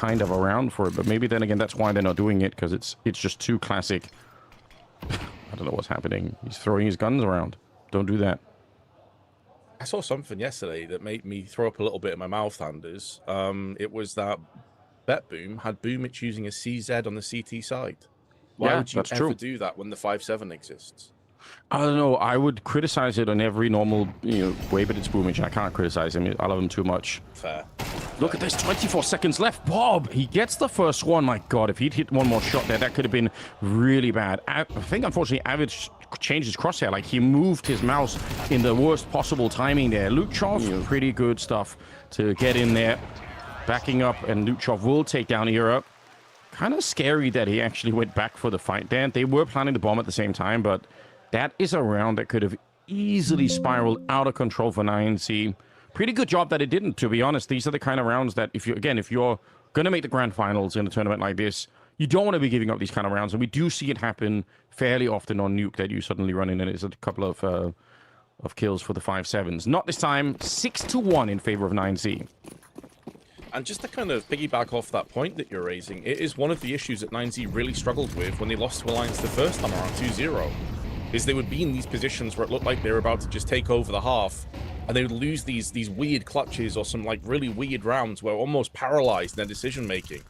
kind of around for it, but maybe then again that's why they're not doing it, because it's just too classic. I don't know what's happening. He's throwing his guns around. Don't do that. I saw something yesterday that made me throw up a little bit in my mouth, Anders. It was that BetBoom had Boomich using a CZ on the CT side. Why would you ever do that when the 5-7 exists? I don't know. I would criticize it on every normal way, but it's Boomich. I can't criticize him. I love him too much. Fair. Look at this. 24 seconds left. Bob, he gets the first one. My God, if he'd hit one more shot there, that could have been really bad. I think, unfortunately, Avid changed his crosshair. Like, he moved his mouse in the worst possible timing there. Luchov, pretty good stuff to get in there. Backing up, and Luchov will take down Era. Kind of scary that he actually went back for the fight there. They were planning the bomb at the same time, but that is a round that could have easily spiraled out of control for 9C. Pretty good job that it didn't, to be honest. These are the kind of rounds that, if you're going to make the grand finals in a tournament like this, you don't want to be giving up these kind of rounds. And we do see it happen fairly often on Nuke, that you suddenly run in and it's a couple of kills for the 5-7s. Not this time. 6-1 in favor of 9C. And just to kind of piggyback off that point that you're raising, it is one of the issues that 9Z really struggled with when they lost to Alliance the first time around 2-0. Is they would be in these positions where it looked like they were about to just take over the half, and they would lose these weird clutches or some like really weird rounds where almost paralyzed in their decision making.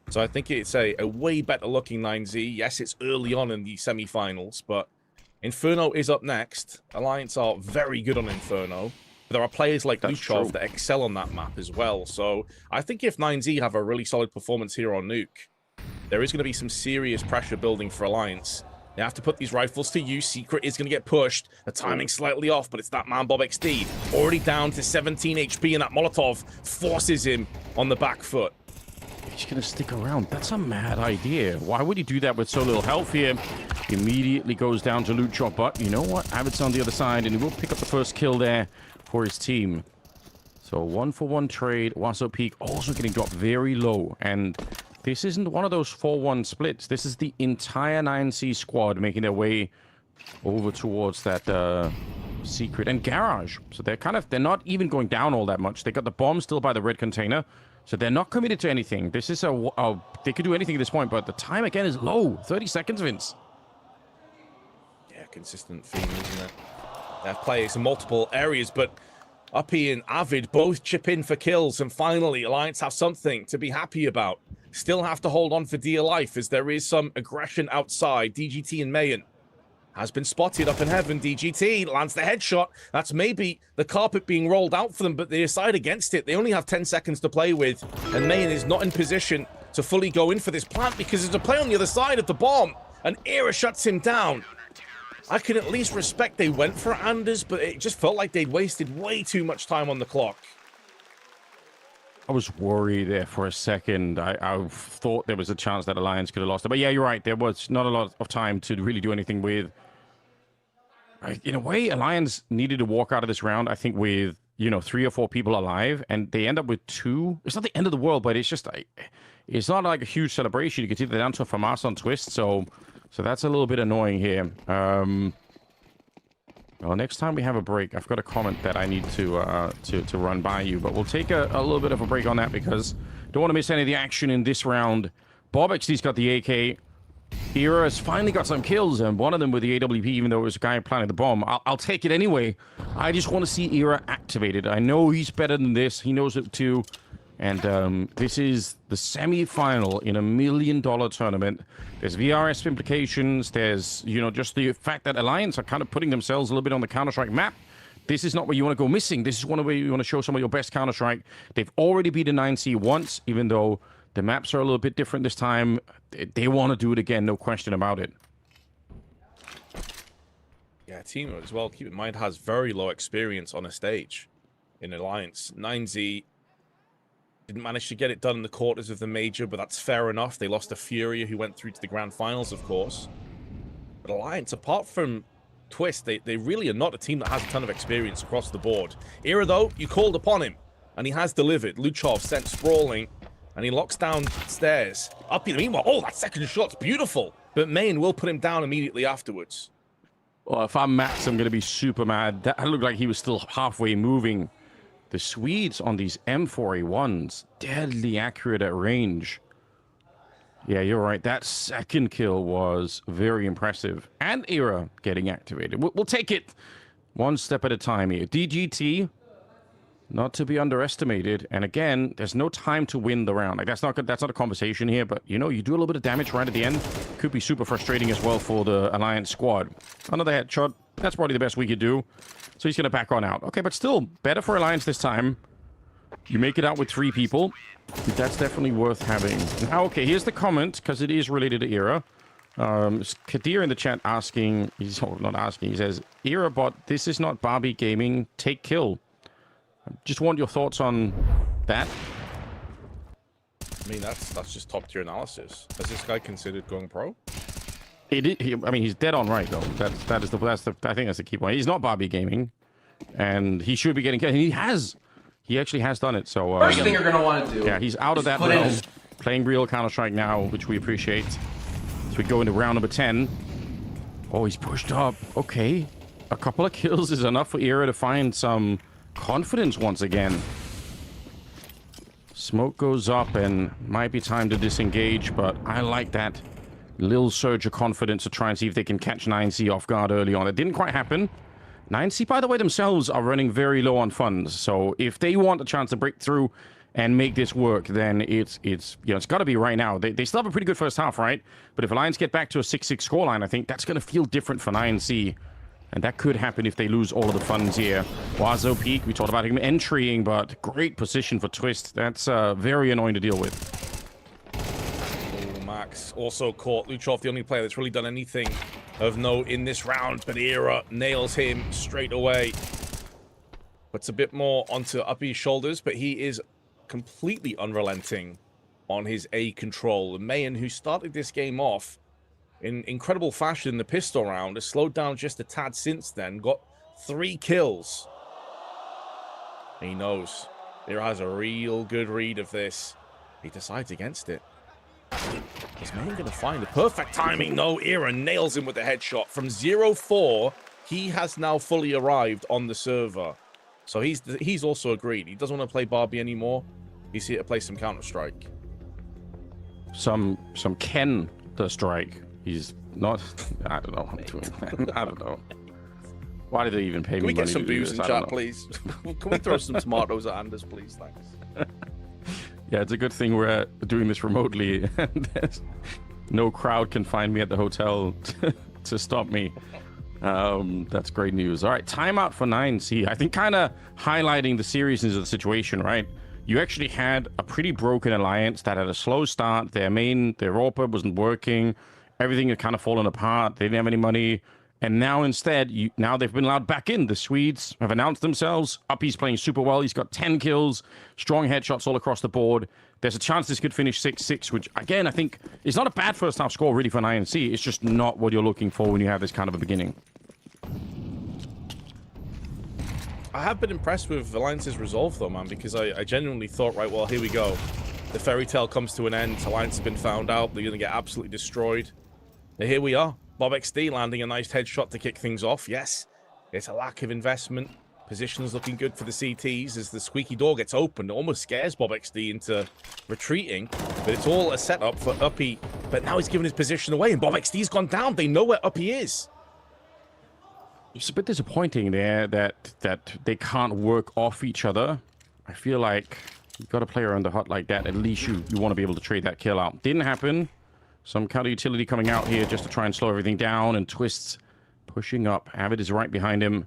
So I think it's a way better looking 9Z. Yes, it's early on in the semi-finals, but Inferno is up next. Alliance are very good on Inferno. There are players like Luchov that excel on that map as well. So I think if 9Z have a really solid performance here on Nuke, there is going to be some serious pressure building for Alliance. They have to put these rifles to use. Secret is going to get pushed. The timing's slightly off, but it's that man Bob XD. Already down to 17 HP, and that Molotov forces him on the back foot. He's going to stick around. That's a mad idea. Why would he do that with so little health here? Immediately goes down to Luchov, but you know what? Avid's on the other side, and he will pick up the first kill there for his team. So 1-for-1 trade. Waso Peak also getting dropped very low, and this isn't one of those 4-1 splits. This is the entire 9C squad making their way over towards that Secret and Garage. So they're not even going down all that much. They got the bomb still by the red container, so they're not committed to anything. This is they could do anything at this point, but the time again is low. 30 seconds, Vince. Yeah, consistent theme, isn't it? They have players in multiple areas, but Uppy and Avid both chip in for kills, and finally Alliance have something to be happy about. Still have to hold on for dear life as there is some aggression outside. DGT and Mayan has been spotted up in heaven. DGT lands the headshot. That's maybe the carpet being rolled out for them, but they decide against it. They only have 10 seconds to play with, and Mayan is not in position to fully go in for this plant because there's a play on the other side of the bomb, and Era shuts him down. I can at least respect they went for Anders, but it just felt like they'd wasted way too much time on the clock. I was worried there for a second. I thought there was a chance that Alliance could have lost it. But yeah, you're right. There was not a lot of time to really do anything with. In a way, Alliance needed to walk out of this round, I think, with, 3 or 4 people alive. And they end up with 2. It's not the end of the world, but it's just... It's not like a huge celebration. You can see they're down to a FAMAS on Twist. So that's a little bit annoying here. Well, next time we have a break, I've got a comment that I need to run by you, but we'll take a little bit of a break on that because don't want to miss any of the action in this round. Bob XD's got the AK. Era has finally got some kills, and one of them with the AWP, even though it was a guy planting the bomb. I'll take it anyway. I just want to see Era activated. I know he's better than this. He knows it too. And this is the semi-final in $1 million tournament. There's VRS implications. There's, just the fact that Alliance are kind of putting themselves a little bit on the Counter-Strike map. This is not where you want to go missing. This is one where you want to show some of your best Counter-Strike. They've already beaten 9C once, even though the maps are a little bit different this time. They want to do it again, no question about it. Yeah, team as well, keep in mind, has very low experience on a stage in Alliance. 9Z didn't manage to get it done in the quarters of the major, but that's fair enough. They lost to Furia, who went through to the grand finals, of course. But Alliance, apart from Twist, they really are not a team that has a ton of experience across the board. Era, though, you called upon him, and he has delivered. Luchov sent sprawling, and he locks down stairs. Up in the meanwhile, oh, that second shot's beautiful. But Main will put him down immediately afterwards. Well, if I'm Max, I'm going to be super mad. That looked like he was still halfway moving. The Swedes on these M4A1s, deadly accurate at range. Yeah, you're right. That second kill was very impressive. And Era getting activated. We'll take it one step at a time here. DGT, not to be underestimated. And again, there's no time to win the round. Like that's not a conversation here, but you know, you do a little bit of damage right at the end. Could be super frustrating as well for the Alliance squad. Another headshot. That's probably the best we could do. So he's going to back on out. Okay, but still better for Alliance this time. You make it out with 3 people. That's definitely worth having. Now, okay, here's the comment, because it is related to Era. Kadir in the chat asking, he's not asking, he says, Era bot, this is not Barbie gaming, take kill. Just want your thoughts on that. I mean, that's just top tier analysis. Has this guy considered going pro? I mean, he's dead on right though. I think that's the key point. He's not Barbie gaming, and he should be getting killed. And he actually has done it. So first thing you're gonna want to do. Yeah, he's out of that realm. Playing real Counter-Strike now, which we appreciate. So we go into round number 10. Oh, he's pushed up. Okay, a couple of kills is enough for Era to find some confidence once again. Smoke goes up and might be time to disengage, but I like that little surge of confidence to try and see if they can catch 9C off guard early on. It didn't quite happen. 9C, by the way, themselves are running very low on funds, so if they want a chance to break through and make this work, then it's got to be right now. They still have a pretty good first half, right? But if Alliance get back to a 6-6 scoreline, I think that's going to feel different for 9C. And that could happen if they lose all of the funds here. Wazo Peak, we talked about him entrying, but great position for Twist. That's very annoying to deal with. Max also caught Luchov, the only player that's really done anything of note in this round, but Era nails him straight away. Puts a bit more onto Uppy's shoulders, but he is completely unrelenting on his A control. And Mayan, who started this game off in incredible fashion in the pistol round, has slowed down just a tad since then, got 3 kills. He knows Era has a real good read of this. He decides against it. Is Mayan going to find the perfect timing? No, Era nails him with a headshot. From 0-4, he has now fully arrived on the server. So he's also agreed. He doesn't want to play Barbie anymore. He's here to play some Counter-Strike. Some Ken the strike. He's not... I don't know what I'm doing. I don't know. Why did they even pay me money? Can we get some booze in chat, please? Can we throw some tomatoes at Anders, please? Thanks. Yeah, it's a good thing we're doing this remotely. No crowd can find me at the hotel to stop me. That's great news. All right, timeout for 9C. I think kind of highlighting the seriousness of the situation, right? You actually had a pretty broken alliance that had a slow start. Their AWP wasn't working. Everything had kind of fallen apart. They didn't have any money. And now instead, now they've been allowed back in. The Swedes have announced themselves. Uppy's playing super well. He's got 10 kills, strong headshots all across the board. There's a chance this could finish 6-6, which, again, I think is not a bad first half score really for an INC. It's just not what you're looking for when you have this kind of a beginning. I have been impressed with Alliance's resolve, though, man, because I genuinely thought, right, well, here we go. The fairy tale comes to an end. Alliance has been found out. They're going to get absolutely destroyed. And here we are. Bob XD landing a nice headshot to kick things off. Yes, it's a lack of investment. Position's looking good for the CTs as the squeaky door gets opened. It almost scares Bob XD into retreating, but it's all a setup for Uppy. But now he's given his position away, and Bob XD's gone down. They know where Uppy is. It's a bit disappointing there that they can't work off each other. I feel like you've got a player on the hut like that. At least you want to be able to trade that kill out. Didn't happen. Some counter utility coming out here just to try and slow everything down, and Twist's pushing up. Avid is right behind him.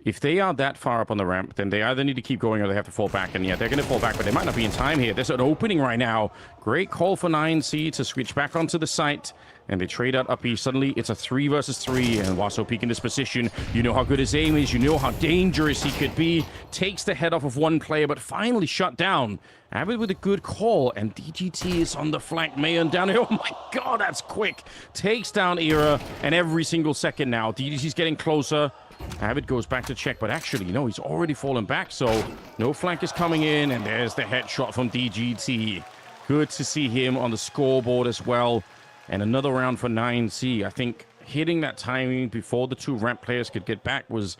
If they are that far up on the ramp, then they either need to keep going or they have to fall back. And yeah, they're going to fall back, but they might not be in time here. There's an opening right now. Great call for 9C to switch back onto the site. And they trade out Uppy. Suddenly, it's a 3 versus 3. And Waso Peak in this position. You know how good his aim is. You know how dangerous he could be. Takes the head off of one player, but finally shut down. Avid with a good call. And DGT is on the flank. Mayan down here. Oh my god, that's quick. Takes down Era. And every single second now, DGT's getting closer. Avid goes back to check, but actually, no, he's already fallen back, so no flank is coming in, and there's the headshot from DGT. Good to see him on the scoreboard as well. And another round for 9C. I think hitting that timing before the 2 ramp players could get back was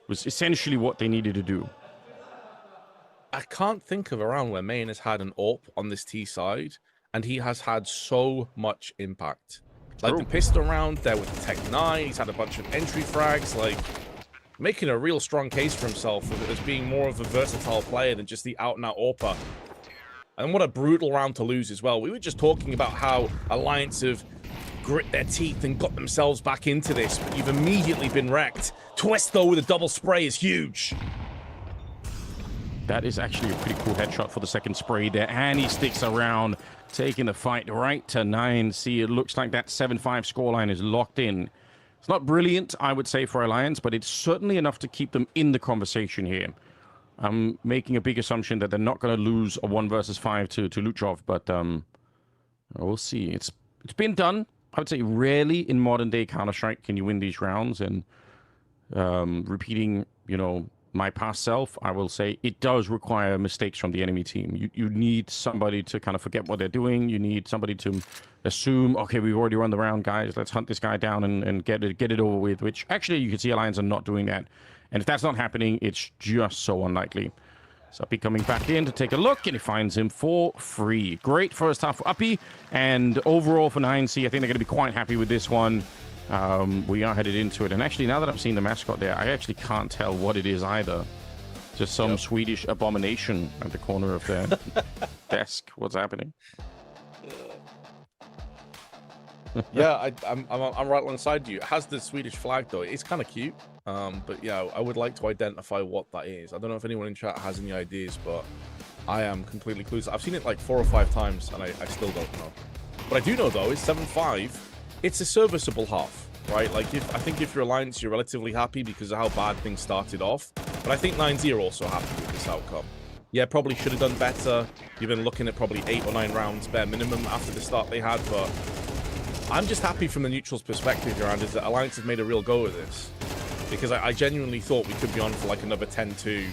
essentially what they needed to do. I can't think of a round where Main has had an AWP on this T side, and he has had so much impact. Like the pistol round there with the Tech 9, he's had a bunch of entry frags, like making a real strong case for himself as being more of a versatile player than just the out-and-out AWPer. And what a brutal round to lose as well. We were just talking about how Alliance have grit their teeth and got themselves back into this, but you've immediately been wrecked. Twist, though, with a double spray is huge. That is actually a pretty cool headshot for the second spray there, and he sticks around, taking the fight right to 9C. It looks like that 7-5 scoreline is locked in. It's not brilliant, I would say, for Alliance, but it's certainly enough to keep them in the conversation here. I'm making a big assumption that they're not going to lose a 1 versus 5 to Luchov, but we'll see. It's been done. I would say rarely in modern-day Counter-Strike can you win these rounds, and repeating, you know, my past self, I will say it does require mistakes from the enemy team. You need somebody to kind of forget what they're doing. You need somebody to assume, okay, we've already run the round, guys. Let's hunt this guy down and get it over with, which actually you can see Alliance are not doing that. And if that's not happening, it's just so unlikely. So Uppy coming back in to take a look, and he finds him for free. Great first half for Uppy, and overall for 9C, I think they're going to be quite happy with this one. We are headed into it, and actually now that I've seen the mascot there, I actually can't tell what it is either. Just some Swedish abomination at the corner of their desk. What's happening? Yeah, I'm right alongside you. It has the Swedish flag though. It's kind of cute. But yeah, I would like to identify what that is. I don't know if anyone in chat has any ideas, but I am completely clueless. I've seen it like 4 or 5 times, and I still don't know. What I do know though is 7-5. It's a serviceable half, right? Like I think if you're Alliance, you're relatively happy because of how bad things started off. But I think 9-0 are also happy with this outcome. Yeah, probably should have done better. You've been looking at probably 8 or 9 rounds bare minimum after the start they had, but I'm just happy from the neutral's perspective around is that Alliance have made a real go of this. Because I genuinely thought we could be on for like another 10-2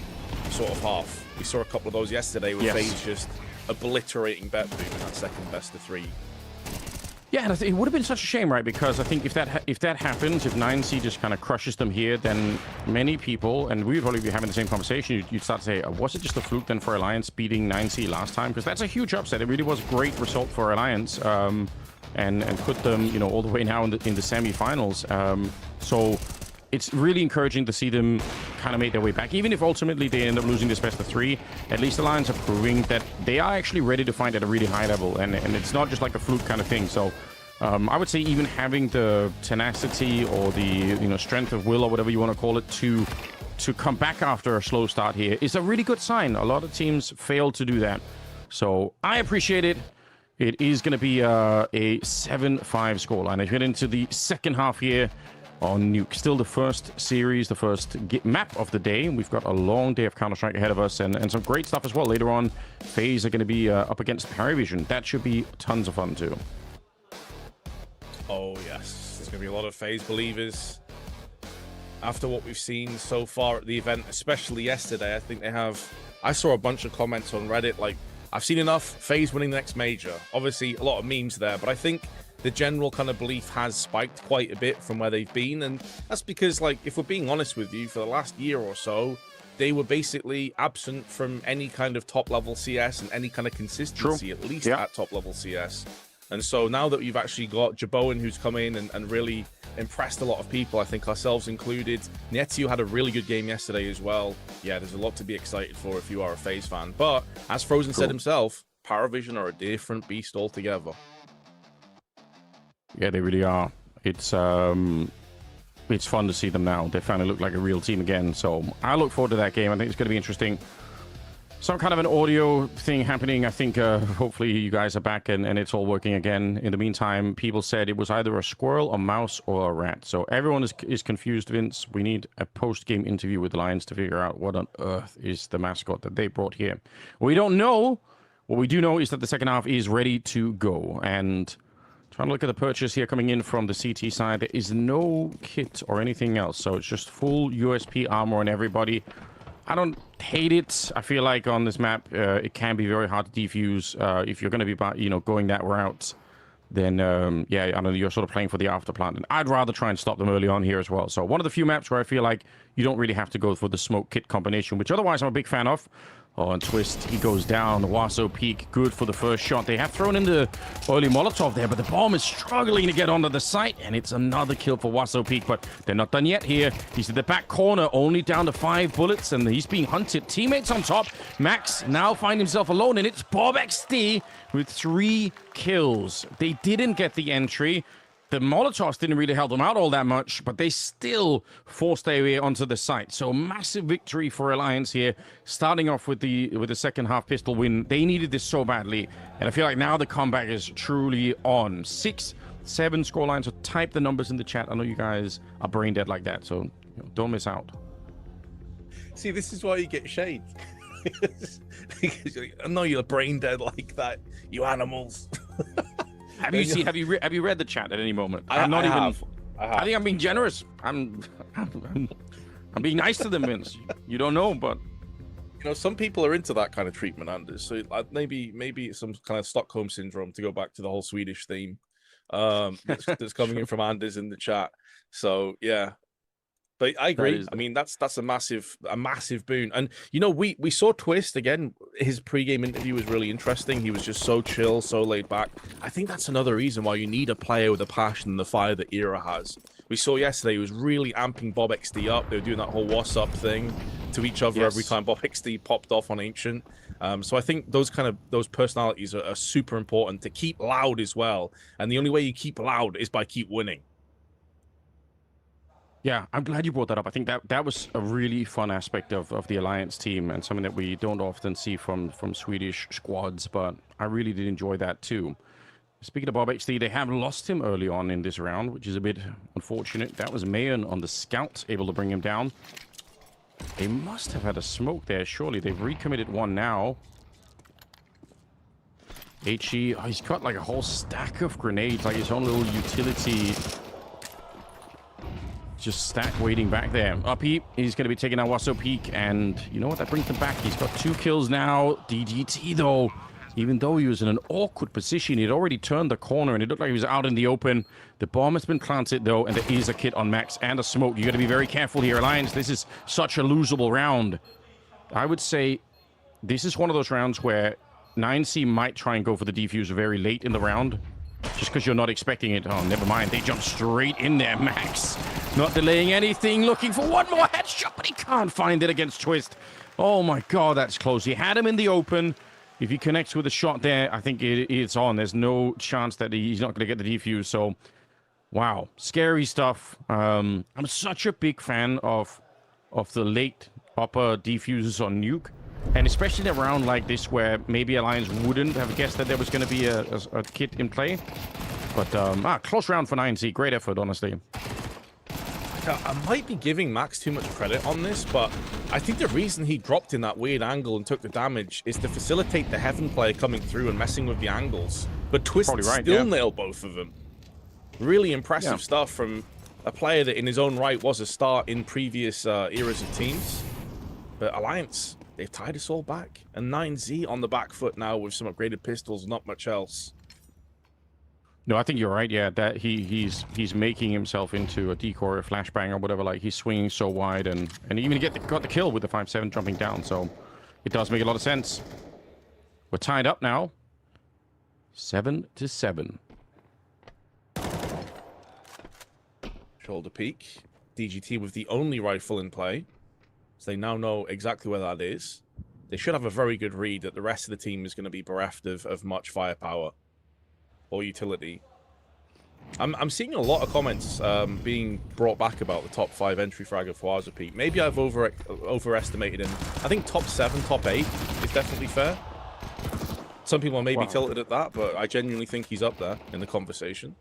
sort of half. We saw a couple of those yesterday with Faze just obliterating BO3 in that second best of 3. Yeah, and it would have been such a shame, right? Because I think if that happens, if 9C just kind of crushes them here, then many people, and we would probably be having the same conversation, you'd start to say, was it just a fluke then for Alliance beating 9C last time? Because that's a huge upset. It really was a great result for Alliance, and put them, you know, all the way now in the semi-finals. So it's really encouraging to see them kind of make their way back. Even if ultimately they end up losing this best of 3, at least Alliance are proving that they are actually ready to fight at a really high level. And it's not just like a fluke kind of thing. So I would say even having the tenacity or the, you know, strength of will or whatever you want to call it to come back after a slow start here is a really good sign. A lot of teams fail to do that. So I appreciate it. It is going to be a 7-5 scoreline. As we get into the second half here on Nuke. Still the first series, the first map of the day. We've got a long day of Counter-Strike ahead of us, and some great stuff as well. Later on, Faze are going to be up against Parivision. That should be tons of fun too. Oh yes, there's going to be a lot of Faze believers. After what we've seen so far at the event, especially yesterday, I think they have... I saw a bunch of comments on Reddit like, I've seen enough, Faze winning the next major. Obviously, a lot of memes there, but I think the general kind of belief has spiked quite a bit from where they've been, and that's because, like, if we're being honest with you, for the last year or so, they were basically absent from any kind of top-level CS and any kind of consistency, at least at top-level CS. And so now that you've actually got Jaboan, who's come in and really impressed a lot of people, I think ourselves included. Nietzsche had a really good game yesterday as well. Yeah, there's a lot to be excited for if you are a Faze fan. But as Frozen said himself, Parivision are a different beast altogether. Yeah, they really are. It's fun to see them now. They finally look like a real team again. So I look forward to that game. I think it's going to be interesting. Some kind of an audio thing happening. I think hopefully you guys are back and it's all working again. In the meantime, people said it was either a squirrel, a mouse, or a rat. So everyone is confused, Vince. We need a post-game interview with the Lions to figure out what on earth is the mascot that they brought here. We don't know. What we do know is that the second half is ready to go. And trying to look at the purchase here coming in from the CT side, there is no kit or anything else. So it's just full USP armor on everybody. I don't hate it. I feel like on this map, it can be very hard to defuse. If you're going to be, you know, going that route, then, yeah, I don't know, you're sort of playing for the afterplant. And I'd rather try and stop them early on here as well. So one of the few maps where I feel like you don't really have to go for the smoke kit combination, which otherwise I'm a big fan of. Oh, and Twist, he goes down. Waso Peak, good for the first shot. They have thrown in the early Molotov there, but the bomb is struggling to get onto the site, and it's another kill for Waso Peak, but they're not done yet here. He's in the back corner, only down to 5 bullets, and he's being hunted. Teammates on top. Max now finds himself alone, and it's Bob XD with 3 kills. They didn't get the entry. The Molotovs didn't really help them out all that much, but they still forced their way onto the site. So massive victory for Alliance here, starting off with the second half pistol win. They needed this so badly, and I feel like now the comeback is truly on. 6-7 scoreline, so type the numbers in the chat. I know you guys are brain dead like that, so don't miss out. See, this is why you get shade. Because I know you're brain dead like that, you animals. Have you read the chat at any moment? I think I'm being generous. I'm being nice to them, Vince. You don't know, but you know, some people are into that kind of treatment, Anders. So maybe it's some kind of Stockholm syndrome, to go back to the whole Swedish theme that's coming in from Anders in the chat. So yeah. But I agree. I mean, that's a massive boon. And you know, we saw Twist again. His pre-game interview was really interesting. He was just so chill, so laid back. I think that's another reason why you need a player with the passion and the fire that Era has. We saw yesterday he was really amping Bob XD up. They were doing that whole "what's up" thing to each other every time Bob XD popped off on Ancient. So I think those personalities are super important to keep loud as well. And the only way you keep loud is by keep winning. Yeah, I'm glad you brought that up. I think that was a really fun aspect of the Alliance team, and something that we don't often see from Swedish squads, but I really did enjoy that too. Speaking of Bob XD, they have lost him early on in this round, which is a bit unfortunate. That was Mayon on the scout, able to bring him down. They must have had a smoke there, surely. They've recommitted one now. HE, oh, he's got like a whole stack of grenades, like his own little utility just stack waiting back there. Up he's going to be taking out Waso Peak, and you know what? That brings them back. He's got 2 kills now. DGT, though, even though he was in an awkward position, he'd already turned the corner, and it looked like he was out in the open. The bomb has been planted, though, and there is a kit on Max and a smoke. You got to be very careful here, Alliance. This is such a losable round. I would say this is one of those rounds where 9C might try and go for the defuser very late in the round, just because you're not expecting it. Oh, never mind. They jump straight in there. Max not delaying anything, looking for one more headshot, but he can't find it against Twist. Oh my god, that's close. He had him in the open. If he connects with a shot there, I think it's on. There's no chance that he's not going to get the defuse. So, wow. Scary stuff. I'm such a big fan of the late upper defusers on Nuke. And especially in a round like this, where maybe Alliance wouldn't have guessed that there was going to be a kit in play. But, close round for 9C. Great effort, honestly. I might be giving Max too much credit on this, but I think the reason he dropped in that weird angle and took the damage is to facilitate the Heaven player coming through and messing with the angles. But Twist still nailed both of them. Really impressive stuff from a player that in his own right was a star in previous eras of teams. But Alliance, they've tied us all back. And 9Z on the back foot now with some upgraded pistols, not much else. No, I think you're right. Yeah, that he's making himself into a decoy or a flashbang or whatever. Like, he's swinging so wide, and even got the kill with the 5-7 jumping down. So it does make a lot of sense. We're tied up now, 7-7. Shoulder peak. DGT with the only rifle in play, so they now know exactly where that is. They should have a very good read that the rest of the team is going to be bereft of much firepower or utility. I'm seeing a lot of comments being brought back about the top 5 entry frag of Waso Peak. Maybe I've overestimated him. I think top 7, top 8 is definitely fair. Some people may be tilted at that, but I genuinely think he's up there in the conversation.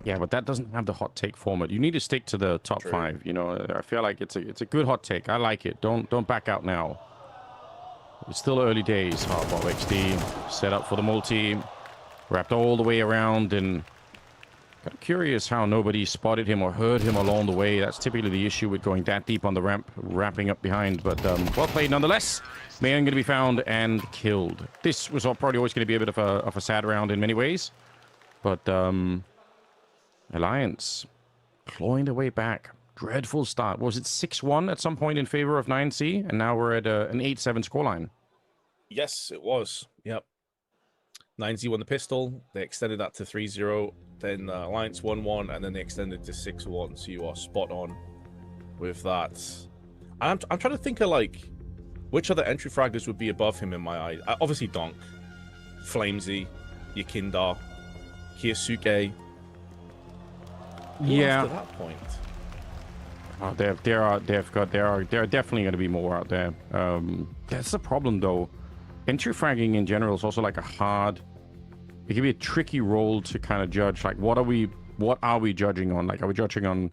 Yeah, but that doesn't have the hot take format. You need to stick to the top 5. You know, I feel like it's a good hot take. I like it. Don't back out now. It's still early days. Hardball XD set up for the multi. Wrapped all the way around, and kind of curious how nobody spotted him or heard him along the way. That's typically the issue with going that deep on the ramp, wrapping up behind. But well played nonetheless. Mayon going to be found and killed. This was probably always going to be a bit of a sad round in many ways. But Alliance clawing their way back. Dreadful start. Was it 6-1 at some point in favor of 9C? And now we're at an 8-7 scoreline. Yes, it was. Yep. 9Z won the pistol. They extended that to 3-0. Then Alliance 1-1, and then they extended to 6-1. So you are spot on with that. I'm trying to think of like which other entry fraggers would be above him in my eyes. Obviously Donk, Flamesy, Yakindar, Kyosuke. Yeah. After that point. Oh, there are definitely going to be more out there. That's the problem though. Entry fragging in general is also like it can be a tricky role to kind of judge. Like, what are we judging on? Like, are we judging on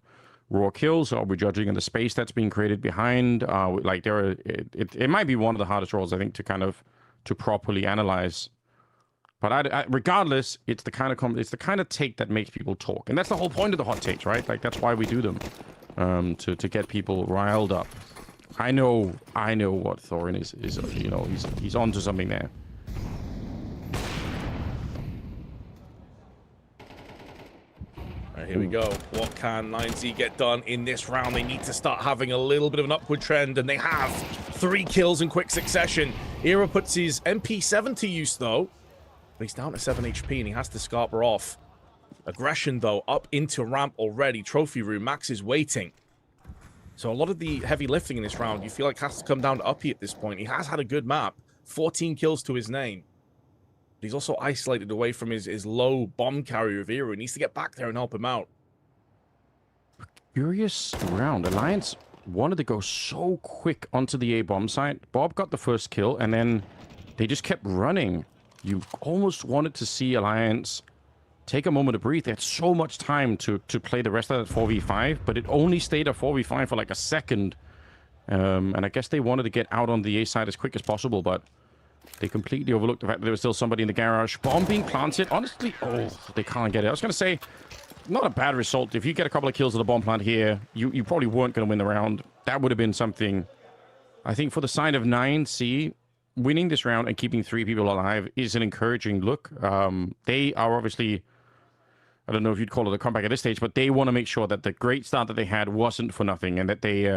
raw kills? Or are we judging on the space that's being created behind? Like, it might be one of the hardest roles, I think, to properly analyze. But regardless, it's the kind of take that makes people talk, and that's the whole point of the hot takes, right? Like, that's why we do them, to get people riled up. I know what Thorin is. You know, he's onto something there. All right, here we go. What can 9Z get done in this round? They need to start having a little bit of an upward trend, and they have 3 kills in quick succession. Era puts his MP7 to use, though. But he's down to 7 HP, and he has to scarper off. Aggression, though, up into ramp already. Trophy room. Max is waiting. So a lot of the heavy lifting in this round, you feel like has to come down to Uppy at this point. He has had a good map. 14 kills to his name. But he's also isolated away from his low bomb carrier of Era. He needs to get back there and help him out. Curious round. Alliance wanted to go so quick onto the A bomb site. Bob got the first kill, and then they just kept running. You almost wanted to see Alliance take a moment to breathe. They had so much time to play the rest of that 4v5, but it only stayed a 4v5 for like a second. And I guess they wanted to get out on the A side as quick as possible, but they completely overlooked the fact that there was still somebody in the garage. Bomb being planted. Honestly, they can't get it. I was going to say, not a bad result. If you get a couple of kills at the bomb plant here, you probably weren't going to win the round. That would have been something. I think for the side of 9C, winning this round and keeping 3 people alive is an encouraging look. They are obviously, I don't know if you'd call it a comeback at this stage, but they want to make sure that the great start that they had wasn't for nothing, and that they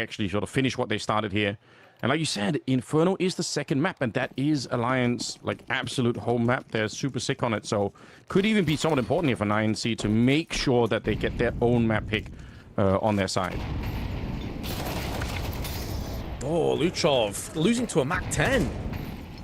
actually sort of finish what they started here. And like you said, Inferno is the second map, and that is Alliance, like, absolute home map. They're super sick on it, so could even be somewhat important here for 9C to make sure that they get their own map pick on their side. Oh, Luchov losing to a Mac 10.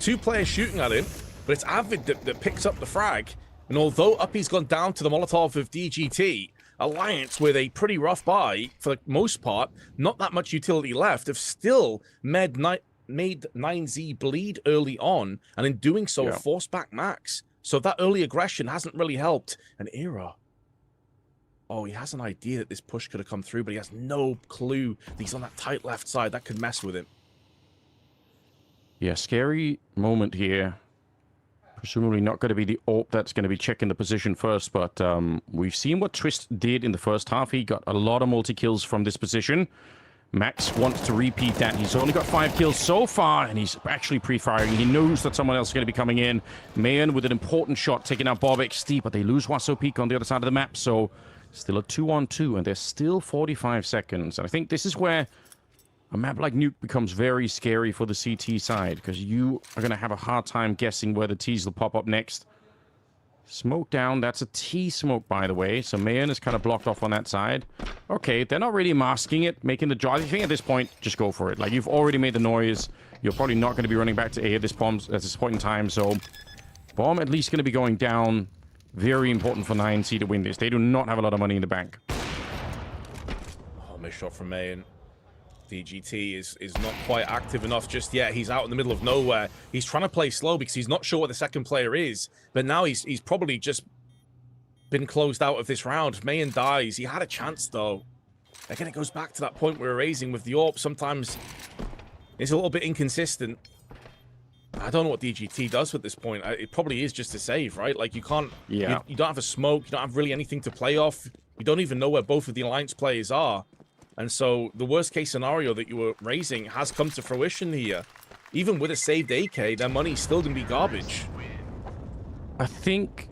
2 players shooting at him, but it's Avid that picks up the frag. And although Uppy's gone down to the Molotov of DGT, Alliance, with a pretty rough buy for the most part, not that much utility left, have still made 9Z bleed early on, and in doing so, forced back Max. So that early aggression hasn't really helped. And Era, oh, he has an idea that this push could have come through, but he has no clue that he's on that tight left side. That could mess with him. Yeah, scary moment here. Presumably not going to be the AWP that's going to be checking the position first, but we've seen what Twist did in the first half. He got a lot of multi-kills from this position. Max wants to repeat that. He's only got 5 kills so far, and he's actually pre-firing. He knows that someone else is going to be coming in. Mayan with an important shot, taking out Bob XD, but they lose Wasso Peak on the other side of the map, so still a 2-on-2, and there's still 45 seconds. And I think this is where a map like Nuke becomes very scary for the CT side, because you are going to have a hard time guessing where the Ts will pop up next. Smoke down. That's a T smoke, by the way. So Mayan is kind of blocked off on that side. Okay, they're not really masking it, making the job. I think at this point, just go for it. Like, you've already made the noise. You're probably not going to be running back to A at this point in time. So bomb at least going to be going down. Very important for 9C to win this. They do not have a lot of money in the bank. Oh, missed shot from Mayan. DGT is not quite active enough just yet. He's out in the middle of nowhere. He's trying to play slow because he's not sure what the second player is. But now he's probably just been closed out of this round. Mayan dies. He had a chance, though. Again, it goes back to that point we were raising with the AWP. Sometimes it's a little bit inconsistent. I don't know what DGT does at this point. It probably is just a save, right? Like, you can't... Yeah. You don't have a smoke. You don't have really anything to play off. You don't even know where both of the Alliance players are. And so the worst case scenario that you were raising has come to fruition here. Even with a saved AK, their money's still going to be garbage. I think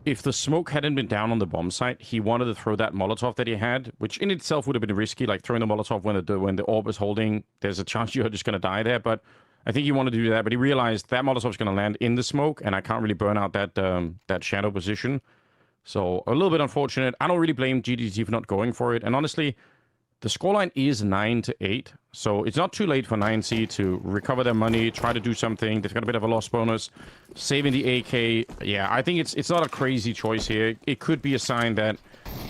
if the smoke hadn't been down on the bomb site, he wanted to throw that Molotov that he had, which in itself would have been risky, like throwing the Molotov when the AWP is holding. There's a chance you're just going to die there, but I think he wanted to do that, but he realized that Molotov's going to land in the smoke, and I can't really burn out that shadow position. So a little bit unfortunate. I don't really blame GDT for not going for it. And honestly, the scoreline is 9-8, so it's not too late for 9C to recover their money, try to do something. They've got a bit of a loss bonus, saving the AK. Yeah, I think it's not a crazy choice here. It could be a sign that,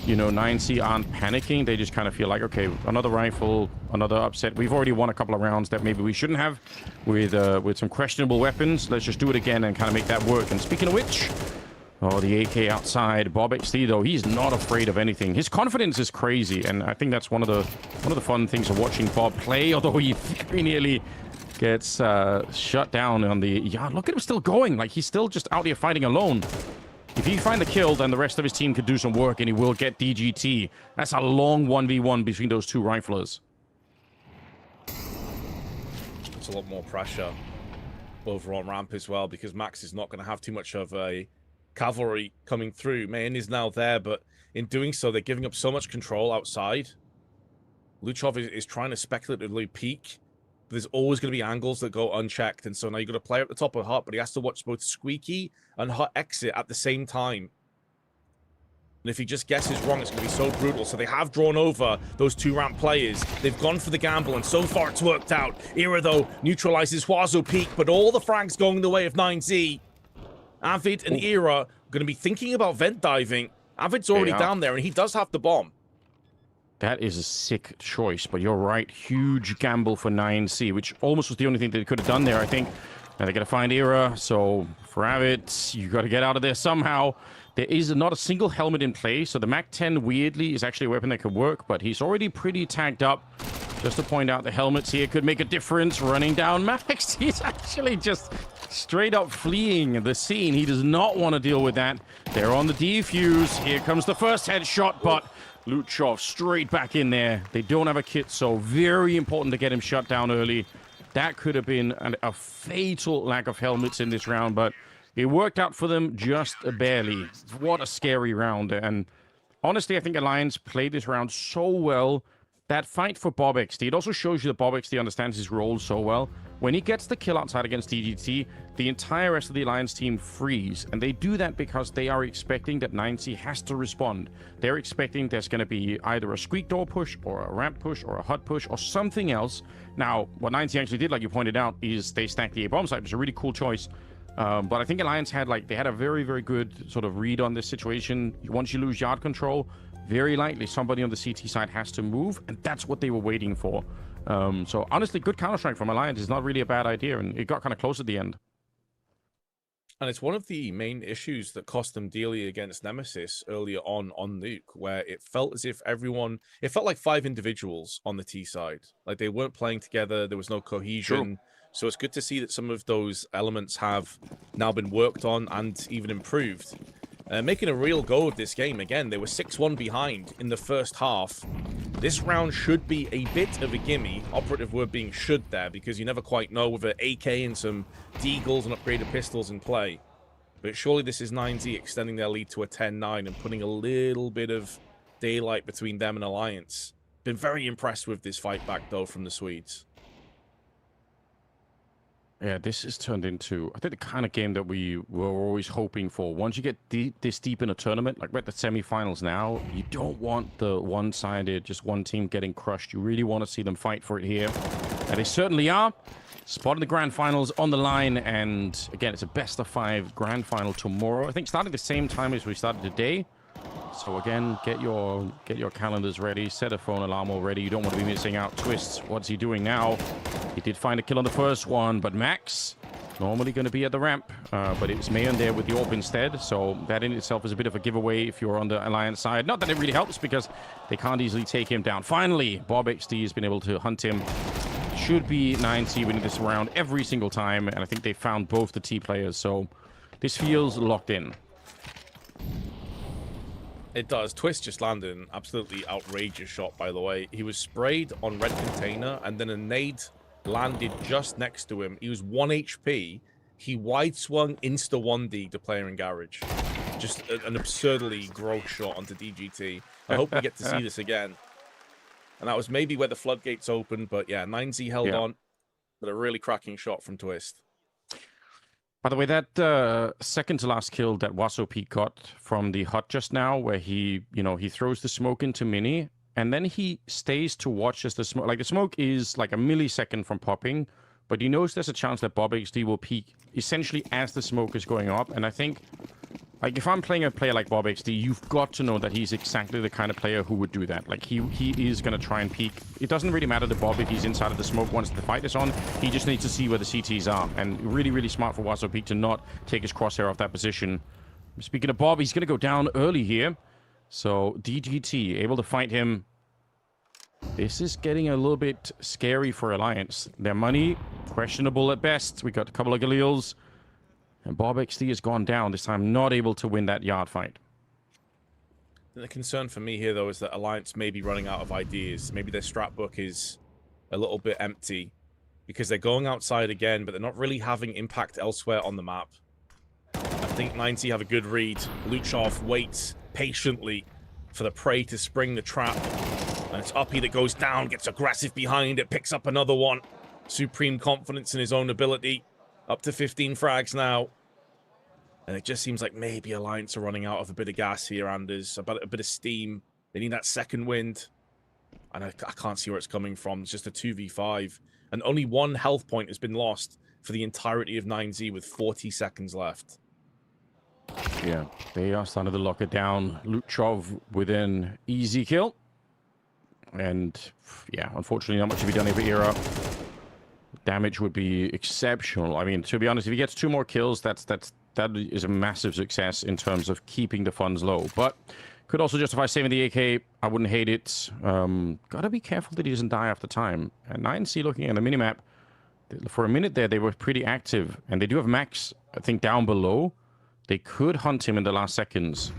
you know, 9C aren't panicking. They just kind of feel like, okay, another rifle, another upset. We've already won a couple of rounds that maybe we shouldn't have with some questionable weapons. Let's just do it again and kind of make that work. And speaking of which, oh, the AK outside. Bob XD, though, he's not afraid of anything. His confidence is crazy, and I think that's one of the fun things of watching Bob play, although he very nearly gets shut down on the... Yeah, look at him still going. Like, he's still just out here fighting alone. If he find the kill, then the rest of his team could do some work, and he will get DGT. That's a long 1v1 between those two riflers. It's a lot more pressure over on ramp as well, because Max is not going to have too much of a cavalry coming through. Main is now there, but in doing so, they're giving up so much control outside. Luchov is trying to speculatively peek. There's always going to be angles that go unchecked, and so now you've got a player at the top of Hut, but he has to watch both Squeaky and Hut exit at the same time. And if he just guesses wrong, it's going to be so brutal. So they have drawn over those two ramp players. They've gone for the gamble, and so far it's worked out. Era, though, neutralizes Huazo peak, but all the frags going the way of 9Z. Avid and Era are going to be thinking about vent diving. Avid's already down there, and he does have the bomb. That is a sick choice, but you're right. Huge gamble for 9C, which almost was the only thing they could have done there, I think. Now they got to find Era, so for Avid, you got to get out of there somehow. There is not a single helmet in play, so the MAC-10, weirdly, is actually a weapon that could work, but he's already pretty tagged up. Just to point out, the helmets here could make a difference. Running down Max, he's actually just straight up fleeing the scene. He does not want to deal with that. They're on the defuse. Here comes the first headshot, but Luchov straight back in there. They don't have a kit, so very important to get him shut down early. That could have been a fatal lack of helmets in this round, but it worked out for them just barely. What a scary round. And honestly, I think Alliance played this round so well. That fight for Bob XD, it also shows you that Bob XD understands his role so well. When he gets the kill outside against DGT, the entire rest of the Alliance team freeze. And they do that because they are expecting that 9C has to respond. They're expecting there's going to be either a squeak door push, or a ramp push, or a hut push, or something else. Now, what 9C actually did, like you pointed out, is they stacked the A-bomb site, which is a really cool choice. But I think Alliance had, they had a very, very good sort of read on this situation. Once you lose yard control, very likely somebody on the CT side has to move, and that's what they were waiting for. So honestly, good Counter-Strike from Alliance is not really a bad idea, and it got kind of close at the end. And it's one of the main issues that cost them dearly against Nemesis earlier on Nuke, where it felt as if it felt like 5 individuals on the T side. Like they weren't playing together, there was no cohesion. True. So it's good to see that some of those elements have now been worked on and even improved. Making a real go of this game. Again, they were 6-1 behind in the first half. This round should be a bit of a gimme. Operative word being should there, because you never quite know with an AK and some Deagles and upgraded pistols in play. But surely this is 9Z extending their lead to a 10-9 and putting a little bit of daylight between them and Alliance. Been very impressed with this fight back, though, from the Swedes. Yeah, this has turned into, I think, the kind of game that we were always hoping for. Once you get this deep in a tournament, like we're at the semifinals now, you don't want the one-sided, just one team getting crushed. You really want to see them fight for it here. And they certainly are. Spotting the grand finals on the line, and again, it's a best-of-5 grand final tomorrow. I think starting the same time as we started today. So again, get your calendars ready, set a phone alarm already. You don't want to be missing out. Twists, what's he doing now? He did find a kill on the first one, but Max, normally going to be at the ramp, but it was Mayon there with the AWP instead, so that in itself is a bit of a giveaway if you're on the Alliance side. Not that it really helps, because they can't easily take him down. Finally, Bob XD has been able to hunt him. Should be 9C winning this round every single time, and I think they found both the T players, so this feels locked in. It does. Twist just landed an absolutely outrageous shot, by the way. He was sprayed on red container, and then a nade landed just next to him. He was 1 HP. He wide swung insta 1D to player in garage. Just an absurdly gross shot onto DGT. I hope we get to see this again. And that was maybe where the floodgates opened, but yeah, 9Z held on. But a really cracking shot from Twist. By the way, that second to last kill that Waso Peak got from the hut just now, where he, he throws the smoke into Mini, and then he stays to watch as the smoke. Like, the smoke is like a millisecond from popping, but he knows there's a chance that Bob XD will peak essentially as the smoke is going up. And I think, like, if I'm playing a player like Bob XD, you've got to know that he's exactly the kind of player who would do that. Like, he is going to try and peek. It doesn't really matter to Bob if he's inside of the smoke once the fight is on. He just needs to see where the CTs are. And really, really smart for Waso Peak to not take his crosshair off that position. Speaking of Bob, he's going to go down early here. So, DGT able to fight him. This is getting a little bit scary for Alliance. Their money, questionable at best. We got a couple of Galils. And Bob XD has gone down this time, not able to win that yard fight. The concern for me here, though, is that Alliance may be running out of ideas. Maybe their strat book is a little bit empty because they're going outside again, but they're not really having impact elsewhere on the map. I think 90 have a good read. Luchov waits patiently for the prey to spring the trap. And it's Uppy that goes down, gets aggressive behind it, picks up another one. Supreme confidence in his own ability. Up to 15 frags now. And it just seems like maybe Alliance are running out of a bit of gas here, Anders. A bit of steam. They need that second wind. And I can't see where it's coming from. It's just a 2v5. And only one health point has been lost for the entirety of 9Z with 40 seconds left. Yeah, they are starting to lock it down. Luchov with an easy kill. And, yeah, unfortunately, not much to be done here. Era. Damage would be exceptional. I mean, to be honest, if he gets 2 more kills, that is a massive success in terms of keeping the funds low. But could also justify saving the AK. I wouldn't hate it. Gotta be careful that he doesn't die after time. And 9C looking at the minimap, for a minute there, they were pretty active. And they do have Max, I think, down below. They could hunt him in the last seconds.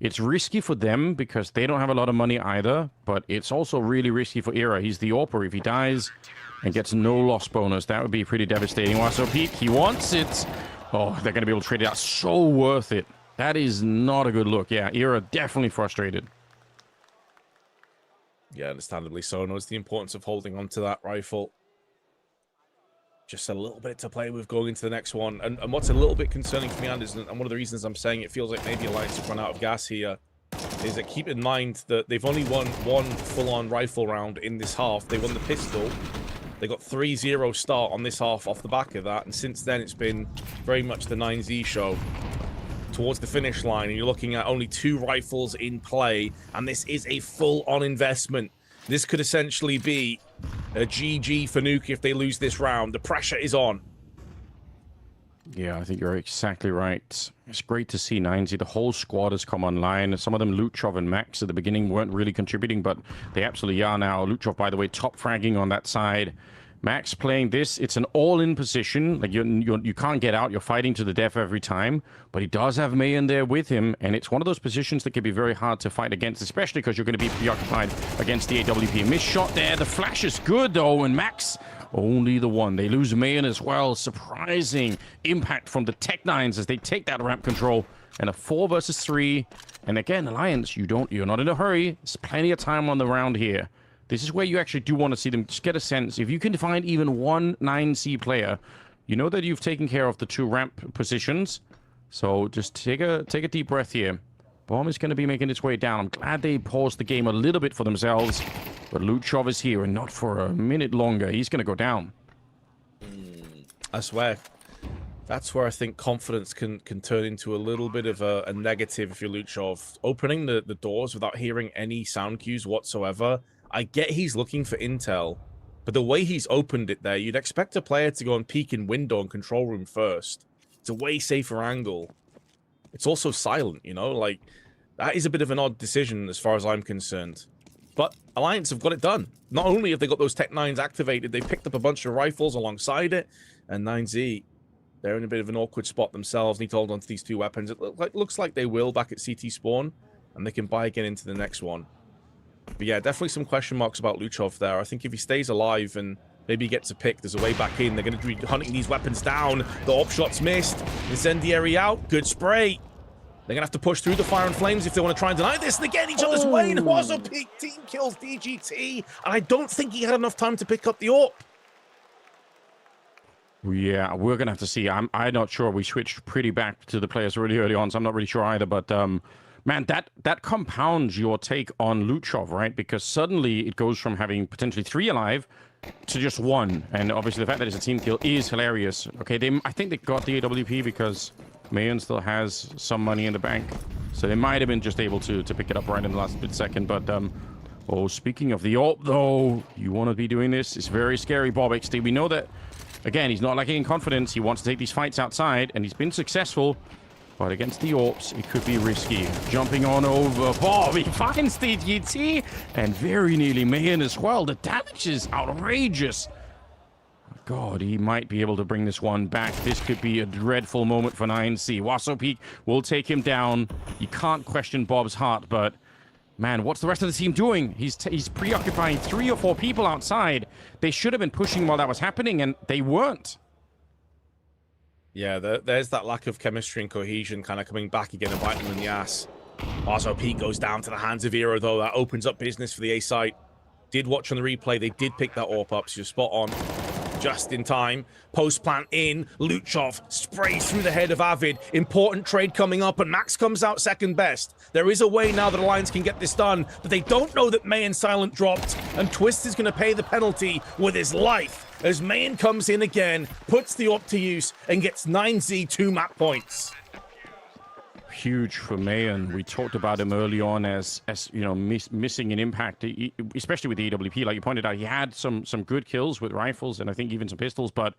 It's risky for them because they don't have a lot of money either, but it's also really risky for Era. He's the AWPer. If he dies and gets no loss bonus, that would be pretty devastating. Waso Peak, he wants it. Oh, they're going to be able to trade it out. So worth it. That is not a good look. Yeah, Era definitely frustrated. Yeah, understandably so. Knows the importance of holding on to that rifle. Just a little bit to play with going into the next one. And what's a little bit concerning for me, Anders, and one of the reasons I'm saying it feels like maybe Alliance have run out of gas here, is that keep in mind that they've only won 1 full-on rifle round in this half. They won the pistol. They got 3-0 start on this half off the back of that. And since then, it's been very much the 9Z show towards the finish line. And you're looking at only 2 rifles in play. And this is a full-on investment. This could essentially be a GG for Nuke if they lose this round. The pressure is on. Yeah, I think you're exactly right. It's great to see 9Z. The whole squad has come online. Some of them, Luchov and Max, at the beginning weren't really contributing, but they absolutely are now. Luchov, by the way, top fragging on that side. Max playing this. It's an all-in position. Like you can't get out. You're fighting to the death every time. But he does have May in there with him, and it's one of those positions that can be very hard to fight against, especially because you're going to be preoccupied against the AWP. Missed shot there. The flash is good, though, and Max, only the one. They lose Mayan as well. Surprising impact from the Tech-9s as they take that ramp control. And a 4 versus 3. And again, Alliance, you're not in a hurry. There's plenty of time on the round here. This is where you actually do want to see them just get a sense. If you can find even one 9C player, you know that you've taken care of the 2 ramp positions. So just take a deep breath here. Bomb is going to be making its way down. I'm glad they paused the game a little bit for themselves. But Luchov is here, and not for a minute longer. He's going to go down. I swear. That's where I think confidence can turn into a little bit of a negative if you're Luchov. Opening the doors without hearing any sound cues whatsoever. I get he's looking for intel, but the way he's opened it there, you'd expect a player to go and peek in window and control room first. It's a way safer angle. It's also silent, you know? Like, that is a bit of an odd decision as far as I'm concerned. But Alliance have got it done. Not only have they got those Tech-9s activated, they picked up a bunch of rifles alongside it, and 9Z, they're in a bit of an awkward spot themselves, need to hold on to these 2 weapons. It looks like they will back at CT spawn, and they can buy again into the next one. But yeah, definitely some question marks about Luchov there. I think if he stays alive and maybe gets a pick, there's a way back in. They're going to be hunting these weapons down. The op shot's missed. Incendiary out. Good spray. They're going to have to push through the fire and flames if they want to try and deny this. And again, each other's way. And Waso Peak team kills DGT. And I don't think he had enough time to pick up the AWP. Yeah, we're gonna have to see. I'm not sure. We switched pretty back to the players really early on, so I'm not really sure either. But man, that compounds your take on Luchov, right? Because suddenly it goes from having potentially 3 alive to just 1, and obviously the fact that it's a team kill is hilarious. Okay, I think they got the AWP because Mayan still has some money in the bank, so they might have been just able to pick it up right in the last second. But oh, speaking of the AWP though, you want to be doing this? It's very scary, Bob XD. We know that. Again, he's not lacking in confidence. He wants to take these fights outside, and he's been successful. But against the AWPs, it could be risky. Jumping on over. Bob, he finds the GT, and very nearly Mayan as well. The damage is outrageous. God, he might be able to bring this one back. This could be a dreadful moment for 9C. Wasso Peak will take him down. You can't question Bob's heart, but... man, what's the rest of the team doing? He's preoccupying 3 or 4 people outside. They should have been pushing while that was happening, and they weren't. Yeah, there's that lack of chemistry and cohesion kind of coming back again and biting them in the ass. Also, Pete goes down to the hands of Hero, though. That opens up business for the A site. Did watch on the replay. They did pick that AWP up, so you're spot on. Just in time. Post plant in. Luchov sprays through the head of Avid. Important trade coming up, and Max comes out second best. There is a way now that Alliance can get this done, but they don't know that Mayan Silent dropped, and Twist is going to pay the penalty with his life as Mayan comes in again, puts the AWP to use, and gets 9Z 2 map points. Huge for Mayan. We talked about him early on as you know, missing an impact, especially with the EWP. Like you pointed out, he had some good kills with rifles and I think even some pistols, but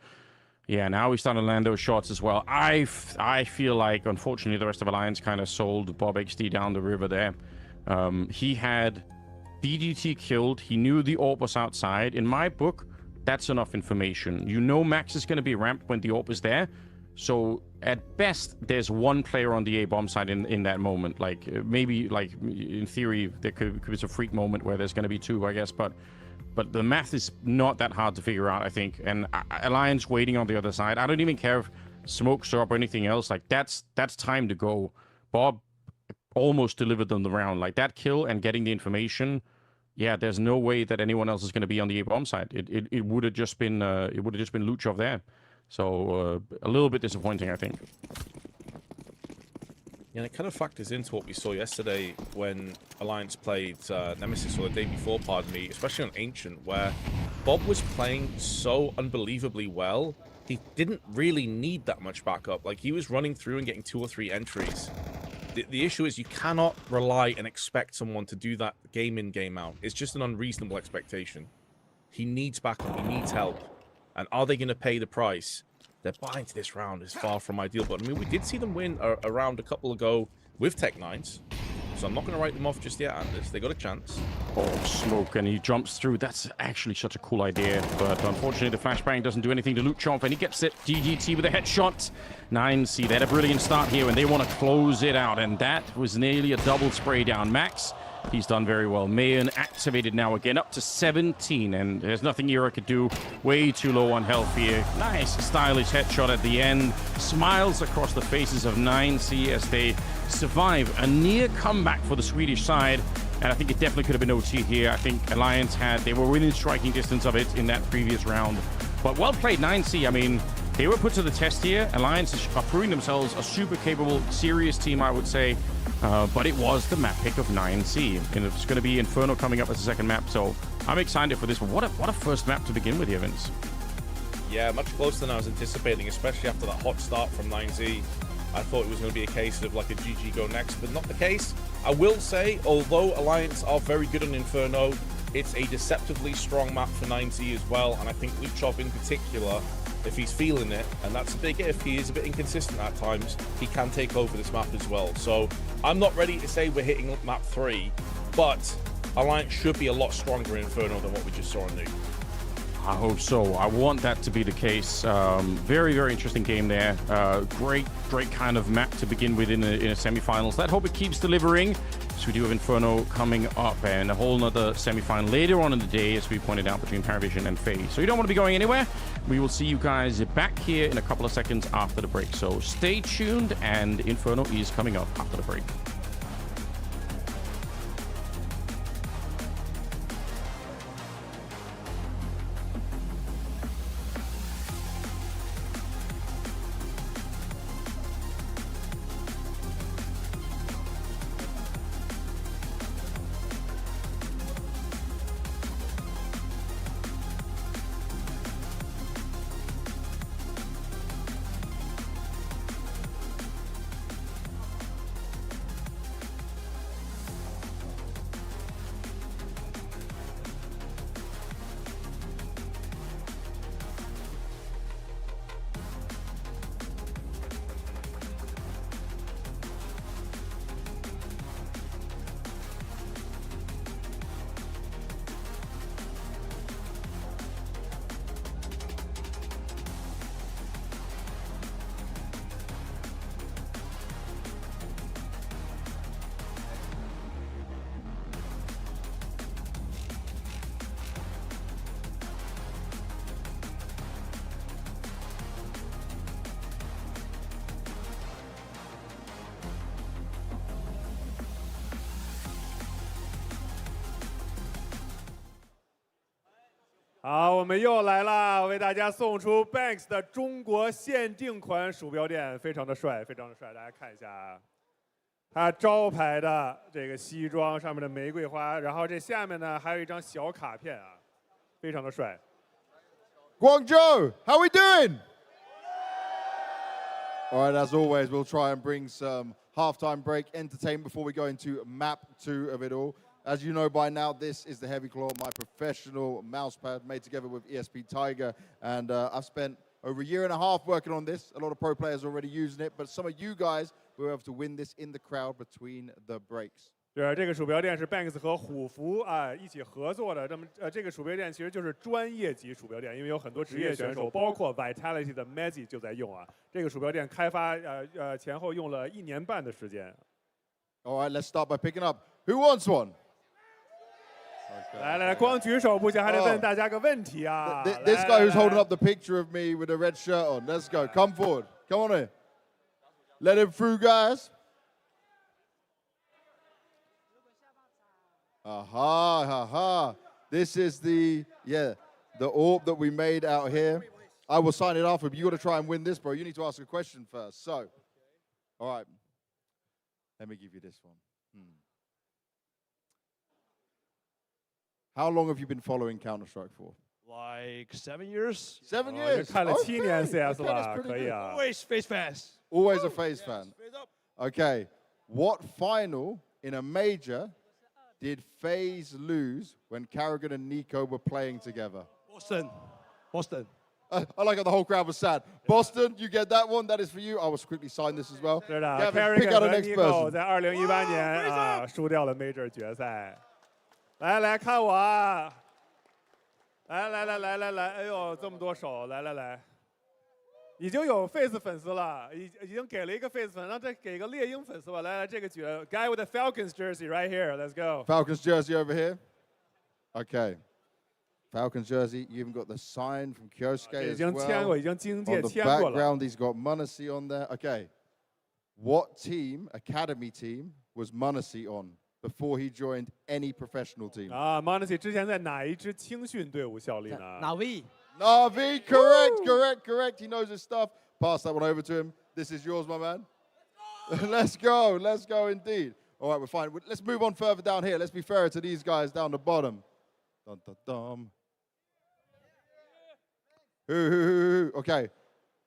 yeah, now he's starting to land those shots as well. I feel like, unfortunately, the rest of Alliance kind of sold Bob XD down the river there. He had DGT killed. He knew the AWP was outside. In my book, that's enough information. You know Max is going to be ramped when the AWP is there. So at best, there's 1 player on the A bomb side in that moment. Like maybe, like in theory, there could be a freak moment where there's going to be 2, I guess. But the math is not that hard to figure out, I think. And Alliance waiting on the other side. I don't even care if smokes are up or anything else. Like that's time to go. Bob almost delivered them the round. Like that kill and getting the information. Yeah, there's no way that anyone else is going to be on the A bomb side. It would have just been Luchov there. So a little bit disappointing, I think. Yeah, and it kind of factors into what we saw yesterday when Alliance played Nemesis, or the day before, pardon me, especially on Ancient, where Bob was playing so unbelievably well, he didn't really need that much backup. Like, he was running through and getting 2 or 3 entries. The issue is you cannot rely and expect someone to do that game in, game out. It's just an unreasonable expectation. He needs backup, he needs help. And are they going to pay the price? Their buy into this round is far from ideal. But, I mean, we did see them win a round a couple ago with Tech9s. So I'm not going to write them off just yet, Anders. They got a chance. Oh, smoke, and he jumps through. That's actually such a cool idea. But unfortunately, the flashbang doesn't do anything to Luchov, and he gets it. DGT with a headshot. 9C, they had a brilliant start here, and they want to close it out. And that was nearly a double spray down. Max, he's done very well. Mayan activated now again, up to 17, and there's nothing Era could do. Way too low on health here. Nice, stylish headshot at the end. Smiles across the faces of 9C as they survive a near comeback for the Swedish side. And I think it definitely could have been OT here. I think Alliance they were within striking distance of it in that previous round. But well played, 9C. I mean, they were put to the test here. Alliance are proving themselves a super capable, serious team, I would say. But it was the map pick of 9C. And it's going to be Inferno coming up as a second map. So I'm excited for this one. What a first map to begin with here, Vince. Yeah, much closer than I was anticipating, especially after that hot start from 9Z. I thought it was going to be a case of like a GG go next, but not the case. I will say, although Alliance are very good on Inferno, it's a deceptively strong map for 9Z as well. And I think Luchov in particular, if he's feeling it, and that's a big if, he is a bit inconsistent at times, he can take over this map as well. So I'm not ready to say we're hitting map 3, but Alliance should be a lot stronger in Inferno than what we just saw on Nuke. I hope so. I want that to be the case. Very, very interesting game there. Great kind of map to begin with in a semifinals. Let's hope it keeps delivering. So we do have Inferno coming up and a whole nother semifinal later on in the day, as we pointed out, between Parivision and Faze. So you don't want to be going anywhere. We will see you guys back here in a couple of seconds after the break. So stay tuned, and Inferno is coming up after the break. 好，我们又来啦，为大家送出 Banks 的中国限定款鼠标垫，非常的帅，非常的帅，大家看一下啊。它招牌的这个西装上面的玫瑰花，然后这下面呢还有一张小卡片啊，非常的帅。Guangzhou, how we doing? All right, as always, we'll try and bring some halftime break entertainment before we go into map 2 of it all. As you know by now, this is the Heavy Claw, my professional mousepad made together with ESP Tiger. And I've spent over a year and a half working on this. A lot of pro players already using it, but some of you guys were able to win this in the crowd between the breaks. 是这个鼠标垫是 Banks 和虎符啊一起合作的。这个鼠标垫其实就是专业级鼠标垫，因为有很多职业选手，包括 Vitality 的 Messi 就在用啊。这个鼠标垫开发前后用了1年半的时间。All right, let's start by picking up. Who wants one? 来，光举手不行，还得问大家个问题啊。This guy who's holding up the picture of me with a red shirt on. Let's go. Come forward. Come on in. Let him through, guys. Aha. This is the orb that we made out here. I will sign it off, but you got to try and win this, bro. You need to ask a question first. So, all right. Let me give you this one. How long have you been following Counter-Strike for? Like 7 years. 7 years. 看了7年 CS 了， that's pretty 可以啊。Always face fast. Always a Faze fan. Okay. What final in a major did Faze lose when Carrigan and Nico were playing together? Boston. I like how the whole crowd was sad. Boston, you get that one. That is for you. I will quickly sign this as well. 是的 Gavin, pick out the ，Carrigan 和 next Nico person. 在2018年啊输掉了 Major 决赛。来看我啊！来，哎呦，这么多手，来，已经有 Faze 粉丝了，已经给了一个 Faze 粉，然后再给个猎鹰粉丝吧。来，这个举 ，Guy with the Falcons jersey right here. Let's go. Falcons jersey over here. Okay. Falcons jersey. You even got the sign from Kyosuke 已 as 经签 well. 过，已经经 On 界 the 签过了。 background, he's got Munacy on there. Okay. What team, academy team, was Munacy on before he joined any professional team? 啊 ，Munacy 之前在哪一支青训队伍效力呢？ Navi. Navi, correct. He knows his stuff. Pass that one over to him. This is yours, my man. Let's go indeed. All right, we're fine. Let's move on further down here. Let's be fair to these guys down the bottom. Dum. Who? Okay.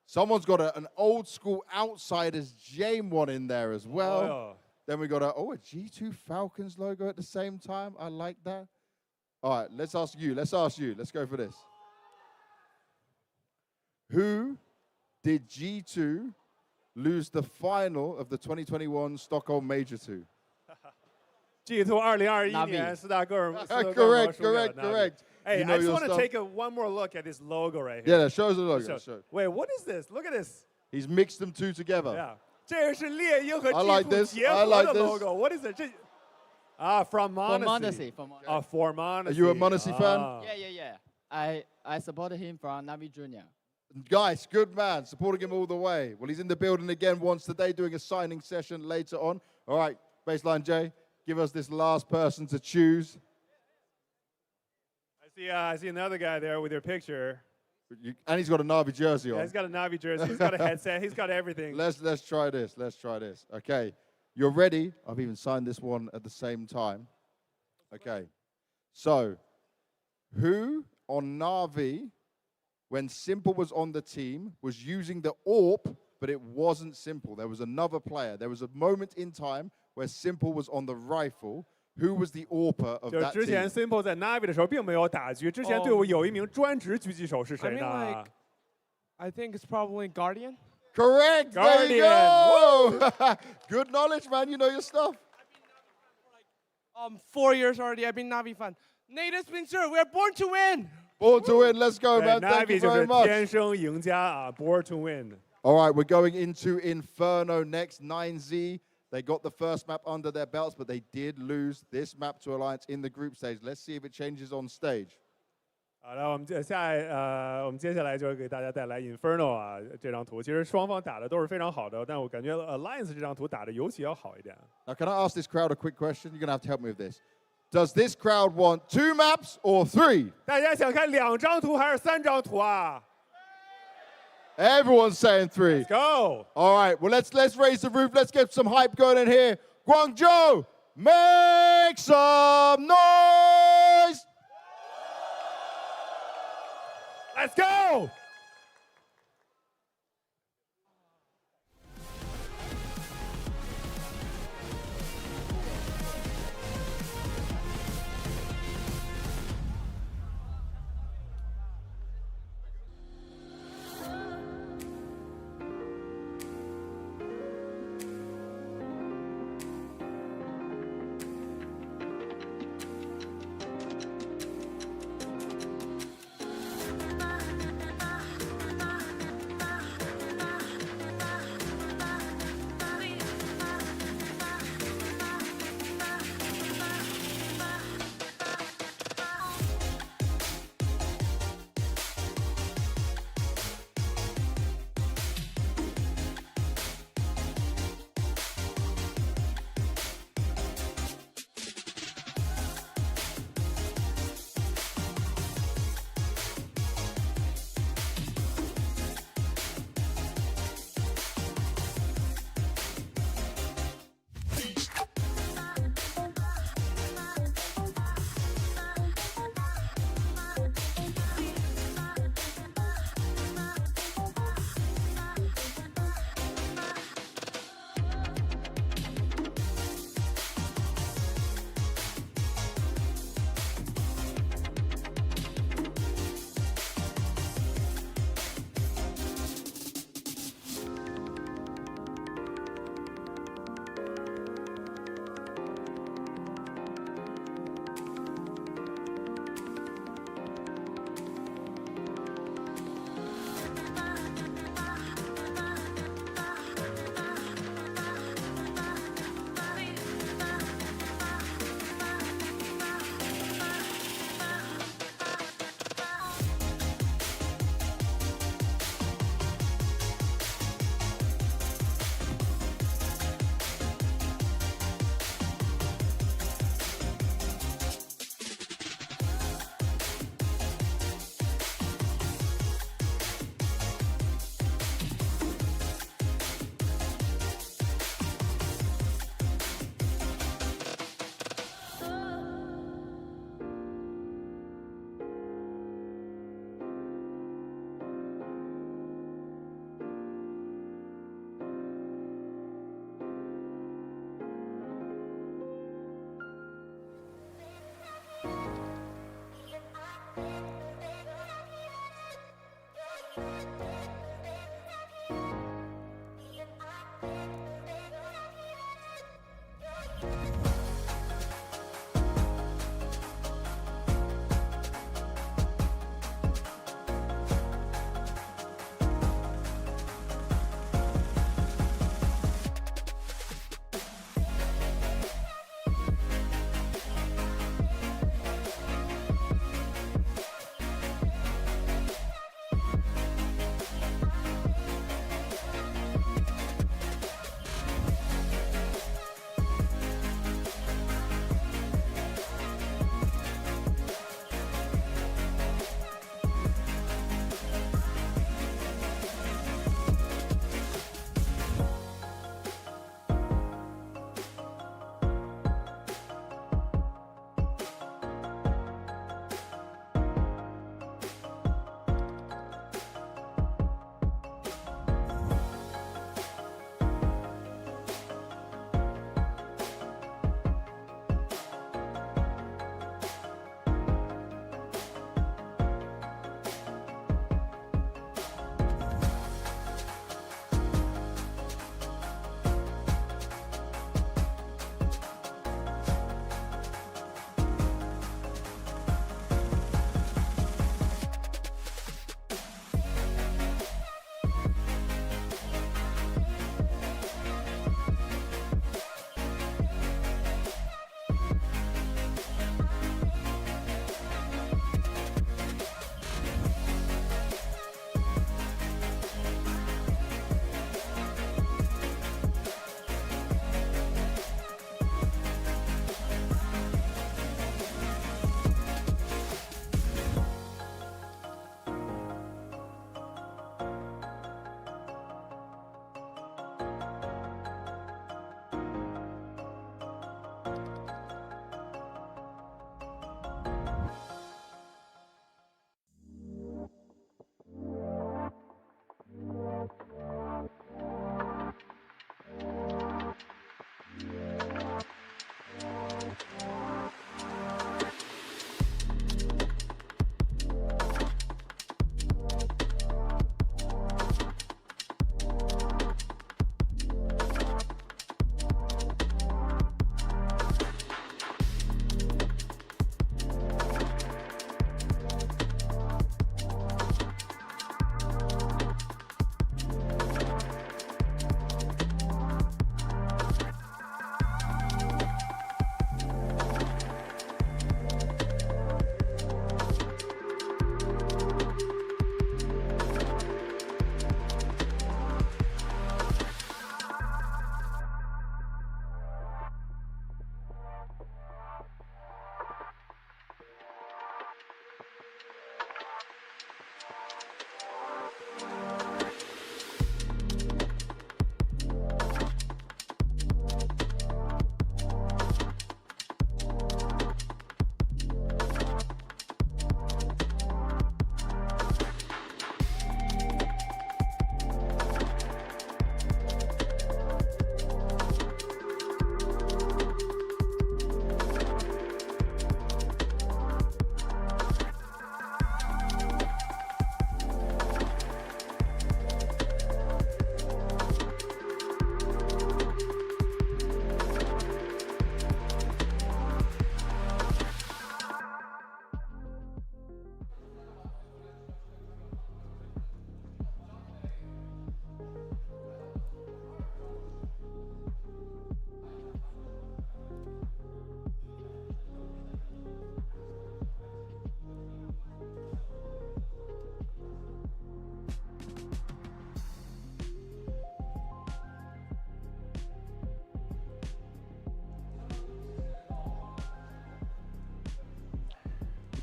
Someone's got an old school Outsiders Jame one in there as well. Oh. Then we got a G2 Falcons logo at the same time. I like that. All right, let's ask you. Let's go for this. Who did G2 lose the final of the 2021 Stockholm Major to? G2 2021年四大个人 Correct. Hey, You know I just your want to stuff. take one more look at this logo right here. Yeah, show us the logo. Wait, what is this? Look at this. He's mixed them two together. Yeah. 这个是猎鹰和 I like G2 this. 结 I 合 like 的 this. logo. What is it? 这 from Monacy. For Monacy. Are you a Monacy fan? Yeah. I supported him from Navi Junior. Guys, good man. Supporting him all the way. Well, he's in the building again once today, doing a signing session later on. All right, Baseline J, give us this last person to choose. I see another guy there with your picture. And he's got a Navi jersey on. Yeah, he's got a Navi jersey. He's got a headset. He's got everything. Let's try this. Okay, you're ready. I've even signed this one at the same time. Okay, so who on Navi, when Simple was on the team, was using the AWP, but it wasn't Simple? There was another player. There was a moment in time where Simple was on the rifle. Who was the AWPer of 就 that 之前 team? Simple 在 Navi 的时候并没有打局，之前队伍有一名专职狙击手是 I 谁 mean, 呢 like, I think it's probably Guardian. Correct. There you go. Good knowledge, man. You know your stuff. 4 years already. I've been Navi fan. Native Spencer, we're born to win. Born to win. Let's go, 对 man. Thank Navi you 就 very 是 much. 天生赢家啊 ，Born to win。 All right, we're going into Inferno next. 9Z. They got the first map under their belts, but they did lose this map to Alliance in the group stage. Let's see if it changes on stage. 好了，我们接下来就给大家带来 Inferno 啊这张图。其实双方打的都是非常好的，但我感觉 Alliance 这张图打的尤其要好一点。 Now, can I ask this crowd a quick question? You're going to have to help me with this. Does this crowd want 2 maps or 3? 大家想看2张图还是3张图啊 Everyone's saying 3.？Go！ All right, well, let's raise the roof. Let's get some hype going in here. Guangzhou, make some noise! Let's go！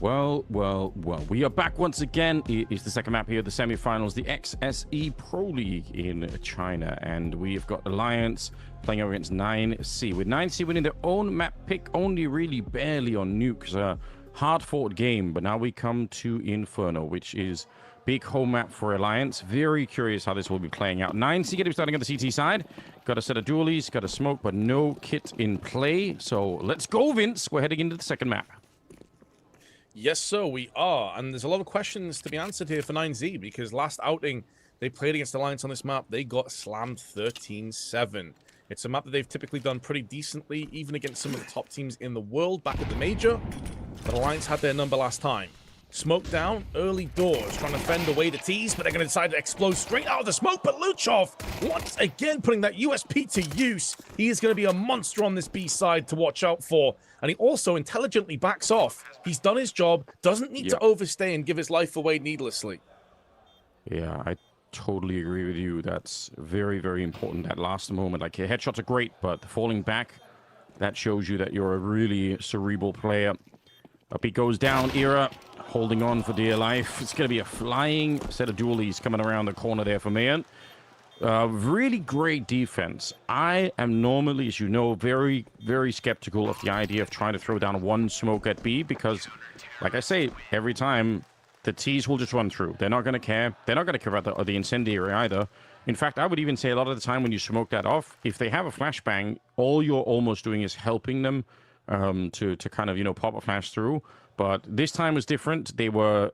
Well, well, well. We are back once again. It is the second map here, the semi-finals, the XSE Pro League in China. And we have got Alliance playing over against 9C. With 9C winning their own map pick, only really barely on Nukes. A hard-fought game. But now we come to Inferno, which is big home map for Alliance. Very curious how this will be playing out. 9C getting starting on the CT side. Got a set of dualies, got a smoke, but no kit in play. So let's go, Vince. We're heading into the second map. Yes, sir, we are. And there's a lot of questions to be answered here for 9Z because last outing they played against Alliance on this map, they got slammed 13-7. It's a map that they've typically done pretty decently, even against some of the top teams in the world back at the Major. But Alliance had their number last time. Smoke down, early doors, trying to fend away the T's, but they're going to decide to explode straight out of the smoke. But Luchov, once again, putting that USP to use. He is going to be a monster on this B side to watch out for. And he also intelligently backs off. He's done his job, doesn't need to overstay and give his life away needlessly. Yeah, I totally agree with you. That's very, very important, that last moment. Like, your headshots are great, but falling back, that shows you that you're a really cerebral player. Up he goes down, Era, holding on for dear life. It's going to be a flying set of dualies coming around the corner there for Mayan. Really great defense. I am normally, as you know, very, very skeptical of the idea of trying to throw down one smoke at B because, like I say, every time the T's will just run through. They're not going to care. They're not going to care about the incendiary either. In fact, I would even say a lot of the time when you smoke that off, if they have a flashbang, all you're almost doing is helping them to kind of, you know, pop a flash through. But this time was different. They were,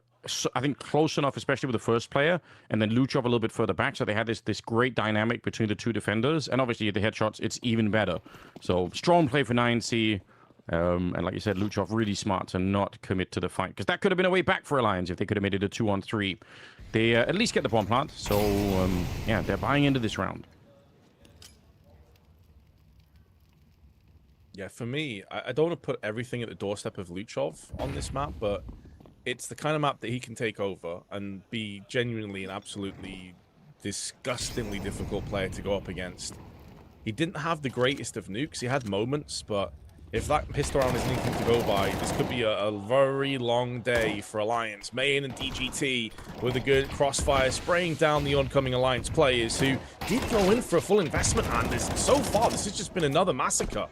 I think, close enough, especially with the first player, and then Luchov a little bit further back. So they had this great dynamic between the two defenders. And obviously the headshots, it's even better. So strong play for 9C. And like you said, Luchov really smart to not commit to the fight. Because that could have been a way back for Alliance if they could have made it a 2-on-3. They at least get the bomb plant. So, yeah, they're buying into this round. Yeah, for me, I don't want to put everything at the doorstep of Luchov on this map, but it's the kind of map that he can take over and be genuinely and absolutely disgustingly difficult player to go up against. He didn't have the greatest of nukes. He had moments, but if that pistol round is anything to go by, this could be a very long day for Alliance. Mayan and DGT with a good crossfire, spraying down the oncoming Alliance players who did go in for a full investment, and so far this has just been another massacre.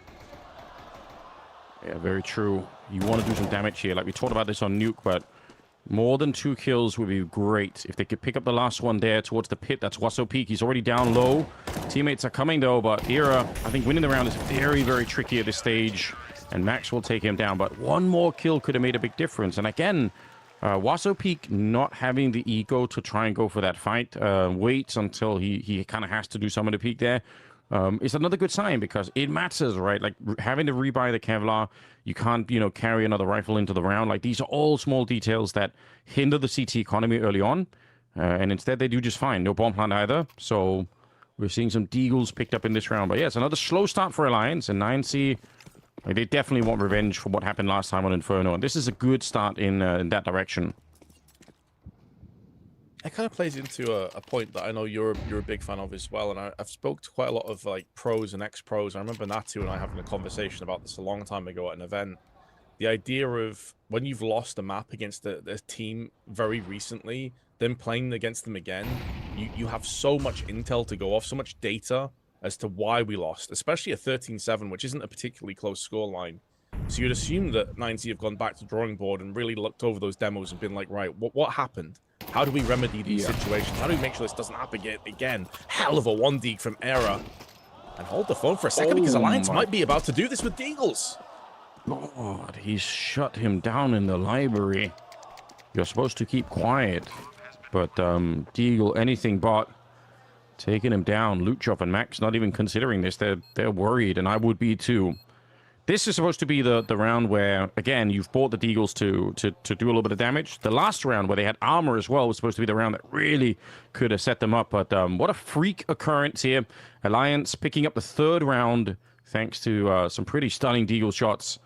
Yeah, very true. You want to do some damage here. Like we talked about this on Nuke, but more than 2 kills would be great. If they could pick up the last one there towards the pit, that's Wasso Peak. He's already down low. Teammates are coming, though, but Era, I think winning the round is very, very tricky at this stage, and Max will take him down. But one more kill could have made a big difference. And again, Wasso Peak not having the ego to try and go for that fight, waits until he kind of has to do some of the peak there. It's another good sign because it matters, right? Like having to rebuy the Kevlar, you can't, you know, carry another rifle into the round. Like these are all small details that hinder the CT economy early on, and instead they do just fine. No bomb plant either, so we're seeing some deagles picked up in this round. But yeah, it's another slow start for Alliance, and 9C, like, they definitely want revenge for what happened last time on Inferno, and this is a good start in that direction. It kind of plays into a point that I know you're a big fan of as well, and I've spoke to quite a lot of like pros and ex-pros. I remember Natu and I having a conversation about this a long time ago at an event. The idea of when you've lost a map against a team very recently, then playing against them again, you have so much intel to go off, so much data as to why we lost, especially a 13-7, which isn't a particularly close scoreline. So you'd assume that 9Z have gone back to drawing board and really looked over those demos and been like, right, what happened? How do we remedy these situations? How do we make sure this doesn't happen again? Hell of a 1-deeg from Era. And hold the phone for a second because Alliance might be about to do this with Deagles. God, he shut him down in the library. You're supposed to keep quiet. But Deagle, anything but taking him down. Luchov and Max not even considering this. They're worried, and I would be too. This is supposed to be the round where, again, you've bought the Deagles to do a little bit of damage. The last round where they had armor as well was supposed to be the round that really could have set them up. But what a freak occurrence here. Alliance picking up the 3rd round thanks to some pretty stunning Deagle shots.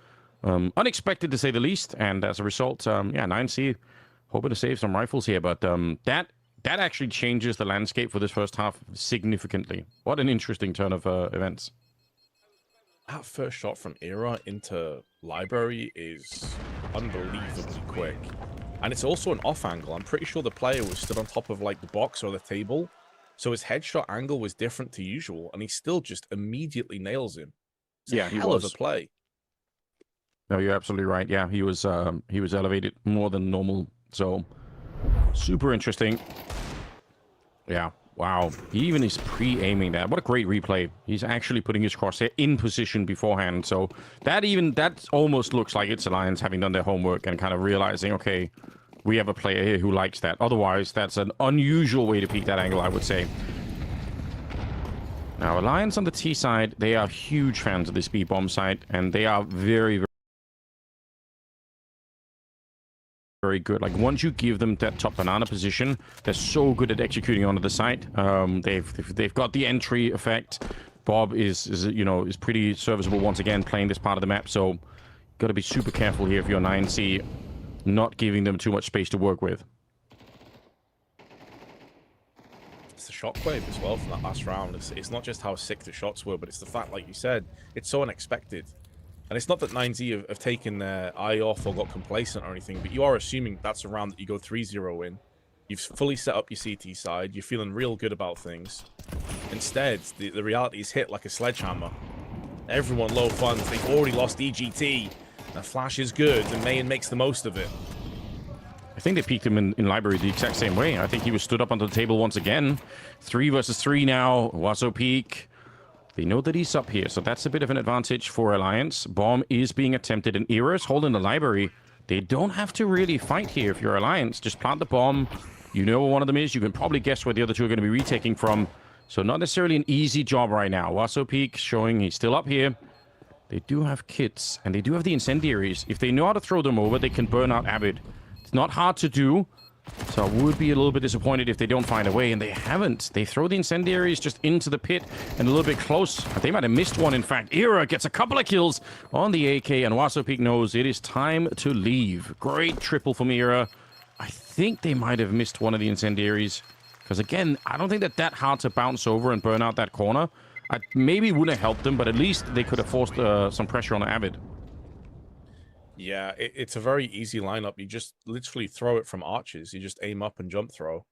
Unexpected to say the least. And as a result, yeah, 9C hoping to save some rifles here. But that actually changes the landscape for this first half significantly. What an interesting turn of events. That first shot from Era into Library is unbelievably quick. And it's also an off angle. I'm pretty sure the player was stood on top of like the box or the table. So his headshot angle was different to usual, and he still just immediately nails him. It's a hell of a play. No, you're absolutely right. Yeah, he was elevated more than normal. So super interesting. Yeah. Wow. He even is pre-aiming that. What a great replay. He's actually putting his crosshair in position beforehand. So that almost looks like it's Alliance having done their homework and kind of realizing, okay, we have a player here who likes that. Otherwise, that's an unusual way to peek that angle, I would say. Now, Alliance on the T side, they are huge fans of this B-bomb site, and they are very, very good. Like, once you give them that top banana position, they're so good at executing onto the site. They've got the entry effect. Bob is pretty serviceable once again playing this part of the map, so got to be super careful here if you're 9C, not giving them too much space to work with. It's the shockwave as well from that last round. It's not just how sick the shots were, but it's the fact, like you said, it's so unexpected. And it's not that 9Z have taken their eye off or got complacent or anything, but you are assuming that's a round that you go 3-0 in. You've fully set up your CT side. You're feeling real good about things. Instead, the reality is hit like a sledgehammer. Everyone low funds. They've already lost EGT. The Flash is good, and Mayan makes the most of it. I think they peeked him in library the exact same way. I think he was stood up onto the table once again. 3 versus 3 now. Waso peek. They know that he's up here, so that's a bit of an advantage for Alliance. Bomb is being attempted, and Era's holding the library. They don't have to really fight here if you're Alliance. Just plant the bomb. You know where one of them is. You can probably guess where the other two are going to be retaking from. So not necessarily an easy job right now. Waso peek showing he's still up here. They do have kits, and they do have the incendiaries. If they know how to throw them over, they can burn out Avid. It's not hard to do. So I would be a little bit disappointed if they don't find a way, and they haven't. They throw the incendiaries just into the pit and a little bit close. They might have missed one, in fact. Era gets a couple of kills on the AK, and Waso peek knows it is time to leave. Great triple from Era. I think they might have missed one of the incendiaries, because again, I don't think that hard to bounce over and burn out that corner. I maybe wouldn't have helped them, but at least they could have forced some pressure on Avid. Yeah, it's a very easy lineup. You just literally throw it from arches. You just aim up and jump throw.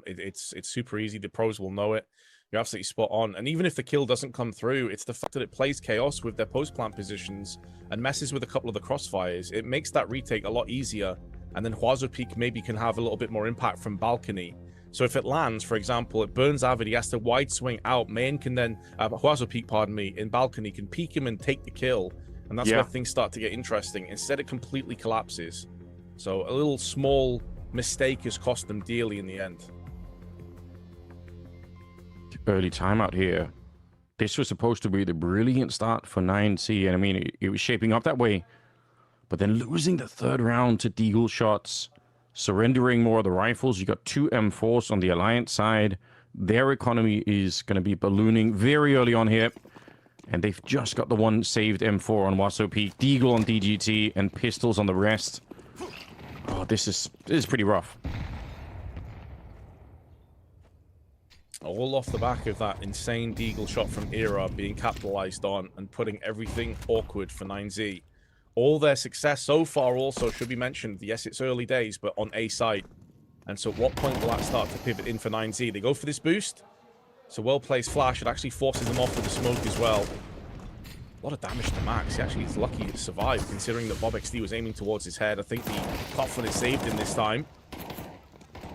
It's super easy. The pros will know it. You're absolutely spot on. And even if the kill doesn't come through, it's the fact that it plays chaos with their post-plant positions and messes with a couple of the crossfires. It makes that retake a lot easier. And then Waso peek maybe can have a little bit more impact from balcony. So if it lands, for example, it burns Avid, he has to wide swing out. Main can then, Waso peek, pardon me, in balcony can peek him and take the kill. And that's where things start to get interesting. Instead, it completely collapses. So a little small mistake has cost them dearly in the end. Early timeout here. This was supposed to be the brilliant start for 9C, and I mean, it was shaping up that way. But then losing the third round to Deagle shots, surrendering more of the rifles. You got 2 M4s on the Alliance side. Their economy is going to be ballooning very early on here. And they've just got the one saved M4 on Waso peek, Deagle on DGT, and pistols on the rest. Oh, this is pretty rough. All off the back of that insane Deagle shot from Era being capitalized on and putting everything awkward for 9Z. All their success so far also should be mentioned. Yes, it's early days, but on A site. And so at what point will that start to pivot in for 9Z? They go for this boost. So well-placed flash. It actually forces them off with the smoke as well. A lot of damage to Max. He actually is lucky to survive, considering that Bob XD was aiming towards his head. I think the platform is saved him this time.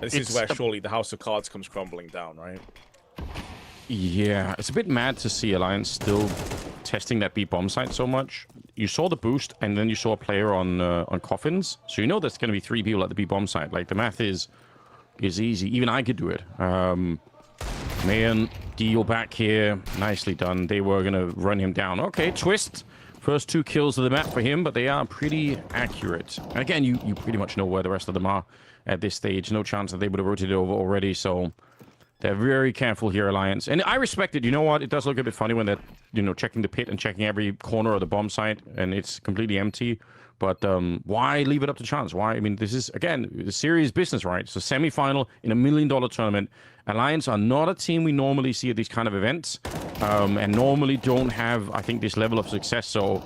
This is where surely the House of Cards comes crumbling down, right? Yeah, it's a bit mad to see Alliance still testing that B-bomb site so much. You saw the boost, and then you saw a player on coffins. So you know there's going to be 3 people at the B-bomb site. Like, the math is easy. Even I could do it. Mayan, deal back here. Nicely done. They were going to run him down. Okay, twist. First 2 kills of the map for him, but they are pretty accurate. And again, you pretty much know where the rest of them are at this stage. No chance that they would have rotated over already, so they're very careful here, Alliance. And I respect it. You know what? It does look a bit funny when they're, checking the pit and checking every corner of the bomb site, and it's completely empty. But why leave it up to chance? Why? I mean, this is, again, a serious business, right? It's a semi-final in $1 million tournament. Alliance are not a team we normally see at these kind of events, and normally don't have, I think, this level of success. So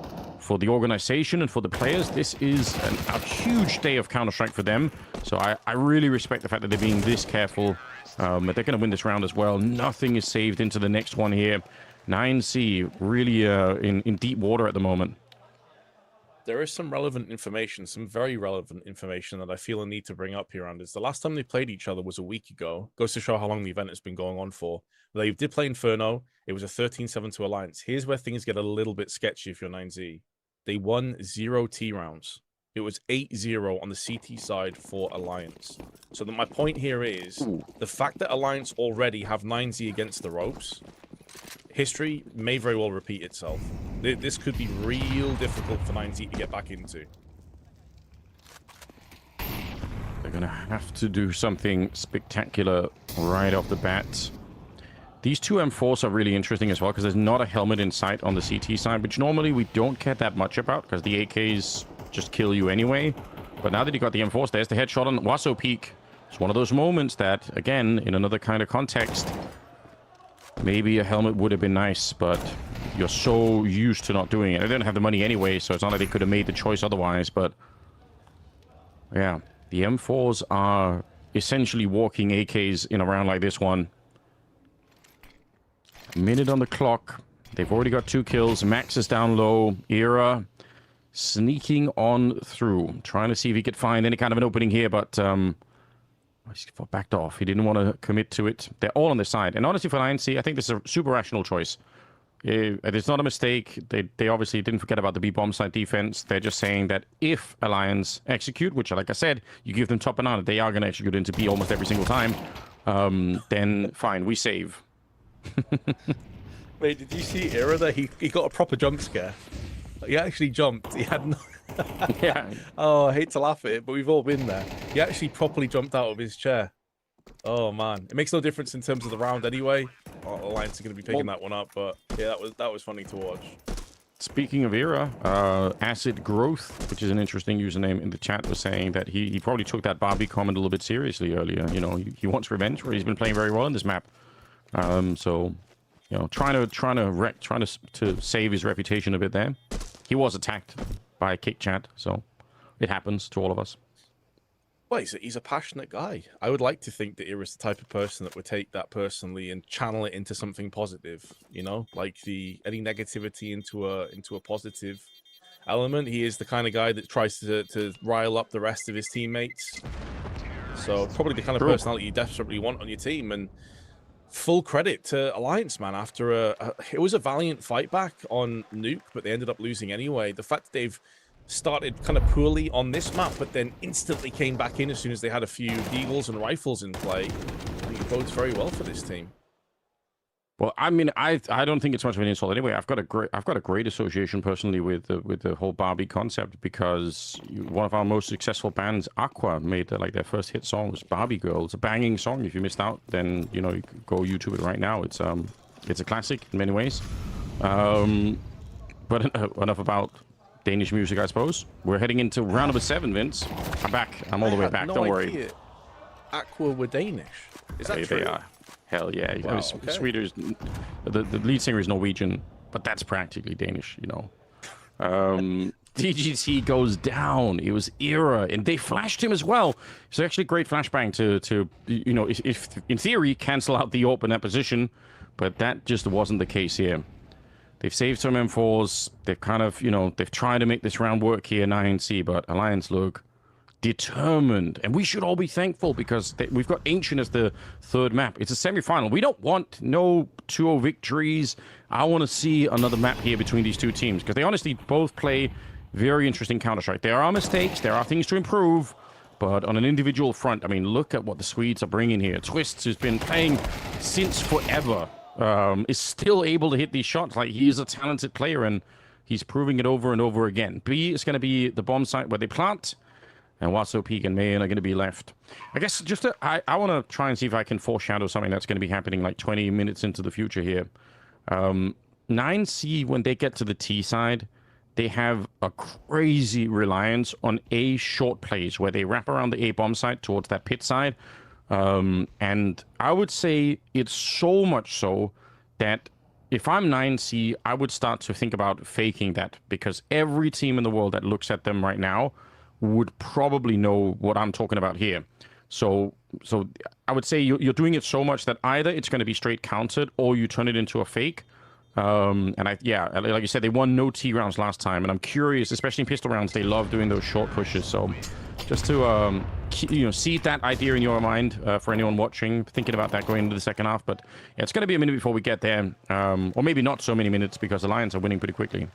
for the organization and for the players, this is a huge day of Counter-Strike for them. So I really respect the fact that they're being this careful. But they're going to win this round as well. Nothing is saved into the next one here. 9C really in deep water at the moment. There is some relevant information, some very relevant information that I feel a need to bring up here, Anders. The last time they played each other was a week ago. Goes to show how long the event has been going on for. They did play Inferno. It was a 13-7 to Alliance. Here's where things get a little bit sketchy if you're 9Z. They won 0 T rounds. It was 8-0 on the CT side for Alliance. So my point here is the fact that Alliance already have 9Z against the ropes, history may very well repeat itself. This could be real difficult for 9Z to get back into. They're going to have to do something spectacular right off the bat. These two M4s are really interesting as well because there's not a helmet in sight on the CT side, which normally we don't care that much about because the AKs just kill you anyway. But now that you got the M4s, there's the headshot on Waso Peak. It's one of those moments that, again, in another kind of context, maybe a helmet would have been nice, but you're so used to not doing it. They didn't have the money anyway, so it's not like they could have made the choice otherwise. But yeah, the M4s are essentially walking AKs in a round like this one. A minute on the clock. They've already got 2 kills. Max is down low. Era sneaking on through, trying to see if he could find any kind of an opening here, but he backed off. He didn't want to commit to it. They're all on the side. And honestly, for INC, I think this is a super rational choice. It's not a mistake. They obviously didn't forget about the B-bomb side defense. They're just saying that if Alliance execute, which, like I said, you give them top banana, they are going to execute into B almost every single time, then fine, we save. Wait, did you see Era there? He got a proper jump scare. He actually jumped. He had no... Yeah. Oh, I hate to laugh at it, but we've all been there. He actually properly jumped out of his chair. Oh man, it makes no difference in terms of the round anyway. Alliance are going to be picking that one up, but yeah, that was funny to watch. Speaking of Era, Acid Growth, which is an interesting username in the chat, was saying that he probably took that Barbie comment a little bit seriously earlier. You know, he wants revenge, where he's been playing very well in this map. So, you know, trying to save his reputation a bit there. He was attacked by a kick chat, so it happens to all of us. Well, he's a passionate guy. I would like to think that Era's the type of person that would take that personally and channel it into something positive. You know, like any negativity into a positive element. He is the kind of guy that tries to rile up the rest of his teammates. So probably the kind of personality you desperately want on your team. And full credit to Alliance, man. After it was a valiant fight back on Nuke, but they ended up losing anyway. The fact that they've started kind of poorly on this map, but then instantly came back in as soon as they had a few deagles and rifles in play, I think it bodes very well for this team. Well, I mean, I don't think it's much of an insult anyway. I've got a great association personally with the whole Barbie concept because one of our most successful bands, Aqua, made like their first hit song was Barbie Girl. It's a banging song. If you missed out, then you know you can go YouTube it right now. It's a classic in many ways. But enough about Danish music, I suppose. We're heading into round number 7, Vince. I'm back. I'm all the way back. Don't worry. Aqua were Danish. Is that true? They are. Hell yeah. Wow, okay. Swedish, the lead singer is Norwegian, but that's practically Danish, you know. DGT goes down. It was Era, and they flashed him as well. It's actually a great flashbang to you know, if in theory, cancel out the AWP in that position, but that just wasn't the case here. They've saved some M4s. They've kind of, you know, they've tried to make this round work here, 9C, but Alliance look determined. And we should all be thankful because we've got Ancient as the 3rd map. It's a semi-final. We don't want no 2-0 victories. I want to see another map here between these two teams because they honestly both play very interesting Counter-Strike. There are mistakes. There are things to improve. But on an individual front, I mean, look at what the Swedes are bringing here. Twists, who's been playing since forever, is still able to hit these shots. Like, he is a talented player, and he's proving it over and over again. B is going to be the bomb site where they plant, and Waso Peak and Mayan are going to be left. I guess I want to try and see if I can foreshadow something that's going to be happening like 20 minutes into the future here. 9C, when they get to the T side, they have a crazy reliance on A short plays where they wrap around the A bomb site towards that pit side. And I would say it's so much so that if I'm 9C, I would start to think about faking that, because every team in the world that looks at them right now would probably know what I'm talking about here. So I would say you're doing it so much that either it's going to be straight countered or you turn it into a fake. And like you said, they won no T rounds last time, and I'm curious, especially in pistol rounds, they love doing those short pushes. So just to seed that idea in your mind for anyone watching, thinking about that going into the second half. But yeah, it's going to be a minute before we get there, or maybe not so many minutes, because the Lions are winning pretty quickly.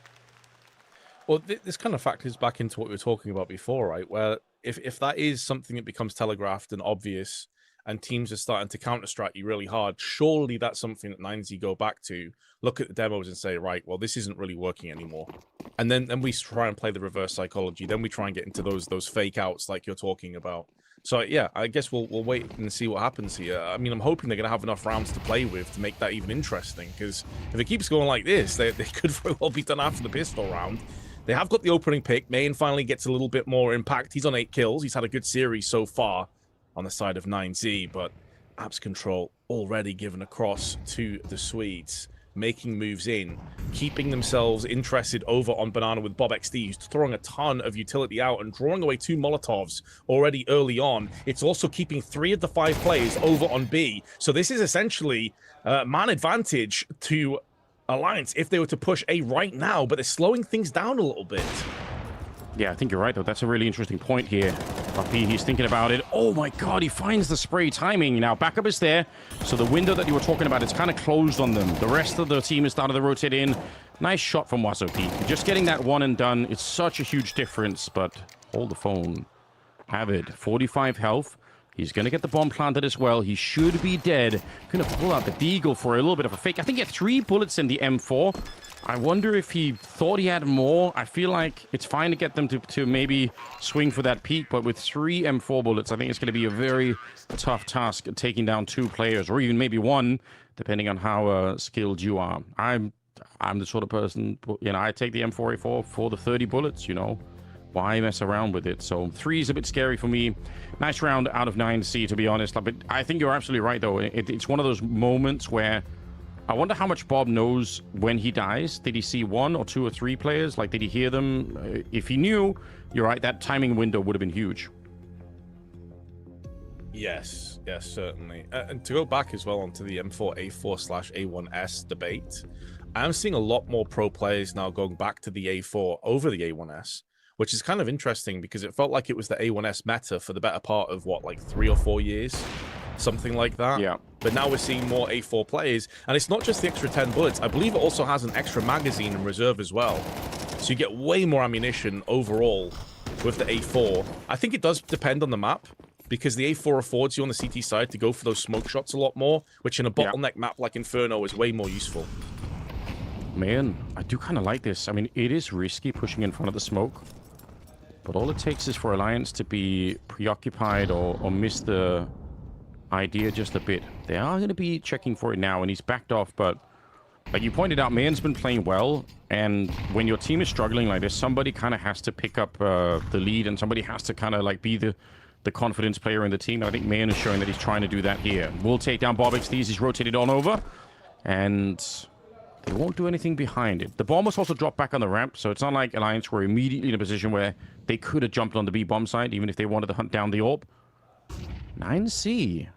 Well, this kind of factors back into what we were talking about before, right? Where if that is something that becomes telegraphed and obvious, and teams are starting to counter-strike you really hard, surely that's something that 9Z go back to, look at the demos and say, right, well, this isn't really working anymore. And then we try and play the reverse psychology. Then we try and get into those fake outs like you're talking about. So, yeah, I guess we'll wait and see what happens here. I mean, I'm hoping they're going to have enough rounds to play with to make that even interesting, because if it keeps going like this, they could very well be done after the pistol round. They have got the opening pick. Main finally gets a little bit more impact. He's on 8 kills. He's had a good series so far on the side of 9Z, but Apps Control already given across to the Swedes, making moves in, keeping themselves interested over on Banana with Bob XD, who's throwing a ton of utility out and drawing away 2 Molotovs already early on. It's also keeping 3 of the 5 players over on B. So this is essentially man advantage to Alliance if they were to push A right now, but they're slowing things down a little bit. Yeah, I think you're right, though. That's a really interesting point here. Puppy, he's thinking about it. Oh my god, he finds the spray timing. Now, backup is there, so the window that you were talking about, it's kind of closed on them. The rest of the team has started to rotate in. Nice shot from Wasopi. Just getting that one and done, it's such a huge difference, but hold the phone. Avid, 45 health. He's going to get the bomb planted as well. He should be dead. Going to pull out the Deagle for a little bit of a fake. I think he had 3 bullets in the M4. I wonder if he thought he had more. I feel like it's fine to get them to maybe swing for that peak, but with 3 M4 bullets, I think it's going to be a very tough task taking down 2 players, or even maybe 1, depending on how skilled you are. I'm the sort of person, I take the M4A4 for the 30 bullets, Why mess around with it? So 3 is a bit scary for me. Nice round out of 9C, to be honest. But I think you're absolutely right, though. It's one of those moments where I wonder how much Bob knows when he dies. Did he see 1 or 2 or 3 players? Like, did he hear them? If he knew, you're right, that timing window would have been huge. Yes, certainly. And to go back as well onto the M4A4/A1S debate, I'm seeing a lot more pro players now going back to the A4 over the A1S, which is kind of interesting because it felt like it was the A1S meta for the better part of, what, like 3 or 4 years? Something like that. Yeah. But now we're seeing more A4 players, and it's not just the extra 10 bullets. I believe it also has an extra magazine in reserve as well. So you get way more ammunition overall with the A4. I think it does depend on the map, because the A4 affords you on the CT side to go for those smoke shots a lot more, which in a bottleneck map like Inferno is way more useful. Man, I do kind of like this. I mean, it is risky pushing in front of the smoke, but all it takes is for Alliance to be preoccupied or miss the idea just a bit. They are going to be checking for it now, and he's backed off, but like you pointed out, Man's been playing well, and when your team is struggling like this, somebody kind of has to pick up the lead, and somebody has to kind of like be the confidence player in the team. I think Man is showing that he's trying to do that here. We'll take down Bob XD. He's rotated on over, and they won't do anything behind it. The bomb was also dropped back on the ramp, so it's not like Alliance were immediately in a position where they could have jumped on the B bomb side, even if they wanted to hunt down the orb. 9C.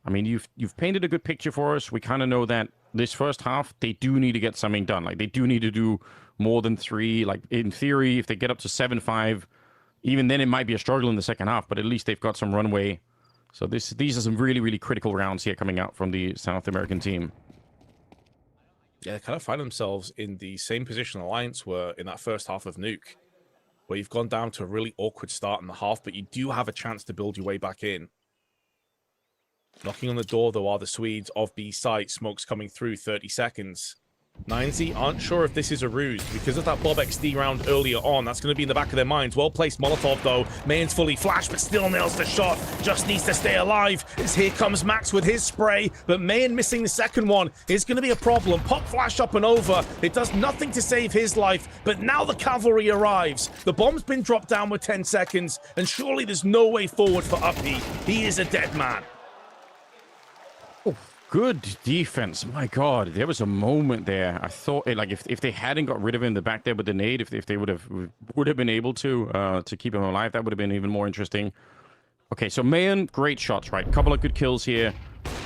I mean, you've painted a good picture for us. We kind of know that this first half, they do need to get something done. Like, they do need to do more than 3. Like, in theory, if they get up to 7-5, even then it might be a struggle in the second half, but at least they've got some runway. So these are some really, really critical rounds here coming out from the South American team. Yeah, they kind of find themselves in the same position Alliance were in that first half of Nuke, where you've gone down to a really awkward start in the half, but you do have a chance to build your way back in. Knocking on the door, though, are the Swedes of B site. Smoke's coming through, 30 seconds. 9Z aren't sure if this is a ruse because of that Bob XD round earlier on. That's going to be in the back of their minds. Well-placed Molotov, though. Main's fully flashed, but still nails the shot. Just needs to stay alive. As here comes Max with his spray, but Main missing the second one is going to be a problem. Pop flash up and over. It does nothing to save his life, but now the cavalry arrives. The bomb's been dropped down with 10 seconds, and surely there's no way forward for Uppy. He is a dead man. Good defense. My God, there was a moment there. I thought, like, if they hadn't got rid of him in the back there with the nade, if they would have been able to keep him alive, that would have been even more interesting. Okay, so Mayan, great shots, right? Couple of good kills here.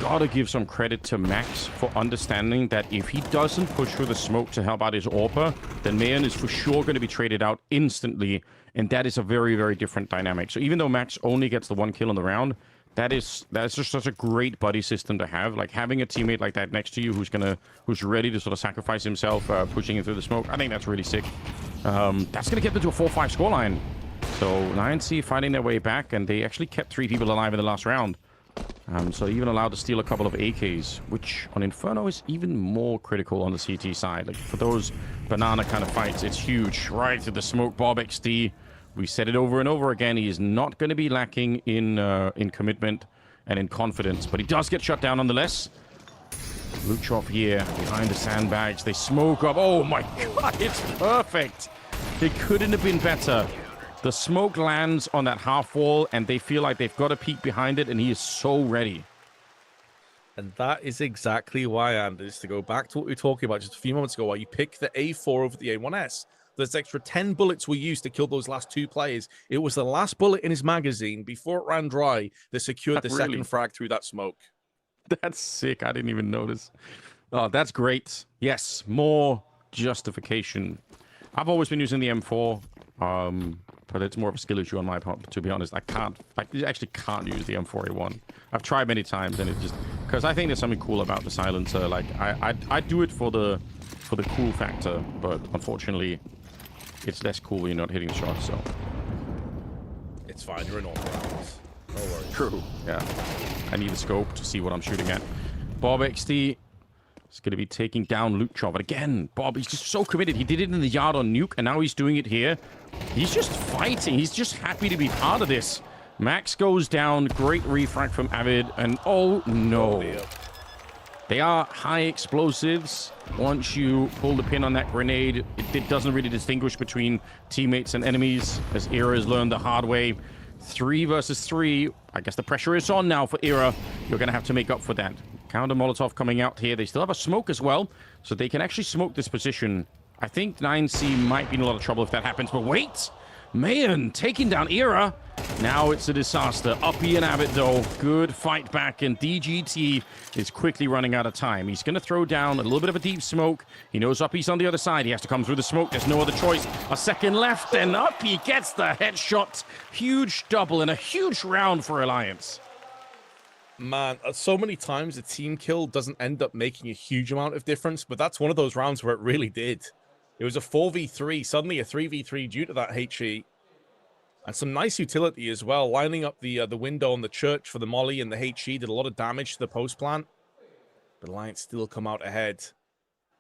Gotta give some credit to Max for understanding that if he doesn't push through the smoke to help out his AWPer, then Mayan is for sure going to be traded out instantly, and that is a very, very different dynamic. So even though Max only gets the 1 kill in the round, that's just such a great buddy system to have. Like, having a teammate like that next to you who's ready to sort of sacrifice himself, pushing it through the smoke, I think that's really sick. That's gonna get them to a 4-5 scoreline. So 9C fighting their way back, and they actually kept 3 people alive in the last round. So even allowed to steal a couple of AKs, which on Inferno is even more critical on the CT side. Like, for those banana kind of fights, it's huge. Right through the smoke, Bob XD. We said it over and over again. He is not going to be lacking in commitment and in confidence, but he does get shut down nonetheless. Luchov here behind the sandbags. They smoke up. Oh my God, it's perfect. It couldn't have been better. The smoke lands on that half wall, and they feel like they've got a peek behind it, and he is so ready. And that is exactly why, Anders, to go back to what we were talking about just a few moments ago, why you pick the A4 over the A1S. Those extra 10 bullets were used to kill those last 2 players. It was the last bullet in his magazine before it ran dry that secured the second frag through that smoke. That's sick. I didn't even notice. Oh, that's great. Yes, more justification. I've always been using the M4, but it's more of a skill issue on my part, to be honest. I actually can't use the M4A1. I've tried many times, and it just... Because I think there's something cool about the silencer. Like, I do it for the cool factor, but unfortunately, it's less cool when you're not hitting shots, so... It's fine, you're in all rounds. No worries. True, yeah. I need a scope to see what I'm shooting at. Bob XD is going to be taking down Luchov. But again, Bob, he's just so committed. He did it in the yard on Nuke, and now he's doing it here. He's just fighting. He's just happy to be part of this. Max goes down. Great refrag from Avid. And oh, no. They are high explosives. Once you pull the pin on that grenade, it doesn't really distinguish between teammates and enemies, as Era has learned the hard way. 3 versus 3. I guess the pressure is on now for Era. You're going to have to make up for that. Counter Molotov coming out here. They still have a smoke as well, so they can actually smoke this position. I think 9C might be in a lot of trouble if that happens, but wait! Mayan taking down Era. Now it's a disaster. Uppy and Abbott, though. Good fight back, and DGT is quickly running out of time. He's going to throw down a little bit of a deep smoke. He knows Uppy's on the other side. He has to come through the smoke. There's no other choice. A second left, and Uppy gets the headshot. Huge double and a huge round for Alliance. Man, so many times a team kill doesn't end up making a huge amount of difference, but that's one of those rounds where it really did. It was a 4v3, suddenly a 3v3 due to that HE. And some nice utility as well, lining up the window on the church for the molly, and the HE did a lot of damage to the post plant. But Alliance still come out ahead.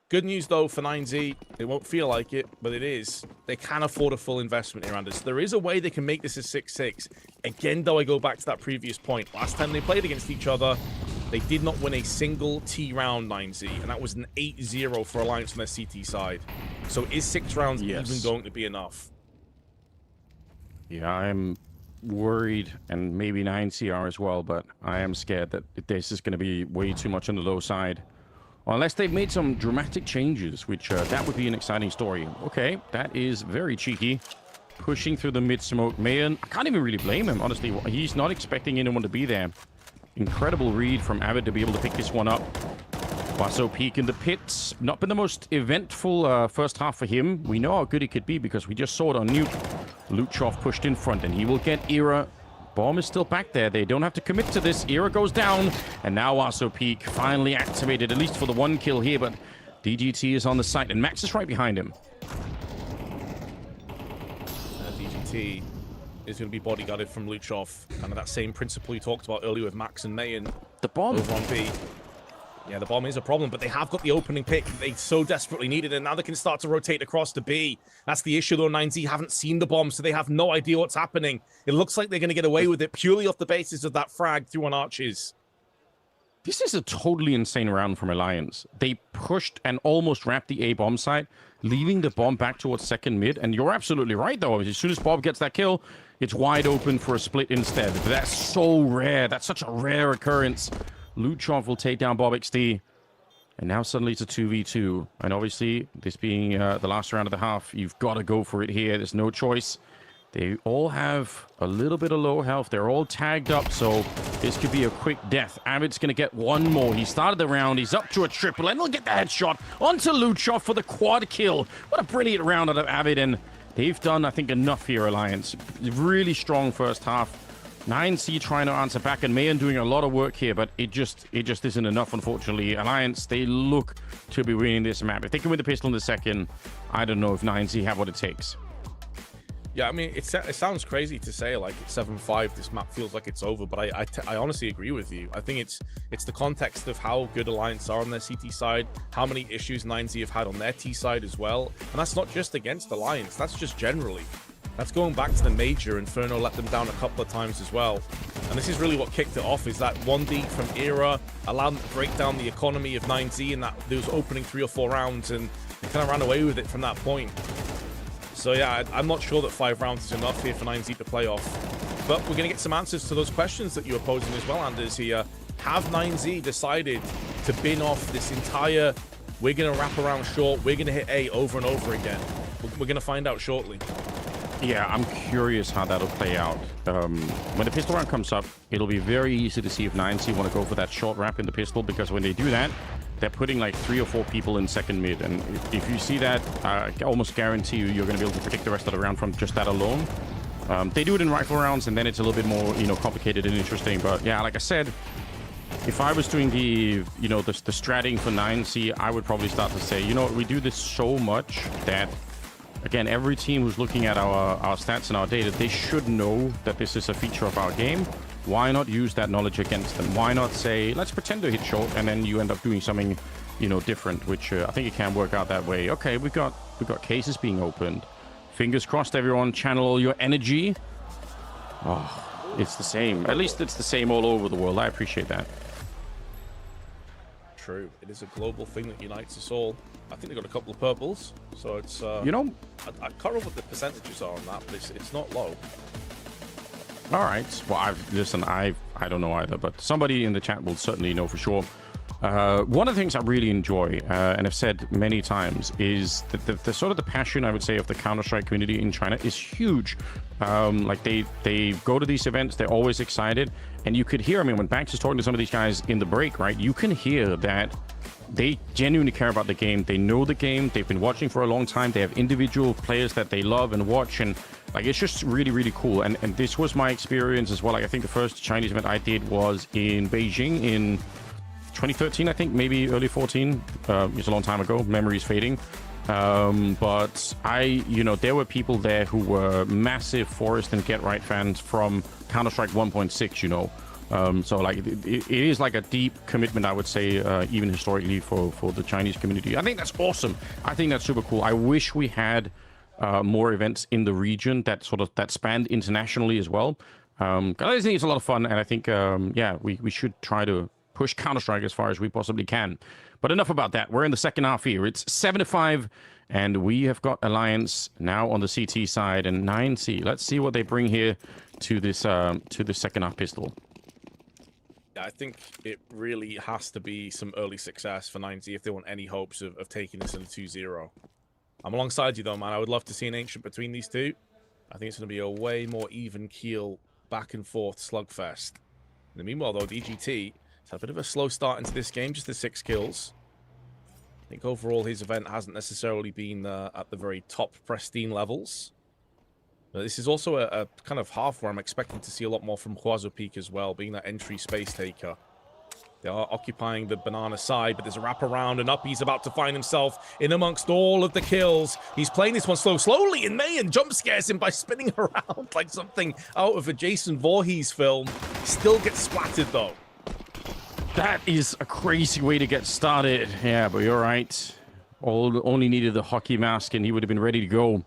Good news, though, for 9Z. It won't feel like it, but it is. They can afford a full investment here, Anders. There is a way they can make this a 6-6. Again, though, I go back to that previous point. Last time they played against each other, they did not win a single T round, 9Z, and that was an 8-0 for Alliance on their CT side. So is 6 rounds even going to be enough? Yeah, I'm worried, and maybe 9CR as well, but I am scared that this is going to be way too much on the low side. Unless they've made some dramatic changes, which that would be an exciting story. Okay, that is very cheeky. Pushing through the mid-smoke. Mayan, I can't even really blame him, honestly. He's not expecting anyone to be there. Incredible read from Avid to be able to pick this one up. Wasso Peak in the pits. Not been the most eventful first half for him. We know how good he could be because we just saw it on Nuke. Luchov pushed in front, and he will get Era. Bomb is still back there. They don't have to commit to this. Era goes down, and now Wasso Peak finally activated, at least for the 1 kill here, but DGT is on the site, and Max is right behind him. DGT is going to be bodyguarded from Luchov. Kind of that same principle you talked about earlier with Max and Mayan. The bomb. Over on B. Yeah, the bomb is a problem, but they have got the opening pick they so desperately needed, and now they can start to rotate across to B. That's the issue, though. 9Z haven't seen the bomb, so they have no idea what's happening. It looks like they're going to get away with it purely off the basis of that frag through on Arches. This is a totally insane round from Alliance. They pushed and almost wrapped the A bomb site, leaving the bomb back towards second mid, and you're absolutely right, though. As soon as Bob gets that kill, it's wide open for a split instead. That's so rare. That's such a rare occurrence. Luchov will take down Bob XD. And now suddenly it's a 2v2. And obviously, this being the last round of the half, you've got to go for it here. There's no choice. They all have a little bit of low health. They're all tagged up, so this could be a quick death. Avid's going to get one more. He started the round. He's up to a triple, and he'll get the headshot onto Luchov for the quad kill. What a brilliant round out of Avid, and they've done, I think, enough here, Alliance. Really strong first half. 9C trying to answer back, and Mayan doing a lot of work here, but it just isn't enough, unfortunately. Alliance, they look to be winning this map. If they can win the pistol in the second, I don't know if 9C have what it takes. Yeah, I mean, it sounds crazy to say, like, it's 7-5, this map feels like it's over, but I honestly agree with you. I think it's the context of how good Alliance are on their CT side, how many issues 9Z have had on their T side as well, and that's not just against Alliance, that's just generally. That's going back to the major. Inferno let them down a couple of times as well. And this is really what kicked it off, is that 1D from Era allowed them to break down the economy of 9Z in that those opening 3 or 4 rounds, and they kind of ran away with it from that point. So yeah, I'm not sure that 5 rounds is enough here for 9Z to play off. But we're going to get some answers to those questions that you were posing as well, Anders, here. Have 9Z decided to bin off this entire, we're going to wrap around short, we're going to hit A over and over again? We're going to find out shortly. Yeah, I'm curious how that'll play out. When the pistol round comes up, it'll be very easy to see if 9C want to go for that short wrap in the pistol, because when they do that, they're putting like 3 or 4 people in second mid. And if you see that, I almost guarantee you're going to be able to predict the rest of the round from just that alone. They do it in rifle rounds, and then it's a little bit more, complicated and interesting. But yeah, like I said, if I was doing the stratting for 9C, I would probably start to say, we do this so much that, again, every team who's looking at our stats and our data, they should know that this is a feature of our game. Why not use that knowledge against them? Why not say, let's pretend to hit short, and then you end up doing something, different, which I think it can work out that way. Okay, we got cases being opened. Fingers crossed, everyone. Channel all your energy. Oh, it's the same. At least it's the same all over the world. I appreciate that. True. It is a global thing that unites us all. I think they got a couple of purples, so it's I can't remember what the percentages are on that, but it's not low. All right. Well, I don't know either, but somebody in the chat will certainly know for sure. One of the things I really enjoy, and I've said many times, is that the sort of the passion, I would say, of the Counter-Strike community in China is huge. Like they go to these events, they're always excited, and you could hear, when Banks is talking to some of these guys in the break, right, you can hear that they genuinely care about the game. They know the game. They've been watching for a long time. They have individual players that they love and watch, and like it's just really, really cool. And this was my experience as well. Like I think the first Chinese event I did was in Beijing in 2013, I think, maybe early 14. It's a long time ago. Memory's fading. But there were people there who were massive Forest and Get Right fans from Counter-Strike 1.6, so like it is like a deep commitment, I would say, even historically for the Chinese community. I think that's awesome. I think that's super cool. I wish we had more events in the region that spanned internationally as well. I think it's a lot of fun, and I think we should try to push Counter-Strike as far as we possibly can. But enough about that. We're in the second half here. It's 7-5, and we have got Alliance now on the CT side and 9C. Let's see what they bring here to this second half pistol. I think it really has to be some early success for 9Z if they want any hopes of taking this in a 2-0. I'm alongside you though, man. I would love to see an Ancient between these two. I think it's going to be a way more even keel, back and forth slugfest. In the meanwhile though, DGT has had a bit of a slow start into this game, just the 6 kills. I think overall his event hasn't necessarily been at the very top pristine levels. But this is also a kind of half where I'm expecting to see a lot more from Huazo Peak as well, being that entry space taker. They are occupying the banana side, but there's a wraparound, and up he's about to find himself in amongst all of the kills. He's playing this one slowly, and Mayan jump scares him by spinning around like something out of a Jason Voorhees film. Still gets splattered though. That is a crazy way to get started. Yeah, but you're right. Only needed the hockey mask, and he would have been ready to go.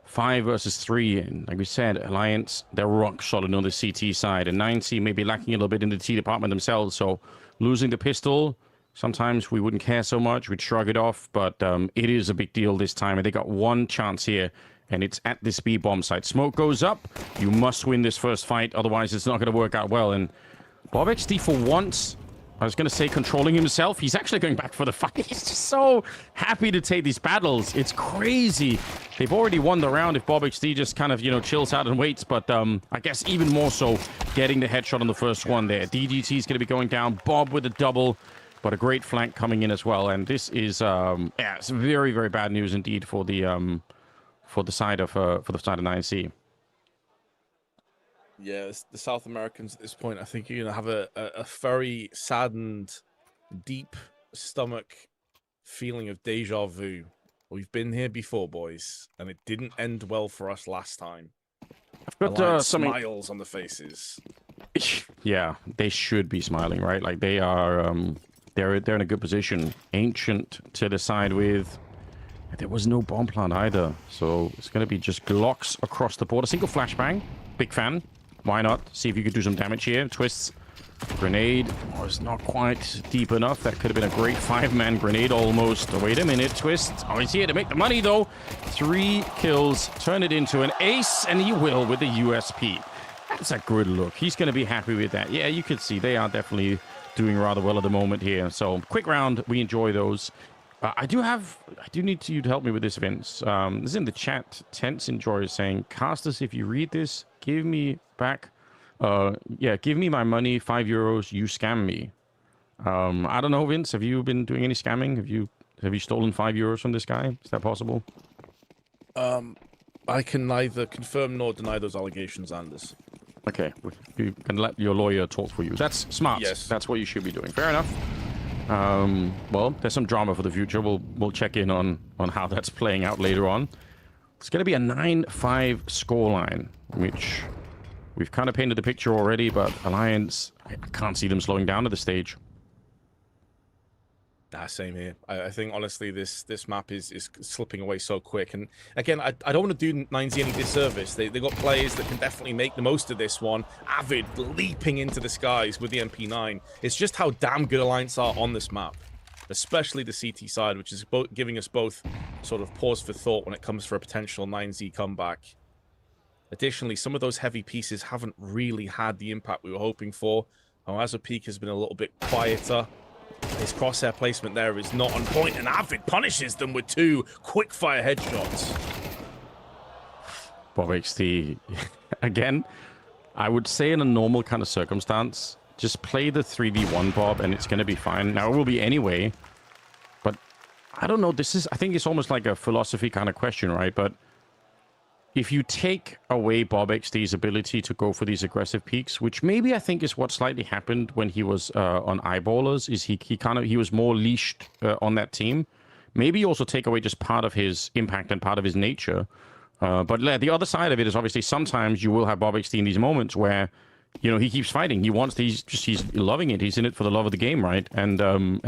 5 versus 3, and like we said, Alliance, they're rock solid on the CT side, and 9C may be lacking a little bit in the T department themselves, so losing the pistol, sometimes we wouldn't care so much, we'd shrug it off, but it is a big deal this time, and they got one chance here, and it's at this B bomb site. Smoke goes up, you must win this first fight, otherwise it's not going to work out well, and Bob XD for once I was going to say controlling himself. He's actually going back for the fight. He's just so happy to take these battles. It's crazy. They've already won the round if Bob XD just kind of, chills out and waits. But I guess even more so getting the headshot on the first one there. DGT is going to be going down. Bob with a double, but a great flank coming in as well. And this is, it's very, very bad news indeed for the side of 9C. Yeah, the South Americans at this point, I think you're going to have a very saddened, deep stomach feeling of deja vu. We've been here before, boys, and it didn't end well for us last time. I've got some smiles on the faces. Yeah, they should be smiling, right? Like they are, they're in a good position. Ancient to the side with. There was no bomb plant either, so it's going to be just Glocks across the board. A single flashbang. Big fan. Why not? See if you could do some damage here. Twists. Grenade was not quite deep enough. That could have been a great 5-man grenade almost. Wait a minute. Twist. Oh, he's here to make the money, though. 3 kills. Turn it into an ace, and he will with the USP. That's a good look. He's going to be happy with that. Yeah, you could see they are definitely doing rather well at the moment here. So, quick round. We enjoy those. I do need you to help me with this, Vince. This is in the chat. Tense Enjoy is saying, Casters, if you read this, give me back. Give me my money, €5. You scam me. I don't know, Vince. Have you been doing any scamming? Have you stolen €5 from this guy? Is that possible? I can neither confirm nor deny those allegations, Anders. Okay, you can let your lawyer talk for you. That's smart. Yes. That's what you should be doing. Fair enough. Well, there's some drama for the future. We'll check in on how that's playing out later on. It's going to be a 9-5 scoreline, which we've kind of painted the picture already, but Alliance, I can't see them slowing down at this stage. Same here. I think, honestly, this map is slipping away so quick. And, again, I don't want to do 9Z any disservice. They got players that can definitely make the most of this one. Avid leaping into the skies with the MP9. It's just how damn good Alliance are on this map, especially the CT side, which is giving us both sort of pause for thought when it comes for a potential 9Z comeback. Additionally, some of those heavy pieces haven't really had the impact we were hoping for. Oazo Peak has been a little bit quieter. His crosshair placement there is not on point, and Avid punishes them with 2 quick-fire headshots. Bob XT, again, I would say in a normal kind of circumstance, just play the 3v1, Bob, and it's going to be fine. Now, it will be anyway, but I don't know. I think it's almost like a philosophy kind of question, right? But if you take away Bob XD's ability to go for these aggressive peaks, which maybe I think is what slightly happened when he was on Eyeballers, is he was more leashed on that team. Maybe you also take away just part of his impact and part of his nature. But the other side of it is obviously sometimes you will have Bob XD in these moments where, he keeps fighting. He's loving it. He's in it for the love of the game, right? And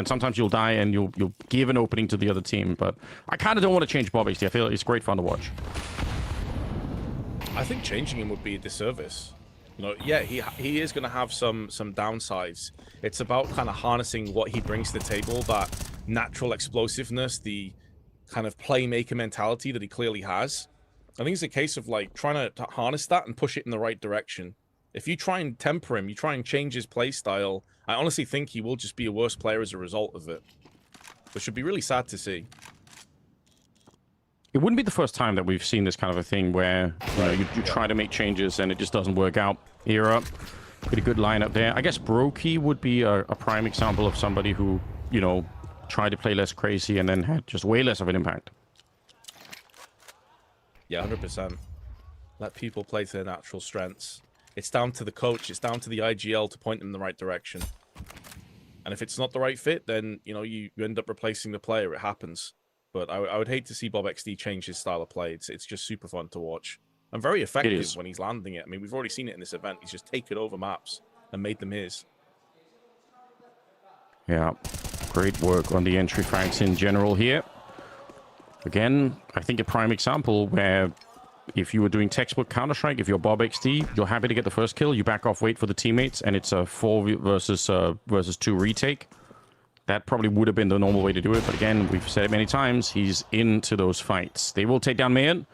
sometimes you'll die and you'll give an opening to the other team. But I kind of don't want to change Bob XD. I feel it's great fun to watch. I think changing him would be a disservice. Yeah, he is going to have some downsides. It's about kind of harnessing what he brings to the table, that natural explosiveness, the kind of playmaker mentality that he clearly has. I think it's a case of like trying to harness that and push it in the right direction. If you try and temper him, you try and change his play style, I honestly think he will just be a worse player as a result of it. Which would be really sad to see. It wouldn't be the first time that we've seen this kind of a thing where you try to make changes and it just doesn't work out. Era, pretty good lineup there. I guess Brokey would be a prime example of somebody who, tried to play less crazy and then had just way less of an impact. Yeah, 100%. Let people play to their natural strengths. It's down to the coach, it's down to the IGL to point them in the right direction. And if it's not the right fit, then, you end up replacing the player. It happens. But I would hate to see Bob XD change his style of play. It's just super fun to watch. And very effective when he's landing it. I mean, we've already seen it in this event. He's just taken over maps and made them his. Yeah, great work on the entry frags in general here. Again, I think a prime example where if you were doing textbook Counter-Strike, if you're Bob XD, you're happy to get the first kill, you back off, wait for the teammates, and it's a 4 versus 2 retake. That probably would have been the normal way to do it, but again, we've said it many times, he's into those fights. They will take down Mayan.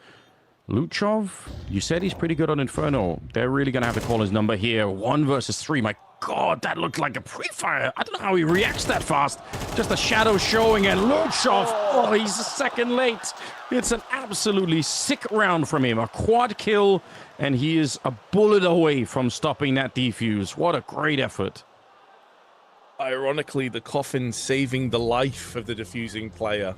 Luchov, you said he's pretty good on Inferno. They're really going to have to call his number here. 1 versus 3. My God, that looked like a pre-fire. I don't know how he reacts that fast. Just a shadow showing, and Luchov, oh, he's a second late. It's an absolutely sick round from him. A quad kill, and he is a bullet away from stopping that defuse. What a great effort. Ironically, the coffin saving the life of the defusing player.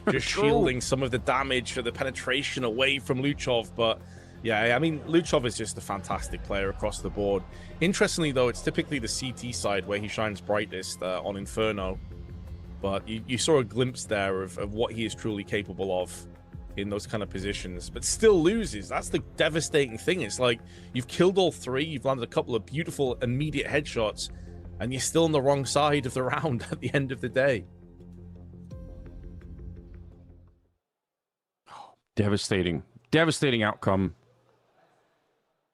Just shielding some of the damage or the penetration away from Luchov. But yeah, I mean, Luchov is just a fantastic player across the board. Interestingly, though, it's typically the CT side where he shines brightest on Inferno. But you saw a glimpse there of what he is truly capable of in those kind of positions, but still loses. That's the devastating thing. It's like you've killed all three, you've landed a couple of beautiful immediate headshots, and you're still on the wrong side of the round at the end of the day. Devastating. Devastating outcome.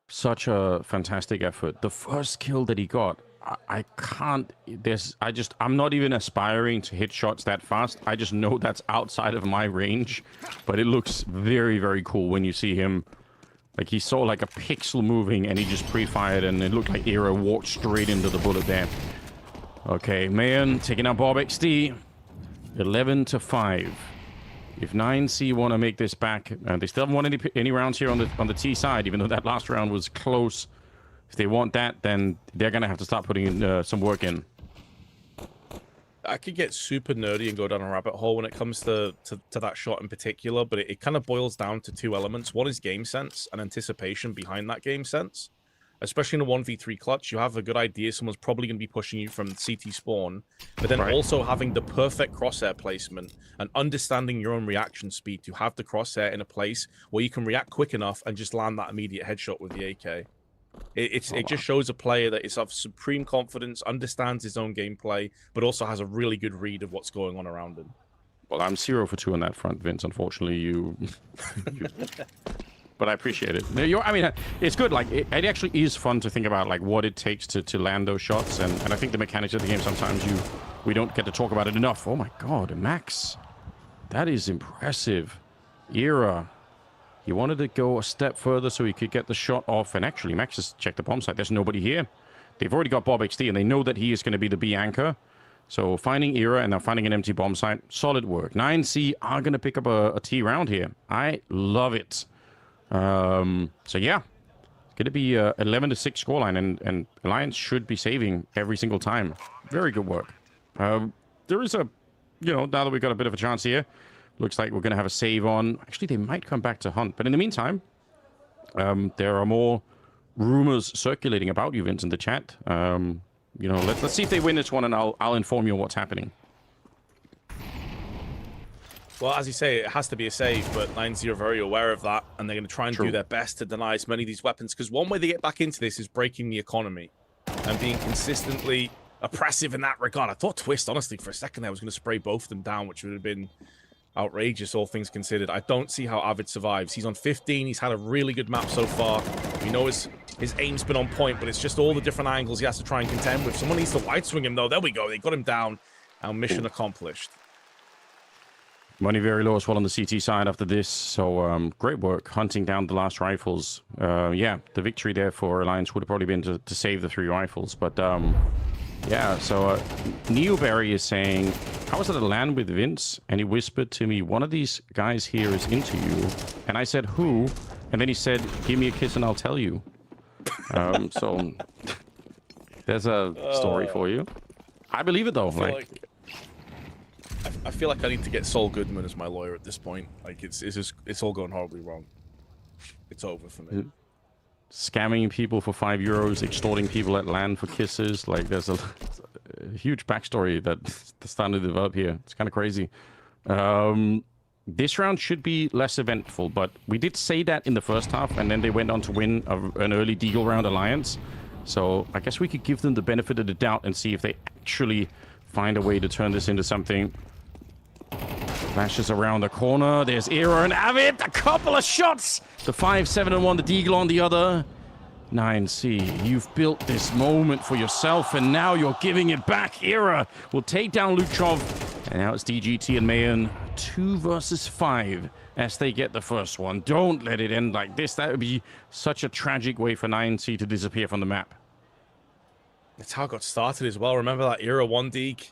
Such a fantastic effort. The first kill that he got, I can't, I'm not even aspiring to hit shots that fast. I just know that's outside of my range, but it looks very, very cool when you see him. Like, he saw like a pixel moving and he just pre-fired, and it looked like Era walked straight into the bullet there. Okay, man, taking out Bob XD. 11-5. If 9C want to make this back, they still haven't won any rounds here on the T side, even though that last round was close. If they want that, then they're going to have to start putting in, some work in. I could get super nerdy and go down a rabbit hole when it comes to that shot in particular, but it kind of boils down to two elements. One is game sense and anticipation behind that game sense. Especially in a 1v3 clutch, you have a good idea someone's probably going to be pushing you from CT spawn, but then also having the perfect crosshair placement and understanding your own reaction speed to have the crosshair in a place where you can react quick enough and just land that immediate headshot with the AK. It just shows a player that is of supreme confidence, understands his own gameplay, but also has a really good read of what's going on around him. Well, I'm 0 for 2 on that front, Vince. Unfortunately, you but I appreciate it. I mean, it's good. Like, it actually is fun to think about, like, what it takes to land those shots. And I think the mechanics of the game, sometimes we don't get to talk about it enough. Oh, my God. Max. That is impressive. Era. He wanted to go a step further so he could get the shot off. And actually, Max has checked the bomb site. There's nobody here. They've already got Bob XD, and they know that he is going to be the B anchor. So finding Era and now finding an empty bomb site. Solid work. 9C are going to pick up a T round here. I love it. So yeah, it's going to be 11-6 scoreline, and Alliance should be saving every single time. Very good work. There is a, now that we've got a bit of a chance here, looks like we're going to have a save on. Actually, they might come back to hunt, but in the meantime, there are more rumors circulating about you, Vince, in the chat. Let's see if they win this one, and I'll inform you what's happening. Well, as you say, it has to be a save, but 9Z are very aware of that, and they're going to try and do their best to deny as many of these weapons, because one way they get back into this is breaking the economy and being consistently oppressive in that regard. I thought Twist, honestly, for a second there, was going to spray both of them down, which would have been outrageous, all things considered. I don't see how Avid survives. He's on 15. He's had a really good map so far. We know his aim's been on point, but it's just all the different angles he has to try and contend with. Someone needs to wide swing him, though. There we go. They got him down. Our mission accomplished. Money very low as well on the CT side after this, so great work hunting down the last rifles. Yeah, the victory there for Alliance would have probably been to save the 3 rifles, but yeah, so Neoberry is saying, how was it to land with Vince? And he whispered to me, one of these guys here is into you. And I said, who? And then he said, give me a kiss and I'll tell you. So there's a story for you. I believe it, though. I feel like I need to get Saul Goodman as my lawyer at this point. Like, it's all going horribly wrong. It's over for me. Scamming people for €5, extorting people at LAN for kisses. Like, there's a huge backstory that's starting to develop here. It's kind of crazy. This round should be less eventful, but we did say that in the first half, and then they went on to win an early Deagle round Alliance. So I guess we could give them the benefit of the doubt and see if they actually find a way to turn this into something. Flashes around the corner. There's Era and Avid. A couple of shots. The 5-7-1, the Deagle on the other. 9C, you've built this moment for yourself, and now you're giving it back. Era will take down Luchov. And now it's DGT and Mayan. 2 versus 5 as they get the first one. Don't let it end like this. That would be such a tragic way for 9C to disappear from the map. That's how it got started as well. Remember that era 1 Deke?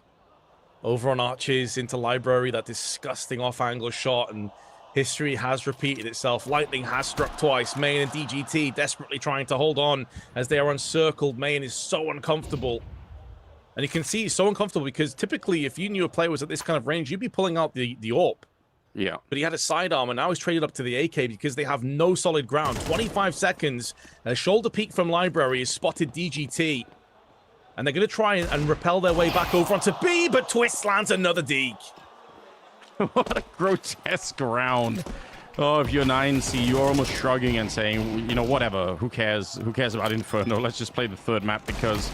Over on Arches into Library, that disgusting off-angle shot, and history has repeated itself. Lightning has struck twice. Main and DGT desperately trying to hold on as they are encircled. Main is so uncomfortable. And you can see he's so uncomfortable because typically if you knew a player was at this kind of range, you'd be pulling out the AWP. Yeah. But he had a sidearm, and now he's traded up to the AK because they have no solid ground. 25 seconds. A shoulder peek from Library has spotted DGT. And they're going to try and repel their way back over onto B, but Twist lands another deke. What a grotesque round. Oh, if you're 9C, you're almost shrugging and saying, you know, whatever, who cares? Who cares about Inferno? Let's just play the third map because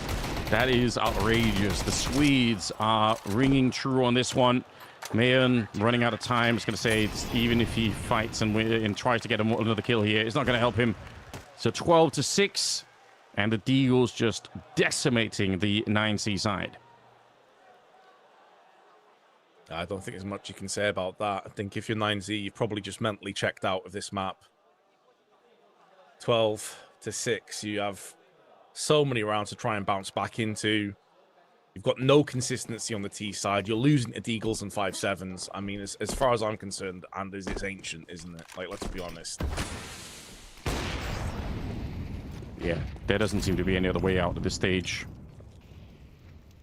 that is outrageous. The Swedes are ringing true on this one. Mayan running out of time. Is going to say, even if he fights and tries to get another kill here, it's not going to help him. So 12-6. And the Deagles just decimating the 9C side. I don't think there's much you can say about that. I think if you're 9Z, you've probably just mentally checked out of this map. 12-6. You have so many rounds to try and bounce back into. You've got no consistency on the T side. You're losing to Deagles and 5-7s. I mean, as far as I'm concerned, Anders, it's ancient, isn't it? Like, let's be honest. Yeah, there doesn't seem to be any other way out at this stage.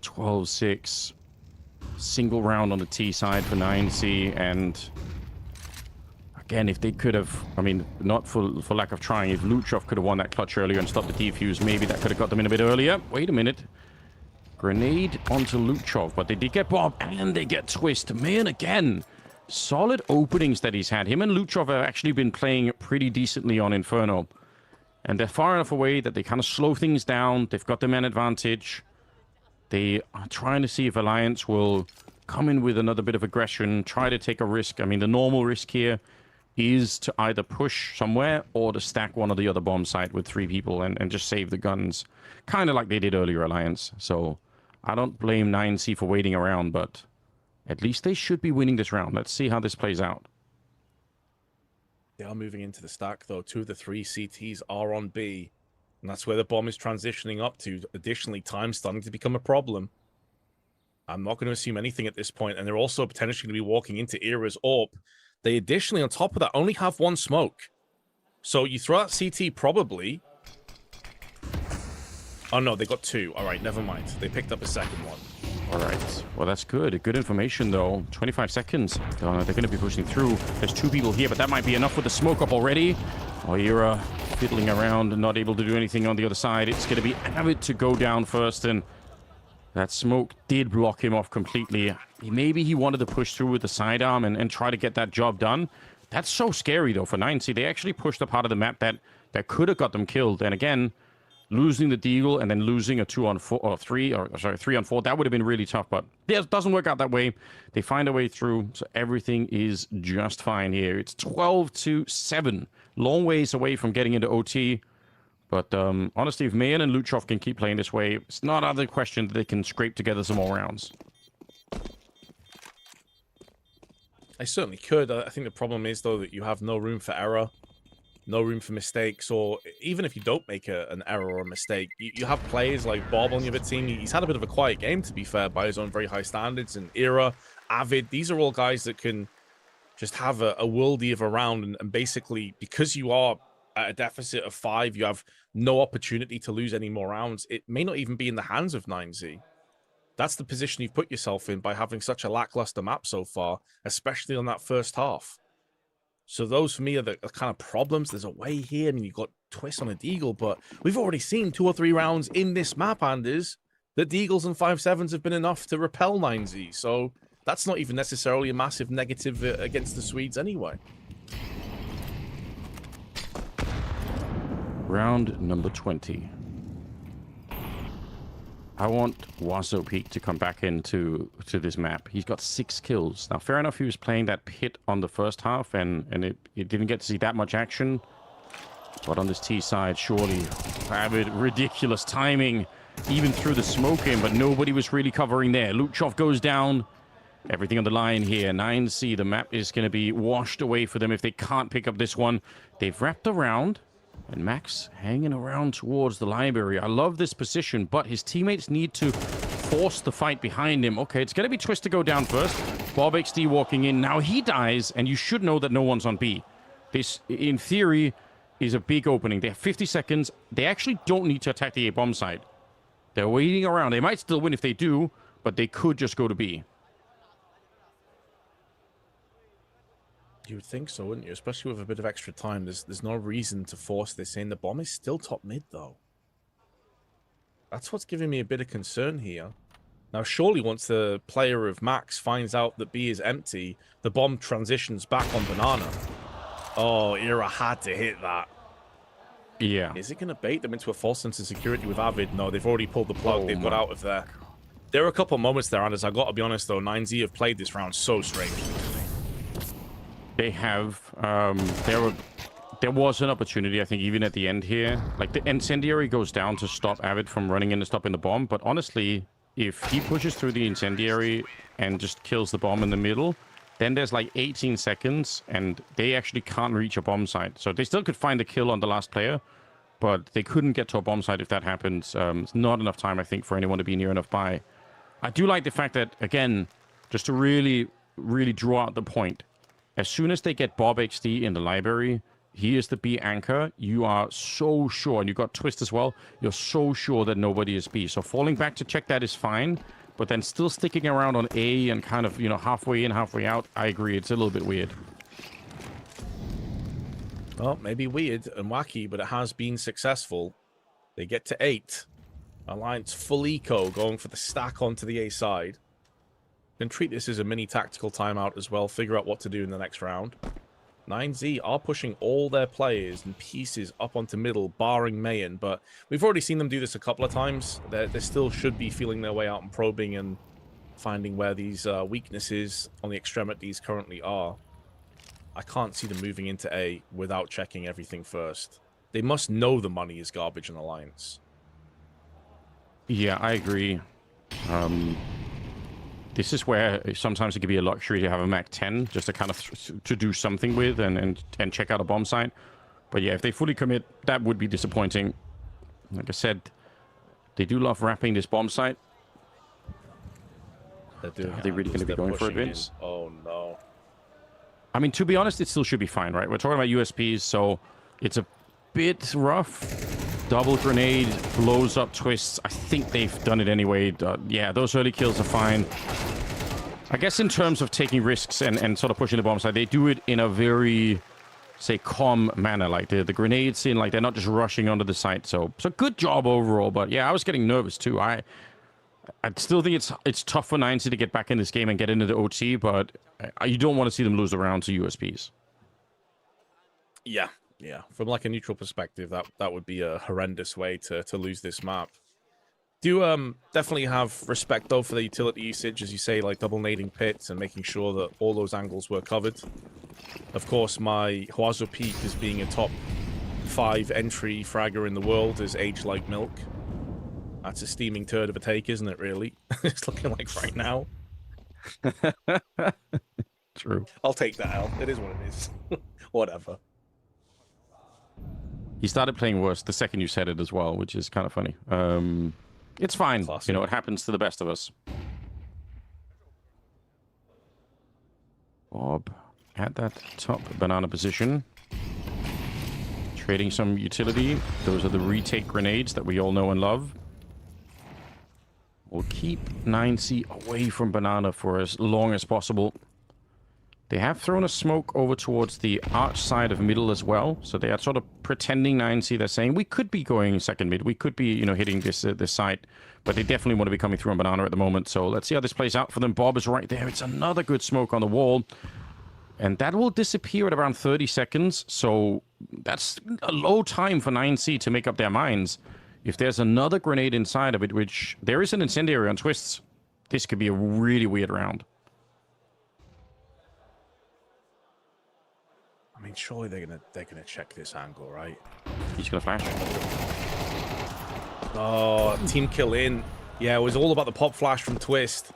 12-6. Single round on the T side for 9C. And again, if they could have, I mean, not for lack of trying, if Luchov could have won that clutch earlier and stopped the defuse, maybe that could have got them in a bit earlier. Wait a minute. Grenade onto Luchov, but they did get Bob and they get Twist. Man, again, solid openings that he's had. Him and Luchov have actually been playing pretty decently on Inferno. And they're far enough away that they kind of slow things down. They've got the man advantage. They are trying to see if Alliance will come in with another bit of aggression, try to take a risk. I mean, the normal risk here is to either push somewhere or to stack one or the other bomb site with 3 people and just save the guns. Kind of like they did earlier, Alliance. So I don't blame 9C for waiting around, but at least they should be winning this round. Let's see how this plays out. They are moving into the stack, though. 2 of the 3 CTs are on B. And that's where the bomb is transitioning up to. Additionally, time's starting to become a problem. I'm not going to assume anything at this point. And they're also potentially going to be walking into Era's AWP. They additionally, on top of that, only have 1 smoke. So you throw out CT probably. Oh, no, they got 2. All right, never mind. They picked up a second one. All right. Well, that's good. Good information, though. 25 seconds. They're going to be pushing through. There's 2 people here, but that might be enough with the smoke up already. Oira fiddling around and not able to do anything on the other side. It's going to be Avid to go down first, and that smoke did block him off completely. Maybe he wanted to push through with the sidearm and try to get that job done. That's so scary, though, for 9C. They actually pushed a part of the map that could have got them killed. And again, losing the Deagle and then losing a 2-on-4 or 3-on-4, that would have been really tough, but it doesn't work out that way. They find a way through, so everything is just fine here. It's 12-7, long ways away from getting into OT, but honestly, if Mayan and Luchov can keep playing this way, it's not out of the question that they can scrape together some more rounds. I certainly could. I think the problem is, though, that you have no room for error. No room for mistakes, or even if you don't make an error or a mistake, you have players like Bob on your team. He's had a bit of a quiet game, to be fair, by his own very high standards. And Era, Avid, these are all guys that can just have a worldie of a round. And basically, because you are at a deficit of 5, you have no opportunity to lose any more rounds. It may not even be in the hands of 9Z. That's the position you've put yourself in by having such a lackluster map so far, especially on that first half. So those, for me, are the kind of problems. There's a way here. I mean, you've got Twist on a Deagle, but we've already seen 2 or 3 rounds in this map, Anders, that Deagles and 5-7s have been enough to repel 9Z. So that's not even necessarily a massive negative against the Swedes anyway. Round number 20. I want Wazo Peak to come back into this map. He's got 6 kills. Now, fair enough, he was playing that pit on the first half, and it didn't get to see that much action. But on this T side, surely, Avid, ridiculous timing, even through the smoke in, but nobody was really covering there. Luchov goes down. Everything on the line here. 9C, the map is going to be washed away for them if they can't pick up this one. They've wrapped around. And Max hanging around towards the library. I love this position, but his teammates need to force the fight behind him. Okay, it's going to be Twist to go down first. Bob XD walking in. Now he dies, and you should know that no one's on B. This, in theory, is a big opening. They have 50 seconds. They actually don't need to attack the A bomb site. They're waiting around. They might still win if they do, but they could just go to B. You would think so, wouldn't you? Especially with a bit of extra time. There's no reason to force this in. The bomb is still top mid, though. That's what's giving me a bit of concern here. Now, surely once the player of Max finds out that B is empty, the bomb transitions back on Banana. Oh, Era had to hit that. Yeah. Is it going to bait them into a false sense of security with Avid? No, they've already pulled the plug. They've got out of there. There are a couple of moments there, Anders. I got to be honest, though. 9Z have played this round so strangely. They have. There was an opportunity, I think, even at the end here. Like, the incendiary goes down to stop Avid from running in and stopping the bomb. But honestly, if he pushes through the incendiary and just kills the bomb in the middle, then there's like 18 seconds, and they actually can't reach a bomb site. So they still could find a kill on the last player, but they couldn't get to a bomb site if that happens. It's not enough time, I think, for anyone to be near enough by. I do like the fact that, again, just to really, really draw out the point, as soon as they get Bob XD in the library, he is the B anchor. You are so sure, and you got Twist as well, you're so sure that nobody is B. So falling back to check that is fine, but then still sticking around on A and kind of, you know, halfway in, halfway out, I agree. It's a little bit weird. Well, maybe weird and wacky, but it has been successful. They get to 8. Alliance full eco going for the stack onto the A side. Can treat this as a mini tactical timeout as well. Figure out what to do in the next round. 9Z are pushing all their players and pieces up onto middle, barring Mayan. But we've already seen them do this a couple of times. They still should be feeling their way out and probing and finding where these weaknesses on the extremities currently are. I can't see them moving into A without checking everything first. They must know the money is garbage in Alliance. Yeah, I agree. This is where sometimes it can be a luxury to have a Mac 10 just to kind of to do something with and check out a bomb site. But yeah, if they fully commit, that would be disappointing. Like I said, they do love wrapping this bomb site. Are they really going to be going for it, Vince? Oh, no. I mean, to be honest, it still should be fine, right? We're talking about USPs, so it's a bit rough. Double grenade blows up Twists. I think they've done it anyway. Yeah, those early kills are fine. I guess in terms of taking risks and sort of pushing the bomb side, they do it in a very, say, calm manner. Like the grenades in, like they're not just rushing onto the site. So good job overall. But yeah, I was getting nervous too. I still think it's tough for 9C to get back in this game and get into the OT, but you don't want to see them lose a round to USPs. Yeah. Yeah, from like a neutral perspective, that would be a horrendous way to lose this map. Do definitely have respect though for the utility usage, as you say, like double nading pits and making sure that all those angles were covered. Of course, my Huazo Peak as being a top 5 entry fragger in the world is aged like milk. That's a steaming turd of a take, isn't it? Really, it's looking like right now. True. I'll take that L. It is what it is. Whatever. He started playing worse the second you said it as well, which is kind of funny. It's fine. Classic. You know, it happens to the best of us. Bob at that top banana position. Trading some utility. Those are the retake grenades that we all know and love. We'll keep 9C away from banana for as long as possible. They have thrown a smoke over towards the arch side of middle as well. So they are sort of pretending 9C. They're saying we could be going second mid. We could be, you know, hitting this site. But they definitely want to be coming through on banana at the moment. So let's see how this plays out for them. Bob is right there. It's another good smoke on the wall. And that will disappear at around 30 seconds. So that's a low time for 9C to make up their minds. If there's another grenade inside of it, which there is an incendiary on Twists, this could be a really weird round. I mean, surely they're gonna check this angle, right? He's gonna flash. Oh, team kill in. Yeah, it was all about the pop flash from Twist.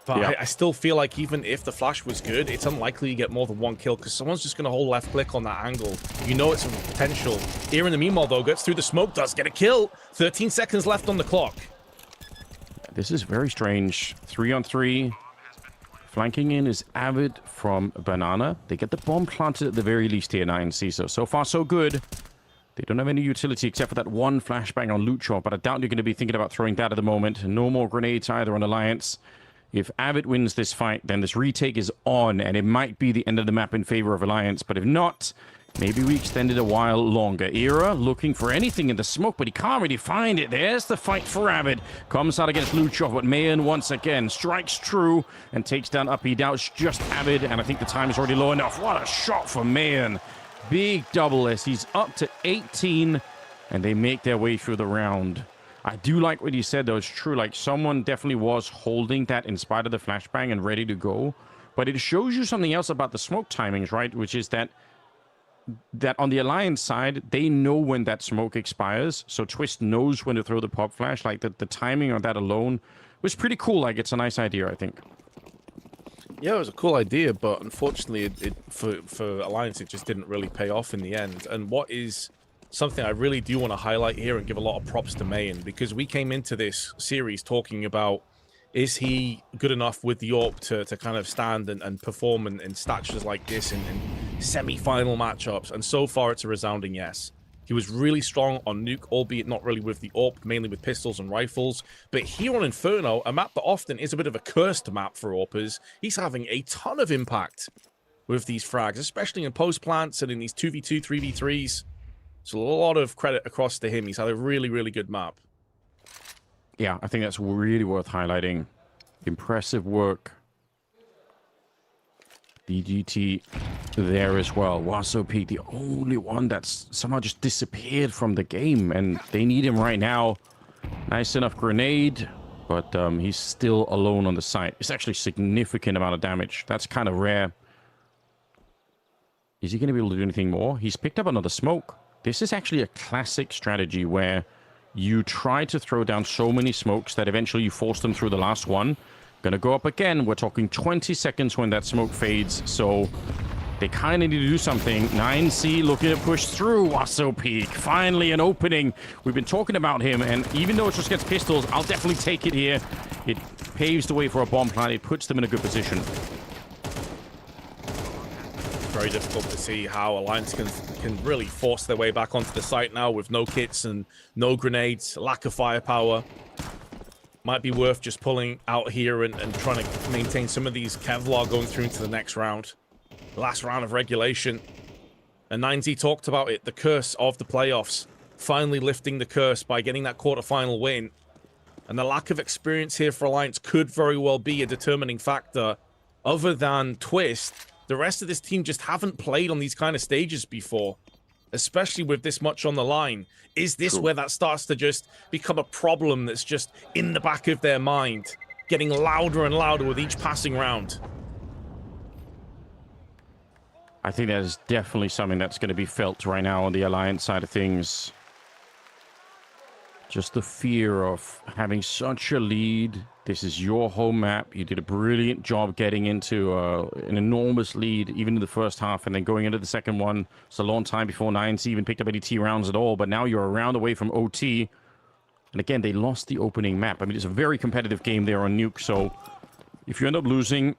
But Yeah. I still feel like even if the flash was good, it's unlikely you get more than one kill because someone's just going to hold left click on that angle. You know it's a potential. Here in the meanwhile, though, gets through the smoke, does get a kill. 13 seconds left on the clock. This is very strange. 3-on-3. Flanking in is Avid from Banana. They get the bomb planted at the very least here, 9C. So far, so good. They don't have any utility except for that one flashbang on Lucho, but I doubt you're going to be thinking about throwing that at the moment. No more grenades either on Alliance. If Avid wins this fight, then this retake is on, and it might be the end of the map in favor of Alliance. But if not, maybe we extend it a while longer. Era looking for anything in the smoke, but he can't really find it. There's the fight for Avid. Comes out against Luchov, but Mayan once again strikes true and takes down Up. He doubts just Avid, and I think the time is already low enough. What a shot for Mayan. Big double as he's up to 18, and they make their way through the round. I do like what you said, though. It's true. Like, someone definitely was holding that in spite of the flashbang and ready to go. But it shows you something else about the smoke timings, right? Which is that on the Alliance side, they know when that smoke expires. So Twist knows when to throw the pop flash. Like, the timing on that alone was pretty cool. Like, it's a nice idea, I think. Yeah, it was a cool idea, but unfortunately, for Alliance, it just didn't really pay off in the end. And what is something I really do want to highlight here and give a lot of props to Mayan, because we came into this series talking about, is he good enough with the AWP to kind of stand and perform in statures like this in semi-final matchups? And so far, it's a resounding yes. He was really strong on Nuke, albeit not really with the AWP, mainly with pistols and rifles. But here on Inferno, a map that often is a bit of a cursed map for AWPers, he's having a ton of impact with these frags, especially in post plants and in these 2v2, 3v3s. So a lot of credit across to him. He's had a really, really good map. Yeah, I think that's really worth highlighting. Impressive work. DGT there as well. Waso Peak, the only one that's somehow just disappeared from the game, and they need him right now. Nice enough grenade, but he's still alone on the site. It's actually a significant amount of damage. That's kind of rare. Is he going to be able to do anything more? He's picked up another smoke. This is actually a classic strategy where you try to throw down so many smokes that eventually you force them through the last one. Gonna go up again. We're talking 20 seconds when that smoke fades, so they kind of need to do something. 9C looking to push through. Waso Peak. Finally an opening. We've been talking about him, and even though it's just against pistols, I'll definitely take it here. It paves the way for a bomb plant. It puts them in a good position. Very difficult to see how Alliance can really force their way back onto the site now with no kits and no grenades, lack of firepower. Might be worth just pulling out here and trying to maintain some of these Kevlar going through into the next round. Last round of regulation. And 9Z talked about it, the curse of the playoffs. Finally lifting the curse by getting that quarterfinal win. And the lack of experience here for Alliance could very well be a determining factor. Other than Twist, the rest of this team just haven't played on these kind of stages before, especially with this much on the line. Is this where that starts to just become a problem that's just in the back of their mind, getting louder and louder with each passing round? I think that is definitely something that's going to be felt right now on the Alliance side of things. Just the fear of having such a lead. This is your home map. You did a brilliant job getting into an enormous lead, even in the first half, and then going into the second one. It's a long time before 9C even picked up any T rounds at all, but now you're a round away from OT. And again, they lost the opening map. I mean, it's a very competitive game there on Nuke, so if you end up losing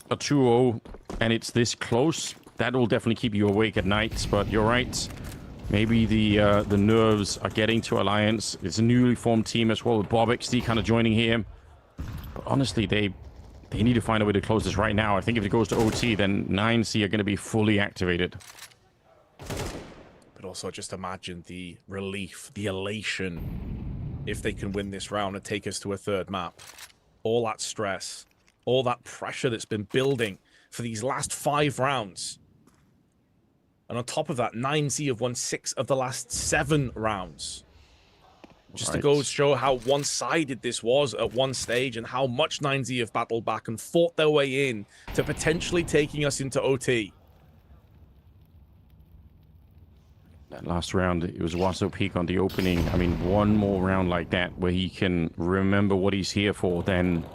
a 2-0 and it's this close, that will definitely keep you awake at night. But you're right. Maybe the nerves are getting to Alliance. It's a newly formed team as well, with Bob XD kind of joining here. But honestly, they need to find a way to close this right now. I think if it goes to OT, then 9C are going to be fully activated. But also just imagine the relief, the elation, if they can win this round and take us to a third map. All that stress, all that pressure that's been building for these last 5 rounds. And on top of that, 9Z have won 6 of the last 7 rounds. Just to go show how one-sided this was at one stage and how much 9Z have battled back and fought their way in to potentially taking us into OT. That last round, it was Waso Peak on the opening. I mean, one more round like that where he can remember what he's here for, then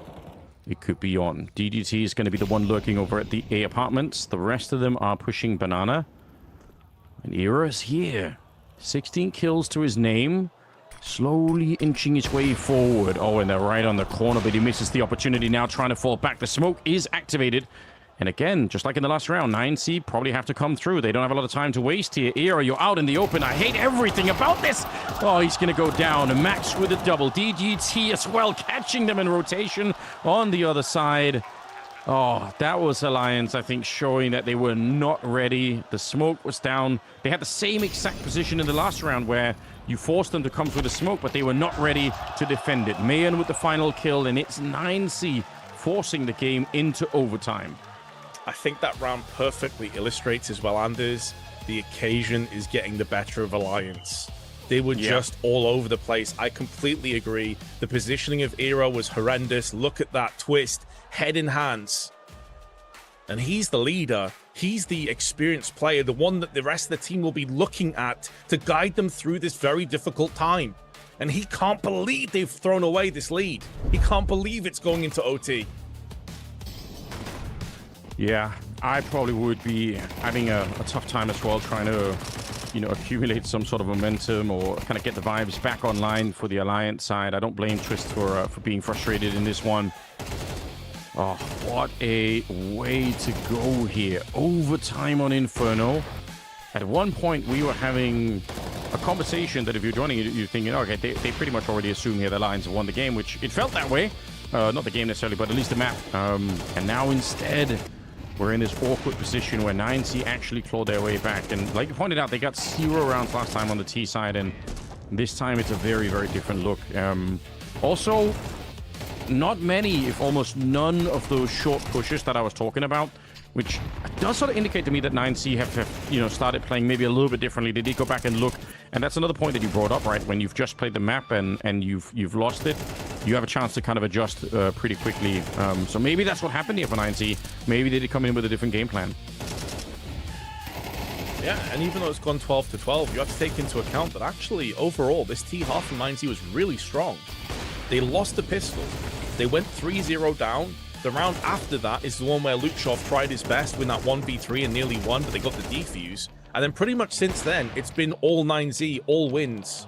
it could be on. DDT is going to be the one lurking over at the A apartments. The rest of them are pushing banana. And Era's here. 16 kills to his name. Slowly inching his way forward. Oh, and they're right on the corner, but he misses the opportunity now, trying to fall back. The smoke is activated. And again, just like in the last round, 9C probably have to come through. They don't have a lot of time to waste here. Era, you're out in the open. I hate everything about this. Oh, he's going to go down. Max with a double. DGT as well, catching them in rotation on the other side. Oh, that was Alliance, I think, showing that they were not ready. The smoke was down. They had the same exact position in the last round where you forced them to come through the smoke, but they were not ready to defend it. Mayan with the final kill, and it's 9C forcing the game into overtime. I think that round perfectly illustrates as well, Anders, the occasion is getting the better of Alliance. They were just all over the place. I completely agree. The positioning of Era was horrendous. Look at that twist, head in hands. And he's the leader. He's the experienced player, the one that the rest of the team will be looking at to guide them through this very difficult time. And he can't believe they've thrown away this lead. He can't believe it's going into OT. Yeah, I probably would be having a tough time as well, trying to, accumulate some sort of momentum or kind of get the vibes back online for the Alliance side. I don't blame Twist for being frustrated in this one. Oh, what a way to go here. Overtime on Inferno. At one point, we were having a conversation that if you're joining, you're thinking, okay, they pretty much already assume here the Lions have won the game, which it felt that way. Not the game necessarily, but at least the map. And now instead, we're in this awkward position where 9C actually clawed their way back. And like you pointed out, they got 0 rounds last time on the T side, and this time it's a very, very different look. Also, not many, if almost none of those short pushes that I was talking about, which does sort of indicate to me that 9C have started playing maybe a little bit differently. They did go back and look, and that's another point that you brought up, right? When you've just played the map and you've lost it, you have a chance to kind of adjust pretty quickly. So maybe that's what happened here for 9C. Maybe they did come in with a different game plan. Yeah, and even though it's gone 12-12, you have to take into account that actually, overall, this T half from 9C was really strong. They lost the pistol. They went 3-0 down. The round after that is the one where Luchov tried his best with that 1v3 and nearly won, but they got the defuse. And then pretty much since then, it's been all 9Z, all wins.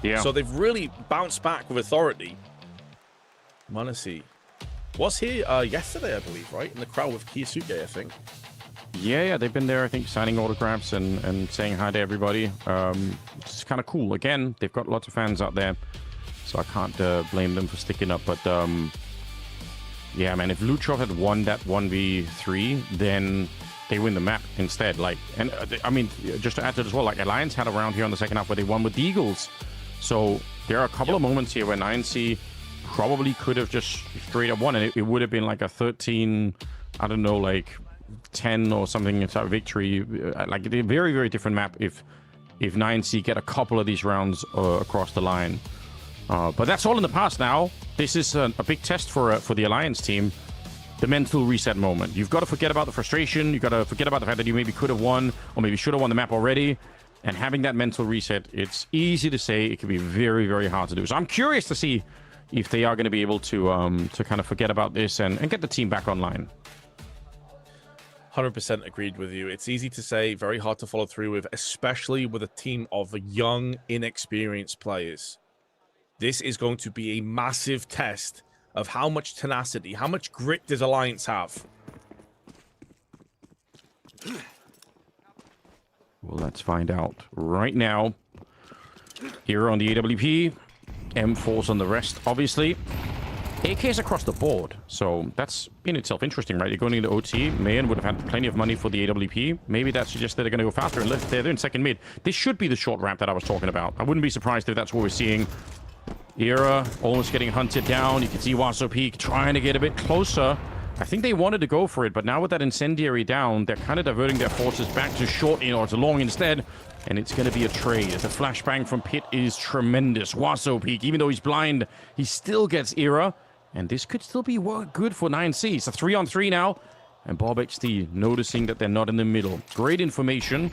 Yeah. So they've really bounced back with authority. Manasi was here yesterday, I believe, right? In the crowd with Kiyasuke, I think. Yeah, they've been there, I think, signing autographs and saying hi to everybody. It's kind of cool. Again, they've got lots of fans out there, so I can't blame them for sticking up. But yeah, man, if Luchov had won that 1v3, then they win the map instead. I mean, just to add to it as well, like Alliance had a round here on the second half where they won with the Eagles. So there are a couple of moments here where 9C probably could have just straight up won, and it would have been like a 13, I don't know, like 10 or something type of victory. Like a very, very different map if 9C get a couple of these rounds across the line. But that's all in the past now. This is a big test for the Alliance team. The mental reset moment. You've got to forget about the frustration. You've got to forget about the fact that you maybe could have won or maybe should have won the map already. And having that mental reset, it's easy to say. It can be very, very hard to do. So I'm curious to see if they are going to be able to kind of forget about this and get the team back online. 100% agreed with you. It's easy to say, very hard to follow through with, especially with a team of young, inexperienced players. This is going to be a massive test of how much tenacity, how much grit does Alliance have? Well, let's find out right now. Here on the AWP, M4's on the rest, obviously. AKs across the board, so that's in itself interesting, right? You're going into OT. Mayan would have had plenty of money for the AWP. Maybe that suggests that they're going to go faster, and they're in second mid. This should be the short ramp that I was talking about. I wouldn't be surprised if that's what we're seeing. Era almost getting hunted down. You can see Waso Peak trying to get a bit closer. I think they wanted to go for it, but now with that incendiary down, they're kind of diverting their forces back to short or to long instead, and it's going to be a trade. The flashbang from Pit is tremendous. Waso Peak, even though he's blind, he still gets Era, and this could still be good for 9C. It's a 3-on-3 now, and Bob XD noticing that they're not in the middle. Great information.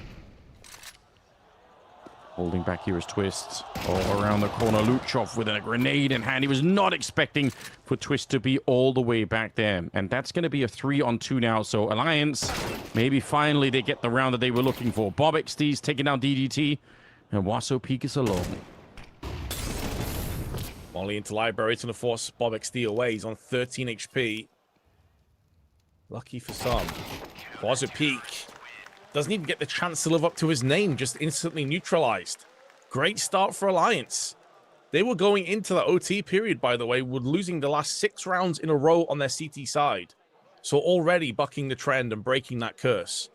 Holding back here is Twist. All around the corner, Luchov with a grenade in hand. He was not expecting for Twist to be all the way back there. And that's going to be a 3-on-2 now. So Alliance, maybe finally they get the round that they were looking for. Bob XD's taking down DDT. And Waso Peak is alone. Molly into Library. It's going to force Bob XD away. He's on 13 HP. Lucky for some. Waso Peak doesn't even get the chance to live up to his name, just instantly neutralized. Great start for Alliance. They were going into the OT period, by the way, with losing the last 6 rounds in a row on their CT side. So already bucking the trend and breaking that curse.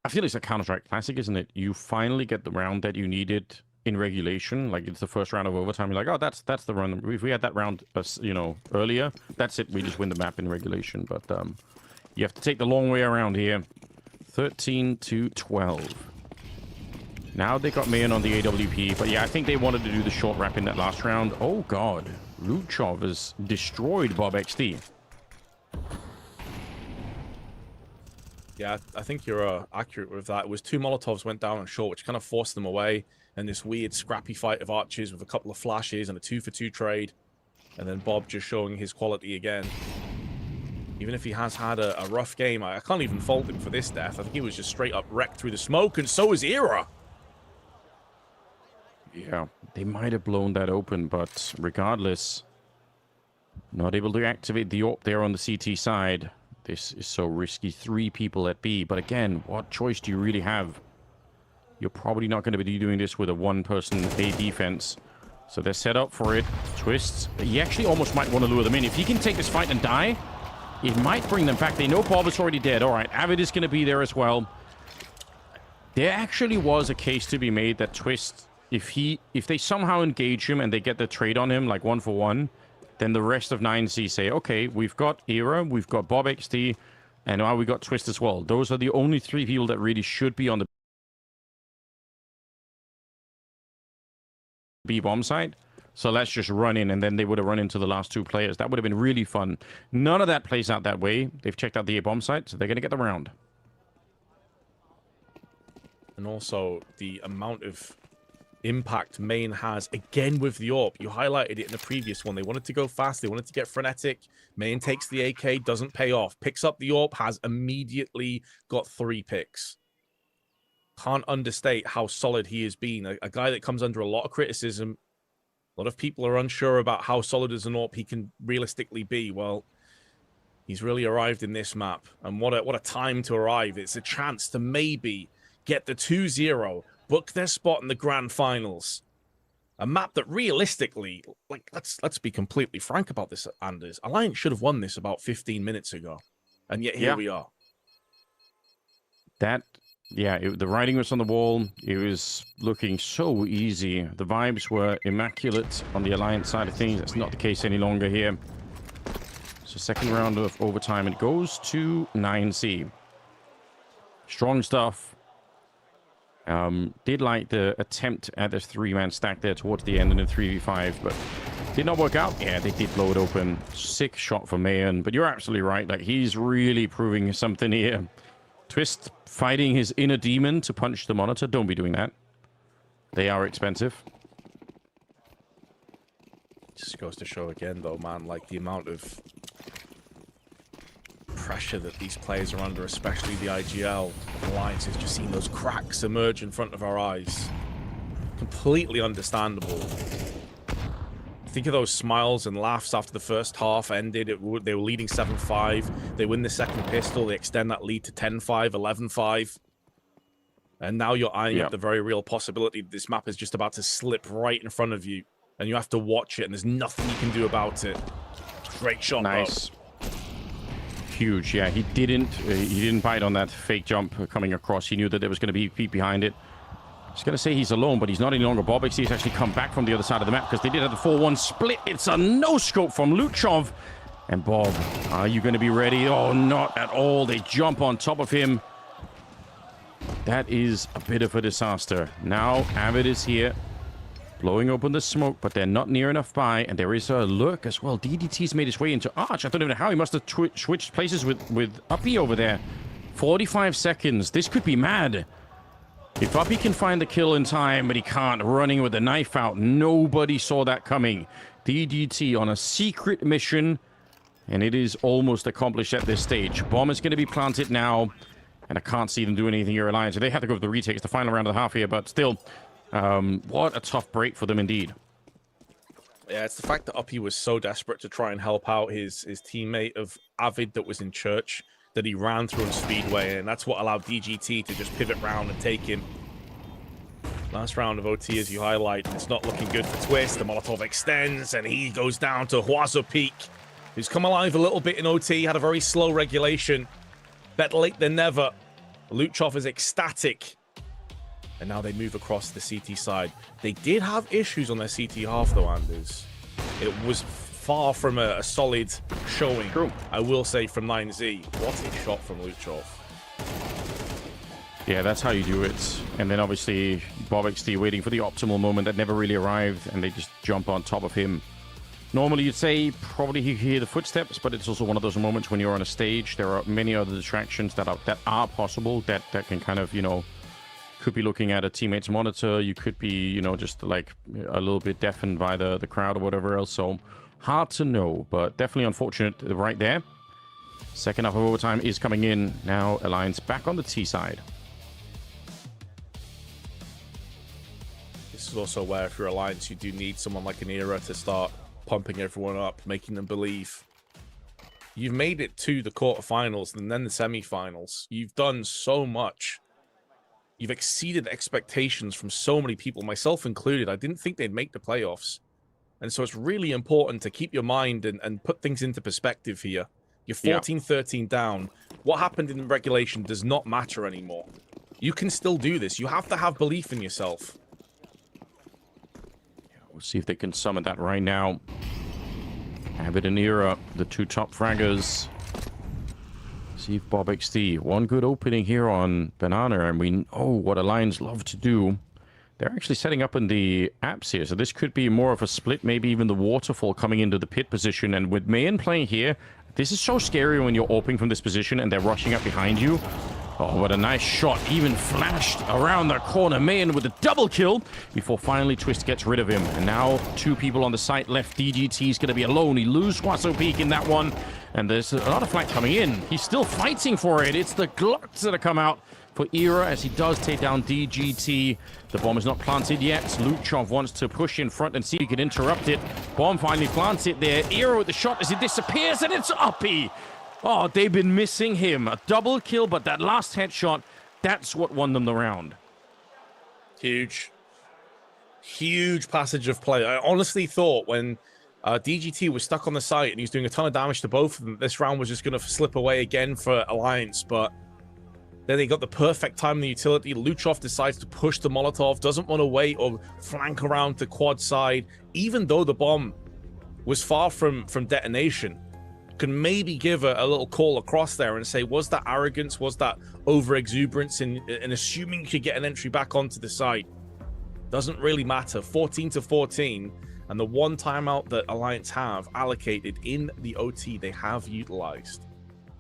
I feel it's a Counter-Strike classic, isn't it? You finally get the round that you needed in regulation. Like, it's the first round of overtime. You're like, oh, that's the run. If we had that round, earlier, that's it. We just win the map in regulation. But you have to take the long way around here. 13-12. Now they got Mayan on the AWP. But yeah, I think they wanted to do the short wrap in that last round. Oh, God. Luchov has destroyed Bob XD. Yeah, I think you're accurate with that. It was 2 Molotovs went down on short, which kind of forced them away. And this weird scrappy fight of archers with a couple of flashes and a 2-for-2 trade. And then Bob just showing his quality again. Even if he has had a rough game, I can't even fault him for this death. I think he was just straight up wrecked through the smoke, and so is Era. Yeah, they might have blown that open, but regardless, not able to activate the AWP there on the CT side. This is so risky. 3 people at B, but again, what choice do you really have? You're probably not going to be doing this with a 1-person A defense. So they're set up for it. Twists. He actually almost might want to lure them in. If he can take this fight and die, it might bring them back. They know Bob is already dead. All right, Avid is going to be there as well. There actually was a case to be made that Twist, if they somehow engage him and they get the trade on him, like 1-for-1, then the rest of 9C say, okay, we've got Era, we've got Bob XD, and now we got Twist as well. Those are the only 3 people that really should be on the B-bomb side. So let's just run in, and then they would have run into the last 2 players. That would have been really fun. None of that plays out that way. They've checked out the A-bomb site, so they're going to get the round. And also the amount of impact Main has again with the AWP. You highlighted it in the previous one. They wanted to go fast. They wanted to get frenetic. Main takes the AK, doesn't pay off. Picks up the AWP, has immediately got 3 picks. Can't understate how solid he has been. A guy that comes under a lot of criticism. A lot of people are unsure about how solid as an AWP he can realistically be. Well, he's really arrived in this map. And what a time to arrive. It's a chance to maybe get the 2-0, book their spot in the grand finals. A map that realistically, like, let's be completely frank about this, Anders. Alliance should have won this about 15 minutes ago. And yet here we are. The writing was on the wall. It was looking so easy. The vibes were immaculate on the Alliance side of things. That's not the case any longer here. So 2nd round of overtime. It goes to 9C. Strong stuff. Did like the attempt at this 3-man stack there towards the end in the 3v5, but did not work out. Yeah, they did blow it open. Sick shot for Mayan, but you're absolutely right. Like, he's really proving something here. Twist fighting his inner demon to punch the monitor. Don't be doing that. They are expensive. Just goes to show again, though, man, like the amount of pressure that these players are under, especially the IGL. Alliance has just seen those cracks emerge in front of our eyes. Completely understandable. Think of those smiles and laughs after the first half ended. They were leading 7-5. They win the 2nd pistol. They extend that lead to 10-5, 11-5. And now you're eyeing up the very real possibility that this map is just about to slip right in front of you. And you have to watch it, and there's nothing you can do about it. Great shot, nice. Huge, yeah. He didn't bite on that fake jump coming across. He knew that there was going to be Pete behind it. I was going to say he's alone, but he's not any longer. Bob XD has actually come back from the other side of the map because they did have the 4-1 split. It's a no-scope from Luchov. And Bob, are you going to be ready? Oh, not at all. They jump on top of him. That is a bit of a disaster. Now, Avid is here, blowing open the smoke, but they're not near enough by, and there is a lurk as well. DDT's made his way into Arch. I don't even know how. He must have switched places with Uppy over there. 45 seconds. This could be mad. If Uppy can find the kill in time, but he can't, running with the knife out, nobody saw that coming. DGT on a secret mission, and it is almost accomplished at this stage. Bomb is going to be planted now, and I can't see them doing anything here, Alliance. So they have to go for the retake. It's the final round of the half here, but still, what a tough break for them indeed. Yeah, it's the fact that Uppy was so desperate to try and help out his teammate of Avid that was in church that he ran through on Speedway, and that's what allowed DGT to just pivot round and take him. Last round of OT, as you highlight, it's not looking good for Twist. The Molotov extends, and he goes down to Huazo Peak, who's come alive a little bit in OT, had a very slow regulation. Better late than never. Luchov is ecstatic. And now they move across the CT side. They did have issues on their CT half, though, Anders. It was far from a solid showing, True. I will say, from 9Z. What a shot from Luchov. Yeah, that's how you do it. And then obviously Bob XD waiting for the optimal moment that never really arrived, and they just jump on top of him. Normally you'd say probably you hear the footsteps, but it's also one of those moments when you're on a stage. There are many other distractions that are possible that can kind of, you know, could be looking at a teammate's monitor. You could be, you know, just like a little bit deafened by the crowd or whatever else. So hard to know, but definitely unfortunate right there. Second half of overtime is coming in. Now Alliance back on the T side. This is also where, if you're Alliance, you do need someone like an Era to start pumping everyone up, making them believe. You've made it to the quarterfinals and then the semifinals. You've done so much. You've exceeded expectations from so many people, myself included. I didn't think they'd make the playoffs. And so it's really important to keep your mind and put things into perspective here. You're 14-13 down. What happened in regulation does not matter anymore. You can still do this. You have to have belief in yourself. We'll see if they can summon that right now. Avid and Era, the two top fraggers. See if Bob XD. One good opening here on Banana, and we know what Alliance love to do. They're actually setting up in the apps here, so this could be more of a split, maybe even the waterfall coming into the pit position. And with Mayan playing here, this is so scary when you're opening from this position and they're rushing up behind you. Oh, what a nice shot. Even flashed around the corner. Mayan with a double kill before finally Twist gets rid of him. And now two people on the site left. DGT's going to be alone. He loses Huaso Peak in that one. And there's a lot of flag coming in. He's still fighting for it. It's the Glocks that have come out for Era as he does take down DGT. The bomb is not planted yet. Luchov wants to push in front and see if he can interrupt it. Bomb finally plants it there. Era with the shot as it disappears, and it's Uppy. Oh, they've been missing him. A double kill, but that last headshot, that's what won them the round. Huge. Huge passage of play. I honestly thought when DGT was stuck on the site and he was doing a ton of damage to both of them, this round was just going to slip away again for Alliance, but then they got the perfect time in the utility. Luchov decides to push the Molotov, doesn't want to wait or flank around the quad side, even though the bomb was far from detonation. Can maybe give a little call across there and say, was that arrogance? Was that over-exuberance in assuming you could get an entry back onto the site? Doesn't really matter. 14-14, and the one timeout that Alliance have allocated in the OT, they have utilized.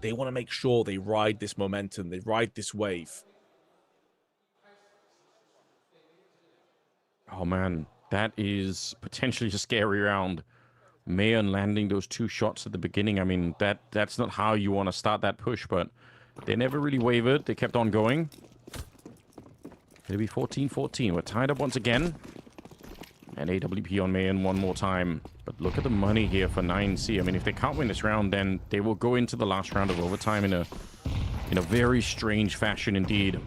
They want to make sure they ride this momentum, they ride this wave. Oh, man, that is potentially a scary round. Mayan landing those two shots at the beginning. I mean, that's not how you want to start that push, but they never really wavered. They kept on going. It'll be 14-14. We're tied up once again. And AWP on Mayan one more time. But look at the money here for 9C. I mean, if they can't win this round, then they will go into the last round of overtime in a very strange fashion indeed.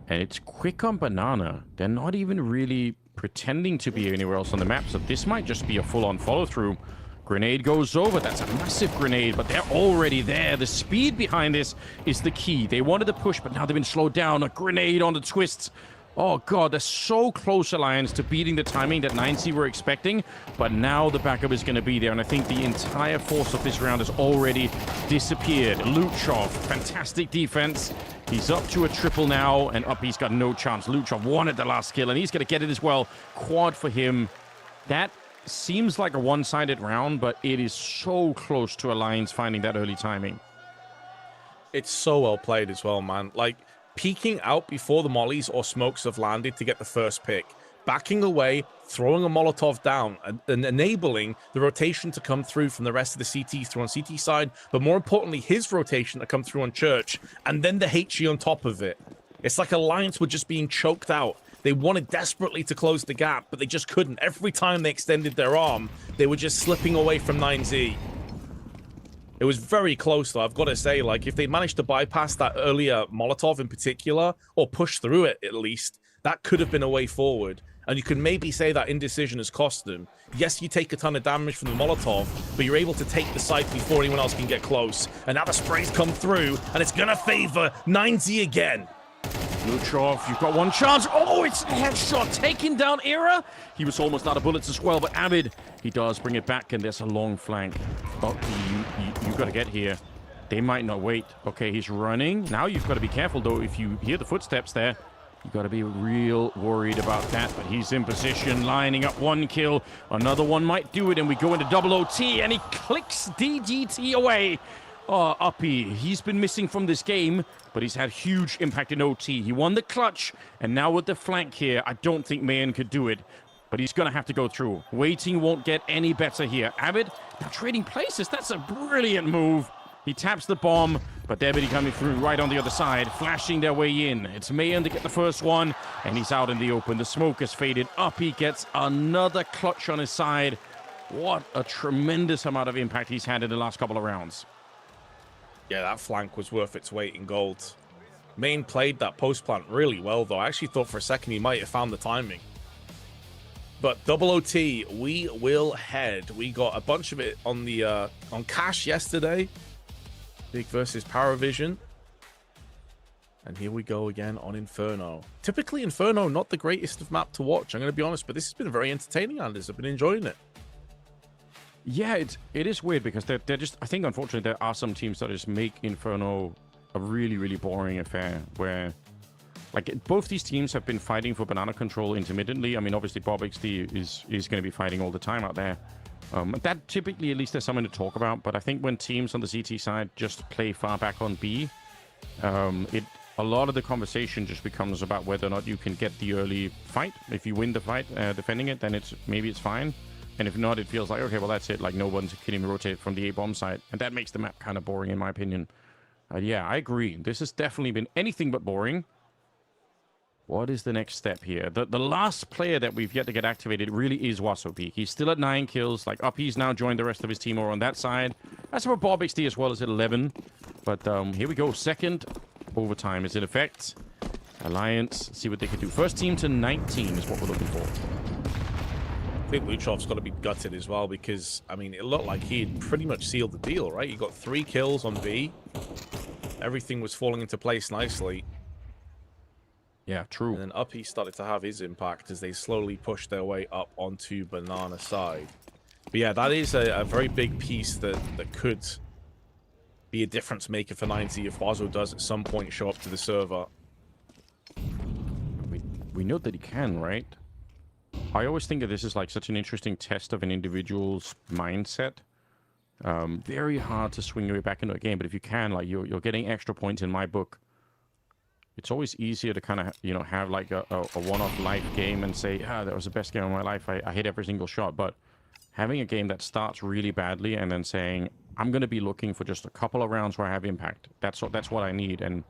And it's quick on Banana. They're not even really pretending to be anywhere else on the map, so this might just be a full-on follow-through. Grenade goes over. That's a massive grenade, but they're already there. The speed behind this is the key. They wanted to push, but now they've been slowed down. A grenade on the Twists. Oh, God, they're so close, Alliance, to beating the timing that 9C were expecting, but now the backup is going to be there, and I think the entire force of this round has already disappeared. Luchov, fantastic defense. He's up to a triple now, and Uppy's got no chance. Luchov wanted the last kill, and he's going to get it as well. Quad for him. That seems like a one-sided round, but it is so close to Alliance finding that early timing. It's so well played as well, man. Like, peeking out before the mollies or smokes have landed to get the first pick, backing away, throwing a Molotov down, and enabling the rotation to come through from the rest of the CT through on CT side, but more importantly, his rotation to come through on Church, and then the HE on top of it. It's like Alliance were just being choked out. They wanted desperately to close the gap, but they just couldn't. Every time they extended their arm, they were just slipping away from 9Z. It was very close, though, I've got to say. Like, if they managed to bypass that earlier Molotov in particular, or push through it at least, that could have been a way forward. And you could maybe say that indecision has cost them. Yes, you take a ton of damage from the Molotov, but you're able to take the site before anyone else can get close. And now the sprays come through, and it's going to favor 9Z again. Luchov, you've got one chance. Oh, it's a headshot taking down Era. He was almost out of bullets as well, but Avid, he does bring it back, and there's a long flank. Oh, you've got to get here. They might not wait. Okay, he's running. Now you've got to be careful, though. If you hear the footsteps there, you've got to be real worried about that. But he's in position, lining up one kill. Another one might do it, and we go into double OT, and he clicks DGT away. Oh, Uppy, he's been missing from this game, but he's had huge impact in OT. He won the clutch, and now with the flank here, I don't think Mayan could do it. But he's going to have to go through. Waiting won't get any better here. Avid, now trading places. That's a brilliant move. He taps the bomb, but Debity coming through right on the other side, flashing their way in. It's Mayan to get the first one, and he's out in the open. The smoke has faded. Uppy gets another clutch on his side. What a tremendous amount of impact he's had in the last couple of rounds. Yeah, that flank was worth its weight in gold. Main played that post plant really well, though. I actually thought for a second he might have found the timing. But double OT, we will head. We got a bunch of it on the on Cash yesterday. Big versus Parivision. And here we go again on Inferno. Typically, Inferno, not the greatest of map to watch, I'm going to be honest, but this has been very entertaining, Anders. I've been enjoying it. Yeah, it is weird because they're just, I think, unfortunately, there are some teams that just make Inferno a really, really boring affair where, like, both these teams have been fighting for banana control intermittently. I mean, obviously, Bob XD is going to be fighting all the time out there. That typically, at least there's something to talk about, but I think when teams on the CT side just play far back on B, a lot of the conversation just becomes about whether or not you can get the early fight. If you win the fight defending it, then maybe it's fine. And if not, it feels like, okay, well, that's it. Like, no one's can even rotate from the A-bomb side. And that makes the map kind of boring, in my opinion. Yeah, I agree. This has definitely been anything but boring. What is the next step here? The last player that we've yet to get activated really is Wasopeak. He's still at 9 kills. Like, Uppy's now joined the rest of his team over on that side. That's for Bob XD as well as at 11. But here we go. Second overtime is in effect. Alliance, see what they can do. First team to 19 is what we're looking for. I think Luchov's got to be gutted as well because, I mean, it looked like he had pretty much sealed the deal, right? He got 3 kills on B. Everything was falling into place nicely. Yeah, true. And then Uppy started to have his impact as they slowly pushed their way up onto Banana side. But yeah, that is a very big piece that could be a difference maker for 9Z if Wazo does at some point show up to the server. We know that he can, right? I always think that this is like such an interesting test of an individual's mindset. Very hard to swing your way back into a game, but if you can, like you're getting extra points in my book. It's always easier to kind of, have like a one-off life game and say, that was the best game of my life. I hit every single shot. But having a game that starts really badly and then saying, I'm going to be looking for just a couple of rounds where I have impact. That's what I need. And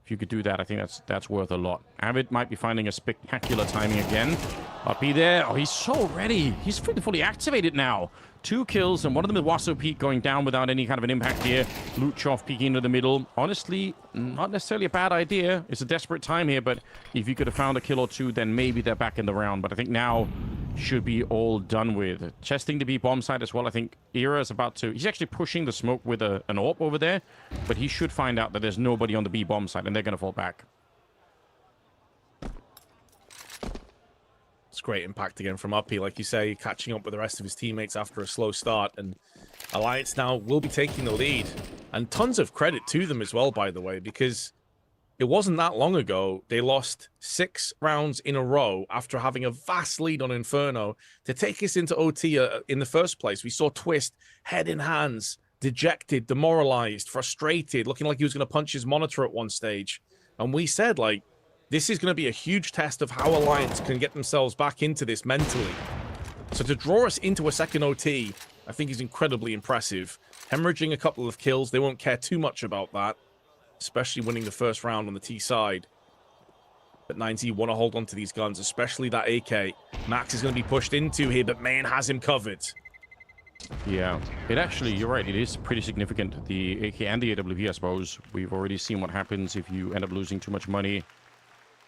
if you could do that, I think that's worth a lot. Avid might be finding a spectacular timing again. Uppy there. Oh, he's so ready. He's fully activated now. 2 kills, and one of them is Wasopeak going down without any kind of an impact here. Luchov peeking into the middle. Honestly, not necessarily a bad idea. It's a desperate time here, but if you could have found a kill or two, then maybe they're back in the round. But I think now should be all done with. Chesting to be bomb side as well. I think Era is about to... He's actually pushing the smoke with an AWP over there, but he should find out that there's nobody on the B bomb side, and they're going to fall back. It's great impact again from Uppy, like you say, catching up with the rest of his teammates after a slow start. And Alliance now will be taking the lead. And tons of credit to them as well, by the way, because it wasn't that long ago they lost 6 rounds in a row after having a vast lead on Inferno to take us into OT in the first place. We saw Twist head in hands, dejected, demoralized, frustrated, looking like he was going to punch his monitor at one stage. And we said, like, this is going to be a huge test of how Alliance can get themselves back into this mentally. So to draw us into a second OT, I think is incredibly impressive. Hemorrhaging a couple of kills, they won't care too much about that, especially winning the first round on the T side. But 9Z want to hold on to these guns, especially that AK. Max is going to be pushed into here, but Mayan has him covered. Yeah, it actually, you're right, it is pretty significant. The AK and the AWP, I suppose. We've already seen what happens if you end up losing too much money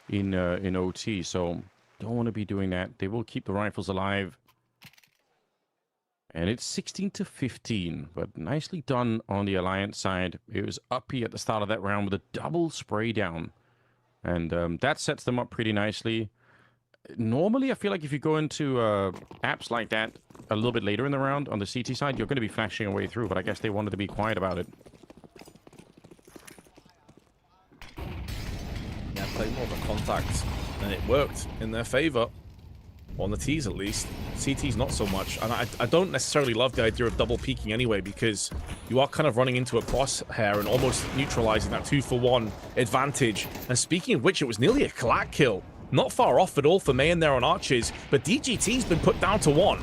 in OT, so don't want to be doing that. They will keep the rifles alive. And it's 16-15, but nicely done on the Alliance side. It was uppy at the start of that round with a double spray down. And that sets them up pretty nicely. Normally, I feel like if you go into apps like that a little bit later in the round on the CT side, you're going to be flashing away through, but I guess they wanted to be quiet about it. Yeah, play more of a contact, and it worked in their favor. On the T's, at least. CT's not so much. And I don't necessarily love the idea of double peeking anyway, because you are kind of running into a crosshair and almost neutralizing that 2-for-1 advantage. And speaking of which, it was nearly a collat kill. Not far off at all for Mayan there on Arches, but DGT's been put down to 1.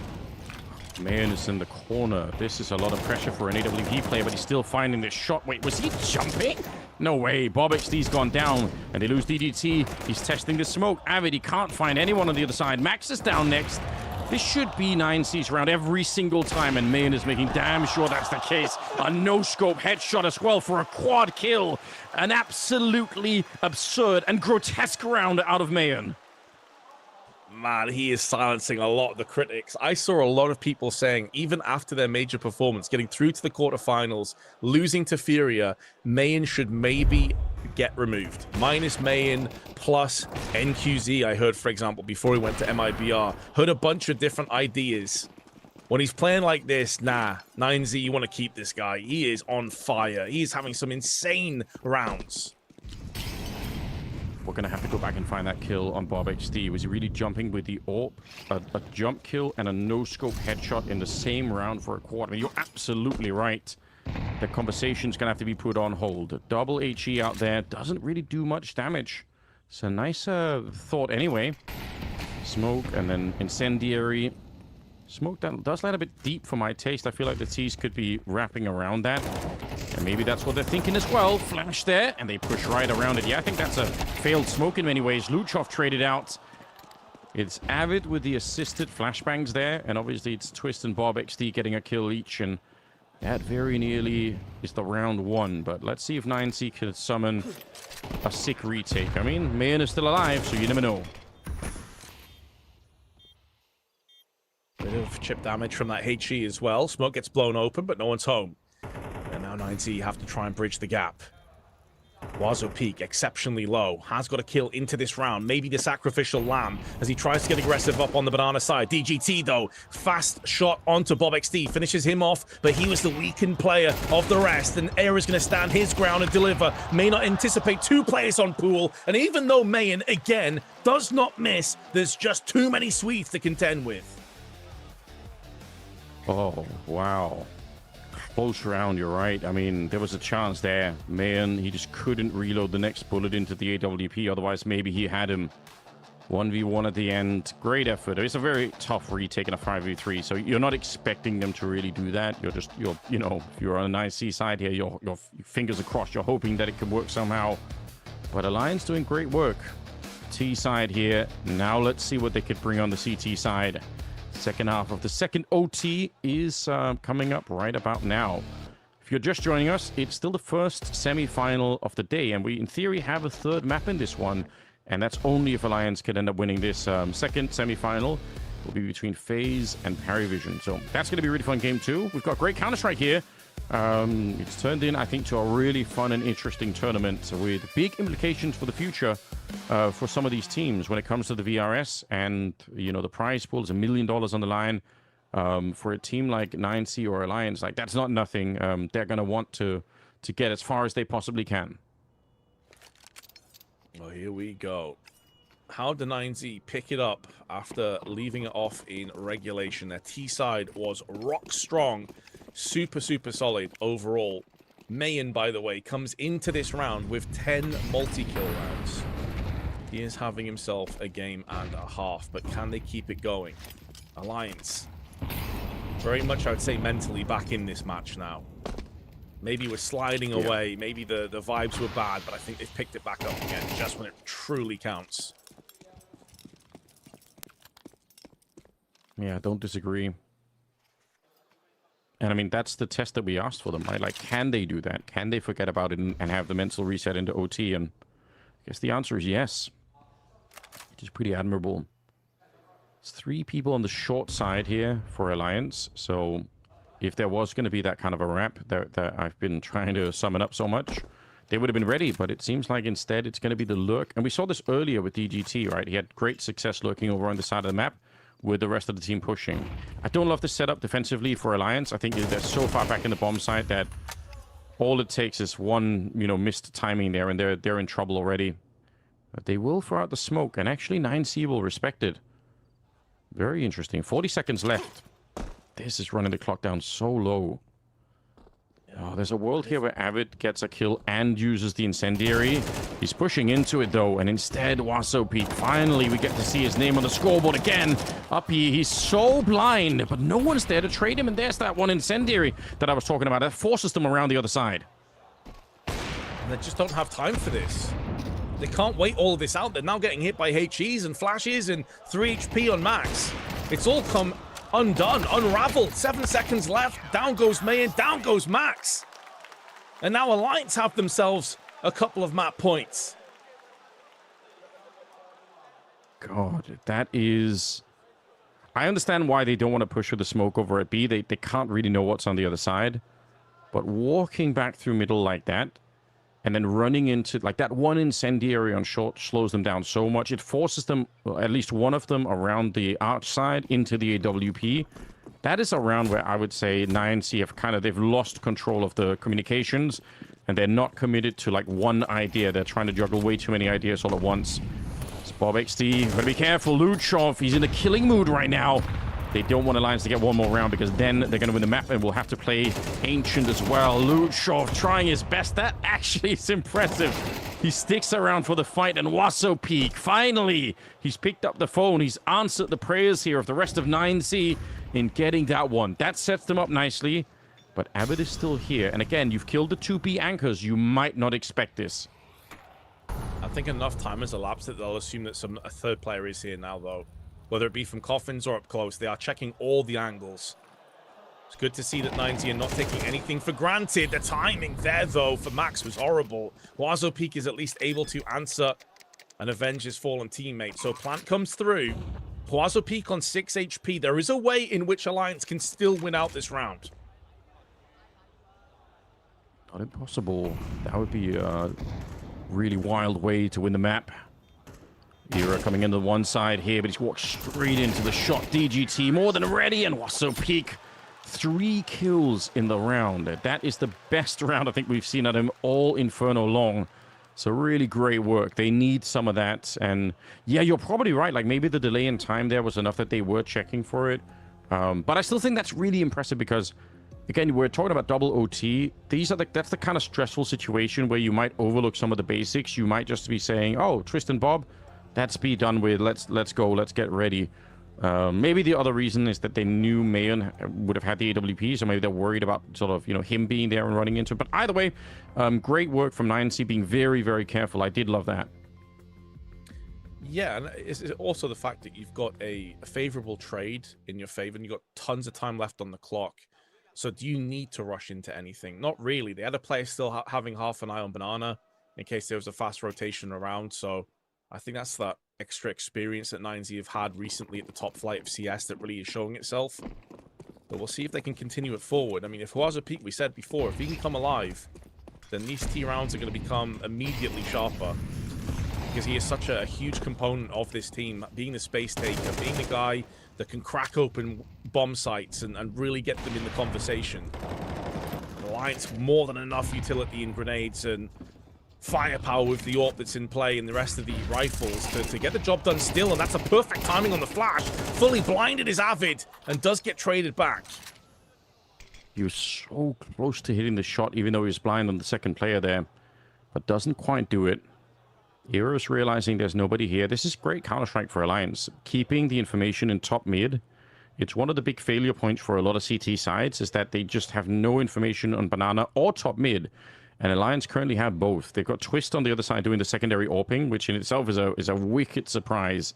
Mayan is in the corner. This is a lot of pressure for an AWP player, but he's still finding this shot. Wait, was he jumping? No way. Bob XD's gone down, and they lose DGT. He's testing the smoke. Avid, he can't find anyone on the other side. Max is down next. This should be 9C's round every single time, and Mayan is making damn sure that's the case. A no-scope headshot as well for a quad kill. An absolutely absurd and grotesque round out of Mayan. Man, he is silencing a lot of the critics. I saw a lot of people saying, even after their major performance, getting through to the quarterfinals, losing to Furia, Mayan should maybe get removed. Minus Mayan plus NQZ, I heard, for example, before he went to MIBR. Heard a bunch of different ideas. When he's playing like this, nah, 9Z, you want to keep this guy. He is on fire. He is having some insane rounds. We're going to have to go back and find that kill on Bob XD. Was he really jumping with the AWP? A jump kill and a no-scope headshot in the same round for a quarter. You're absolutely right. The conversation's going to have to be put on hold. Double HE out there doesn't really do much damage. It's a nice thought anyway. Smoke and then incendiary. Smoke that does land a bit deep for my taste. I feel like the T's could be wrapping around that. And maybe that's what they're thinking as well. Flash there, and they push right around it. Yeah, I think that's a failed smoke in many ways. Luchov traded out. It's Avid with the assisted flashbangs there. And obviously it's Twist and Bob XD getting a kill each. And that very nearly is the round 1. But let's see if 9C can summon a sick retake. I mean, Mayan is still alive, so you never know. Bit of chip damage from that HE as well. Smoke gets blown open, but no one's home. And now 9Z have to try and bridge the gap. Wazo peak exceptionally low. Has got a kill into this round. Maybe the sacrificial lamb as he tries to get aggressive up on the banana side. DGT though, fast shot onto Bob XD. Finishes him off, but he was the weakened player of the rest. And Air is going to stand his ground and deliver. May not anticipate 2 players on pool. And even though Mayan, again, does not miss, there's just too many Swedes to contend with. Oh, wow. Close round, you're right. I mean, there was a chance there. Mayan, he just couldn't reload the next bullet into the AWP. Otherwise, maybe he had him 1v1 at the end. Great effort. It's a very tough retake in a 5v3, so you're not expecting them to really do that. You know, if you're on a 9C side here, your fingers are crossed. You're hoping that it can work somehow. But Alliance doing great work. T side here. Now let's see what they could bring on the CT side. Second half of the second OT is coming up right about now. If you're just joining us, it's still the first semi-final of the day, and we, in theory, have a third map in this one, and that's only if Alliance can end up winning this second semi-final. It will be between Faze and Parivision, so that's going to be a really fun game too. We've got great Counter-Strike here. It's turned in, I think, to a really fun and interesting tournament with big implications for the future for some of these teams when it comes to the VRS. And, you know, the prize pool is $1 million on the line. For a team like 9C or Alliance, like, that's not nothing. They're going to want to get as far as they possibly can. Well, here we go. How did 9Z pick it up after leaving it off in regulation? Their T side was rock strong. Super, super solid overall. Mayan, by the way, comes into this round with 10 multi-kill rounds. He is having himself a game and a half, but can they keep it going? Alliance, very much, I would say, mentally back in this match now. Maybe we're sliding away, maybe the vibes were bad, but I think they've picked it back up again just when it truly counts. Yeah, don't disagree. And I mean, that's the test that we asked for them, right? Like, can they do that? Can they forget about it and have the mental reset into OT? And I guess the answer is yes, which is pretty admirable. There's 3 people on the short side here for Alliance. So if there was going to be that kind of a wrap that I've been trying to summon up so much, they would have been ready. But it seems like instead it's going to be the lurk. And we saw this earlier with DGT, right? He had great success lurking over on the side of the map, with the rest of the team pushing. I don't love the setup defensively for Alliance. I think they're so far back in the bomb site that all it takes is one, missed timing there, and they're in trouble already. But they will throw out the smoke, and actually 9C will respect it. Very interesting. 40 seconds left. This is running the clock down so low. Oh, there's a world here where Avid gets a kill and uses the incendiary. He's pushing into it, though, and instead, Wasopeak. Finally, we get to see his name on the scoreboard again. Uppy, he's so blind, but no one's there to trade him, and there's that one incendiary that I was talking about. That forces them around the other side. They just don't have time for this. They can't wait all of this out. They're now getting hit by HEs and flashes and 3 HP on max. It's all come undone, unraveled. 7 seconds left. Down goes Mayan, down goes Max. And now Alliance have themselves a couple of map points. God, that is... I understand why they don't want to push with the smoke over at B. They can't really know what's on the other side. But walking back through middle like that, and then running into... Like, that one incendiary on short slows them down so much. It forces them, well, at least one of them, around the arch side into the AWP. That is a round where I would say 9C have they've lost control of the communications, and they're not committed to, like, one idea. They're trying to juggle way too many ideas all at once. It's Bob XD. Gotta be careful. Luchov, he's in a killing mood right now. They don't want Alliance to get one more round, because then they're going to win the map and will have to play Ancient as well. Luchov trying his best. That actually is impressive. He sticks around for the fight, and Wasopeak, finally, he's picked up the phone. He's answered the prayers here of the rest of 9C in getting that one. That sets them up nicely, but Abbott is still here. And again, you've killed the 2B anchors. You might not expect this. I think enough time has elapsed that they'll assume that a third player is here now, though. Whether it be from coffins or up close, they are checking all the angles. It's good to see that 9Z are not taking anything for granted. The timing there, though, for Max was horrible. Wasopeak is at least able to answer and avenge his fallen teammate. So Plant comes through. Wasopeak on 6 HP. There is a way in which Alliance can still win out this round. Not impossible. That would be a really wild way to win the map. Era coming into the one side here, but he's walked straight into the shot. DGT more than ready, and Wasopeak 3 kills in the round. That is the best round I think we've seen at him all Inferno long. So really great work. They need some of that. And yeah, you're probably right. Like, maybe the delay in time there was enough that they were checking for it. But I still think that's really impressive, because again, we're talking about double OT. That's the kind of stressful situation where you might overlook some of the basics. You might just be saying, oh, Tristan Bob, that's be done with. Let's go. Let's get ready. Maybe the other reason is that they knew Mayan would have had the AWP, so maybe they're worried about sort of, him being there and running into it. But either way, great work from 9C being very, very careful. I did love that. Yeah, and it's also the fact that you've got a favorable trade in your favor, and you've got tons of time left on the clock. So do you need to rush into anything? Not really. The other player still having half an eye on Banana in case there was a fast rotation around. So I think that's that extra experience that 9Z have had recently at the top flight of CS that really is showing itself. But we'll see if they can continue it forward. I mean, if Wasopeak, we said before, if he can come alive, then these T rounds are going to become immediately sharper. Because he is such a huge component of this team, being the space taker, being the guy that can crack open bomb sites and really get them in the conversation. Alliance more than enough utility in grenades and firepower with the AWP that's in play and the rest of the rifles to get the job done still, and that's a perfect timing on the flash. Fully blinded is Avid and does get traded back. He was so close to hitting the shot, even though he was blind on the second player there, but doesn't quite do it. Era's realizing there's nobody here. This is great Counter-Strike for Alliance. Keeping the information in top mid. It's one of the big failure points for a lot of CT sides is that they just have no information on banana or top mid. And Alliance currently have both. They've got Twist on the other side doing the secondary AWPing, which in itself is a wicked surprise.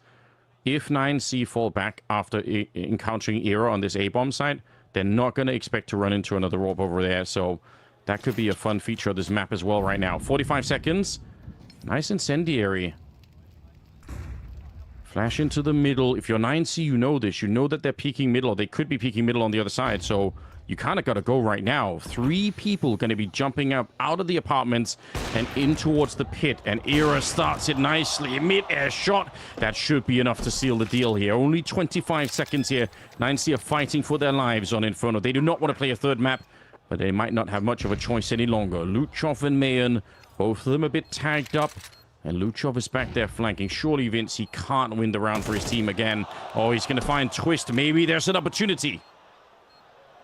If 9C fall back after encountering Era on this A-bomb side, they're not going to expect to run into another AWP over there. So that could be a fun feature of this map as well right now. 45 seconds. Nice incendiary. Flash into the middle. If you're 9C, you know this. You know that they're peeking middle, or they could be peeking middle on the other side. So you kind of got to go right now. 3 people going to be jumping up out of the apartments and in towards the pit. And Era starts it nicely. Mid-air shot. That should be enough to seal the deal here. Only 25 seconds here. 9C are fighting for their lives on Inferno. They do not want to play a third map, but they might not have much of a choice any longer. Luchov and Mayan, both of them a bit tagged up. And Luchov is back there flanking. Surely, Vince, he can't win the round for his team again. Oh, he's going to find Twist. Maybe there's an opportunity.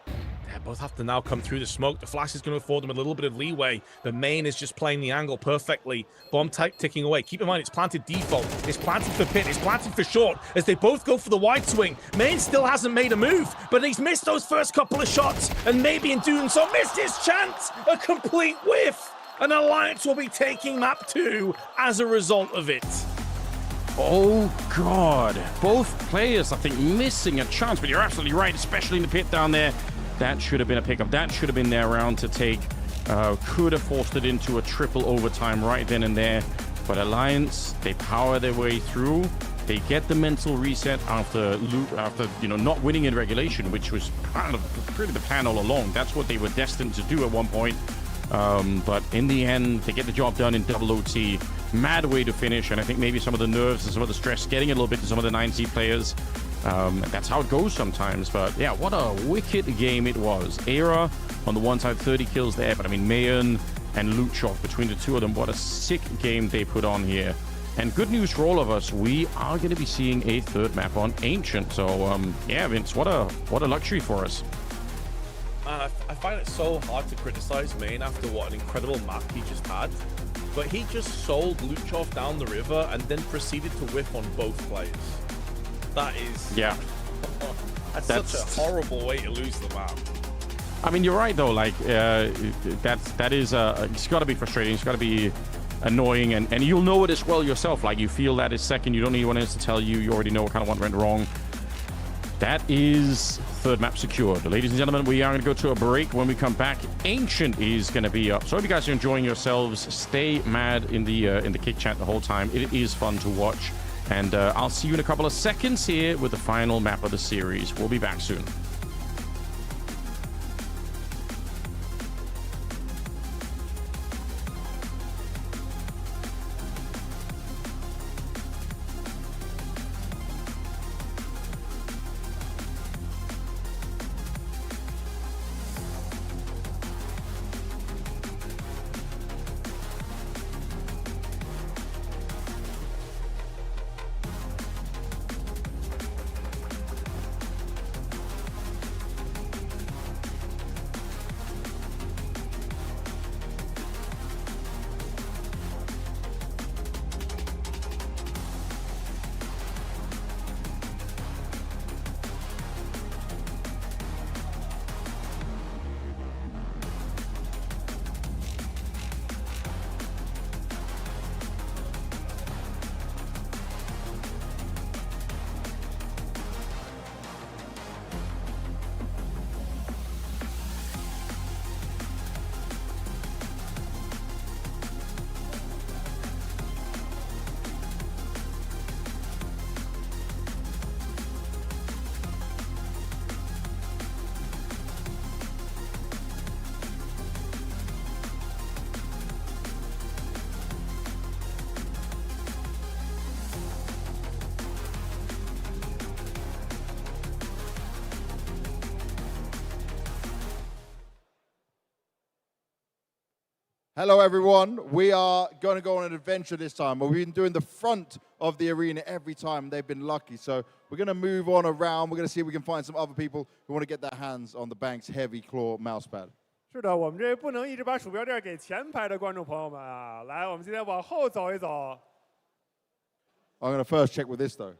They both have to now come through the smoke. The flash is going to afford them a little bit of leeway. The main is just playing the angle perfectly. Bomb type ticking away. Keep in mind, it's planted default. It's planted for pit. It's planted for short. As they both go for the wide swing. Main still hasn't made a move, but he's missed those first couple of shots. And maybe in doing so, missed his chance. A complete whiff. And Alliance will be taking map 2 as a result of it. Oh, God. Both players, I think, missing a chance. But you're absolutely right, especially in the pit down there. That should have been a pickup. That should have been their round to take. Could have forced it into a triple overtime right then and there. But Alliance, they power their way through. They get the mental reset after not winning in regulation, which was kind of really the plan all along. That's what they were destined to do at one point. But in the end, they get the job done in double OT. Mad way to finish, and I think maybe some of the nerves and some of the stress getting a little bit to some of the 9C players. That's how it goes sometimes. But yeah, what a wicked game it was. Era on the one side, 30 kills there. But I mean, Mayan and Luchov, between the two of them, what a sick game they put on here. And good news for all of us, we are going to be seeing a third map on Ancient. So yeah, Vince, what a luxury for us. I find it so hard to criticize Main after what an incredible map he just had. But he just sold Luchov down the river and then proceeded to whiff on both players. That is... Yeah. That's such a horrible way to lose the map. I mean, you're right, though. Like, that is... it's got to be frustrating. It's got to be annoying. And you'll know it as well yourself. Like, you feel that is second. You don't need anyone else to tell you. You already know what kind of what went wrong. That is third map secured. Ladies and gentlemen, we are going to go to a break. When we come back, Ancient is going to be up. So I hope you guys are enjoying yourselves. Stay mad in the kick chat the whole time. It is fun to watch. And I'll see you in a couple of seconds here with the final map of the series. We'll be back soon. Hello, everyone. We are going to go on an adventure this time. We've been doing the front of the arena every time. They've been lucky. So we're going to move on around. We're going to see if we can find some other people who want to get their hands on the Banks Heavy Claw mousepad. 是的，我们这不能一直把鼠标垫给前排的观众朋友们啊！来，我们今天往后走一走。I'm going to first check with this, though.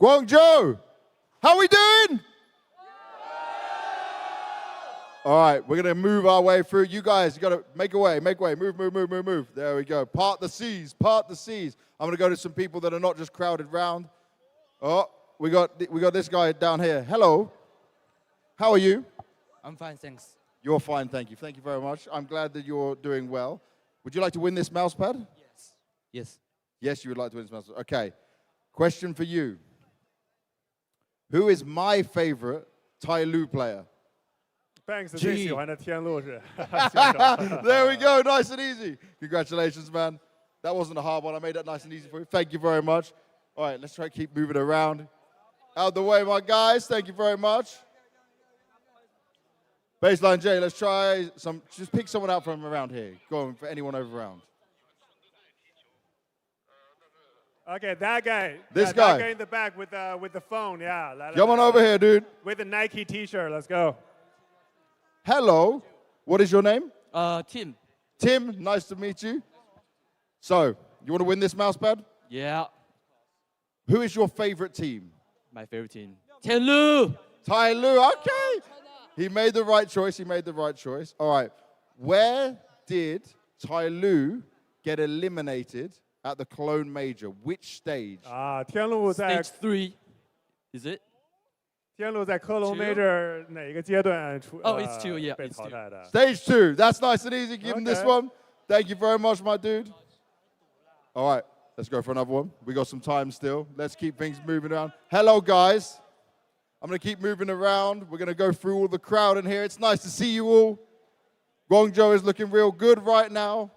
Guangzhou, how we doing? All right, we're going to move our way through. You guys, you got to make way. Move. There we go. Part the seas. I'm going to go to some people that are not just crowded round. Oh, we got this guy down here. Hello. How are you? I'm fine, thanks. You're fine, thank you. Thank you very much. I'm glad that you're doing well. Would you like to win this mousepad? Yes. Yes, you would like to win this mousepad. Okay. Question for you. Who is my favorite Tai Lu player? Banks 最喜欢的天路是。There we go, nice and easy. Congratulations, man. That wasn't a hard one. I made that nice and easy for you. Thank you very much. All right, let's try to keep moving around. Out of the way, my guys. Thank you very much. Baseline J, let's try some. Just pick someone out from around here. Go on for anyone over around. Okay, that guy. This guy. That guy in the back with the phone. Yeah. Come on over here, dude. With the Nike T-shirt. Let's go. Hello. What is your name? Tim. Tim, nice to meet you. So, you want to win this mousepad? Yeah. Who is your favorite team? My favorite team. Tianlu. Tai Lu, okay. He made the right choice. All right. Where did Tai Lu get eliminated at the Clone Major? Which stage? 啊，天路在 Stage 3. Is it? 天路在科隆 Major 哪个阶段出 Oh, it's 2, yeah, 被 it's 淘汰的？ Stage 2. That's nice and easy. Give him this Okay. one. Thank you very much, my dude. All right. Let's go for another one. We got some time still. Let's keep things moving around. Hello, guys. I'm going to keep moving around. We're going to go through all the crowd in here. It's nice to see you all. Guangzhou is looking real good right now.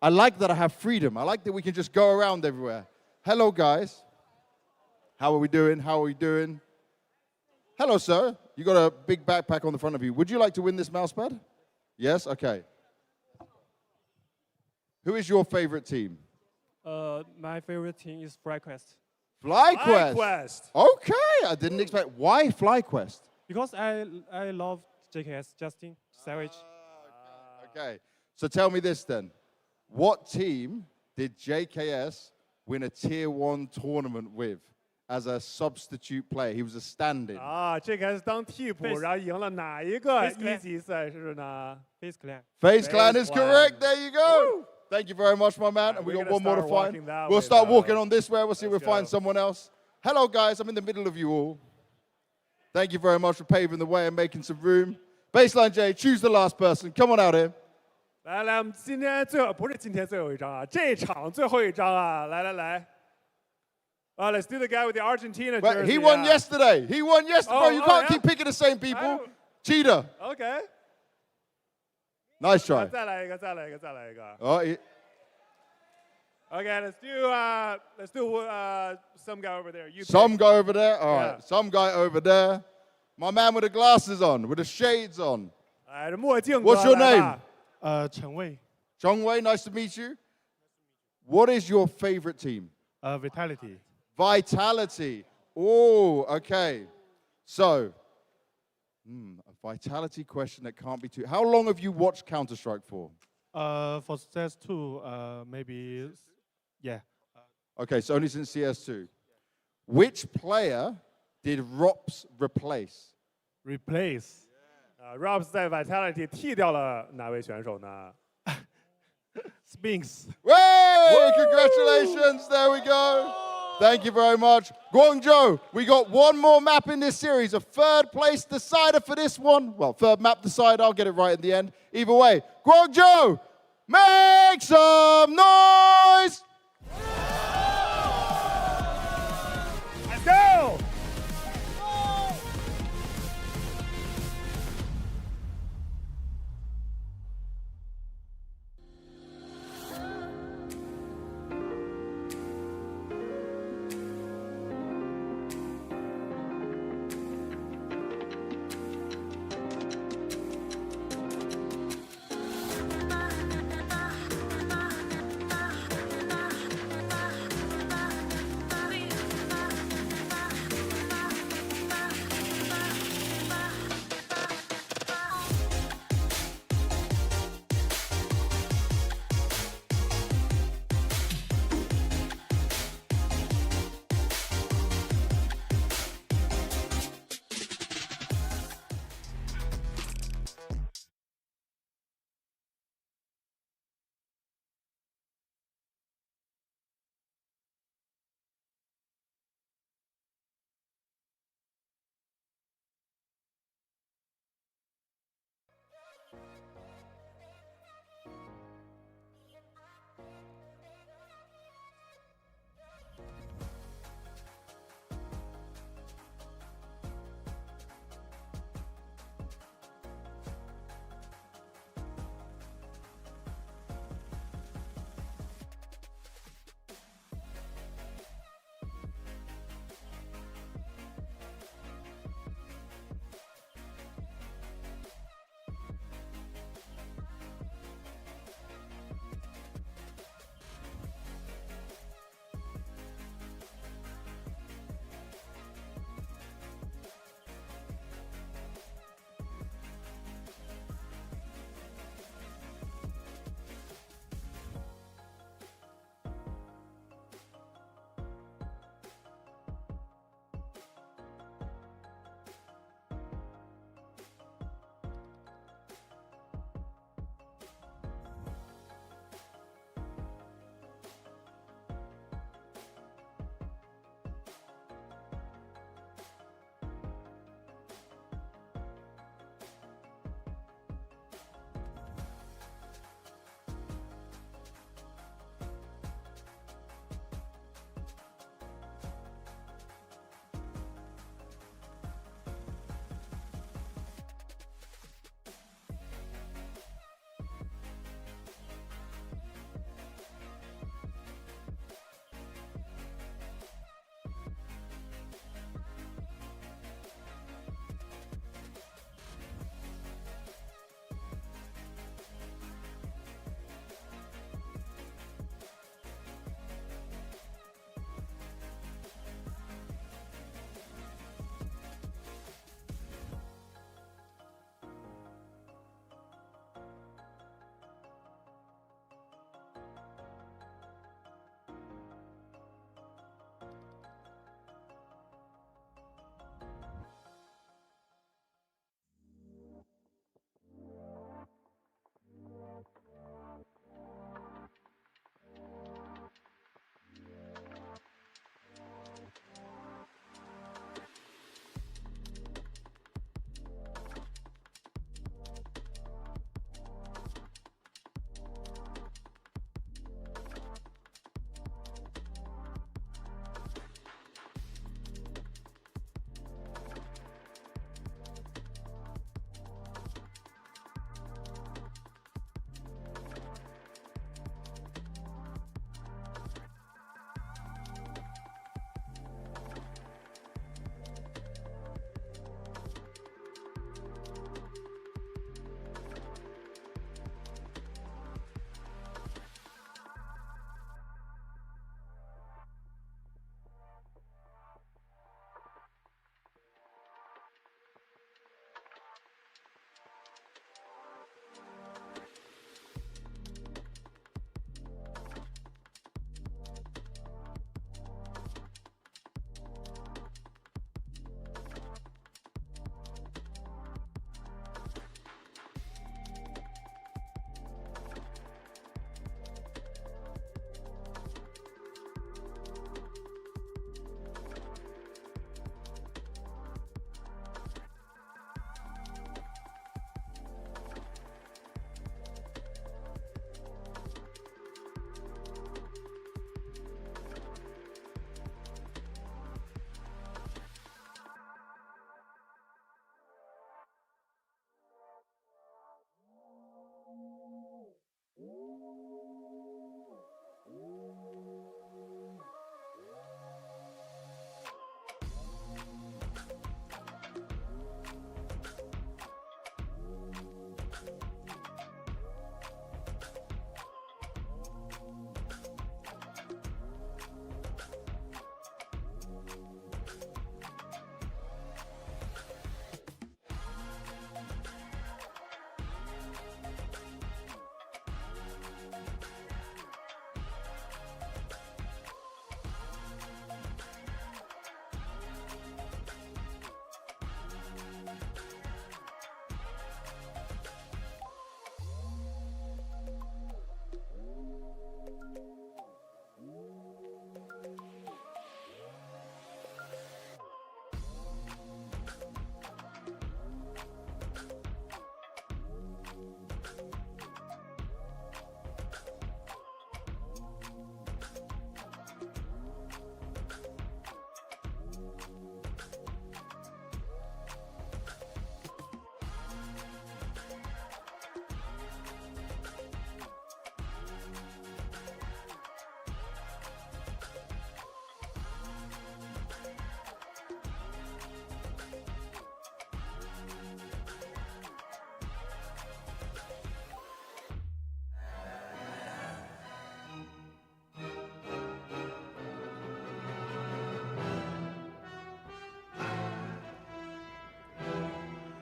I like that I have freedom. I like that we can just go around everywhere. Hello, guys. How are we doing? Hello, sir. You got a big backpack on the front of you. Would you like to win this mousepad? Yes? Okay. Who is your favorite team? My favorite team is FlyQuest FlyQuest. FlyQuest. Okay, I didn't expect. Why FlyQuest? because I love JKS Justin Savage. Okay, so tell me this then. What team did JKS win a Tier 1 tournament with as a substitute player? He was a stand-in. 啊，这个是当替补， Faze- 然后赢了哪一个 Faze Clan 一级赛事呢？ Faze Clan. FaZe Clan Faze is Clan. correct. There you go. Thank you very much, my man. And we We're got gonna one more to start find. walking that We'll way, start though. walking on this way. We'll see if we Let's find go. someone else. Hello, guys. I'm in the middle of you all. Thank you very much for paving the way and making some room. Baseline J, choose the last person. Come on out here. 来，我们今天不是今天最后一张啊，这场最后一张啊！来。Let's do the guy with the Argentina Wait, jersey. he won yeah. yesterday. He won yesterday. Oh, Bro, you can't yeah? keep picking the same people. I- Cheater. Okay. Nice try. 再来一个。Oh, Okay, let's do some guy over there. You some pick. guy over there. All right. Yeah. Some guy over there. My man with the glasses on, with the shades on. 哎，这墨镜哥 What's your 来吧 name? 陈蔚 Chongwei, nice to meet you. What is your favorite team? Vitality. Vitality. Oh, okay. So, a Vitality question that can't be too... How long have you watched Counter-Strike for? For CS2, maybe, yeah. Okay, so only since CS2. Which player did Rops replace? Replace. Robs 在 Vitality 替掉了哪位选手呢？ Spinks. Hey, congratulations. There we go. Thank you very much. Guangzhou, we got one more map in this series, a third place decider for this one. Well, third map decider, I'll get it right in the end. Either way, Guangzhou, make some noise. Let's go!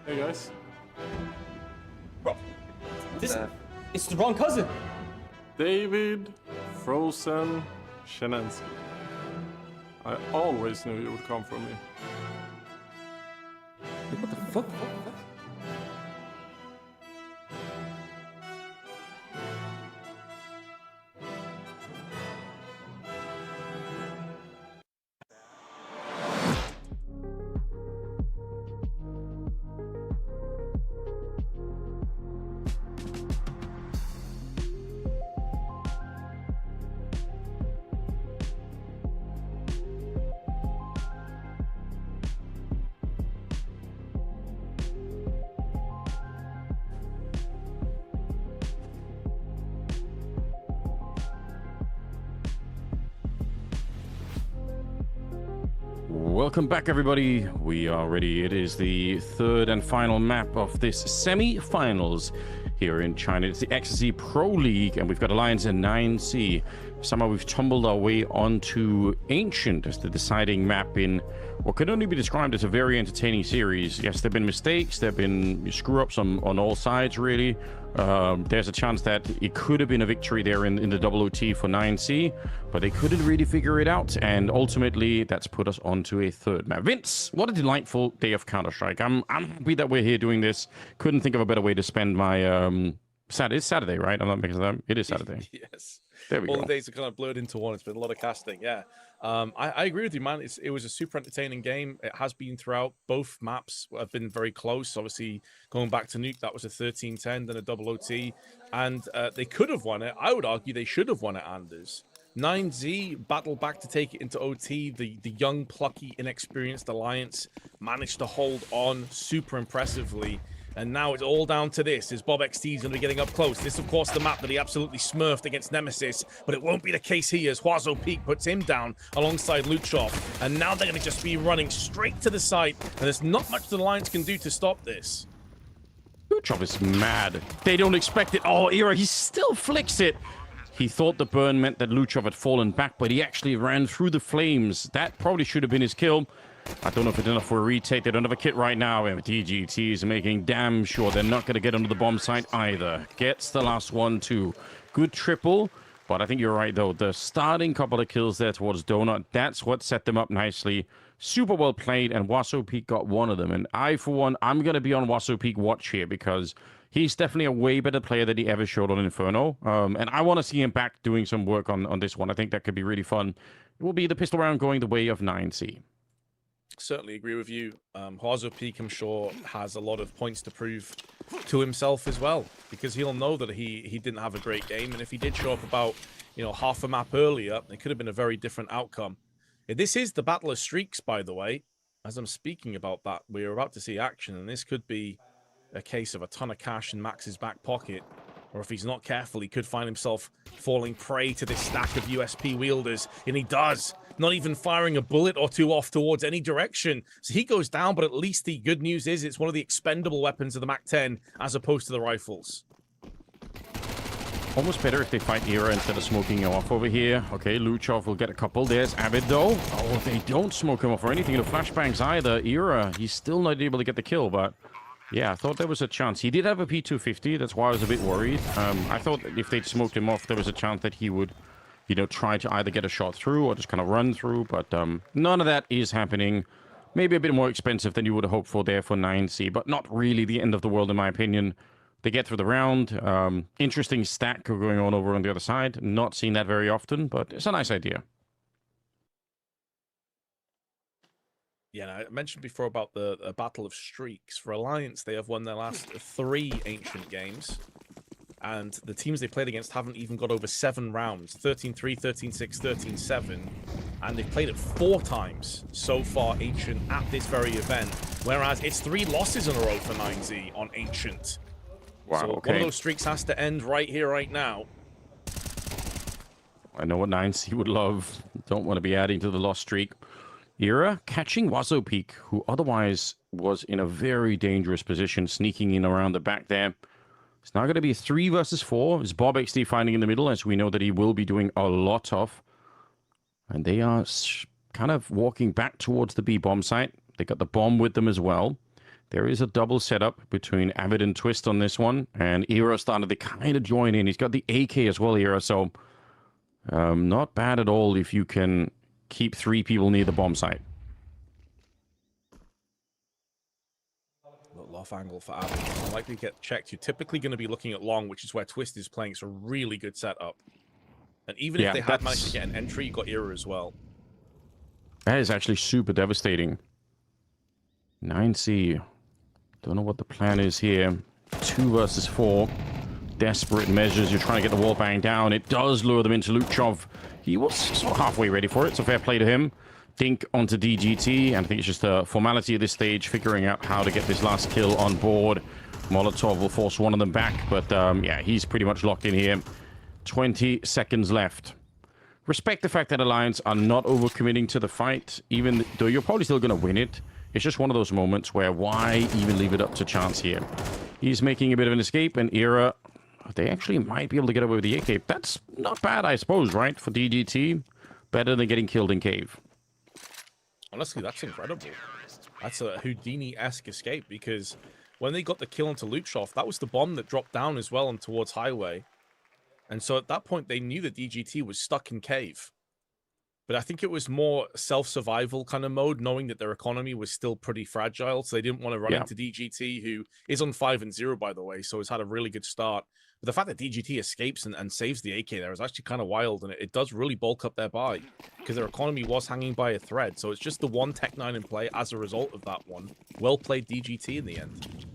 Hey guys. Bro, it's the wrong cousin. David Frozen Shenancy. I always knew you would come from me. What the fuck? Welcome back, everybody. We are ready. It is the third and final map of this semi-finals here in China. It's the XSE Pro League, and we've got Alliance in 9C. Somehow we've tumbled our way onto Ancient as the deciding map in what could only be described as a very entertaining series. Yes, there have been mistakes, there have been screw-ups on all sides, really. There's a chance that it could have been a victory there in the OT for 9C, but they couldn't really figure it out, and ultimately that's put us onto a third map. Vince, what a delightful day of Counter-Strike. I'm happy that we're here doing this. Couldn't think of a better way to spend my it's Saturday, right? I'm not making that. It is Saturday. Yes. There we go. All the days are kind of blurred into one. It's been a lot of casting, yeah. I agree with you, man. It was a super entertaining game. It has been throughout. Both maps have been very close. Obviously, going back to Nuke, that was a 13-10, then a double OT. And they could have won it. I would argue they should have won it, Anders. 9Z battled back to take it into OT. The young, plucky, inexperienced Alliance managed to hold on super impressively. And now it's all down to this. Is Bob XT going to be getting up close? This, of course, the map that he absolutely smurfed against Nemesis, but it won't be the case here as Huazo Peak puts him down alongside Luchov. And now they're going to just be running straight to the site, and there's not much the Alliance can do to stop this. Luchov is mad. They don't expect it. Oh, Era, he still flicks it. He thought the burn meant that Luchov had fallen back, but he actually ran through the flames. That probably should have been his kill. I don't know if it's enough for a retake. They don't have a kit right now. And DGT is making damn sure they're not going to get onto the bomb site either. Gets the last one, too. Good triple. But I think you're right, though. The starting couple of kills there towards Donut, that's what set them up nicely. Super well played, and Huazo Peak got one of them. And I, for one, I'm going to be on Huazo Peak watch here because he's definitely a way better player than he ever showed on Inferno. And I want to see him back doing some work on this one. I think that could be really fun. It will be the pistol round going the way of 9C. Certainly agree with you. Huazo Peak, I'm sure, has a lot of points to prove to himself as well, because he'll know that he didn't have a great game, and if he did show up about half a map earlier, it could have been a very different outcome. This is the Battle of Streaks, by the way. As I'm speaking about that, we're about to see action, and this could be a case of a ton of cash in Max's back pocket, or if he's not careful, he could find himself falling prey to this stack of USP wielders, and he does. Not even firing a bullet or two off towards any direction. So he goes down, but at least the good news is it's one of the expendable weapons of the MAC-10 as opposed to the rifles. Almost better if they fight Era instead of smoking him off over here. Okay, Luchov will get a couple. There's Avid, though. Oh, they don't smoke him off or anything in the flashbangs either. Era, he's still not able to get the kill, but yeah, I thought there was a chance. He did have a P250. That's why I was a bit worried. I thought that if they'd smoked him off, there was a chance that he would try to either get a shot through or just kind of run through, but none of that is happening. Maybe a bit more expensive than you would have hoped for there for 9C, but not really the end of the world in my opinion. They get through the round. Interesting stack going on over on the other side. Not seen that very often, but it's a nice idea. Yeah, I mentioned before about the Battle of Streaks. For Alliance, they have won their last 3 Ancient games. And the teams they played against haven't even got over 7 rounds. 13-3, 13-6, 13-7. And they've played it 4 times so far, Ancient, at this very event. Whereas it's 3 losses in a row for 9Z on Ancient. Wow, so okay. One of those streaks has to end right here, right now. I know what 9C would love. Don't want to be adding to the lost streak. Era catching Huazo Peak, who otherwise was in a very dangerous position, sneaking in around the back there. It's now going to be 3 versus 4. It's Bob XT finding in the middle, as we know that he will be doing a lot of. And they are kind of walking back towards the B bomb site. They got the bomb with them as well. There is a double setup between Avid and Twist on this one, and Era started to kind of join in. He's got the AK as well, Era, so not bad at all if you can keep 3 people near the bomb site. Little off angle for Avid. Likely get checked. You're typically going to be looking at long, which is where Twist is playing. It's a really good setup. And even if they had managed to get an entry, you got Era as well. That is actually super devastating. 9C. Don't know what the plan is here. 2 versus 4. Desperate measures. You're trying to get the wall bang down. It does lure them into Luchov. He was sort of halfway ready for it, so fair play to him. Dink onto DGT, and I think it's just a formality at this stage, figuring out how to get this last kill on board. Molotov will force one of them back, but yeah, he's pretty much locked in here. 20 seconds left. Respect the fact that Alliance are not overcommitting to the fight, even though you're probably still going to win it. It's just one of those moments where why even leave it up to chance here? He's making a bit of an escape, and Era, they actually might be able to get away with the AK. That's not bad, I suppose, right? For DGT, better than getting killed in cave. Honestly, that's incredible. That's a Houdini-esque escape, because when they got the kill onto Luchov, that was the bomb that dropped down as well and towards Highway. And so at that point, they knew that DGT was stuck in cave. But I think it was more self-survival kind of mode, knowing that their economy was still pretty fragile. So they didn't want to run into DGT, who is on 5-0, by the way, so has had a really good start. But the fact that DGT escapes and saves the AK there is actually kind of wild, and it does really bulk up their buy, because their economy was hanging by a thread. So it's just the one Tech 9 in play as a result of that one. Well played DGT in the end.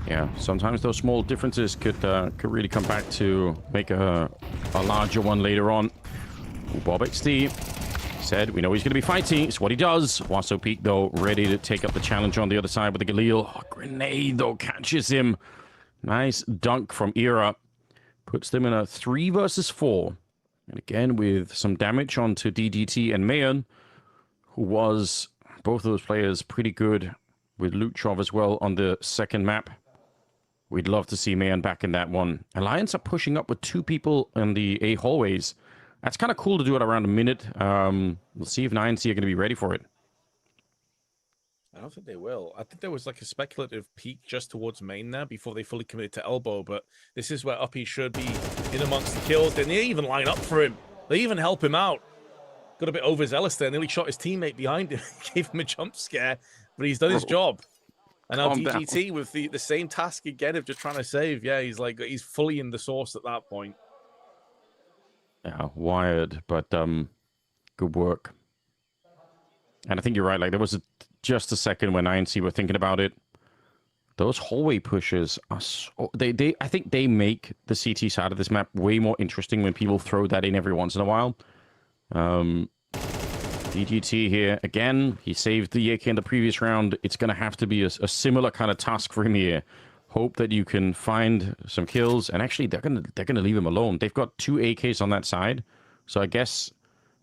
Yeah, sometimes those small differences could really come back to make a larger one later on. Bob XD said, we know he's going to be fighting. It's what he does. Wasso Peak, though, ready to take up the challenge on the other side with the Galil. Oh, grenade, though, catches him. Nice dunk from Era. Puts them in a 3 versus 4. And again, with some damage onto DGT and Mayon, who was, both of those players, pretty good with Luchov as well on the second map. We'd love to see Mayan back in that one. Alliance are pushing up with 2 people in the A hallways. That's kind of cool to do it around a minute. We'll see if 9C are going to be ready for it. I don't think they will. I think there was like a speculative peek just towards main there before they fully committed to elbow, but this is where Uppy should be in amongst the kills. They even line up for him. They even help him out. Got a bit overzealous there. Nearly shot his teammate behind him. Gave him a jump scare, but he's done his job. And now DGT with the same task again of just trying to save. Yeah, he's fully in the source at that point. Yeah, wired, but good work. And I think you're right. Like, there was just a second when 9C were thinking about it. Those hallway pushes are so, I think they make the CT side of this map way more interesting when people throw that in every once in a while. DGT here again. He saved the AK in the previous round. It's going to have to be a similar kind of task for him here. Hope that you can find some kills, and actually they're gonna leave him alone. They've got 2 AKs on that side, so I guess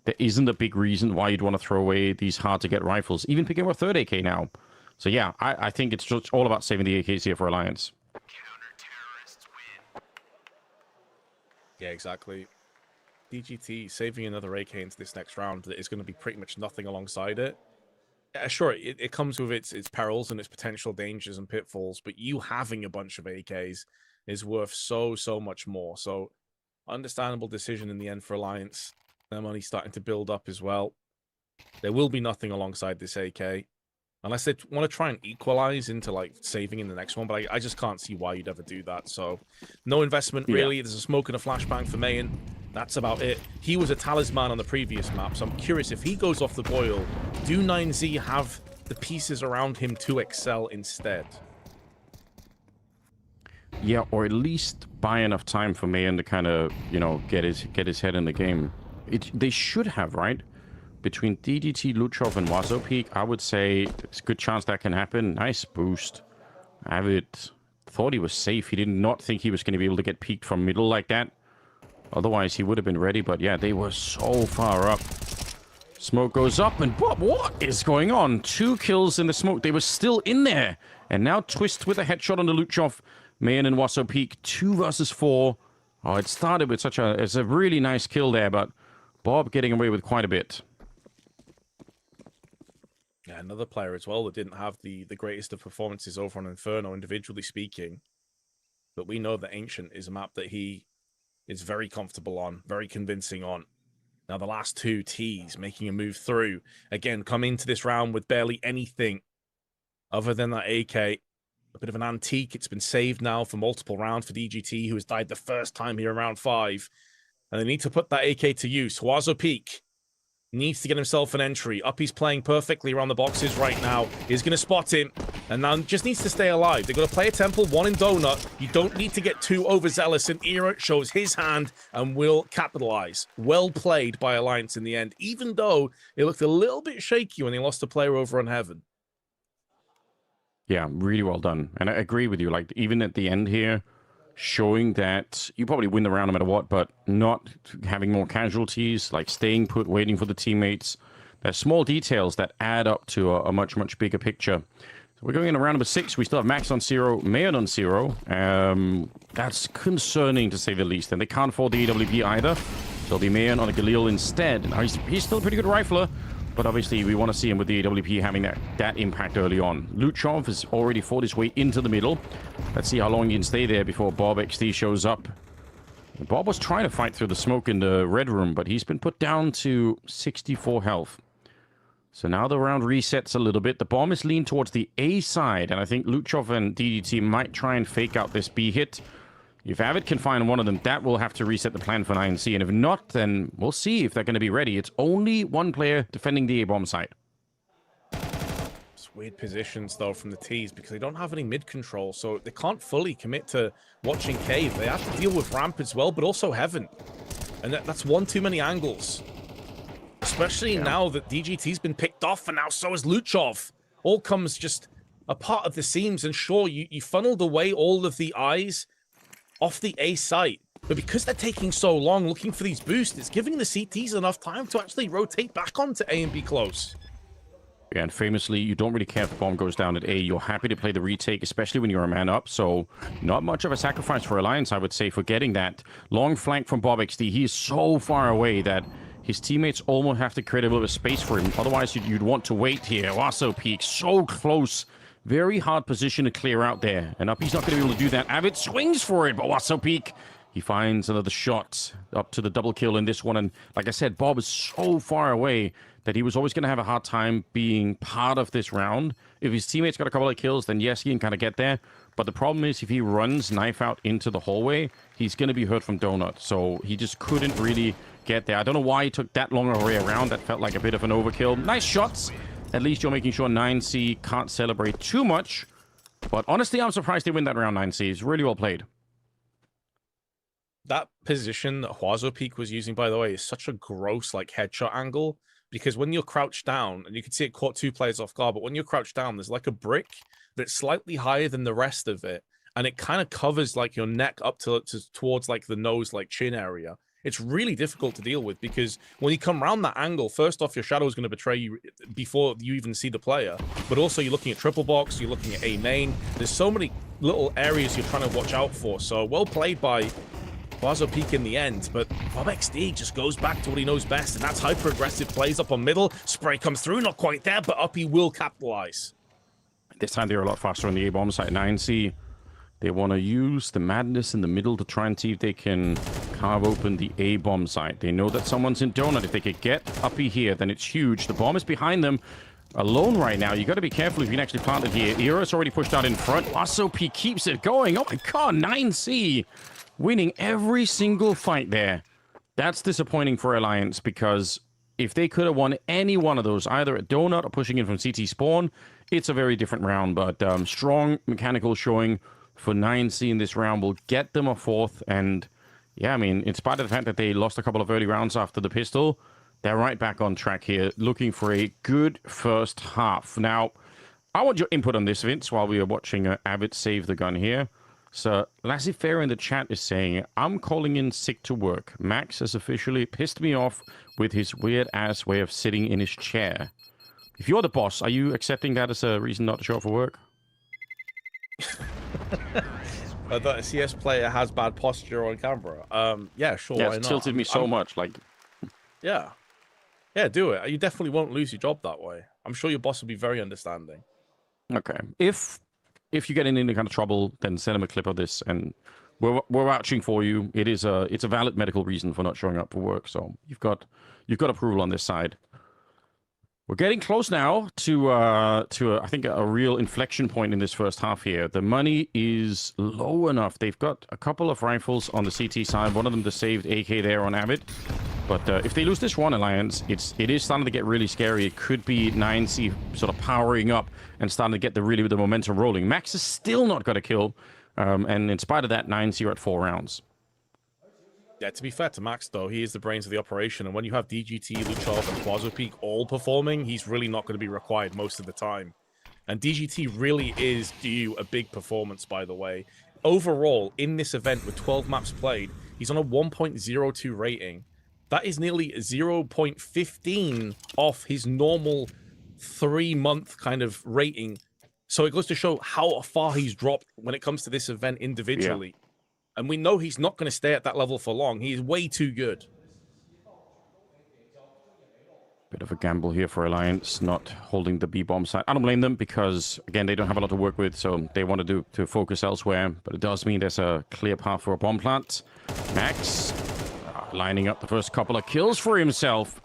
there isn't a big reason why you'd want to throw away these hard to get rifles. Even picking up a 3rd AK now. So yeah, I think it's just all about saving the AKs here for Alliance. Yeah, exactly. DGT saving another AK into this next round that is going to be pretty much nothing alongside it. Yeah, sure, it comes with its perils and its potential dangers and pitfalls, but you having a bunch of AKs is worth so much more. So, understandable decision in the end for Alliance. Their money's starting to build up as well. There will be nothing alongside this AK. Unless they want to try and equalize into, like, saving in the next one, but I just can't see why you'd ever do that. So, no investment, really. There's a smoke and a flashbang for Mayan. That's about it. He was a talisman on the previous map, so I'm curious, if he goes off the boil, do 9Z have the pieces around him to excel instead? Yeah, or at least buy enough time for Mayan to kind of, you know, get his head in the game. They should have, right? Between DGT, Luchov, and Wasso Peak, I would say there's a good chance that can happen. Nice boost. Avid thought he was safe. He did not think he was going to be able to get peeked from middle like that. Otherwise, he would have been ready, but yeah, they were so far up. Smoke goes up, and what is going on? 2 kills in the smoke. They were still in there. And now Twist with a headshot on the Luchov. Mayan and Wasso Peak, 2 versus 4. Oh, it started with it's a really nice kill there, but Bob getting away with quite a bit. Yeah, another player as well that didn't have the greatest of performances over on Inferno, individually speaking. But we know that Ancient is a map that he is very comfortable on, very convincing on. Now the last two T's making a move through. Again, come into this round with barely anything other than that AK. A bit of an antique. It's been saved now for multiple rounds for DGT, who has died the first time here in round 5. And they need to put that AK to use. Huazo Peak needs to get himself an entry. Uppy's playing perfectly around the boxes right now. He's going to spot him. And now just needs to stay alive. They're going to play a temple, one in Donut. You don't need to get too overzealous. And Era shows his hand and will capitalize. Well played by Alliance in the end, even though it looked a little bit shaky when they lost a player over on Heaven. Yeah, really well done. And I agree with you. Like, even at the end here, showing that you probably win the round no matter what, but not having more casualties, like staying put, waiting for the teammates. There's small details that add up to a much, much bigger picture. So we're going into round number 6. We still have Max on 0, Mayon on 0. That's concerning, to say the least. And they can't afford the AWP either. So it'll be Mayon on a Galil instead. Now, he's still a pretty good rifler, but obviously we want to see him with the AWP having that impact early on. Luchov has already fought his way into the middle. Let's see how long he can stay there before Bob XD shows up. Bob was trying to fight through the smoke in the red room, but he's been put down to 64 health. So now the round resets a little bit. The bomb is leaned towards the A side, and I think Luchov and DDT might try and fake out this B hit. If Avid can find one of them, that will have to reset the plan for 9C. And if not, then we'll see if they're going to be ready. It's only one player defending the A-bomb site. It's weird positions, though, from the T's because they don't have any mid control, so they can't fully commit to watching Cave. They have to deal with Ramp as well, but also Heaven. And that's one too many angles. Especially now that DGT's been picked off, and now so has Luchov. All comes just a part of the seams, and sure, you funneled away all of the eyes off the A site, but because they're taking so long looking for these boosts, it's giving the CTs enough time to actually rotate back onto A and B close. Yeah, and famously, you don't really care if the bomb goes down at A. You're happy to play the retake, especially when you're a man up. So not much of a sacrifice for Alliance, I would say, for getting that long flank from Bob XD. He is so far away that his teammates almost have to create a little bit of space for him. Otherwise, you'd want to wait here. Huazo Peak, so close. Very hard position to clear out there. And Uppy's not going to be able to do that. Avid swings for it, but Huazo Peak, he finds another shot up to the double kill in this one. And like I said, Bob is so far away that he was always going to have a hard time being part of this round. If his teammates got a couple of kills, then yes, he can kind of get there. But the problem is if he runs knife out into the hallway, he's going to be hurt from Donut. So he just couldn't really get there. I don't know why he took that long a way around. That felt like a bit of an overkill. Nice shots. At least you're making sure 9C can't celebrate too much. But honestly, I'm surprised they win that round, 9C. It's really well played. That position that Huazo Peak was using, by the way, is such a gross like headshot angle. Because when you're crouched down, and you can see it caught 2 players off guard, but when you're crouched down, there's like a brick that's slightly higher than the rest of it. And it kind of covers like your neck up towards like the nose, like chin area. It's really difficult to deal with because when you come around that angle, first off, your shadow is going to betray you before you even see the player. But also you're looking at triple box, you're looking at A main. There's so many little areas you're trying to watch out for. So well played by Huazo Peak in the end, but Bob XD just goes back to what he knows best, and that's hyper-aggressive plays up on middle. Spray comes through, not quite there, but Uppy will capitalize. This time they're a lot faster on the A-bomb site. 9C, they want to use the madness in the middle to try and see if they can carve open the A-bomb site. They know that someone's in Donut. If they could get Uppy here, then it's huge. The bomb is behind them. Alone right now. You got to be careful if you can actually plant it here. Era's already pushed out in front. Huazo Peak keeps it going. Oh my god, 9C winning every single fight there. That's disappointing for Alliance because if they could have won any one of those, either at Donut or pushing in from CT spawn, it's a very different round. But strong mechanical showing for 9C in this round will get them a 4th. And yeah, I mean, in spite of the fact that they lost a couple of early rounds after the pistol, they're right back on track here, looking for a good first half. Now, I want your input on this, Vince, while we are watching Abbott save the gun here. So, Laissez-faire in the chat is saying, I'm calling in sick to work. Max has officially pissed me off with his weird-ass way of sitting in his chair. If you're the boss, are you accepting that as a reason not to show up for work? I thought a CS player has bad posture on camera. Yeah, sure, Yeah, why it's not? tilted me so much, like... Yeah. Yeah, do it. You definitely won't lose your job that way. I'm sure your boss will be very understanding. Okay. If you get in any kind of trouble, then send him a clip of this, and we're vouching for you. It's a valid medical reason for not showing up for work, so you've got approval on this side. We're getting close now to I think a real inflection point in this first half here. The money is low enough. They've got a couple of rifles on the CT side. One of them the saved AK there on Avid. But if they lose this one, Alliance, it is starting to get really scary. It could be 9C sort of powering up and starting to get the momentum rolling. Max has still not got a kill, and in spite of that, 9C are at 4 rounds. Yeah, to be fair to Max, though, he is the brains of the operation, and when you have DGT, Luchov, and Quazopeak all performing, he's really not going to be required most of the time. And DGT really is due a big performance, by the way. Overall, in this event, with 12 maps played, he's on a 1.02 rating. That is nearly 0.15 off his normal 3-month kind of rating. So it goes to show how far he's dropped when it comes to this event individually. Yeah. And we know he's not going to stay at that level for long. He is way too good. Bit of a gamble here for Alliance, not holding the B-bomb side. I don't blame them because, again, they don't have a lot to work with, so they want to focus elsewhere. But it does mean there's a clear path for a bomb plant. Max lining up the first couple of kills for himself.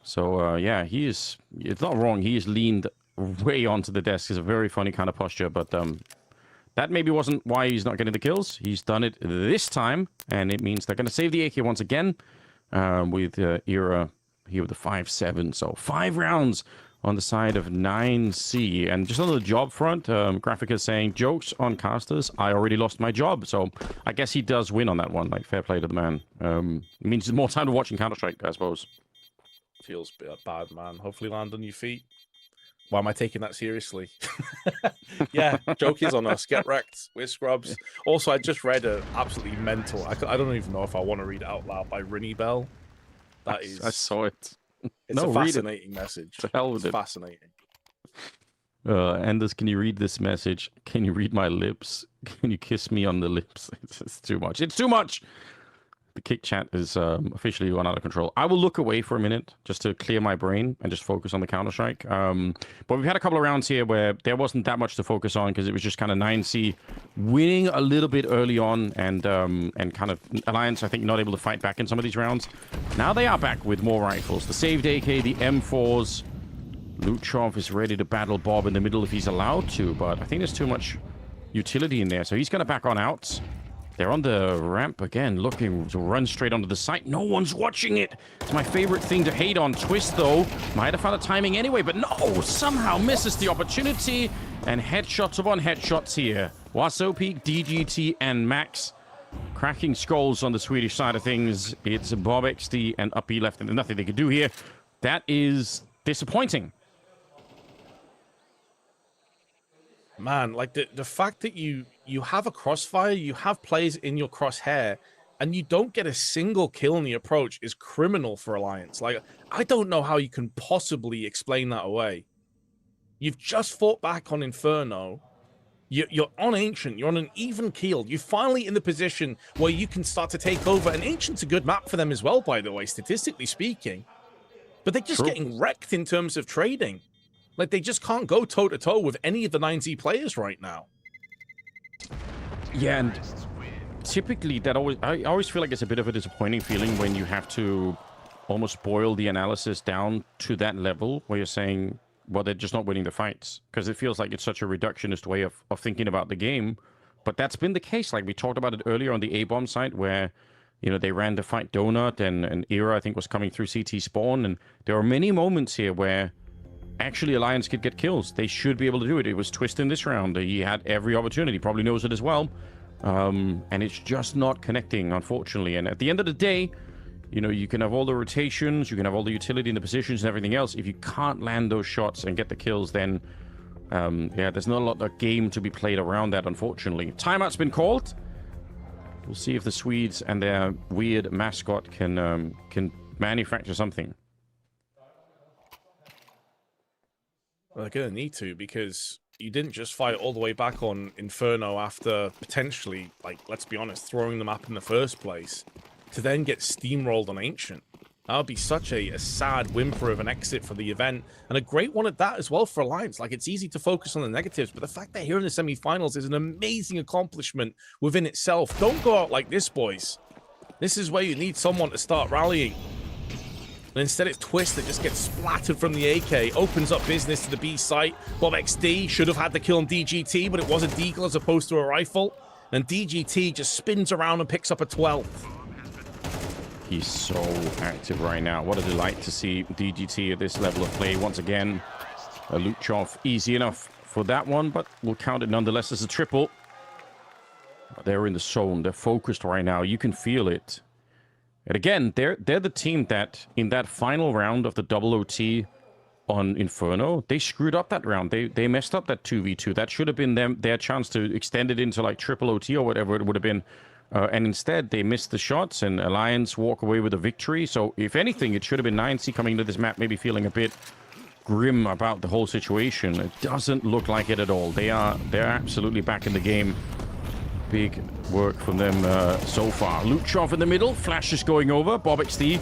So, yeah, it's not wrong. He is leaned way onto the desk. It's a very funny kind of posture, but that maybe wasn't why he's not getting the kills. He's done it this time, and it means they're going to save the AK once again with Era here with the 5-7. So 5 rounds on the side of 9C. And just on the job front, Graphica saying, jokes on casters, I already lost my job. So I guess he does win on that one. Like, fair play to the man. It means more time to watching Counter-Strike, I suppose. Feels bad, man. Hopefully land on your feet. Why am I taking that seriously? Yeah, joke is on us. Get wrecked. We're scrubs. Also, I just read a absolutely mental. I don't even know if I want to read it out loud by Rinny Bell. I saw it. It's a fascinating message. To hell with it's fascinating. Anders, can you read this message? Can you read my lips? Can you kiss me on the lips? It's too much. It's too much. The kick chat is officially run out of control. I will look away for a minute just to clear my brain and just focus on the Counter-Strike. But we've had a couple of rounds here where there wasn't that much to focus on because it was just kind of 9C winning a little bit early on and kind of Alliance, I think, not able to fight back in some of these rounds. Now they are back with more rifles. The saved AK, the M4s. Luchov is ready to battle Bob in the middle if he's allowed to, but I think there's too much utility in there. So he's going to back on out. They're on the ramp again, looking to run straight onto the site. No one's watching it. It's my favorite thing to hate on Twist, though. Might have found a timing anyway, but no, somehow misses the opportunity. And headshots upon headshots here. Quazopeak, DGT, and Max cracking skulls on the Swedish side of things. It's Bob XD and Uppy left, and there's nothing they can do here. That is disappointing. Man, like the fact that you have a crossfire, you have players in your crosshair, and you don't get a single kill in the approach is criminal for Alliance. Like, I don't know how you can possibly explain that away. You've just fought back on Inferno. You're on Ancient. You're on an even keel. You're finally in the position where you can start to take over. And Ancient's a good map for them as well, by the way, statistically speaking. But they're just getting wrecked in terms of trading. Like, they just can't go toe-to-toe with any of the 9Z players right now. Yeah, and typically I always feel like it's a bit of a disappointing feeling when you have to almost boil the analysis down to that level where you're saying, well, they're just not winning the fights. Because it feels like it's such a reductionist way of thinking about the game. But that's been the case. Like, we talked about it earlier on the A-bomb side where, you know, they ran the fight Donut and Era, I think, was coming through CT spawn. And there are many moments here where actually Alliance could get kills. They should be able to do it. It was Twist in this round. He had every opportunity. Probably knows it as well. And it's just not connecting, unfortunately. And at the end of the day, you know, you can have all the rotations, you can have all the utility in the positions and everything else. If you can't land those shots and get the kills, then, yeah, there's not a lot of game to be played around that, unfortunately. Timeout's been called. We'll see if the Swedes and their weird mascot can manufacture something. Well, they're going to need to, because you didn't just fight all the way back on Inferno after potentially, like, let's be honest, throwing the map in the first place, to then get steamrolled on Ancient. That would be such a sad whimper of an exit for the event, and a great one at that as well for Alliance. Like, it's easy to focus on the negatives, but the fact they're here in the semi-finals is an amazing accomplishment within itself. Don't go out like this, boys. This is where you need someone to start rallying. And instead it's Twist that just gets splattered from the AK, opens up business to the B site. Bob XD should have had the kill on DGT, but it was a deagle as opposed to a rifle. And DGT just spins around and picks up a 12th. He's so active right now. What a delight to see DGT at this level of play once again. A Luchov, easy enough for that one, but we'll count it nonetheless as a triple. They're in the zone. They're focused right now. You can feel it. And again, they're the team that in that final round of the double OT on Inferno, they screwed up that round. They messed up that 2v2. That should have been their chance to extend it into like triple OT or whatever it would have been. And instead, they missed the shots, and Alliance walk away with a victory. So, if anything, it should have been 9C coming into this map, maybe feeling a bit grim about the whole situation. It doesn't look like it at all. They're absolutely back in the game. Big work from them so far. Luchov in the middle. Flash is going over. Bob XD.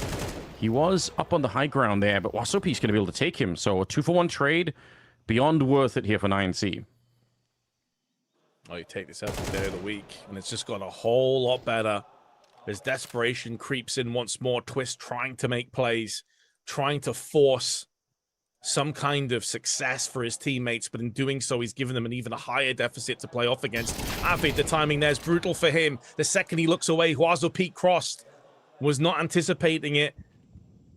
He was up on the high ground there, but Wasopi's going to be able to take him. So, a 2-for-1 trade. Beyond worth it here for 9C. Oh, you take this every day of the week, and it's just got a whole lot better. As desperation creeps in once more, Twist trying to make plays, trying to force some kind of success for his teammates, but in doing so, he's given them an even higher deficit to play off against. Avid, the timing there is brutal for him. The second he looks away, Huazo Peak crossed, was not anticipating it.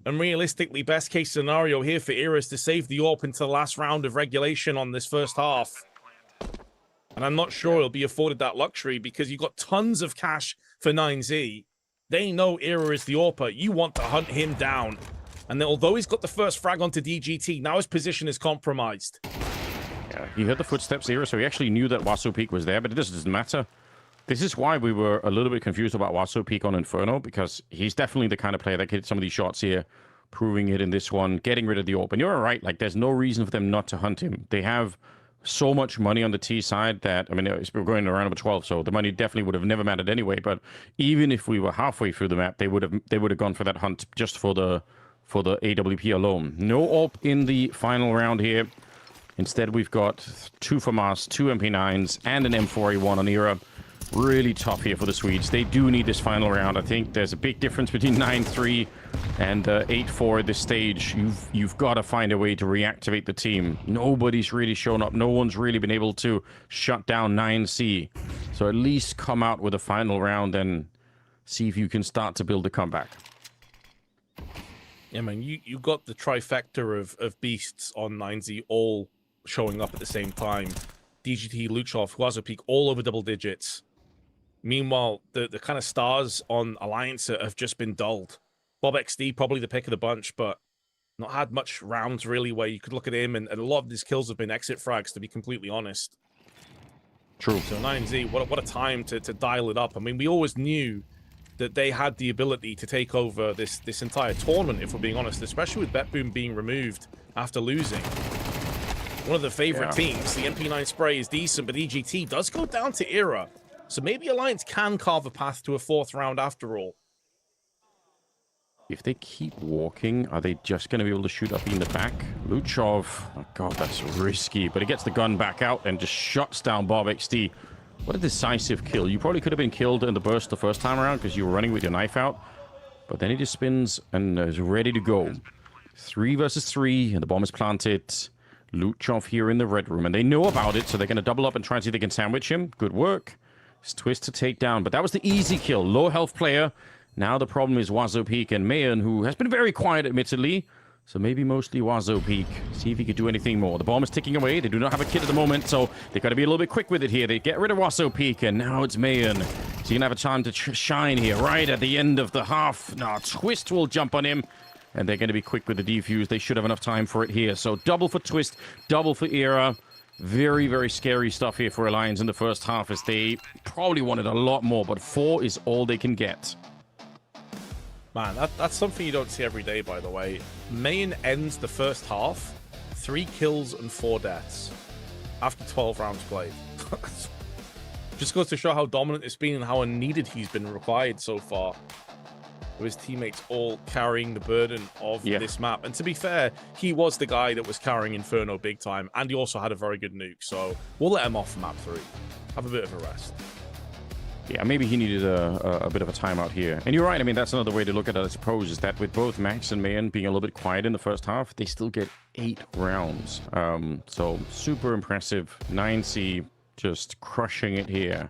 And realistically, best case scenario here for Era is to save the AWP into the last round of regulation on this first half. And I'm not sure he'll be afforded that luxury because you've got tons of cash for 9Z. They know Era is the AWPer. You want to hunt him down. And then, although he's got the first frag onto DGT, now his position is compromised. Yeah, he heard the footsteps here, so he actually knew that Waso Peak was there, but it doesn't matter. This is why we were a little bit confused about Waso Peak on Inferno, because he's definitely the kind of player that can hit some of these shots here, proving it in this one, getting rid of the AWP. And you're right, like, there's no reason for them not to hunt him. They have so much money on the T side that, I mean, we're going around number 12, so the money definitely would have never mattered anyway. But even if we were halfway through the map, they would have gone for that hunt just for the AWP alone. No AWP in the final round here. Instead, we've got 2 FAMAS, 2 MP9s, and an M4A1 on Era. Really tough here for the Swedes. They do need this final round. I think there's a big difference between 9-3 and 8-4 at this stage. You've got to find a way to reactivate the team. Nobody's really shown up. No one's really been able to shut down 9C. So at least come out with a final round and see if you can start to build a comeback. Yeah, man, you got the trifecta of beasts on 9Z all showing up at the same time. DGT, Luchov, Huazo Peak, all over double digits. Meanwhile, the kind of stars on Alliance have just been dulled. Bob XD, probably the pick of the bunch, but not had much rounds, really, where you could look at him, and a lot of these kills have been exit frags, to be completely honest. True. So 9Z, what a time to dial it up. I mean, we always knew that they had the ability to take over this entire tournament, if we're being honest, especially with BetBoom being removed after losing. One of the favorite teams, the MP9 spray is decent, but EGT does go down to Era. So maybe Alliance can carve a path to a 4th round after all. If they keep walking, are they just going to be able to shoot up in the back? Luchov, oh god, that's risky, but he gets the gun back out and just shuts down Bob XD. What a decisive kill. You probably could have been killed in the burst the first time around because you were running with your knife out, but then he just spins and is ready to go. 3 versus 3, and the bomb is planted. Luchov here in the red room, and they know about it, so they're going to double up and try and see if they can sandwich him. Good work. It's Twist to take down, but that was the easy kill. Low health player. Now the problem is Huazo Peak and Mayan, who has been very quiet, admittedly. So maybe mostly Huazo Peak. See if he could do anything more. The bomb is ticking away. They do not have a kit at the moment, so they've got to be a little bit quick with it here. They get rid of Huazo Peak, and now it's Mayan. So he's going to have a time to shine here right at the end of the half. Now Twist will jump on him, and they're going to be quick with the defuse. They should have enough time for it here. So double for Twist, double for Era. Very, very scary stuff here for Alliance in the first half, as they probably wanted a lot more, but 4 is all they can get. Man, that's something you don't see every day, by the way. Mayan ends the first half, 3 kills and 4 deaths after 12 rounds played. Just goes to show how dominant it's been and how unneeded he's been required so far. with his teammates all carrying the burden of Yeah. this map. And to be fair, he was the guy that was carrying Inferno big time, and he also had a very good nuke. So we'll let him off for map 3. Have a bit of a rest. Yeah, maybe he needed a bit of a timeout here. And you're right, I mean, that's another way to look at it, I suppose, is that with both Max and Mayan being a little bit quiet in the first half, they still get 8 rounds. So super impressive. 9C just crushing it here.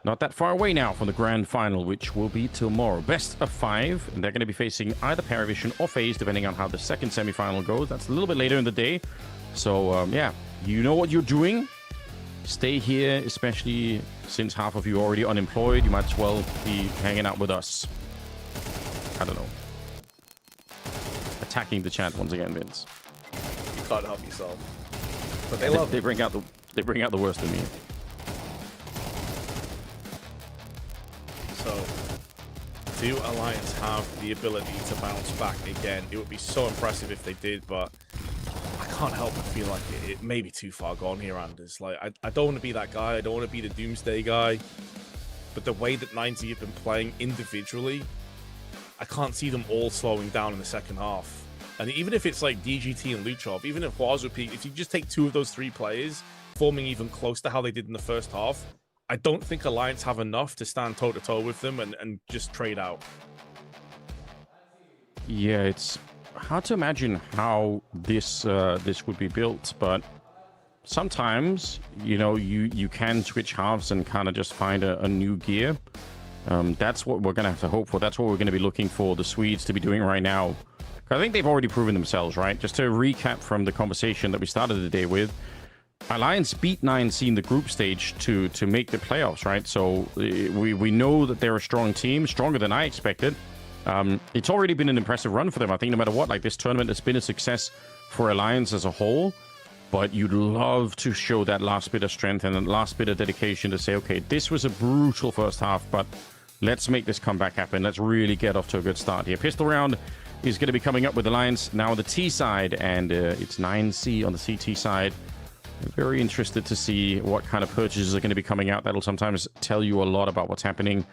Not that far away now from the grand final, which will be tomorrow. Best of 5, and they're going to be facing either Parivision or Faze, depending on how the second semifinal goes. That's a little bit later in the day. So, yeah, you know what you're doing. Stay here, especially since half of you are already unemployed. You might as well be hanging out with us. I don't know. Attacking the chat once again, Vince. You can't help yourself. But They bring out the worst in me. So, do Alliance have the ability to bounce back again? It would be so impressive if they did, but I can't help but feel like it may be too far gone here, Anders. Like, I don't want to be that guy. I don't want to be the Doomsday guy. But the way that 9Z have been playing individually, I can't see them all slowing down in the second half. And even if it's like DGT and Luchov, even if Wazupi, if you just take 2 of those 3 players, forming even close to how they did in the first half, I don't think Alliance have enough to stand toe-to-toe with them and just trade out. Yeah, it's hard to imagine how this would be built, but sometimes, you know, you can switch halves and kind of just find a new gear. That's what we're going to have to hope for. That's what we're going to be looking for the Swedes to be doing right now. I think they've already proven themselves, right? Just to recap from the conversation that we started the day with, Alliance beat 9C in the group stage to make the playoffs, right? So we know that they're a strong team, stronger than I expected. It's already been an impressive run for them. I think no matter what, like, this tournament has been a success for Alliance as a whole, but you'd love to show that last bit of strength and that last bit of dedication to say, okay, this was a brutal first half, but let's make this comeback happen. Let's really get off to a good start here. Pistol round is going to be coming up with Alliance now on the T side, and it's 9C on the CT side. Very interested to see what kind of purchases are going to be coming out. That'll sometimes tell you a lot about what's happening.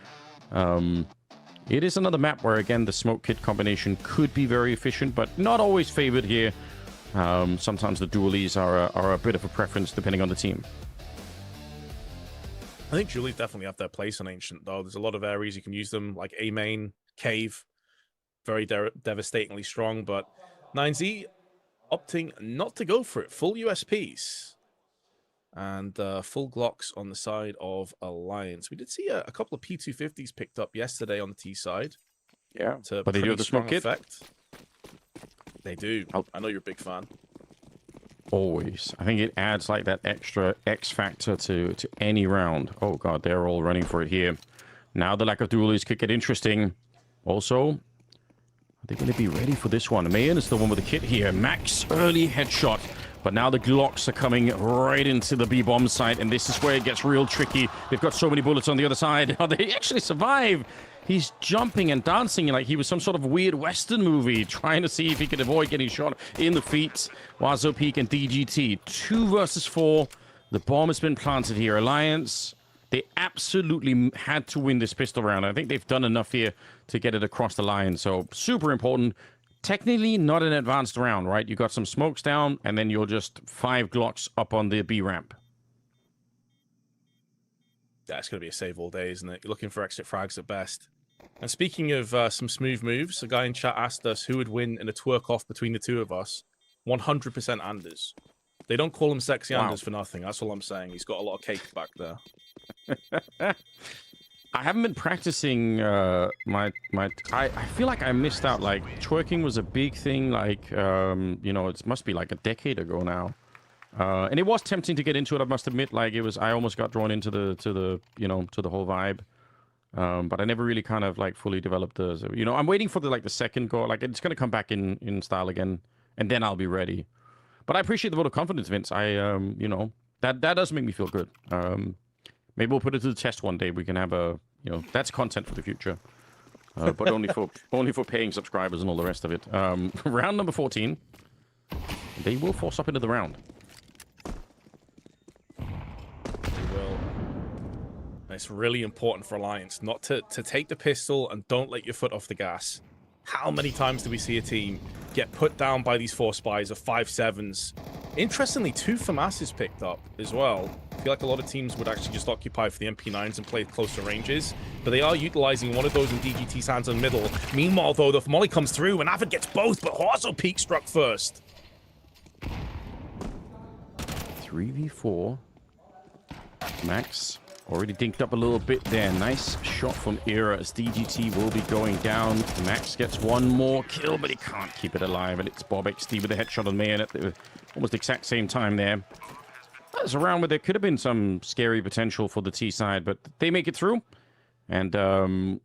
It is another map where, again, the smoke kit combination could be very efficient, but not always favored here. Sometimes the dualies are a bit of a preference depending on the team. I think dualies definitely have their place on Ancient, though. There's a lot of areas you can use them, like A main, Cave, very devastatingly strong, but 9Z opting not to go for it. Full USPs. And full Glocks on the side of Alliance. We did see a couple of P250s picked up yesterday on the T side. Yeah, but they do have the smoke kit. Effect. They do. I know you're a big fan. Always. I think it adds like that extra X factor to any round. Oh god, they're all running for it here. Now the lack of dualies could get interesting. Also, are they going to be ready for this one? Mayan is the one with the kit here. Max early headshot. But now the Glocks are coming right into the B-bomb site, and this is where it gets real tricky. They've got so many bullets on the other side. They actually survive. He's jumping and dancing like he was some sort of weird Western movie, trying to see if he could avoid getting shot in the feet. Wazopeak and DGT. 2 versus 4. The bomb has been planted here. Alliance, they absolutely had to win this pistol round. I think they've done enough here to get it across the line. So super important. Technically not an advanced round, right? You got some smokes down, and then you're just 5 Glocks up on the B ramp. Yeah, it's going to be a save all day, isn't it? You're looking for exit frags at best. And speaking of some smooth moves, a guy in chat asked us who would win in a twerk off between the 2 of us. 100% Anders. They don't call him Sexy Anders for nothing. That's all I'm saying. He's got a lot of cake back there. I haven't been practicing I feel like I missed out. Like, twerking was a big thing, like, you know, it must be like a decade ago now. And it was tempting to get into it, I must admit. Like, I almost got drawn into the whole vibe. But I never really kind of like fully developed I'm waiting for the second go. Like, it's going to come back in style again, and then I'll be ready. But I appreciate the vote of confidence, Vince. That does make me feel good. Maybe we'll put it to the test one day. We can have that's content for the future, but only for paying subscribers and all the rest of it. Round number 14. They will force up into the round. They will. it's really important for Alliance not to take the pistol and don't let your foot off the gas. How many times do we see a team get put down by these 4 spies of 5-7s? Interestingly, 2 FAMASs picked up as well. I feel like a lot of teams would actually just occupy for the MP9s and play closer ranges, but they are utilizing one of those in DGT's hands in the middle. Meanwhile, though, the Molly comes through and Avid gets both, but also peak struck first. 3v4. Max already dinked up a little bit there. Nice shot from Era as DGT will be going down. Max gets one more kill, but he can't keep it alive. And it's Bob XD with a headshot on Mayan at the almost exact same time there. That's a round where there could have been some scary potential for the T side, but they make it through. And I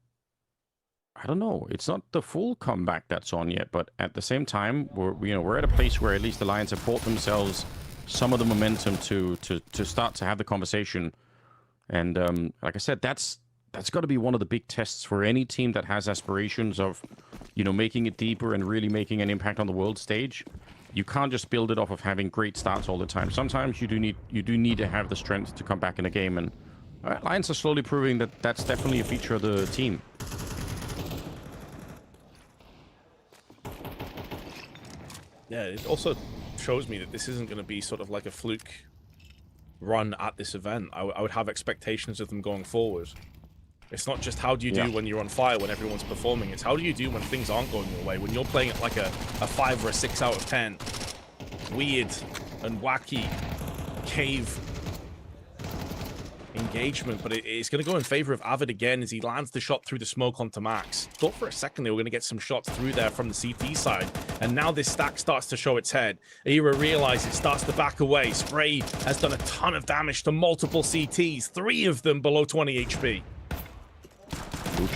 don't know. It's not the full comeback that's on yet, but at the same time, we're at a place where at least the Lions have brought themselves some of the momentum to start to have the conversation. And like I said, that's got to be one of the big tests for any team that has aspirations of, making it deeper and really making an impact on the world stage. You can't just build it off of having great starts all the time. Sometimes you do need to have the strength to come back in a game, and Lions are slowly proving that that's definitely a feature of the team. Yeah, it also shows me that this isn't going to be sort of like a fluke run at this event. I would have expectations of them going forward. It's not just how do you do when you're on fire, when everyone's performing. It's how do you do when things aren't going your way, when you're playing at like a 5 or a 6 out of 10. Weird and wacky cave engagement, but it's going to go in favor of Avid again as he lands the shot through the smoke onto Max. Thought for a second they were going to get some shots through there from the CT side, and now this stack starts to show its head. Era realizes it starts to back away. Spray has done a ton of damage to multiple CTs, 3 of them below 20 HP.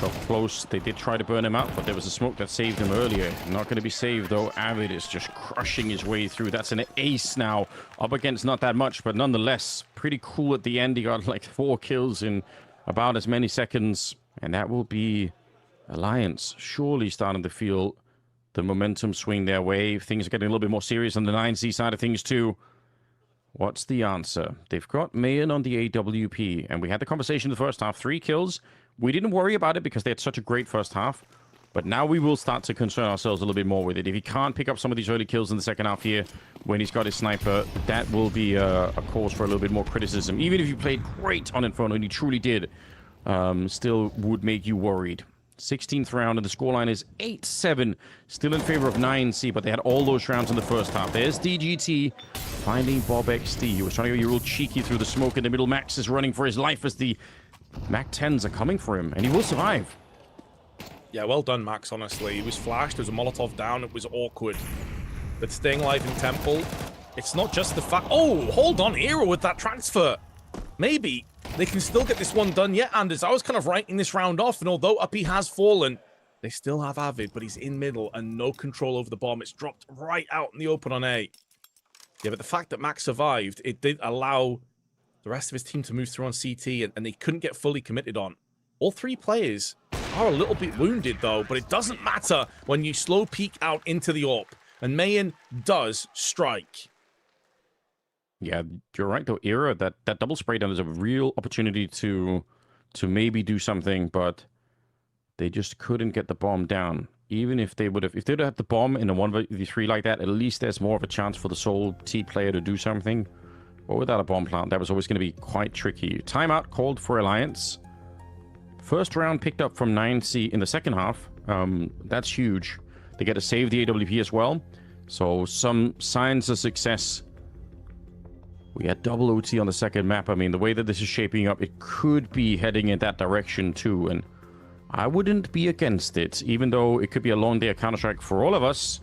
Shot close. They did try to burn him out, but there was a smoke that saved him earlier. Not going to be saved, though. Avid is just crushing his way through. That's an ace now. Up against not that much, but nonetheless, pretty cool at the end. He got like 4 kills in about as many seconds. And that will be Alliance surely starting to feel the momentum swing their way. Things are getting a little bit more serious on the 9C side of things, too. What's the answer? They've got Mayan on the AWP, and we had the conversation in the first half. 3 kills. We didn't worry about it because they had such a great first half, but now we will start to concern ourselves a little bit more with it. If he can't pick up some of these early kills in the second half here, when he's got his sniper, that will be a cause for a little bit more criticism. Even if you played great on Inferno, and he truly did, still would make you worried. 16th round, and the scoreline is 8-7, still in favor of 9C, but they had all those rounds in the first half. There's DGT finding Bob XD. He was trying to get real cheeky through the smoke in the middle. Max is running for his life as the MAC-10s are coming for him, and he will survive. Yeah, well done, Max, honestly. He was flashed. There was a Molotov down. It was awkward. But staying alive in Temple, it's not just the fact... Oh, hold on. Era with that transfer. Maybe they can still get this one done yet, Anders. I was kind of writing this round off, and although Uppy has fallen, they still have Avid, but he's in middle and no control over the bomb. It's dropped right out in the open on A. Yeah, but the fact that Max survived, it did allow the rest of his team to move through on CT, and they couldn't get fully committed on. All 3 players are a little bit wounded, though, but it doesn't matter when you slow peek out into the AWP, and Mayan does strike. Yeah, you're right, though. Era, that double spray down is a real opportunity to maybe do something, but they just couldn't get the bomb down. Even if they would have had the bomb in a 1v3 like that, at least there's more of a chance for the sole T player to do something. But without a bomb plant, that was always going to be quite tricky. Timeout called for Alliance. First round picked up from 9C in the second half. That's huge. They get to save the AWP as well. So some signs of success. We had double OT on the second map. I mean, the way that this is shaping up, it could be heading in that direction too. And I wouldn't be against it, even though it could be a long day of Counter-Strike for all of us.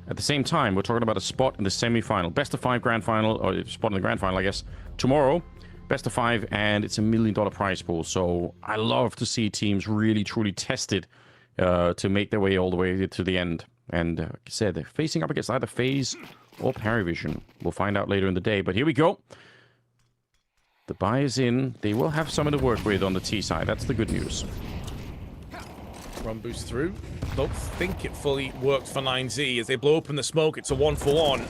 At the same time, we're talking about a spot in the semi-final. Best of 5 grand final, or spot in the grand final, I guess, tomorrow. Best of 5, and it's $1 million prize pool. So I love to see teams really, truly tested to make their way all the way to the end. And like I said, they're facing up against either Faze or Parivision. We'll find out later in the day. But here we go. The buy is in. They will have someone to work with on the T side. That's the good news. Run boost through. Don't think it fully worked for 9Z. As they blow open the smoke, it's a 1-for-1.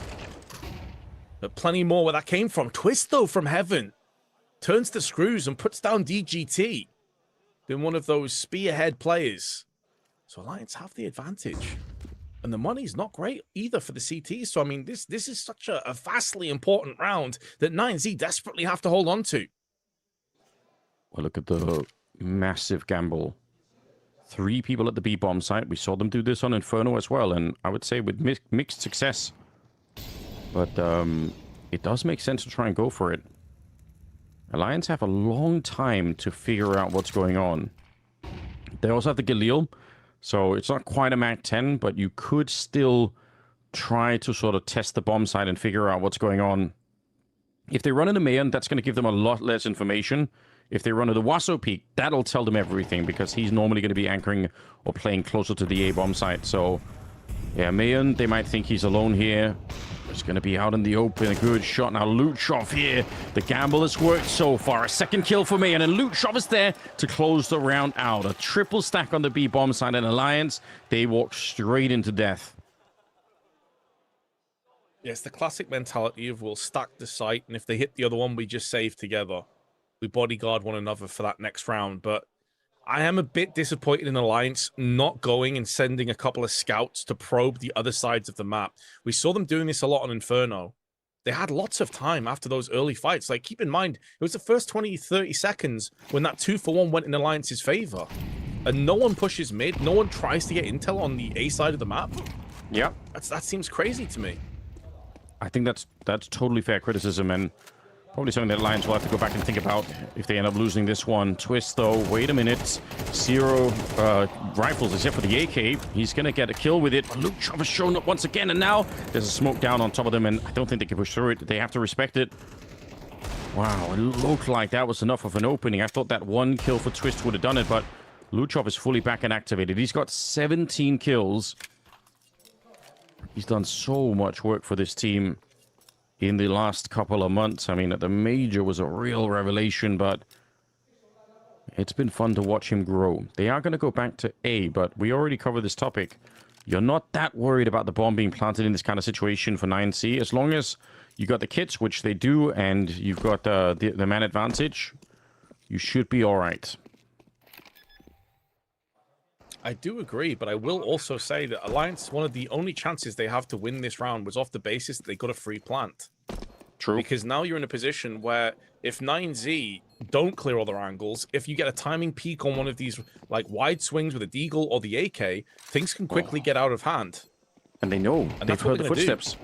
But plenty more where that came from. Twist, though, from heaven. turns the screws and puts down DGT. Been one of those spearhead players. So Alliance have the advantage. And the money's not great either for the CTs. So, I mean, this is such a vastly important round that 9Z desperately have to hold on to. Well, look at the massive gamble. 3 people at the B-bomb site. We saw them do this on Inferno as well, and I would say with mixed success. But it does make sense to try and go for it. Alliance have a long time to figure out what's going on. They also have the Galil, so it's not quite a Mac 10, but you could still try to sort of test the bomb site and figure out what's going on. If they run into Mayan, that's going to give them a lot less information. If they run into Wasso Peak, that'll tell them everything, because he's normally going to be anchoring or playing closer to the A-bomb site. So, yeah, Mayan, they might think he's alone here. He's going to be out in the open. A good shot. Now, Luchov here. The gamble has worked so far. A second kill for Mayan, and Luchov is there to close the round out. A triple stack on the B-bomb side, and Alliance, they walk straight into death. Yeah, it's the classic mentality of we'll stack the site, and if they hit the other one, we just save together. We bodyguard one another for that next round. But I am a bit disappointed in Alliance not going and sending a couple of scouts to probe the other sides of the map. We saw them doing this a lot on Inferno. They had lots of time after those early fights. Like, keep in mind, it was the first 20, 30 seconds when that 2-for-1 went in Alliance's favor. And no one pushes mid. No one tries to get intel on the A side of the map. Yeah. That seems crazy to me. I think that's totally fair criticism, and probably something that Alliance will have to go back and think about if they end up losing this one. Twist, though, wait a minute. 0 rifles except for the AK. He's going to get a kill with it. But Luchov has shown up once again, and now there's a smoke down on top of them, and I don't think they can push through it. They have to respect it. Wow, it looked like that was enough of an opening. I thought that 1 kill for Twist would have done it, but Luchov is fully back and activated. He's got 17 kills. He's done so much work for this team in the last couple of months. I mean, at the major was a real revelation, but it's been fun to watch him grow. They are going to go back to A, but we already covered this topic. You're not that worried about the bomb being planted in this kind of situation for 9C. As long as you got the kits, which they do, and you've got the man advantage, you should be all right. I do agree, but I will also say that Alliance, one of the only chances they have to win this round was off the basis that they got a free plant. True. Because now you're in a position where if 9Z don't clear all their angles, if you get a timing peak on one of these like wide swings with a Deagle or the AK, things can quickly get out of hand. And they know. And they've heard the footsteps.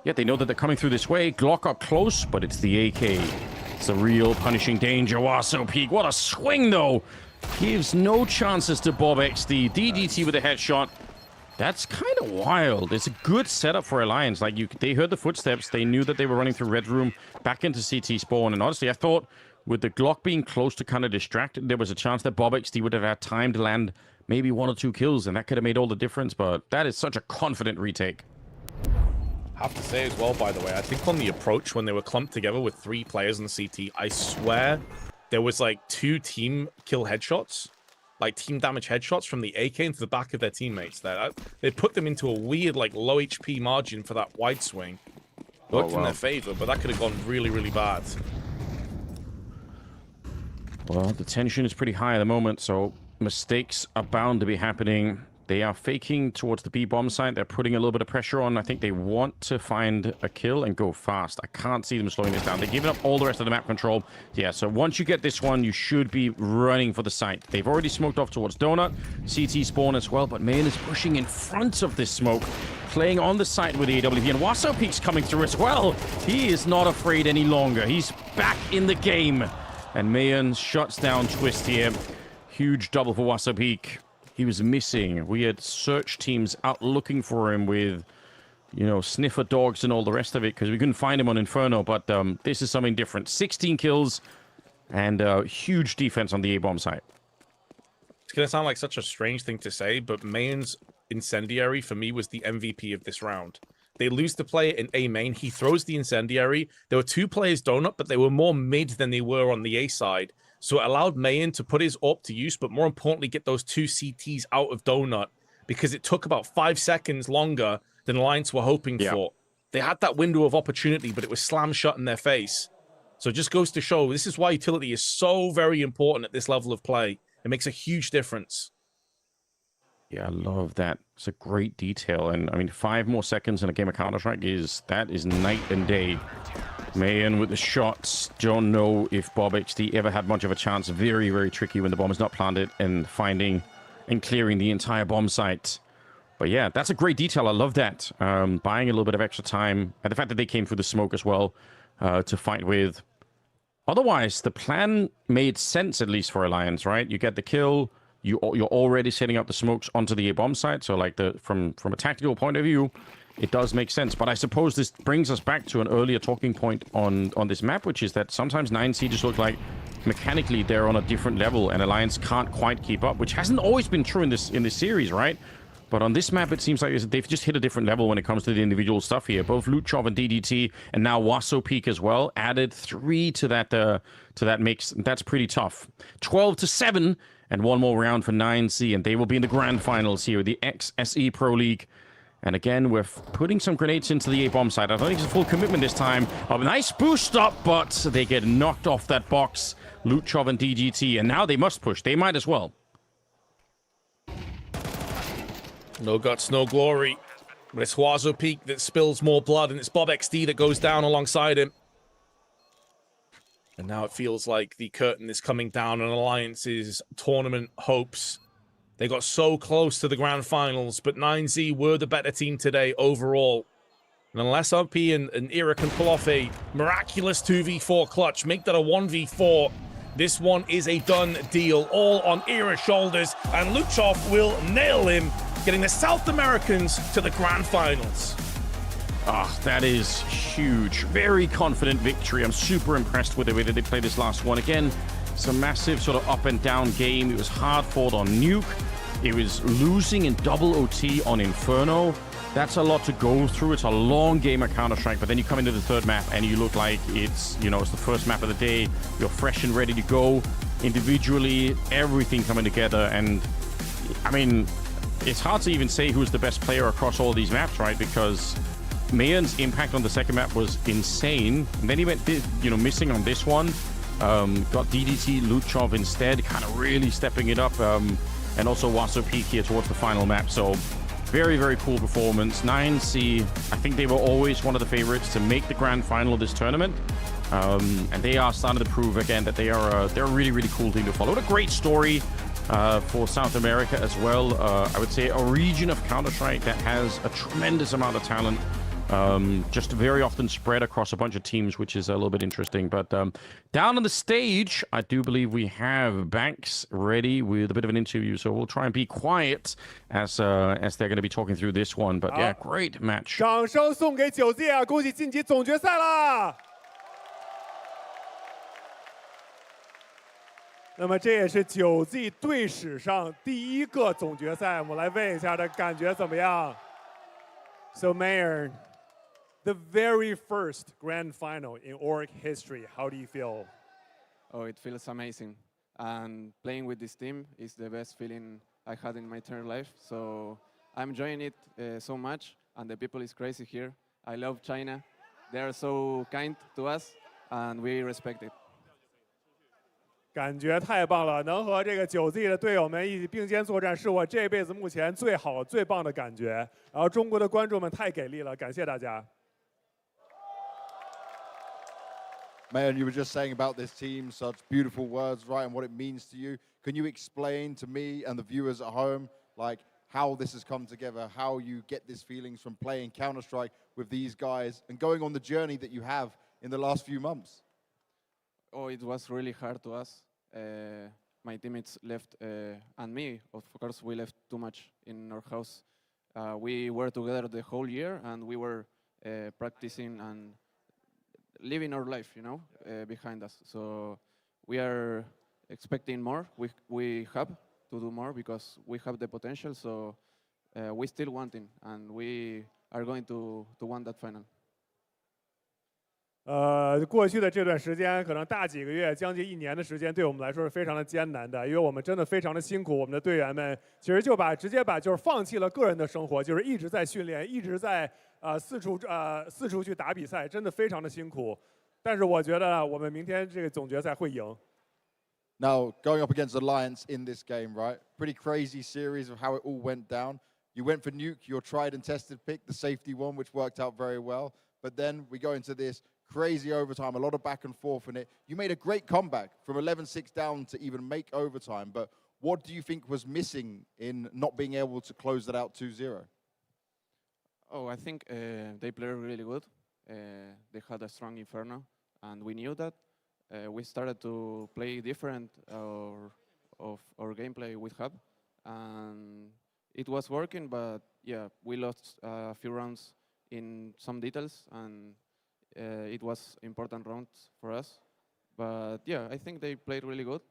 Yeah, they know that they're coming through this way. Glock up close, but it's the AK. It's a real punishing danger. Wasso Peak. What a swing, though. Gives no chances to Bob XD. DGT with a headshot. That's kind of wild. It's a good setup for Alliance. Like, they heard the footsteps. They knew that they were running through Red Room back into CT spawn. And honestly, I thought with the Glock being close to kind of distracted, there was a chance that Bob XD would have had time to land maybe 1 or 2 kills, and that could have made all the difference. But that is such a confident retake. I have to say as well, by the way, I think on the approach when they were clumped together with 3 players on CT, I swear there was like 2 team kill headshots, like team damage headshots from the AK into the back of their teammates there. They put them into a weird like low HP margin for that wide swing. Worked in their favor, but that could have gone really, really bad. Well, the tension is pretty high at the moment, so mistakes are bound to be happening. They are faking towards the B-bomb site. They're putting a little bit of pressure on. I think they want to find a kill and go fast. I can't see them slowing this down. They're giving up all the rest of the map control. Yeah, so once you get this one, you should be running for the site. They've already smoked off towards Donut. CT spawn as well, but Mayan is pushing in front of this smoke, playing on the site with the AWP. And Wasso Peak's coming through as well. He is not afraid any longer. He's back in the game. And Mayan shuts down Twist here. Huge double for Wasso Peak. He was missing. We had search teams out looking for him with, you know, sniffer dogs and all the rest of it because we couldn't find him on Inferno. But this is something different. 16 kills and huge defense on the A-bomb site. It's going to sound like such a strange thing to say, but Mayan's Incendiary for me was the MVP of this round. They lose the player in A main. He throws the Incendiary. There were 2 players donut, but they were more mid than they were on the A side. So it allowed Mayan to put his AWP to use, but more importantly, get those 2 CTs out of donut because it took about 5 seconds longer than Alliance were hoping for. They had that window of opportunity, but it was slam shut in their face. So it just goes to show this is why utility is so very important at this level of play. It makes a huge difference. Yeah, I love that. It's a great detail. And I mean, 5 more seconds in a game of Counter-Strike is night and day. Mayan with the shots. Don't know if Bob XD ever had much of a chance. Very, very tricky when the bomb is not planted and finding and clearing the entire bomb site. But yeah, that's a great detail. I love that. Buying a little bit of extra time. And the fact that they came through the smoke as well to fight with. Otherwise, the plan made sense, at least for Alliance, right? You get the kill. You're already setting up the smokes onto the A bomb site. So like from a tactical point of view, it does make sense. But I suppose this brings us back to an earlier talking point on this map, which is that sometimes 9C just look like mechanically they're on a different level and Alliance can't quite keep up, which hasn't always been true in this series, right? But on this map, it seems like they've just hit a different level when it comes to the individual stuff here. Both Luchov and DDT, and now Waso Peak as well, added 3 to that mix. That's pretty tough. 12-7, and one more round for 9C, and they will be in the grand finals here with the XSE Pro League. And again, we're putting some grenades into the A-bomb side. I don't think it's a full commitment this time. A nice boost up, but they get knocked off that box. Luchov and DGT, and now they must push. They might as well. No guts, no glory. But it's Waso Peak that spills more blood, and it's Bob XD that goes down alongside him. And now it feels like the curtain is coming down on Alliance's tournament hopes. They got so close to the grand finals, but 9Z were the better team today overall. And unless RP and Era can pull off a miraculous 2v4 clutch, make that a 1v4, this one is a done deal. All on Era's shoulders, and Luchov will nail him, getting the South Americans to the grand finals. Ah, that is huge. Very confident victory. I'm super impressed with the way that they played this last one. Again, it's a massive sort of up and down game. It was hard fought on Nuke. It was losing in double OT on Inferno. That's a lot to go through. It's a long game at Counter-Strike, but then you come into the third map and you look like it's, you know, it's the first map of the day. You're fresh and ready to go. Individually, everything coming together. And, I mean, it's hard to even say who's the best player across all these maps, right? Because Mayan's impact on the second map was insane. And then he went, you know, missing on this one. Got DDT Luchov instead, kind of really stepping it up. And also Waso Peak here towards the final map. So very, very cool performance. 9C, I think they were always one of the favorites to make the grand final of this tournament. And they are starting to prove again that they're a really, really cool team to follow. What a great story for South America as well. I would say a region of Counter-Strike that has a tremendous amount of talent. Just very often spread across a bunch of teams, which is a little bit interesting. But down on the stage, I do believe we have Banks ready with a bit of an interview. So we'll try and be quiet as they're going to be talking through this one. But yeah, great match. 掌声送给9Z啊！恭喜晋级总决赛啦！那么这也是9Z 队史上第一个总决赛，我们来问一下他感觉怎么样 ？So Mayor, the very first grand final in Oric history, how do you feel? Oh, it feels amazing. And playing with this team is the best feeling I had in my entire life. So I'm enjoying it so much, and the people is crazy here. I love China. They are so kind to us, and we respect it. 感觉太棒了，能和这个9Z 的队友们一起并肩作战，是我这辈子目前最好、最棒的感觉。然后中国的观众们太给力了，感谢大家。Mayan, you were just saying about this team, such beautiful words, right, and what it means to you. Can you explain to me and the viewers at home, like, how this has come together, how you get these feelings from playing Counter-Strike with these guys and going on the journey that you have in the last few months? Oh, it was really hard to us. My teammates left, and me, of course, we left too much in our house. We were together the whole year, and we were practicing and living our life, you know, behind us. So we are expecting more. We have to do more because we have the potential. So we still want it, and we are going to win that final. 过去的这段时间，可能大几个月，将近1年的时间，对我们来说是非常的艰难的，因为我们真的非常的辛苦。我们的队员们其实直接就是放弃了个人的生活，就是一直在训练，一直在四处去打比赛，真的非常的辛苦。但是我觉得我们明天这个总决赛会赢。Now, going up against Alliance in this game, right? Pretty crazy series of how it all went down. You went for Nuke, your tried and tested pick, the safety one, which worked out very well. But then we go into this crazy overtime, a lot of back and forth in it. You made a great comeback from 11-6 down to even make overtime. But what do you think was missing in not being able to close that out 2-0? Oh, I think they played really good. They had a strong Inferno, and we knew that. We started to play different of our gameplay with Hub, and it was working, but yeah, we lost a few rounds in some details, and it was important rounds for us. But yeah, I think they played really good,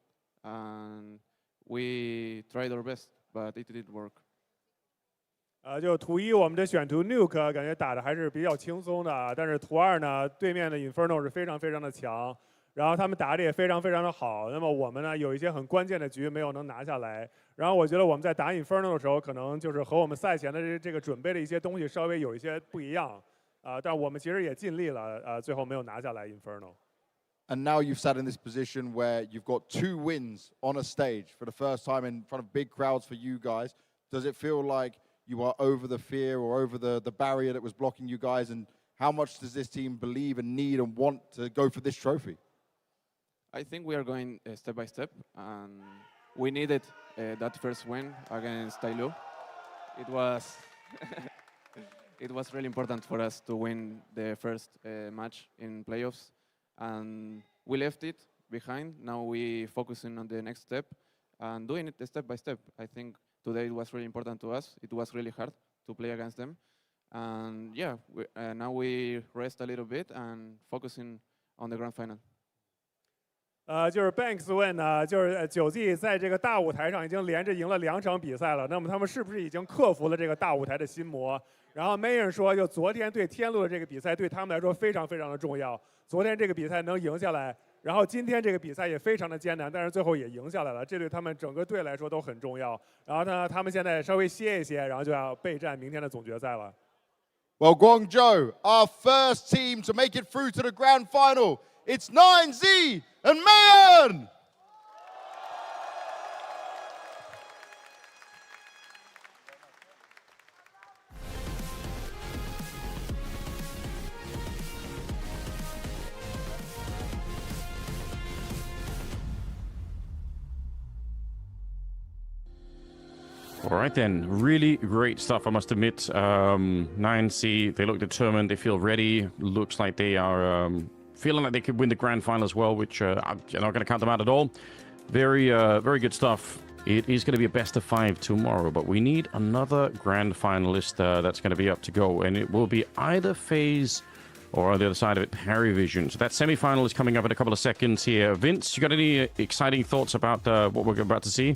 and we tried our best, but it didn't work. 就图一我们这选图 Nuke 感觉打的还是比较轻松的，但是图二呢，对面的 Inferno 是非常非常的强，然后他们打的也非常非常的好。那么我们呢有一些很关键的局没有能拿下来，然后我觉得我们在打 Inferno 的时候，可能就是和我们赛前的这个准备的一些东西稍微有一些不一样，但我们其实也尽力了，最后没有拿下来 Inferno。And now you've sat in this position where you've got 2 wins on a stage for the first time in front of big crowds for you guys. Does it feel like you are over the fear or over the barrier that was blocking you guys? And how much does this team believe and need and want to go for this trophy? I think we are going step by step, and we needed that first win against Tailu. It was it was really important for us to win the first match in playoffs, and we left it behind. Now we focusing on the next step and doing it step by step. I think today it was really important to us. It was really hard to play against them, and yeah, now we rest a little bit and focusing on the grand final. 就是 Banks 问呢，就是9G 在这个大舞台上已经连着赢了2场比赛了，那么他们是不是已经克服了这个大舞台的心魔？然后 Mayer 说，就昨天对天路的这个比赛对他们来说非常非常的重要，昨天这个比赛能赢下来，然后今天这个比赛也非常的艰难，但是最后也赢下来了，这对他们整个队来说都很重要。然后呢，他们现在稍微歇一歇，然后就要备战明天的总决赛了。Well, Guangzhou, our first team to make it through to the grand final. It's 9Z and Mayan! All right then, really great stuff, I must admit. 9C, they look determined, they feel ready. Looks like they are feeling like they could win the grand final as well, which I'm not going to count them out at all. Very good stuff. It is going to be a best of 5 tomorrow, but we need another grand finalist that's going to be up to go, and it will be either Faze or on the other side of it, Parivision. So that semi-final is coming up in a couple of seconds here. Vince, you got any exciting thoughts about what we're about to see?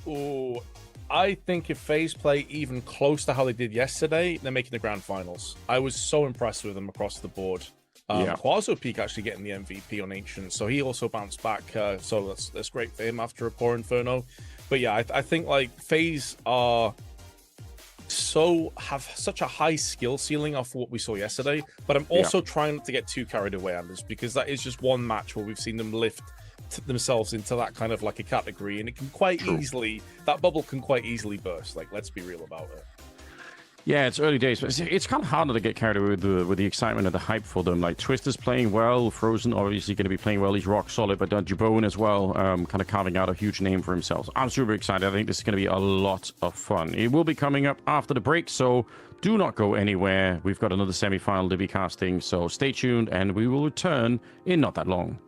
Oh, I think if FaZe play even close to how they did yesterday, they're making the grand finals. I was so impressed with them across the board. Quazo Peak actually getting the MVP on Ancient, so he also bounced back. So that's great for him after a poor Inferno. But yeah, I think like FaZe have such a high skill ceiling off what we saw yesterday. But I'm also trying not to get too carried away, Anders, because that is just one match where we've seen them lift themselves into that kind of like a category, and it can quite easily, that bubble can quite easily burst. Like, let's be real about it. Yeah, it's early days, but it's kind of harder to get carried away with the excitement and the hype for them. Like, Twister's playing well, Frozen obviously going to be playing well, he's rock solid, but Jabone as well, kind of carving out a huge name for himself. I'm super excited. I think this is going to be a lot of fun. It will be coming up after the break, so do not go anywhere. We've got another semi-final to be casting, so stay tuned, and we will return in not that long.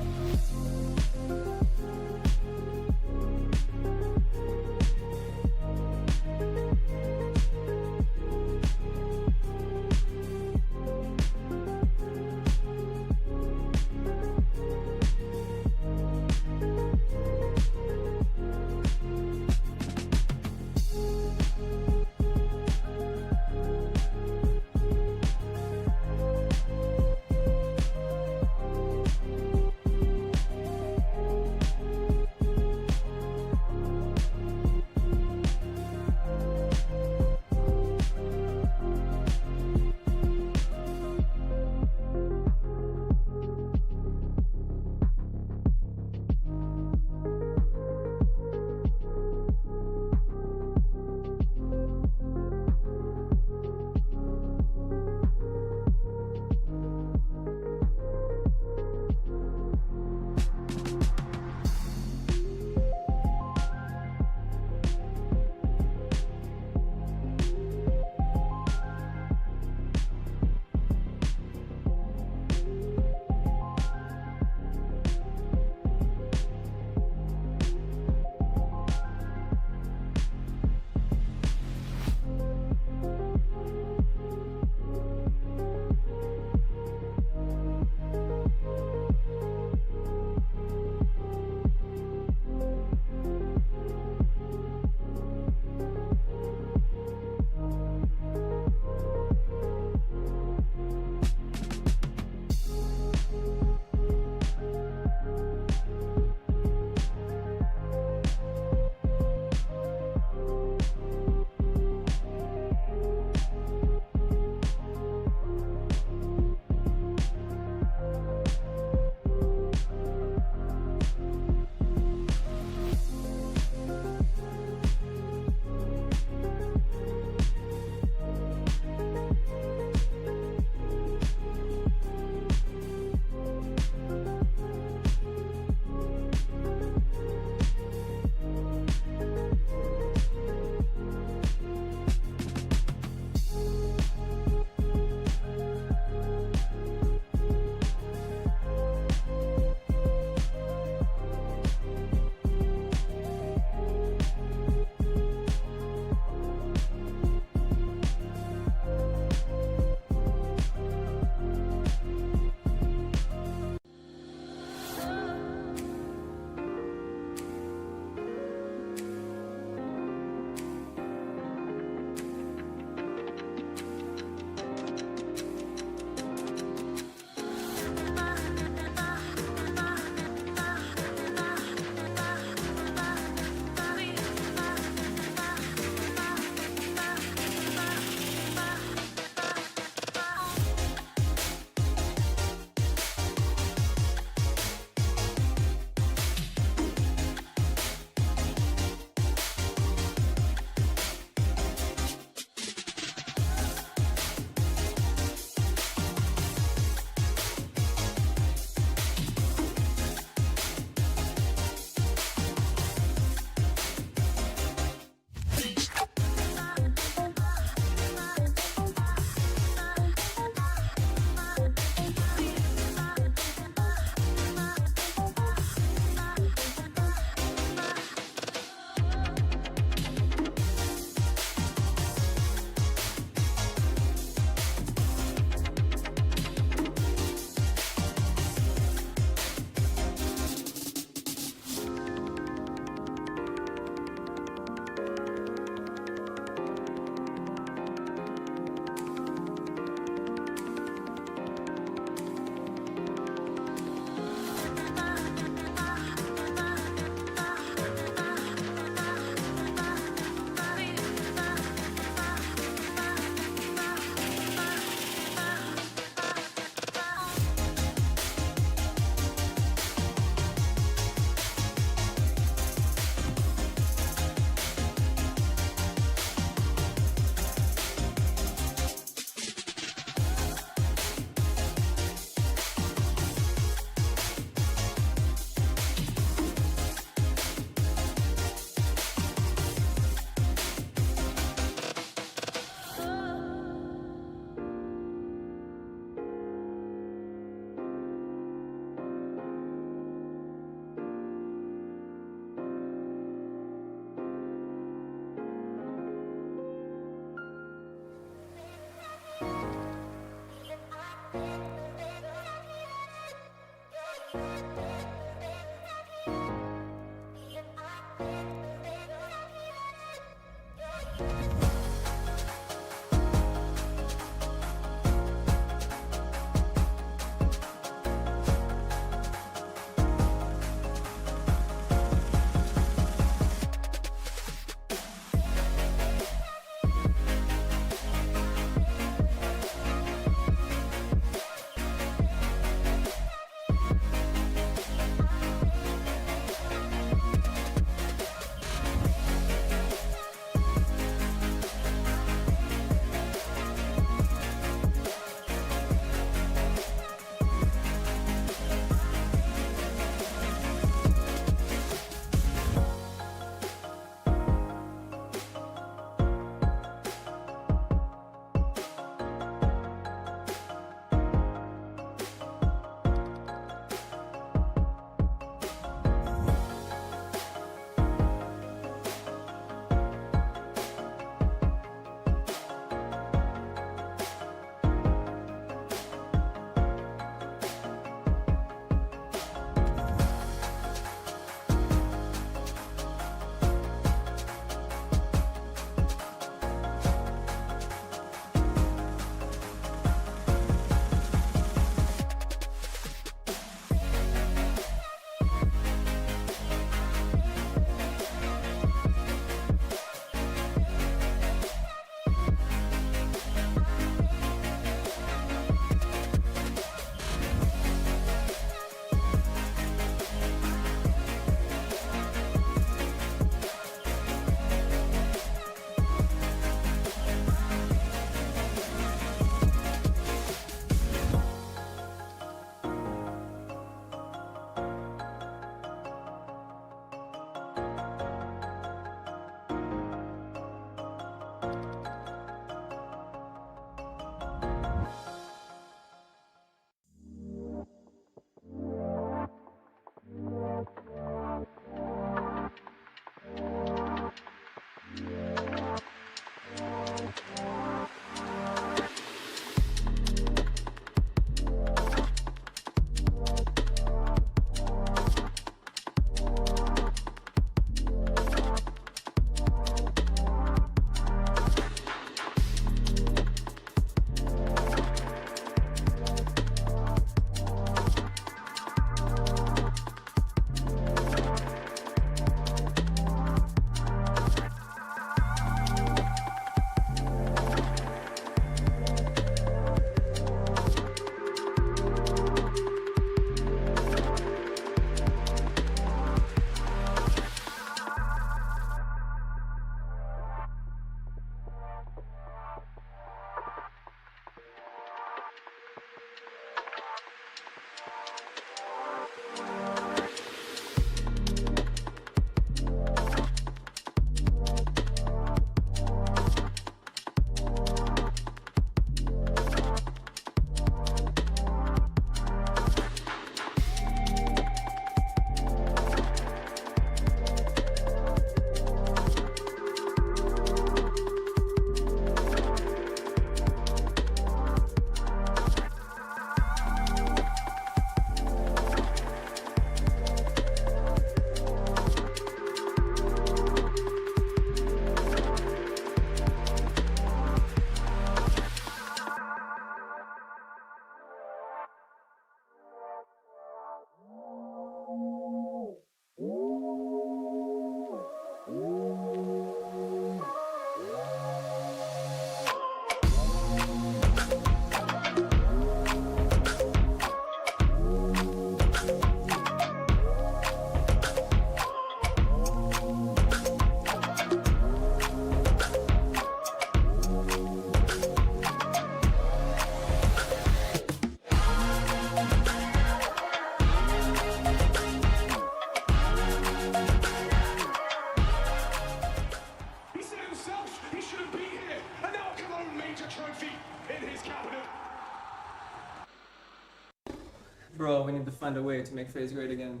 Bro, we need to find a way to make Faze great again.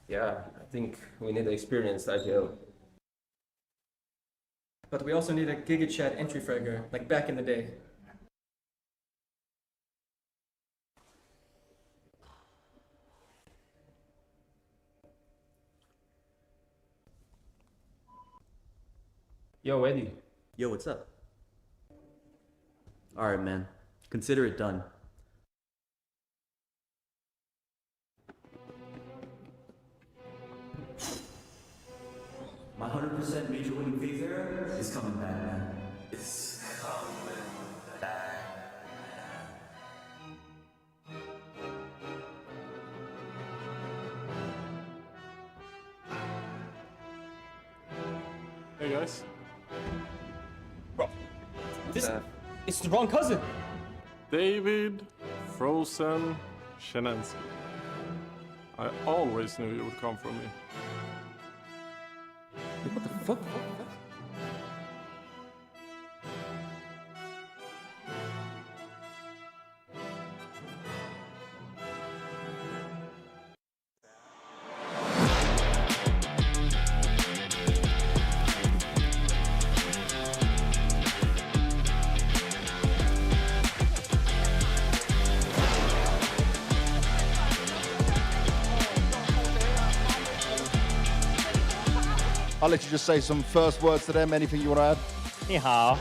Yeah, I think we need to experience IGL. But we also need a GigaChat entry fragger, like back in the day. Yo, Eddie, Yo, what's up? Alright, man. Consider it done. My 100% major winning phase era is coming back, man. It's coming back. Hey guys. Bro, it's the wrong cousin. David, Frozen, Shenancy. I always knew you would come from me. What the fuck? I'll let you just say some first words to them. Anything you want to add? 你好。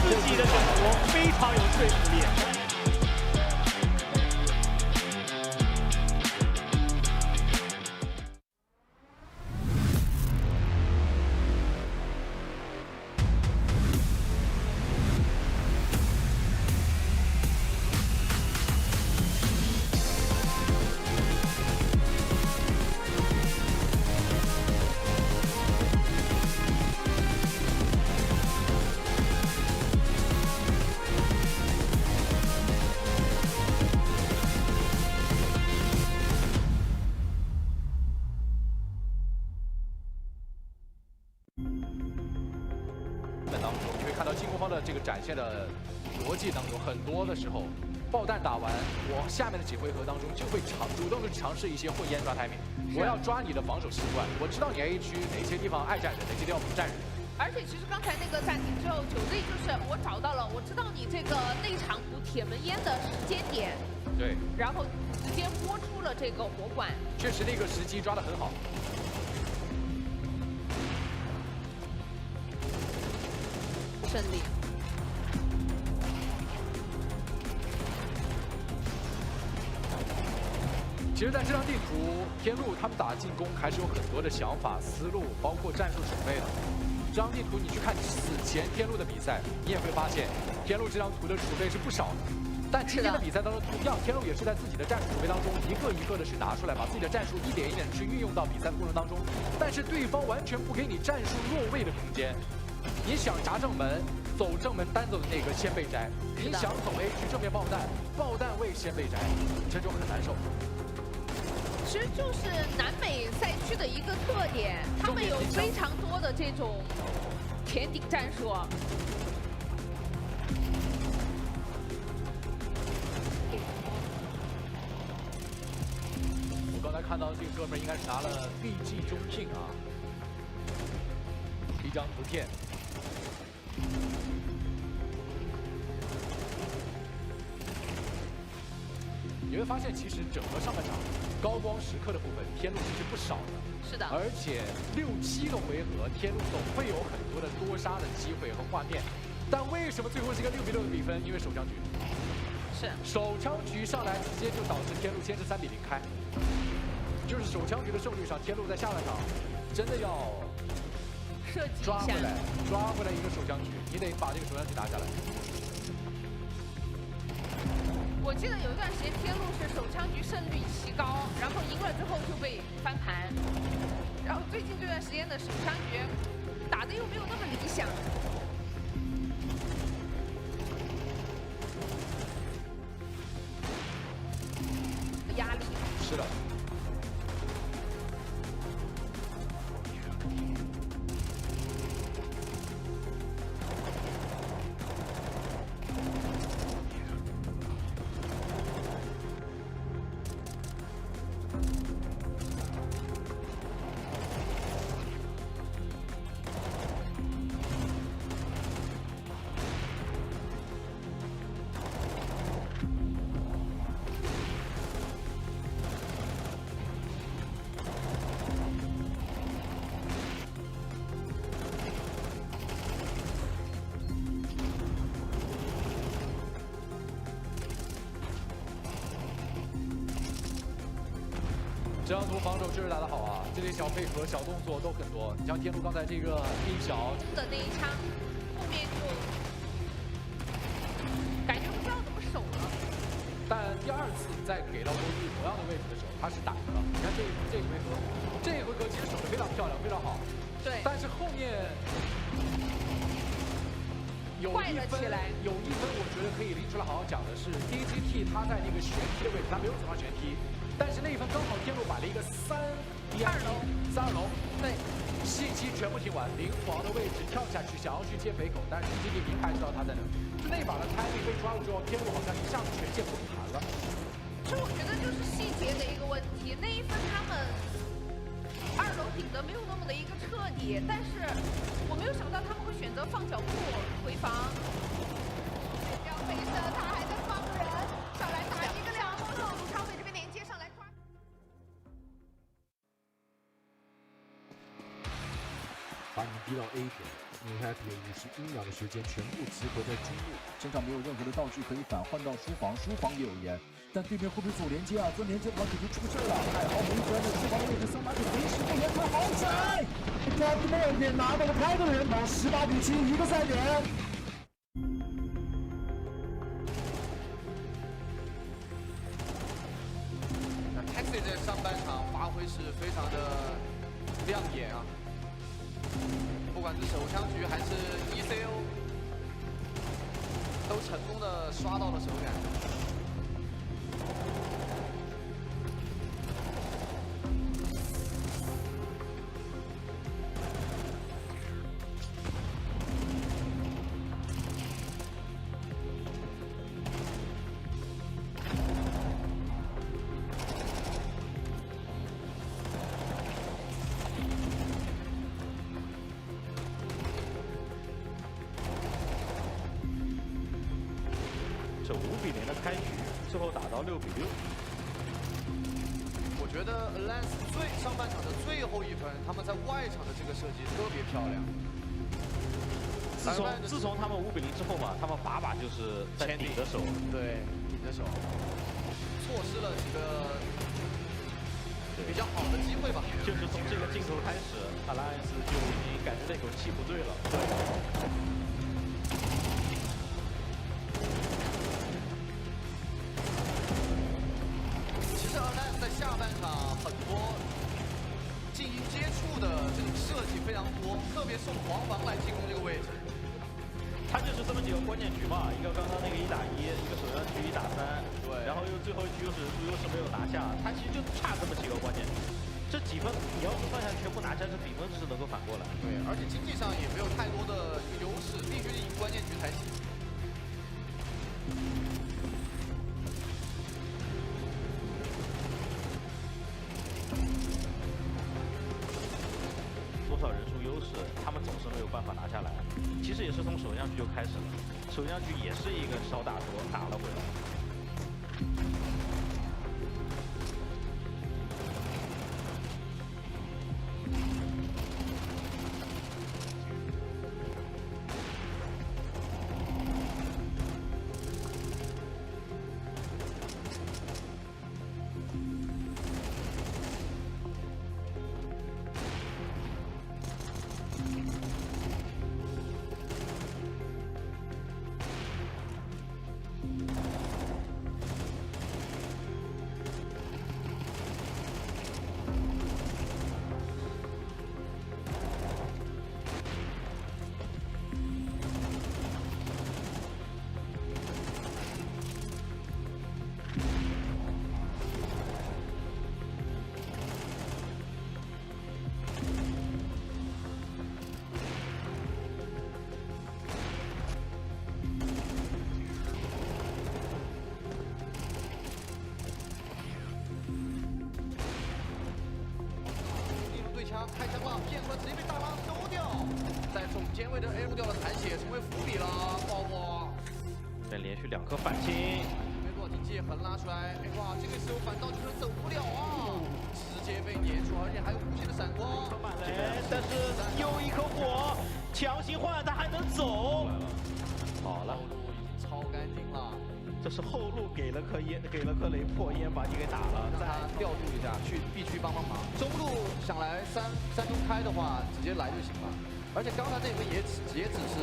自己的选择非常有说服力。当中，你会看到进攻方的这个展现的逻辑当中，很多的时候，爆弹打完，我下面的几回合当中就会主动的尝试一些混烟抓timing，我要抓你的防守习惯，我知道你 A 区哪些地方爱站人，哪些地方不站人。而且其实刚才那个暂停之后，9Z就是我找到了，我知道你这个内场补铁门烟的时间点，对，然后直接播出了这个火管，确实那个时机抓得很好。胜利。其实，在这张地图，天路他们打进攻还是有很多的想法、思路，包括战术准备的。这张地图你去看此前天路的比赛，你也会发现，天路这张图的储备是不少的。但今天的比赛当中，同样天路也是在自己的战术储备当中，一个一个的是拿出来，把自己的战术一点一点去运用到比赛的过程当中。但是对方完全不给你战术落位的空间。你想砸正门，走正门单走的那个先被摘；你想走 A 去正面爆弹，爆弹位先被摘，这就很难受。其实就是南美赛区的一个特点，他们有非常多的这种填顶战术。我刚才看到这个哥们儿应该是拿了 BG 中聘啊，一张图片。你会发现，其实整个上半场高光时刻的部分，天路其实不少的。是的。而且6、7个回合，天路总会有很多的多杀的机会和画面。但为什么最后是一个6比6的比分？因为手枪局。是。手枪局上来直接就导致天路先是3比0开。就是手枪局的胜率上，天路在下半场真的要设计抓回来一个手枪局，你得把这个手枪局拿下来。我记得有一段时间天路是手枪局胜率奇高，然后赢了之后就被翻盘，然后最近这段时间的手枪局打的又没有那么理想。失了。 这张图防守确实打得好啊，这些小配合、小动作都很多。你像天路刚才这个一小的那一枪，后面就感觉不知道怎么守了。但第二次在给到BO3同样的位置的时候，他是打的。你看这一回合，这一回合其实守得非常漂亮，非常好。对。但是后面有一分，我觉得可以拎出来好好讲的是 DGT 他在那个旋踢的位置，他没有走上旋踢。 但是那一分刚好天路摆了一个3-2龙，对，细机全部听完，灵皇的位置跳下去想要去接北口，但是 DGT 明牌知道他在哪，就那把的 timing 被抓了之后，天路好像一下子全线崩盘了。这我觉得就是细节的一个问题，那一分他们2楼顶的没有那么的一个彻底，但是我没有想到他们会选择放脚步回防。标配的他还在放人，上来打一个2后路，卢昌伟这边连接上来抓。 把你们逼到 A 点，因为 Happy 有51秒的时间全部集合在中路，身上没有任何的道具可以返换到书房，书房也有烟，但对面会不会走连接啊？做连接的话肯定出事了。太好没分的书房的位置，3把9随时不连，他好窄 ，Top 2点拿到了开的人头，18比7，一个赛点。 Taxi 在上半场发挥是非常的亮眼啊，不管是手枪局还是 ECO， 都成功的刷到了手感。这5比0的开局，最后打到6比6。我觉得 Alliance 上半场的最后一分，他们在外场的这个设计特别漂亮。自从他们5比0之后嘛，他们把就是在顶着手，对，顶着手，错失了几个比较好的机会吧。就是从这个镜头开始 ，Alliance 就已经感觉那口气不对了。对。 下半场很多近应接触的这种设计非常多，特别送黄防来进攻这个位置。他就是这么几个关键局嘛，一个刚刚那个1打1，一个手枪局1打3，对，然后又最后一局又是没有拿下，他其实就差这么几个关键局。这几分你要是算下全部拿下，这比分是能够反过来。对，而且经济上也没有太多的优势，必须赢关键局才行。 多少人数优势，他们总是没有办法拿下来。其实也是从手枪局就开始了，手枪局也是一个少打多打了回来。开枪了，骗出来直接被大狼收掉，在中间位的 A 路掉了残血，成为伏笔了。抱抱，这连续2颗反清，没落经济横拉出来，哎哇，这个时候反倒就是走不了啊，直接被粘住，而且还有无限的闪光。满雷，但是又一颗火，强行换他还能走。好了，后路已经超干净了。这是后路给了颗烟，给了颗雷破烟把你给打了，让他调度一下，去 B 区帮忙。中路想来三中开的话，直接来就行了。而且刚才那个也只是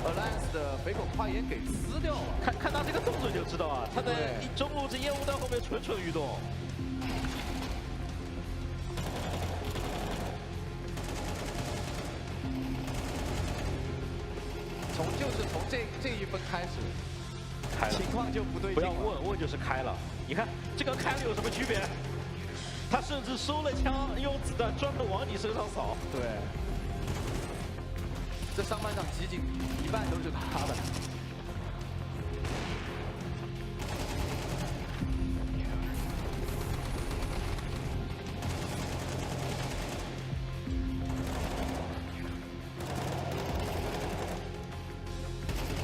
Alliance 的肥口跨烟给撕掉了。看他这个动作就知道啊，他的中路这烟雾弹后面蠢蠢欲动。就是从这一分开始。情况就不对劲了。不要问就是开了。你看这跟开了有什么区别？他甚至收了枪，用子弹专门往你身上扫。对，这上半场集锦一半都是他的。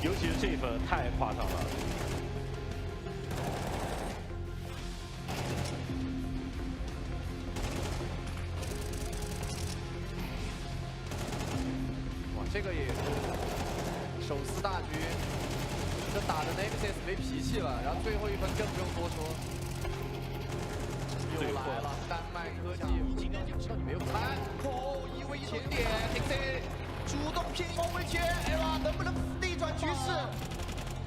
尤其是这一分太夸张了。哇，这个也是手撕大局，这打的 Nemesis 没脾气了，然后最后一分更不用多说。又来了，丹麦科技，今天就知道你没有看。哦，1v1前点 ，XSE 主动拼1v前 ，ERA 能不能逆转局势？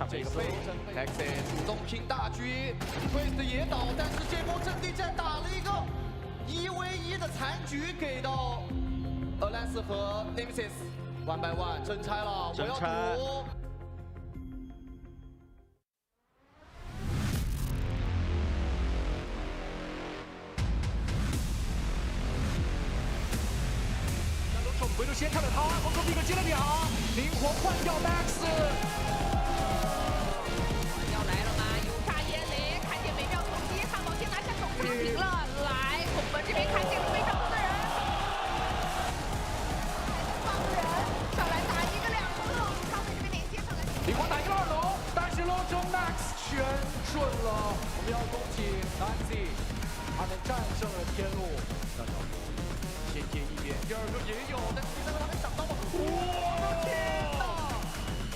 这个被 XSE 主动拼大局 ，Twist 也倒，但是这波阵地战打了一个1v1的残局给到 Alliance 和 Nemesis，1 by 1真拆了，我要赌。回头先看了他，红口比克接了2，灵活换掉 Max。要来了吗？有炸烟雷，看见美妙冲击，汉堡先拿下手上停了。来，拱门这边看见了非常多的人，放人上来打一个2个，他们这边连接上来。灵活打一个2楼，但是漏中 Max 全准了。我们要恭喜 Nancy， 他们战胜了天路。先接一边，第2个也有，但是第3个他没想到吗？我的天哪！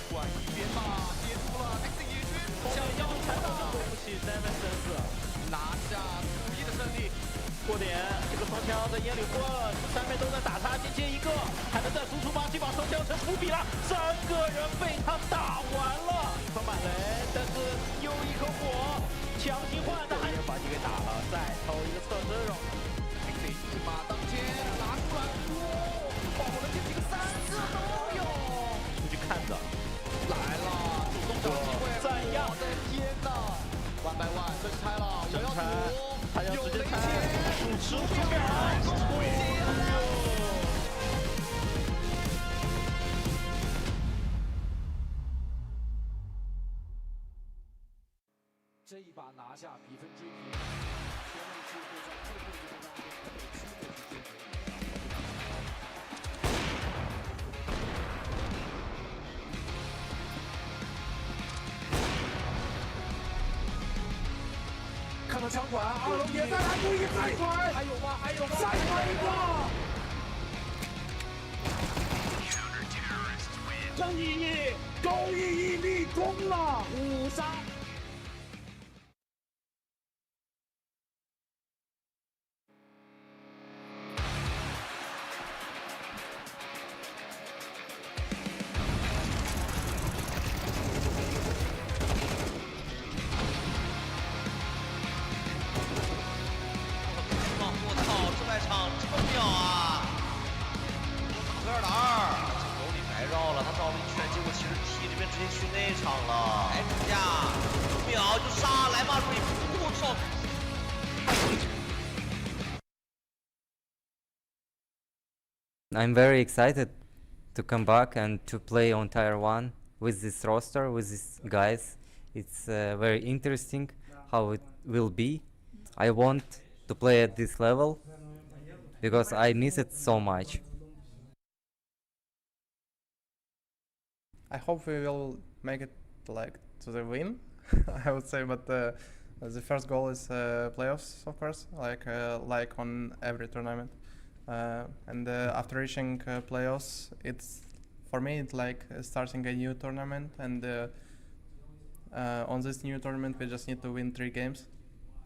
管一边吧，接住了 ，XSE 野军想要才到这对不起 Nemesis， 拿下4-1的胜利。过点，这个双枪在烟里混，三面都在打他，先接一个，还能再输出吗？这把双枪成伏笔了，3个人被他打完了，一分满雷，但是又一颗火，强行换，他还把你给打了，再偷一个侧身肉。一马当先，拿出来，哇！爆火的这几个3次都有。出去看着，来了，主动找机会，怎样？我的天哪！1 by 1真拆了，我要赌，他要直接拆，主持不了，这一把拿下，比分追平。天路是会在最后一个当中被激烈去追平。看到枪管，2楼也在来，故意再甩，还有吗？还有吗？再甩一个！张逸逸，高逸逸立功了，5杀。I'm very excited to come back and to play on Tier 1 with this roster, with these guys. It's very interesting how it will be. I want to play at this level because I miss it so much. I hope we will make it like to the win, I would say. But the first goal is playoffs, of course, like on every tournament. And after reaching playoffs, it's for me it's like starting a new tournament. And on this new tournament, we just need to win 3 games,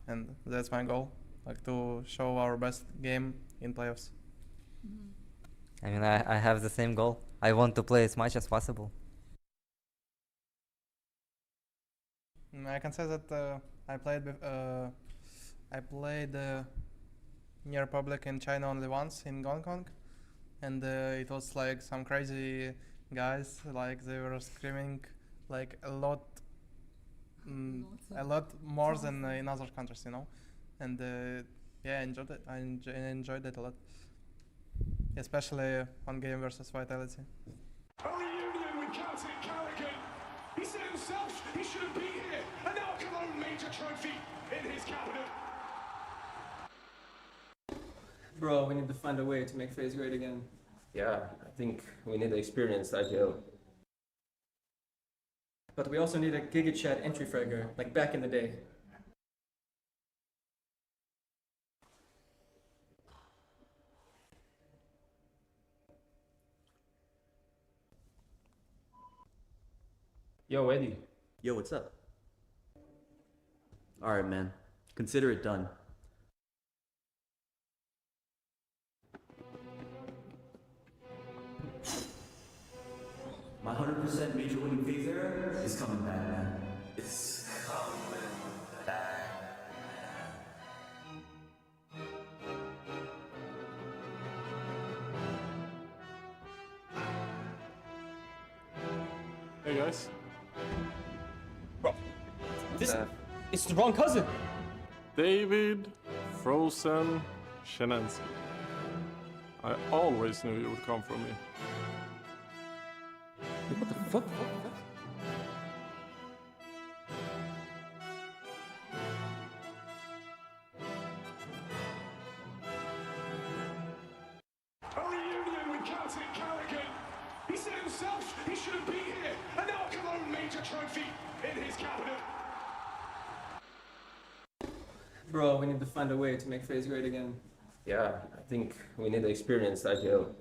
and that's my goal, like to show our best game in playoffs. I mean, I have the same goal. I want to play as much as possible. I can say that I played New Republic in China only once in Hong Kong, and it was like some crazy guys, like they were screaming like a lot more than in other countries, you know. And yeah, I enjoyed it. I enjoyed it a lot, especially on game versus Vitality. A reunion with Celtic Callaghan. He said himself he shouldn't be here, and now Cologne major trophy in his cabinet. Bro, we need to find a way to make Faze great again. Yeah, I think we need experienced IGL. But we also need a GigaChat entry fragger, like back in the day. Yo, Eddie. Yo, what's up? Alright, man. Consider it done. My 100% major winning Faze era is coming back, man. It's coming back. Hey guys. Bro, it's the wrong cousin. David Frozen Shenancy. I always knew you would come from me. What the fuck? A reunion with Celtic Callaghan. He said himself he shouldn't be here, and now Cologne major trophy in his cabinet. Bro, we need to find a way to make Faze great again. Yeah, I think we need experienced IGL.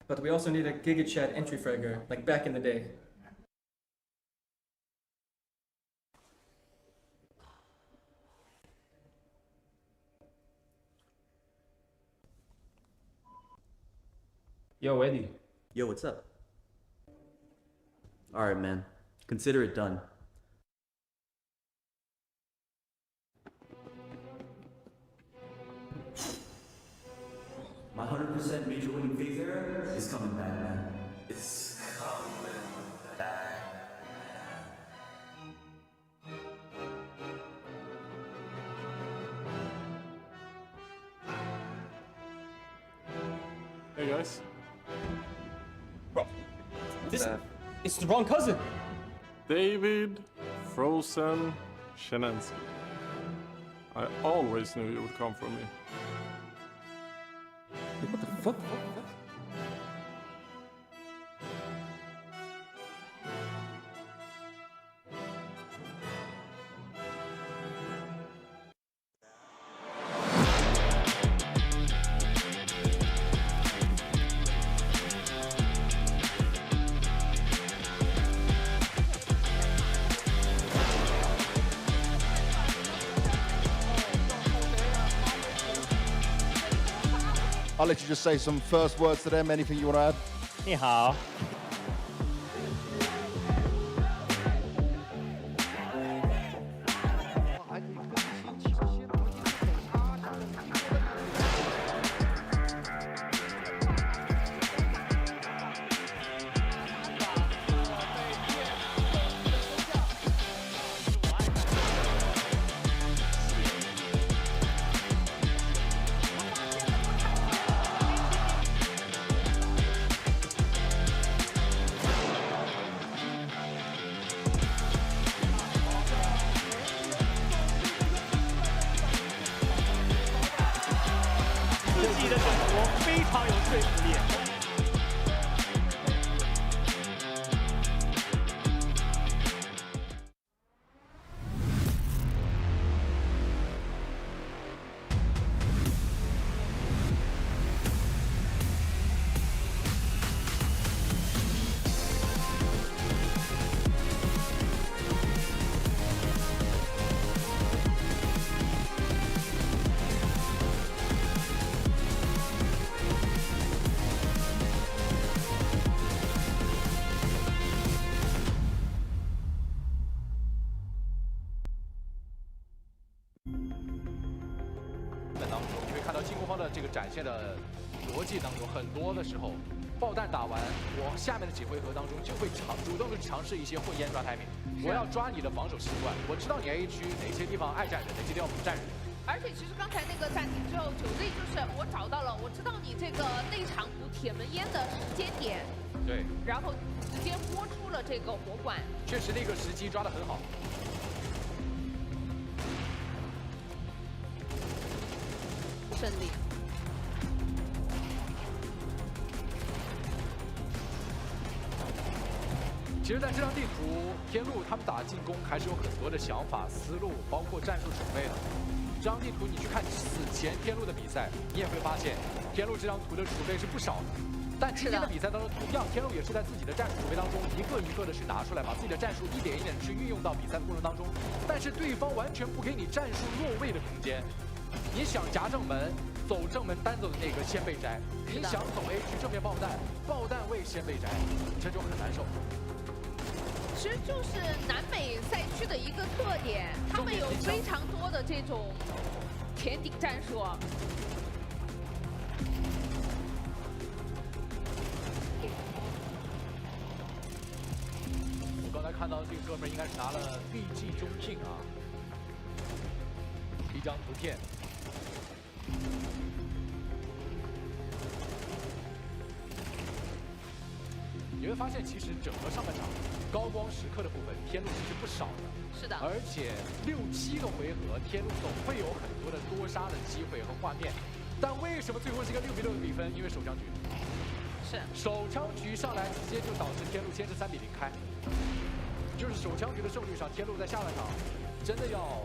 But we also need a GigaChat entry fragger, like back in the day. Yo, Eddie. Yo, what's up? Alright, man. Consider it done. My 100% major winning Faze era is coming back, man. It's coming back. Hey guys. Bro, it's the wrong cousin. David Frozen Shenancy. I always knew you would come from me. What the fuck? I'll let you just say some first words to them. Anything you want to add? 你好。的阵图非常有说服力。当中，你会看到进攻方的这个展现的逻辑当中，很多的时候，爆弹打完，我下面的几回合当中就会主动的尝试一些混烟抓 timing，我要抓你的防守习惯，我知道你 A 区哪些地方爱站人，哪些地方不站人。而且其实刚才那个暂停之后，9Z就是我找到了，我知道你这个内场补铁门烟的时间点，对，然后直接播出了这个火管，确实那个时机抓得很好。胜利。其实，在这张地图，天路他们打进攻还是有很多的想法、思路，包括战术准备的。这张地图你去看此前天路的比赛，你也会发现，天路这张图的储备是不少的。但今天的比赛当中，同样天路也是在自己的战术储备当中一个一个的去拿出来，把自己的战术一点一点的去运用到比赛的过程当中。但是对方完全不给你战术落位的空间。你想夹正门，走正门单走的那个先被摘；你想走 A 区正面爆弹，爆弹位先被摘，这就很难受。其实就是南美赛区的一个特点，他们有非常多的这种前顶战术。我刚才看到这个哥们儿应该是拿了 BG 中聘啊，一张图片。你会发现，其实整个上半场高光时刻的部分，天路其实不少的。是的。而且6、7个回合，天路总会有很多的多杀的机会和画面。但为什么最后是一个6比6的比分？因为手枪局。是。手枪局上来直接就导致天路先是3比0开。就是手枪局的胜率上，天路在下半场真的要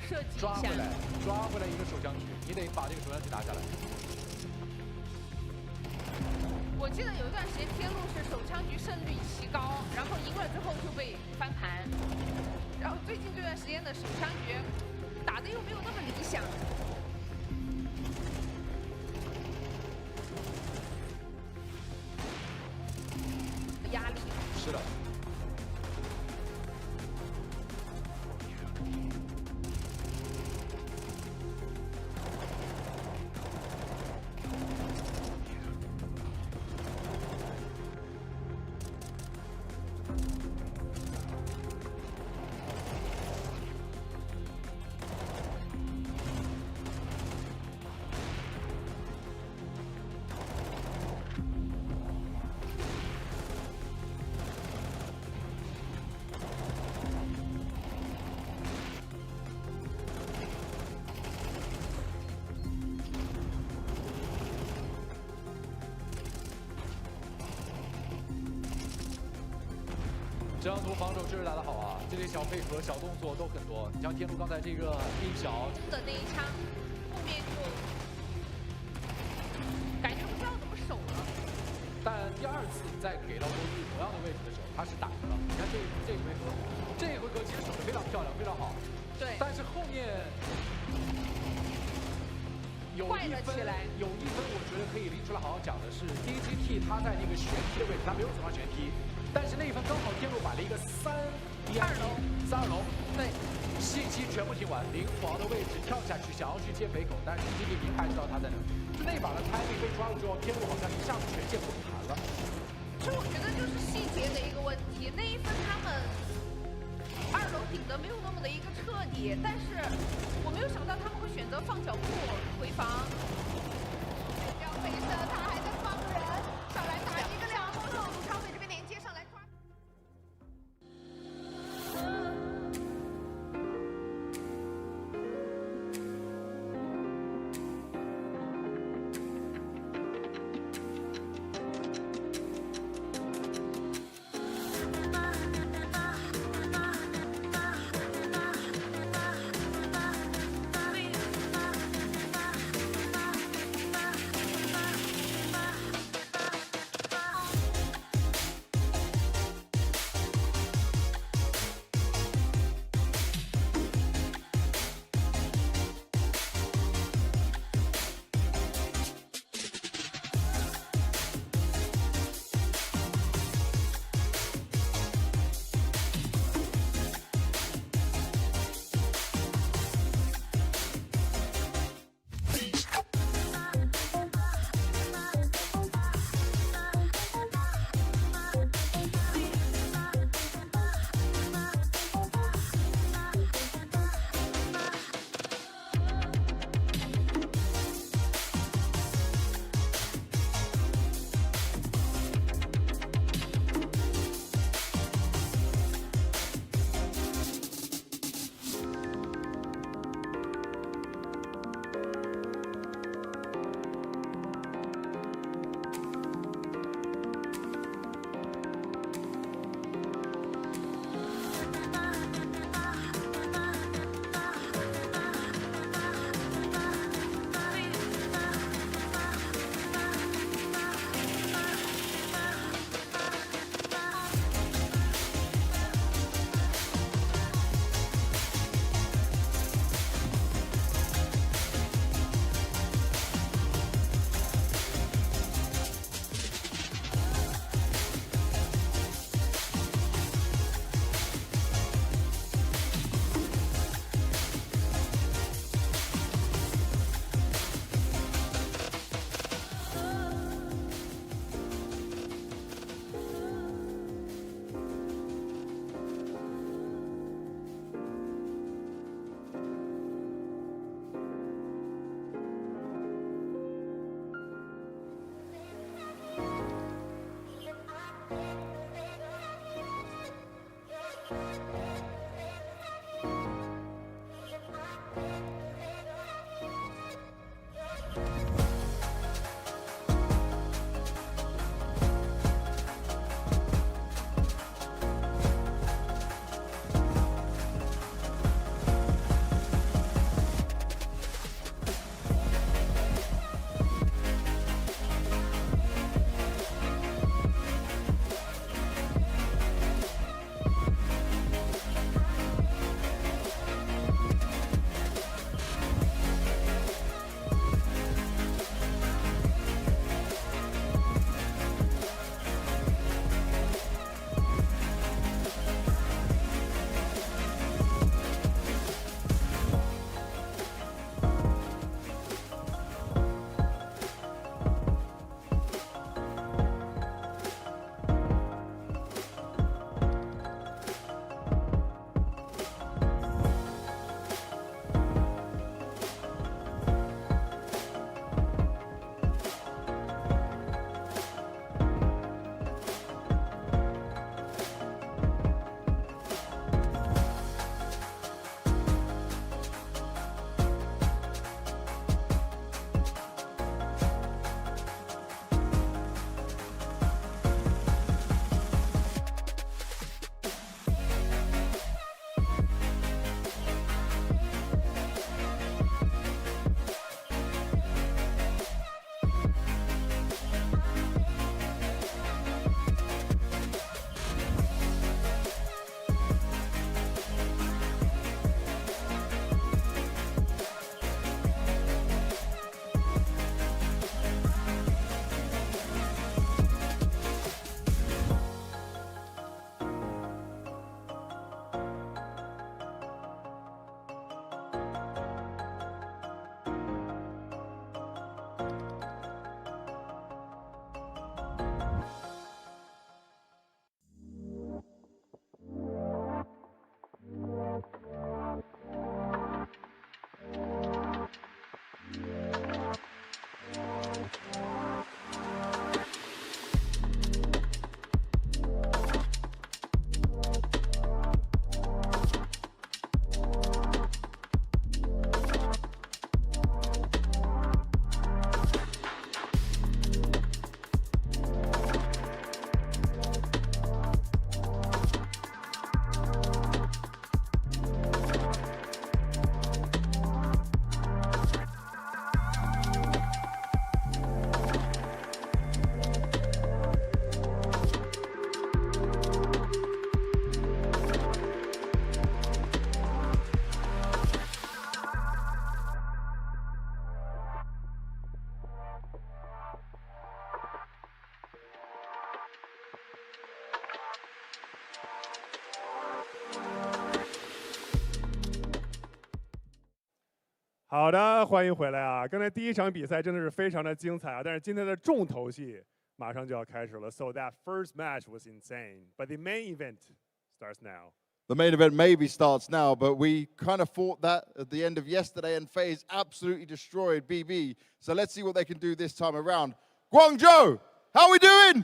设计抓回来一个手枪局，你得把这个手枪局拿下来。我记得有一段时间天路是手枪局胜率奇高，然后赢了之后就被翻盘，然后最近这段时间的手枪局打的又没有那么理想。压力。是的。这张图防守确实打得好啊，这些小配合、小动作都很多。你像天路刚才这个冰小的那一枪，后面就感觉不知道怎么守了。但第二次在给到BO3同样的位置的时候，他是打的了。你看这一回合，这一回合其实守得非常漂亮，非常好。对。但是后面有一分，我觉得可以拎出来好好讲的是 DGT 他在那个旋踢的位置，他没有走上旋踢。但是那一分刚好天路摆了一个32楼，对，信息全部听完，灵皇的位置跳下去想要去接北口，但是 DGT 明牌知道他在哪，就那把的 timing 被抓了之后，天路好像一下子全线崩盘了。其实我觉得就是细节的一个问题，那一分他们2楼顶的没有那么的一个彻底，但是我没有想到他们会选择放脚步回防。要回射，他还在放人，上来打一个2后路，长腿这边连接上来抓。好的，欢迎回来啊！刚才第一场比赛真的是非常的精彩啊，但是今天的重头戏马上就要开始了。So that first match was insane, but the main event starts now. The main event maybe starts now, but we kind of fought that at the end of yesterday, and Faze absolutely destroyed BB. So let's see what they can do this time around. Guangzhou, how are we doing?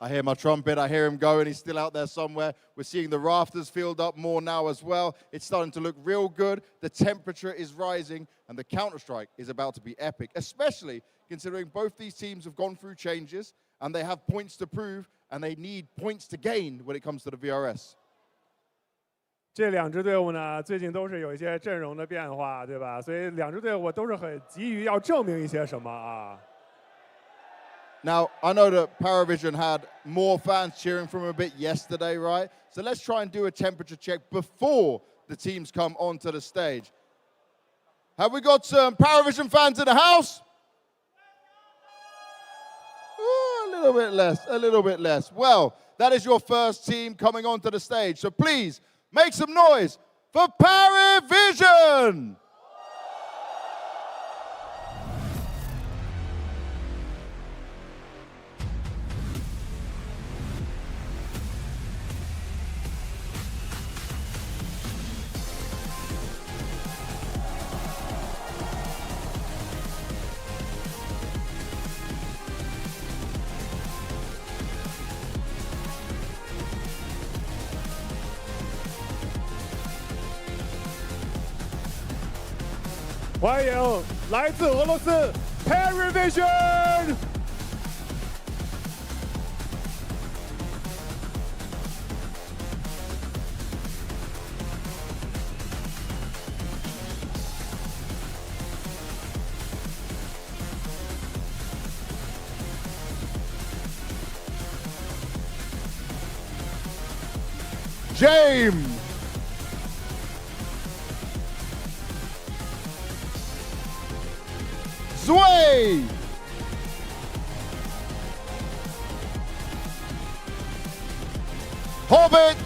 I hear my trumpet, I hear him going, he's still out there somewhere. We're seeing the rafters filled up more now as well. It's starting to look real good. The temperature is rising, and the Counter-Strike is about to be epic, especially considering both these teams have gone through changes, and they have points to prove, and they need points to gain when it comes to the VRS. 这两支队伍呢，最近都是有一些阵容的变化，对吧？所以两支队伍都是很急于要证明一些什么啊。Now, I know that Parivision had more fans cheering from him a bit yesterday, right? So let's try and do a temperature check before the teams come onto the stage. Have we got some Parivision fans in the house? Ooh, a little bit less, a little bit less. Well, that is your first team coming onto the stage. So please, make some noise for Parivision! Parivision 欢迎来自俄罗斯 Parivision。James! Sway! Hobbit!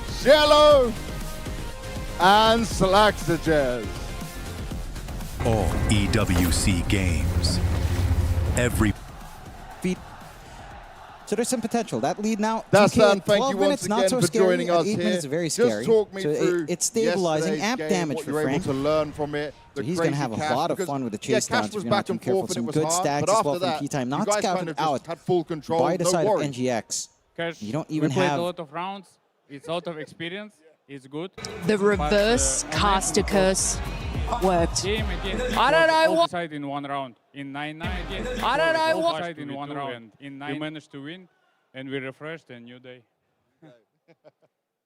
Cielo! And Slaxages. All EWC games. Every feet. So there's some potential. That lead now. Dastan, TK, thank 12 you minutes, once not again so for scary. joining us 8 here. minutes, very scary. Just talk me so through it's stabilizing. yesterday's Amp game, damage what for you were able Frank. to learn from it. So he's going to have a lot of fun with the chase downs if you're not too careful. Some good stacks as well from P-Time. Not scouted out had full control, by the no side worry. of NGX. You don't even we played have a lot of rounds. It's a lot of experience. It's good. The reverse caster curse worked. Game again. I don't know what. Side in one round. In 9-9 again. I don't know what. Side in one round. In 9 we managed to win, and we refreshed a new day.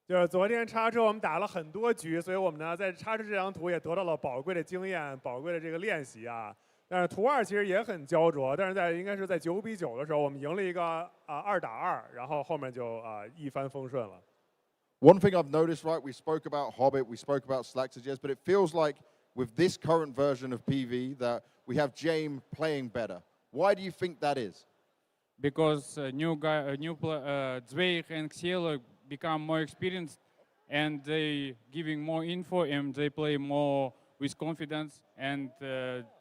就是昨天叉车我们打了很多局，所以我们呢在叉车这张图也得到了宝贵的经验、宝贵的这个练习啊。但是图2其实也很焦灼，但是应该是在9比9的时候，我们赢了一个2打2，然后后面就一帆风顺了。One thing I've noticed, right, we spoke about Hobbit, we spoke about Slaxages, but it feels like with this current version of PV that we have James playing better. Why do you think that is? Because Zweig and Cielo become more experienced, and they giving more info, and they play more with confidence. And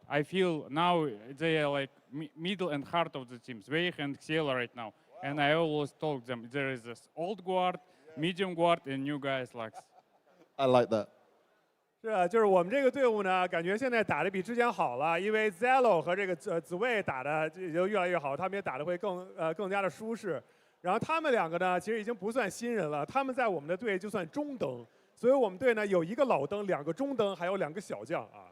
I feel now they are like middle and heart of the team, Zweig and Cielo right now. And I always told them there is this old guard, medium guard, and new guys like. I like that. 是啊，就是我们这个队伍呢，感觉现在打得比之前好了，因为 Zello 和这个紫薇打的也就越来越好，他们也打得会更加的舒适。然后他们两个呢，其实已经不算新人了，他们在我们的队就算中灯，所以我们队呢有1个老灯、2个中灯，还有2个小将啊。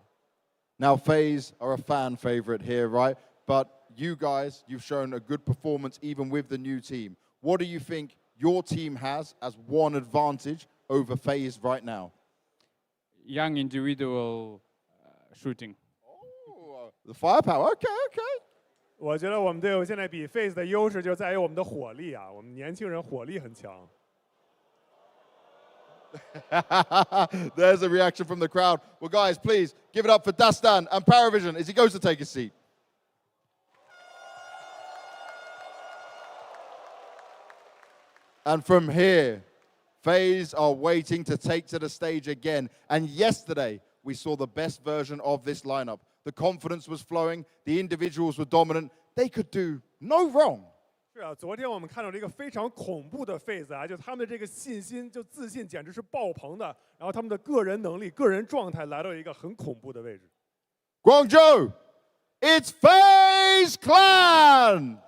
Now Faze are a fan favorite here, right? But you guys, you've shown a good performance even with the new team. What do you think your team has as one advantage over Faze right now? Young individual shooting. Oh, the firepower. Okay, okay. 我觉得我们队伍现在比 Faze 的优势就在于我们的火力啊，我们年轻人火力很强。There's a reaction from the crowd. Well, guys, please give it up for Dastan and Parivision as he goes to take his seat. And from here, FaZe are waiting to take to the stage again. And yesterday, we saw the best version of this lineup. The confidence was flowing. The individuals were dominant. They could do no wrong. 是啊，昨天我们看到了一个非常恐怖的 FaZe 啊，就他们的这个信心、就自信简直是爆棚的，然后他们的个人能力、个人状态来到一个很恐怖的位置。Guangzhou, it's Faze Clan! Faze Clan!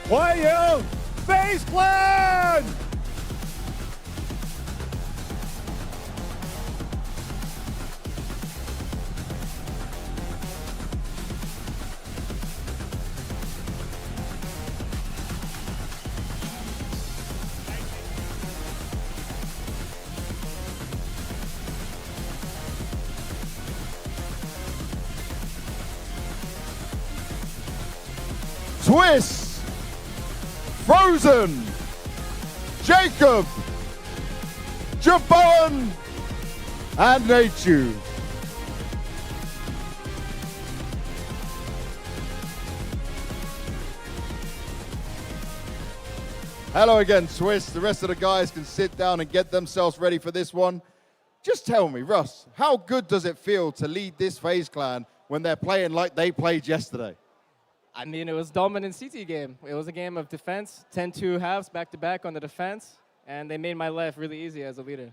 欢迎 Faze Clan！ Twist, Frozen, Jacob, Jabon, and Nachu. Hello again, Twist. The rest of the guys can sit down and get themselves ready for this one. Just tell me, Russ, how good does it feel to lead this FaZe Clan when they're playing like they played yesterday? I mean, it was dominant CT game. It was a game of defense, 10-2 halves back-to-back on the defense, and they made my life really easy as a leader.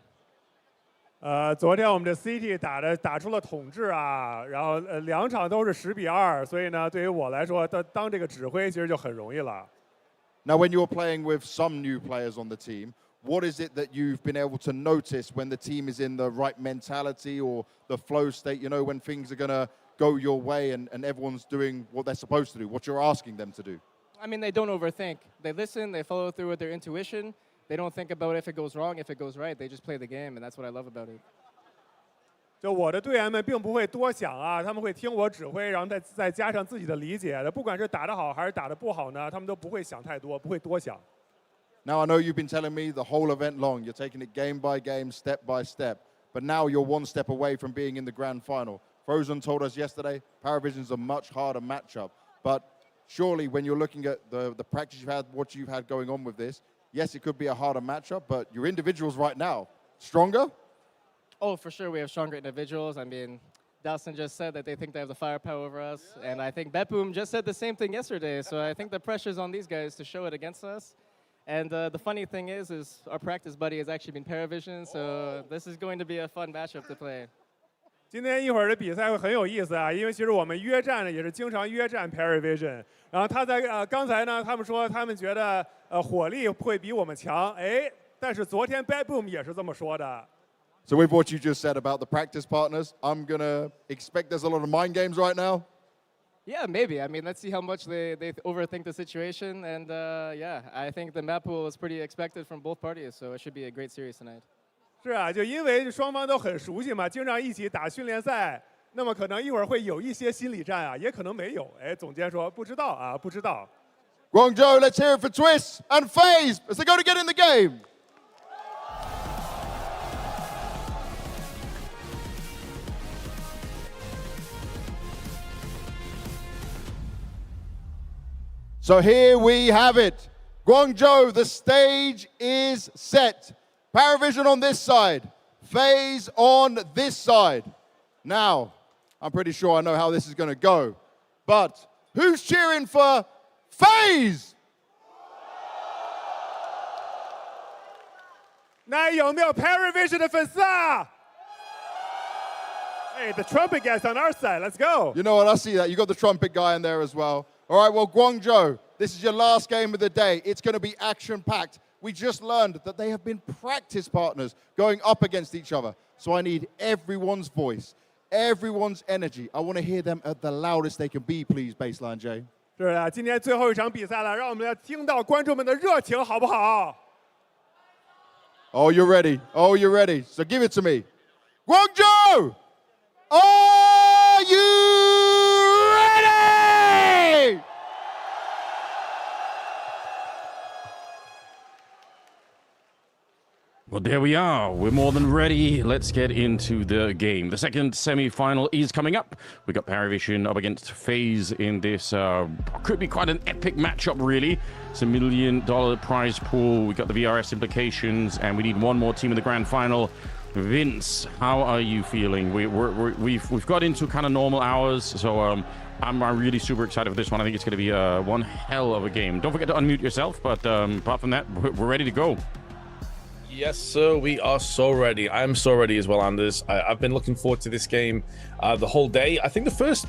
昨天我们这 CT 打出了统治啊，然后2场都是10比2，所以呢，对于我来说，当这个指挥其实就很容易了。Now, when you're playing with some new players on the team, what is it that you've been able to notice when the team is in the right mentality or the flow state, you know, when things are going to go your way and everyone's doing what they're supposed to do, what you're asking them to do? I mean, they don't overthink. They listen, they follow through with their intuition. They don't think about if it goes wrong, if it goes right. They just play the game, and that's what I love about it. 就我的队员们并不会多想啊，他们会听我指挥，然后再加上自己的理解。不管是打得好还是打得不好呢，他们都不会想太多，不会多想。Now, I know you've been telling me the whole event long, you're taking it game by game, step by step, but now you're one step away from being in the grand final. Frozen told us yesterday, Parivision's a much harder matchup, but surely when you're looking at the practice you've had, what you've had going on with this, yes, it could be a harder matchup, but your individuals right now, stronger? Oh, for sure, we have stronger individuals. I mean, Dawson just said that they think they have the firepower over us, and I think Betboom just said the same thing yesterday, so I think the pressure's on these guys to show it against us. And the funny thing is our practice buddy has actually been Parivision, so this is going to be a fun matchup to play. 今天一会儿的比赛会很有意思啊，因为其实我们约战呢也是经常约战 Parivision， 然后他在刚才呢，他们说他们觉得火力会比我们强，哎，但是昨天 Betboom 也是这么说的。So with what you just said about the practice partners, I'm going to expect there's a lot of mind games right now. Yeah, maybe. I mean, let's see how much they overthink the situation. And yeah, I think the map pool is pretty expected from both parties, so it should be a great series tonight. 是啊，就因为双方都很熟悉嘛，经常一起打训练赛，那么可能一会儿会有一些心理战啊，也可能没有。哎，总监说不知道啊，不知道。Guangzhou, let's hear it for Twist and FaZe as they go to get in the game. So here we have it. Guangzhou, the stage is set. Parivision on this side, FaZe on this side. Now, I'm pretty sure I know how this is going to go. But who's cheering for FaZe? 那有没有 Parivision 的粉丝啊？ Hey, the trumpet guy's on our side. Let's go. You know what? I see that. You got the trumpet guy in there as well. All right, well, Guangzhou, this is your last game of the day. It's going to be action-packed. We just learned that they have been practice partners going up against each other. So I need everyone's voice, everyone's energy. I want to hear them at the loudest they can be, please, Baseline J. 是啊，今天最后一场比赛了，让我们来听到观众们的热情，好不好？ Oh, you're ready. Oh, you're ready. So give it to me. Guangzhou, are you ready? Well, there we are. We're more than ready. Let's get into the game. The second semi-final is coming up. We got Parivision up against Faze in this. Could be quite an epic matchup, really. It's $1 million prize pool. We got the VRS implications, and we need one more team in the grand final. Vince, how are you feeling? We've got into kind of normal hours, so I'm really super excited for this one. I think it's going to be one hell of a game. Don't forget to unmute yourself, but apart from that, we're ready to go. Yes, sir, we are so ready. I'm so ready as well, Anders. I've been looking forward to this game the whole day. I think the first,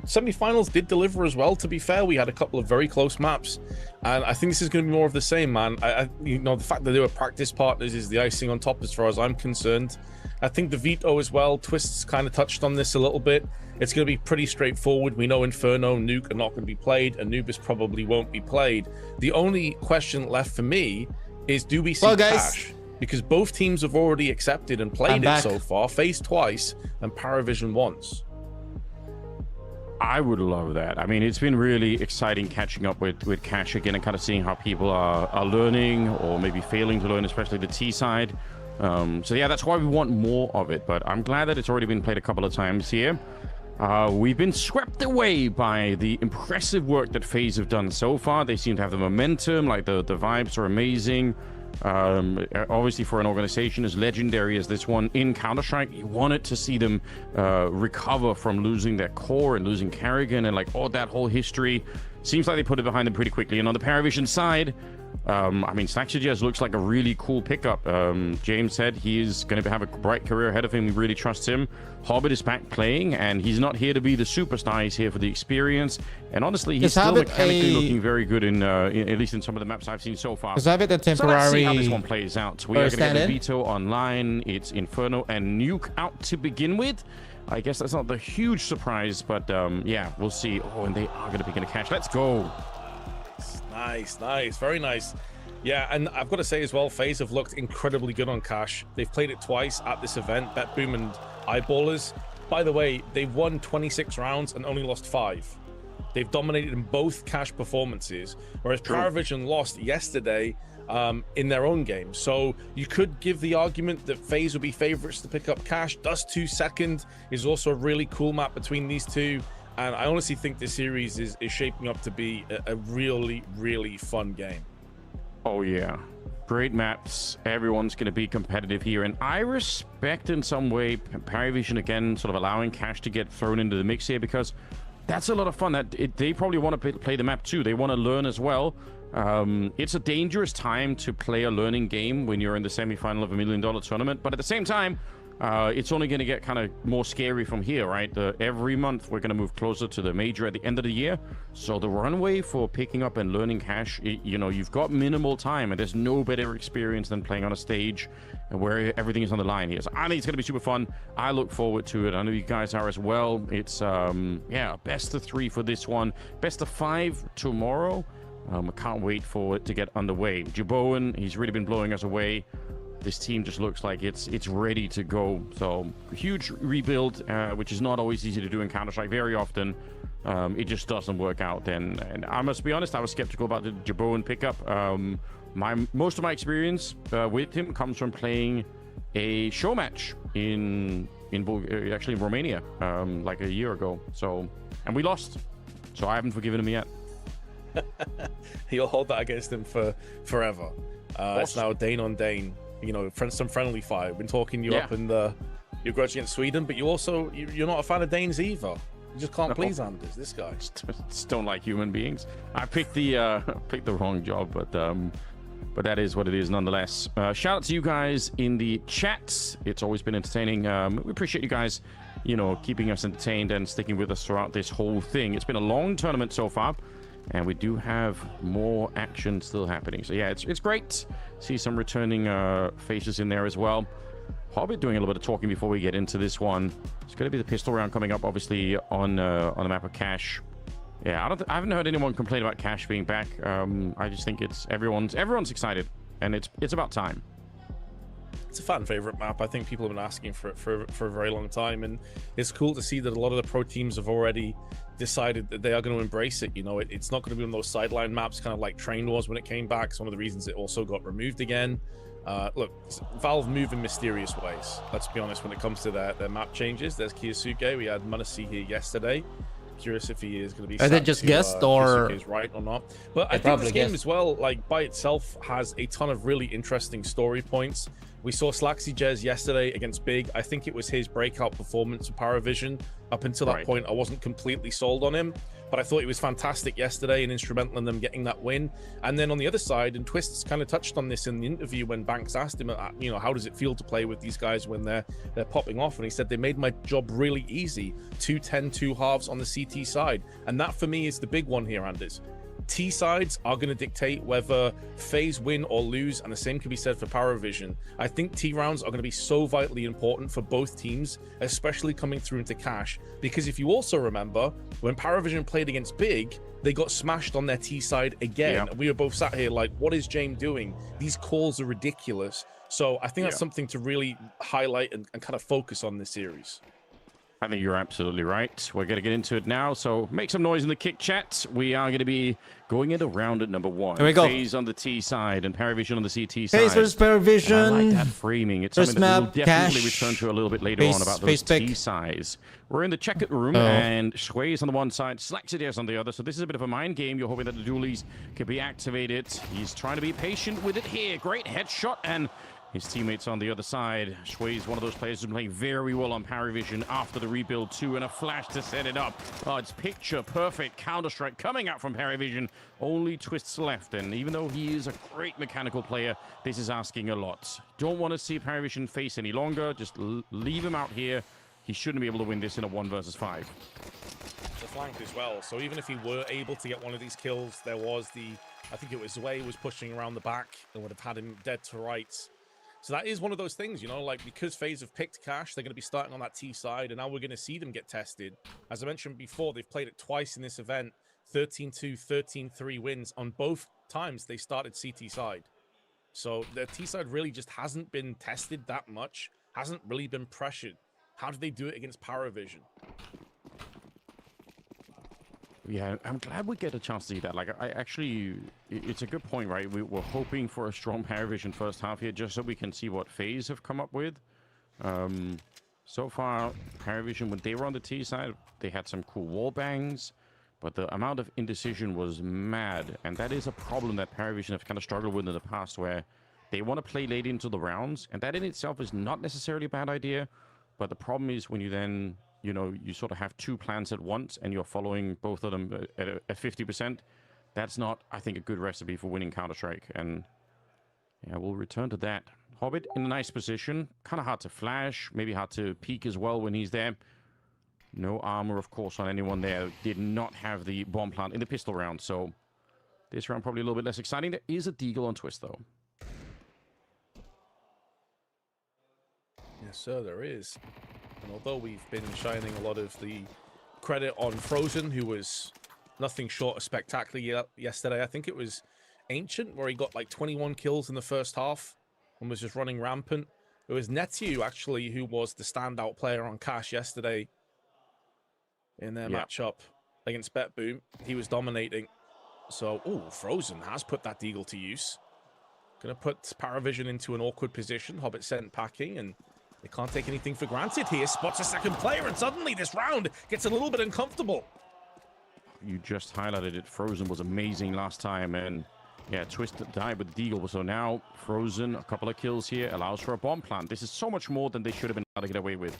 semi-finals did deliver as well, to be fair. We had a couple of very close maps, and I think this is going to be more of the same, man. The fact that they were practice partners is the icing on top as far as I'm concerned. I think the veto as well, Twist's kind of touched on this a little bit. It's going to be pretty straightforward. We know Inferno, Nuke are not going to be played, Anubis probably won't be played. The only question left for me is, do we see Cash? Because both teams have already accepted and played it so far. Faze twice and Parivision once. I would love that. I mean, it's been really exciting catching up with Cash again and kind of seeing how people are learning or maybe failing to learn, especially the T side. So yeah, that's why we want more of it. But I'm glad that it's already been played a couple of times here. We've been swept away by the impressive work that Faze have done so far. They seem to have the momentum, like the vibes are amazing. Obviously, for an organization as legendary as this one in Counter-Strike, you wanted to see them recover from losing their core and losing Carrigan and all that whole history. Seems like they put it behind them pretty quickly. And on the Parivision side, I mean, Snaxages looks like a really cool pickup. James said he's going to have a bright career ahead of him. We really trust him. Hobbit is back playing, and he's not here to be the superstar. He's here for the experience. And honestly, he's still mechanically looking very good at least in some of the maps I've seen so far. So let's see how this one plays out. We are going to get the veto online. It's Inferno and Nuke out to begin with. I guess that's not the huge surprise, but yeah, we'll see. Oh, and they are going to be getting a Cash. Let's go. Nice, very nice. Yeah, and I've got to say as well, Faze have looked incredibly good on Cash. They've played it twice at this event, BetBoom and Eyeballers. By the way, they've won 26 rounds and only lost 5. They've dominated in both Cash performances, whereas Parivision lost yesterday in their own game. So you could give the argument that Faze will be favorites to pick up Cash. Dust 2 second is also a really cool map between these two. And I honestly think this series is shaping up to be a really, really fun game. Oh, yeah. Great maps. Everyone's going to be competitive here. And I respect in some way Parivision, again, sort of allowing Cash to get thrown into the mix here, because that's a lot of fun. They probably want to play the map too. They want to learn as well. It's a dangerous time to play a learning game when you're in the semi-final of $1 million tournament. But at the same time, it's only going to get kind of more scary from here, right? Every month, we're going to move closer to the major at the end of the year. So the runway for picking up and learning Cash, you've got minimal time, and there's no better experience than playing on a stage where everything is on the line here. So I think it's going to be super fun. I look forward to it. I know you guys are as well. It's, yeah, best of 3 for this one. Best of 5 tomorrow. I can't wait for it to get underway. Jaboan, he's really been blowing us away. This team just looks like it's ready to go. So huge rebuild, which is not always easy to do in Counter-Strike. Very often, it just doesn't work out. And I must be honest, I was skeptical about the Jaboan pickup. Most of my experience with him comes from playing a show match actually in Romania, like a year ago. And we lost. So I haven't forgiven him yet. You'll hold that against him for forever. It's now Dane on Dane. Some friendly fire. Been talking you up in your grudge against Sweden, but you're not a fan of Danes either. You just can't please Anders, this guy. Just don't like human beings. I picked the wrong job, but that is what it is nonetheless. Shout out to you guys in the chat. It's always been entertaining. We appreciate you guys, keeping us entertained and sticking with us throughout this whole thing. It's been a long tournament so far, and we do have more action still happening. So yeah, it's great. See some returning faces in there as well. Hobbit doing a little bit of talking before we get into this one. It's going to be the pistol round coming up, obviously, on the map of Cash. Yeah, I haven't heard anyone complain about Cash being back. I just think it's everyone's excited, and it's about time. it's a fan favorite map. I think people have been asking for it for a very long time, and it's cool to see that a lot of the pro teams have already decided that they are going to embrace it. You know, it's not going to be one of those sideline maps, kind of like Train was when it came back. It's one of the reasons it also got removed again. Look, Valve move in mysterious ways. Let's be honest when it comes to their map changes. There's Kiyosuke. We had Manasi here yesterday. Curious if he is going to be. Are they just guessed or is right or not? But I think this game as well, like by itself, has a ton of really interesting story points. We saw Slaxy Jez yesterday against Big. I think it was his breakout performance for Parivision. Up until that point, I wasn't completely sold on him, but I thought he was fantastic yesterday and instrumental in them getting that win. And then on the other side, and Twists kind of touched on this in the interview when Banks asked him, you know, how does it feel to play with these guys when they're popping off? And he said they made my job really easy. 2-10, 2 halves on the CT side, and that for me is the big one here, Anders. T sides are going to dictate whether Faze win or lose, and the same can be said for Parivision. I think T rounds are going to be so vitally important for both teams, especially coming through into Cash, because if you also remember, when Parivision played against Big, they got smashed on their T side again. And we were both sat here like, what is James doing? These calls are ridiculous. So I think that's something to really highlight and kind of focus on this series. I think you're absolutely right. We're going to get into it now, so make some noise in the kick chat. We are going to be going into round at number 1. Here we go. Faze on the T side and Parivision on the CT side. Faze versus Parivision. And I like that framing. It's First something that map, we'll definitely Cash. return to a little bit later on about those T sides. We're in the checkered room, and Shui is on the one side, Slaxidias on the other. So this is a bit of a mind game. You're hoping that the dualies can be activated. He's trying to be patient with it here. Great headshot, and his teammates on the other side. Shui is one of those players who's been playing very well on Parivision after the rebuild too, and a flash to set it up. Oh, it's picture perfect Counter-Strike coming out from Parivision. Only Twists left, and even though he is a great mechanical player, this is asking a lot. Don't want to see Parivision face any longer. Just leave him out here. He shouldn't be able to win this in a 1 versus 5. The flank as well. So even if he were able to get one of these kills, there was I think it was Zwei was pushing around the back and would have had him dead to rights. So that is one of those things, you know, like because FaZe have picked Cash, they're going to be starting on that T side, and now we're going to see them get tested. As I mentioned before, they've played it twice in this event, 13-2, 13-3 wins. On both times, they started CT side. So the T side really just hasn't been tested that much, hasn't really been pressured. How did they do it against Parivision? Yeah, I'm glad we get a chance to see that. Like, it's a good point, right? We're hoping for a strong Parivision first half here, just so we can see what FaZe have come up with. So far, Parivision, when they were on the T side, they had some cool wall bangs, but the amount of indecision was mad, and that is a problem that Parivision have kind of struggled with in the past, where they want to play late into the rounds, and that in itself is not necessarily a bad idea, but the problem is when you then, you know, you sort of have 2 plans at once and you're following both of them at 50%. That's not, I think, a good recipe for winning Counter-Strike. And yeah, we'll return to that. Hobbit in a nice position. Kind of hard to flash, maybe hard to peek as well when he's there. No armor, of course, on anyone there. Did not have the bomb plant in the pistol round, so this round probably a little bit less exciting. There is a deagle on Twist, though. Yes, sir, there is. And although we've been shining a lot of the credit on Frozen, who was nothing short of spectacular yesterday, I think it was Ancient, where he got like 21 kills in the first half and was just running rampant. It was Netiu, actually, who was the standout player on Cash yesterday in their matchup against BetBoom. He was dominating. So, Frozen has put that deagle to use. Going to put Parivision into an awkward position. Hobbit sent packing, and they can't take anything for granted here. Spots a second player, and suddenly this round gets a little bit uncomfortable. You just highlighted it. Frozen was amazing last time, and yeah, Twist died with the deagle. So now Frozen, a couple of kills here, allows for a bomb plant. This is so much more than they should have been able to get away with.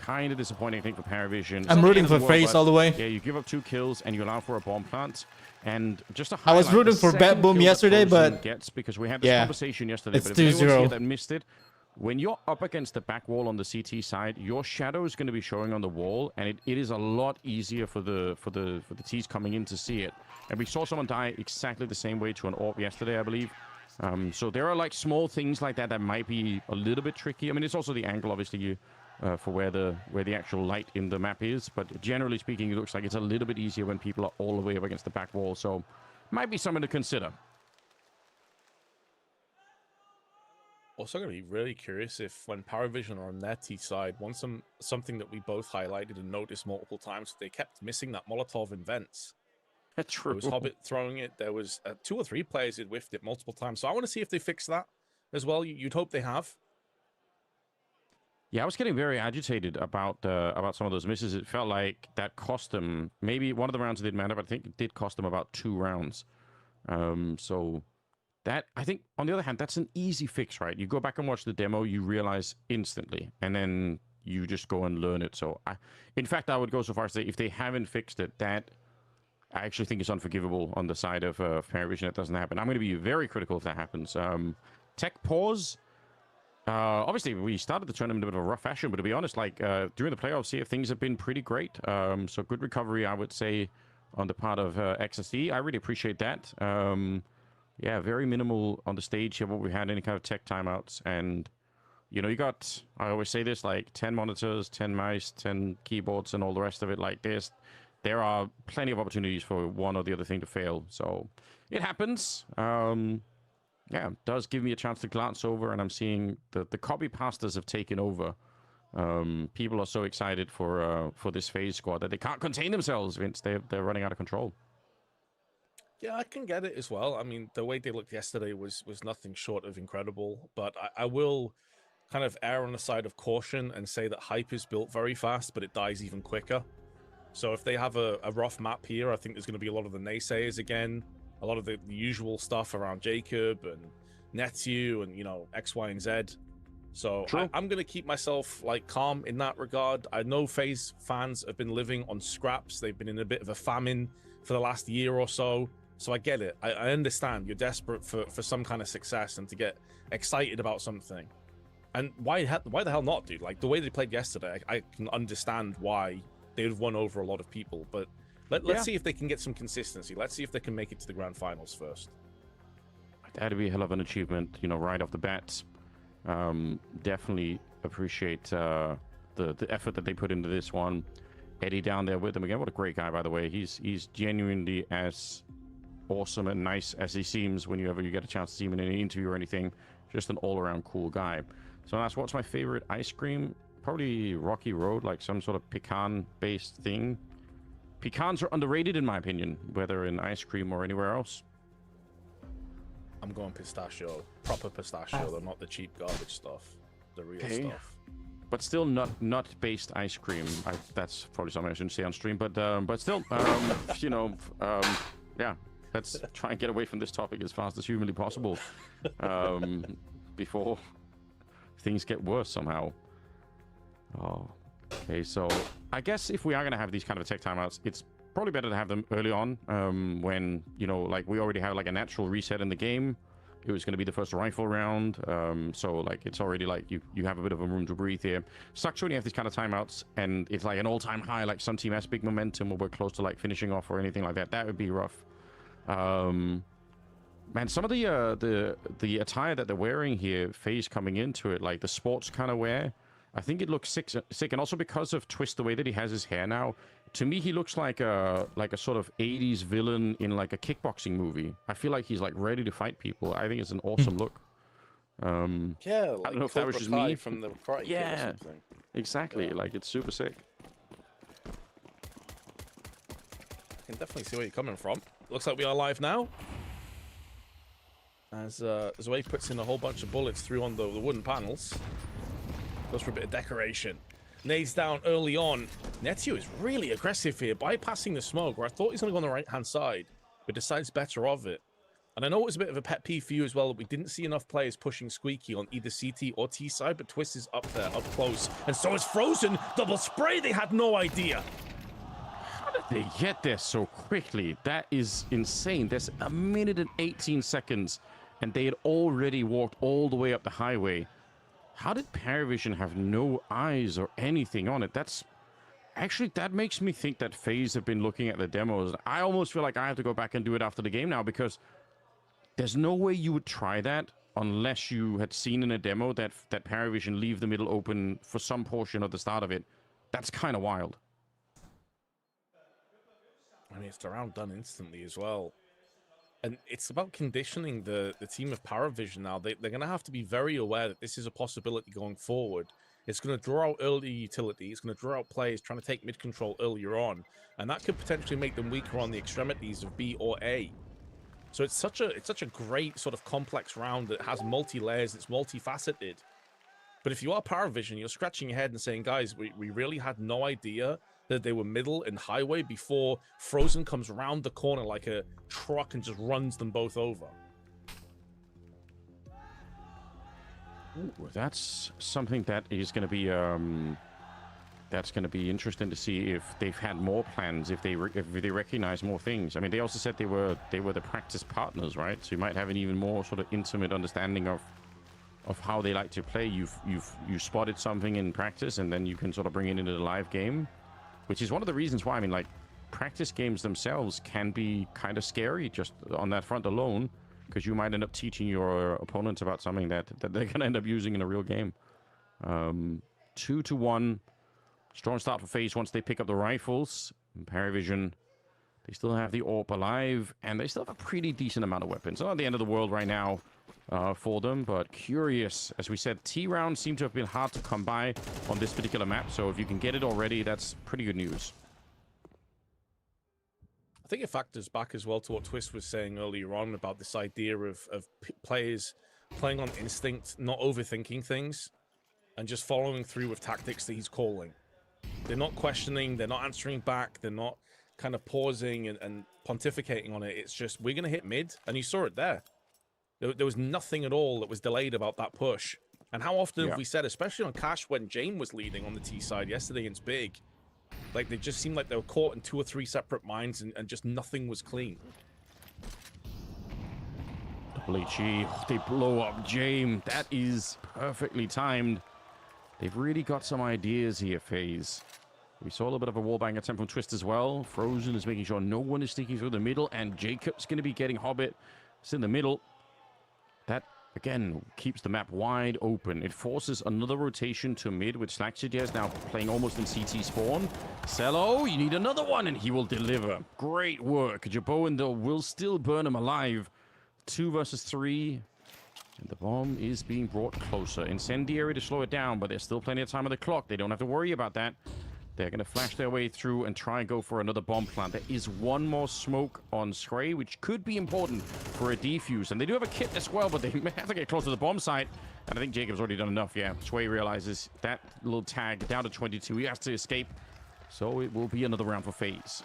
Kind of disappointing, I think, for Parivision. I'm rooting for FaZe all the way. Yeah, you give up 2 kills and you allow for a bomb plant. And just to I was rooting for BetBoom yesterday, but because we had this conversation yesterday. It's but if 2-0. that missed it, when you're up against the back wall on the CT side, your shadow is going to be showing on the wall, and it is a lot easier for the T's coming in to see it. And we saw someone die exactly the same way to an AWP yesterday, I believe. So there are like small things like that that might be a little bit tricky. I mean, it's also the angle, obviously, for where the actual light in the map is. But generally speaking, it looks like it's a little bit easier when people are all the way up against the back wall. So might be something to consider. Also going to be really curious if when Parivision are on their T side, something that we both highlighted and noticed multiple times, they kept missing that Molotov in vents. True. There was Hobbit throwing it. There was 2 or 3 players who'd whiffed it multiple times. So I want to see if they fix that as well. You'd hope they have. Yeah, I was getting very agitated about some of those misses. It felt like that cost them, maybe one of the rounds didn't matter, but I think it did cost them about 2 rounds. So that, I think, on the other hand, that's an easy fix, right? You go back and watch the demo, you realize instantly, and then you just go and learn it. So, in fact, I would go so far as to say, if they haven't fixed it, that I actually think is unforgivable on the side of Parivision. That doesn't happen. I'm going to be very critical if that happens. Tech pause. Obviously, we started the tournament in a bit of a rough fashion, but to be honest, like during the playoffs here, things have been pretty great. So good recovery, I would say, on the part of XSE. I really appreciate that. Yeah, very minimal on the stage here, but we had any kind of tech timeouts. And, you know, you got, I always say this, like 10 monitors, 10 mice, 10 keyboards, and all the rest of it like this. There are plenty of opportunities for one or the other thing to fail. So it happens. Yeah, it does give me a chance to glance over, and I'm seeing the copy pastas have taken over. People are so excited for this Faze squad that they can't contain themselves, Vince. They're running out of control. Yeah, I can get it as well. I mean, the way they looked yesterday was nothing short of incredible. But I will kind of err on the side of caution and say that hype is built very fast, but it dies even quicker. So if they have a rough map here, I think there's going to be a lot of the naysayers again. A lot of the usual stuff around Jacob and Netu and, you know, X, Y, and Z. So I'm going to keep myself, like, calm in that regard. I know FaZe fans have been living on scraps. They've been in a bit of a famine for the last year or so. So I get it. I understand. You're desperate for some kind of success and to get excited about something. And why the hell not, dude? Like, the way they played yesterday, I can understand why they'd have won over a lot of people. But let's see if they can get some consistency. Let's see if they can make it to the grand finals first. That'd be a hell of an achievement, you know, right off the bat. Definitely appreciate the effort that they put into this one. Eddie down there with them again. What a great guy, by the way. He's genuinely as awesome and nice as he seems whenever you get a chance to see him in any interview or anything. Just an all-around cool guy. So that's what's my favorite ice cream. Probably Rocky Road, like some sort of pecan-based thing. Pecans are underrated, in my opinion, whether in ice cream or anywhere else. I'm going pistachio. Proper pistachio, though, not the cheap garbage stuff. The real stuff. But still nut-based ice cream. That's probably something I shouldn't say on stream, but still, you know, yeah. Let's try and get away from this topic as fast as humanly possible before things get worse somehow. Oh, okay. So I guess if we are going to have these kind of tech timeouts, it's probably better to have them early on when, you know, like we already have like a natural reset in the game. It was going to be the first rifle round. So like it's already like you have a bit of a room to breathe here. Sucks when you have these kind of timeouts and it's like an all-time high, like some team has big momentum or we're close to like finishing off or anything like that. That would be rough. Man, some of the attire that they're wearing here, FaZe coming into it, like the sports kind of wear, I think it looks sick. And also because of Twist, the way that he has his hair now, to me he looks like a sort of 80s villain in like a kickboxing movie. I feel like he's like ready to fight people. I think it's an awesome look. Yeah, like I don't know if that was just me from the Karate Kid or something. Exactly. Yeah. Like it's super sick. I can definitely see where you're coming from. Looks like we are live now. As Zwei puts in a whole bunch of bullets through on the wooden panels. Goes for a bit of decoration. Nades down early on. Netu is really aggressive here, bypassing the smoke, where I thought he's going to go on the right-hand side, but decides better of it. And I know it was a bit of a pet peeve for you as well, that we didn't see enough players pushing Squeaky on either CT or T side, but Twist is up there, up close. And so is Frozen. Double spray, they had no idea. How did they get there so quickly? That is insane. There's a minute and 18 seconds, and they had already walked all the way up the highway. How did Parivision have no eyes or anything on it? That's actually, that makes me think that FaZe have been looking at the demos. I almost feel like I have to go back and do it after the game now, because there's no way you would try that unless you had seen in a demo that Parivision leave the middle open for some portion of the start of it. That's kind of wild. I mean, it's the round done instantly as well. And it's about conditioning the team of Parivision now. They're going to have to be very aware that this is a possibility going forward. It's going to draw out early utility. It's going to draw out players trying to take mid control earlier on. And that could potentially make them weaker on the extremities of B or A. So it's such a great sort of complex round that has multi-layers. It's multifaceted. But if you are Parivision, you're scratching your head and saying, guys, we really had no idea that they were middle and highway before Frozen comes around the corner like a truck and just runs them both over. Ooh, that's something that is going to be interesting to see if they've had more plans, if they recognize more things. I mean, they also said they were the practice partners, right? So you might have an even more sort of intimate understanding of how they like to play. You spotted something in practice, and then you can sort of bring it into the live game, which is one of the reasons why, I mean, like, practice games themselves can be kind of scary just on that front alone, because you might end up teaching your opponents about something that they're going to end up using in a real game. 2-1. Strong start for Faze once they pick up the rifles. Parivision, they still have the AWP alive, and they still have a pretty decent amount of weapons. Not at the end of the world right now for them, but curious. As we said, T rounds seem to have been hard to come by on this particular map, so if you can get it already, that's pretty good news. I think it factors back as well to what Twist was saying earlier on about this idea of players playing on instinct, not overthinking things, and just following through with tactics that he's calling. They're not questioning, they're not answering back, they're not kind of pausing and pontificating on it. It's just, we're going to hit mid, and you saw it there. There was nothing at all that was delayed about that push. And how often have we said, especially on Cash when Jane was leading on the T side yesterday against Big, like they just seemed like they were caught in 2 or 3 separate minds and just nothing was clean. HE, they blow up Jame. That is perfectly timed. They've really got some ideas here, Faze. We saw a little bit of a wallbang attempt from Twist as well. Frozen is making sure no one is sneaking through the middle, and Jacob's going to be getting Hobbit. It's in the middle. That, again, keeps the map wide open. It forces another rotation to mid, with Slacksuggest now playing almost in CT spawn. Cello, you need another one, and he will deliver. Great work. Jaboan, though, will still burn him alive. 2 versus 3. And the bomb is being brought closer. Incendiary to slow it down, but there's still plenty of time on the clock. They don't have to worry about that. They're going to flash their way through and try and go for another bomb plant. There is one more smoke on Scray, which could be important for a defuse. And they do have a kit as well, but they may have to get close to the bomb site. And I think Jacob's already done enough, yeah. Sway realizes that little tag down to 22. He has to escape. So it will be another round for Faze.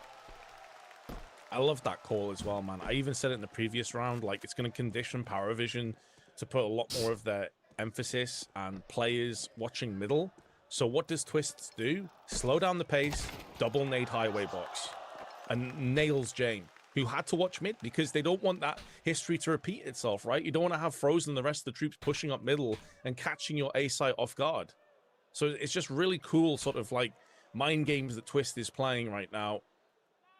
I love that call as well, man. I even said it in the previous round, like, it's going to condition Parivision to put a lot more of their emphasis and players watching middle. So what does Twist do? Slow down the pace, double nade highway box, and nails Jane, who had to watch mid because they don't want that history to repeat itself, right? You don't want to have Frozen and the rest of the troops pushing up middle and catching your A site off guard. So it's just really cool sort of like mind games that Twist is playing right now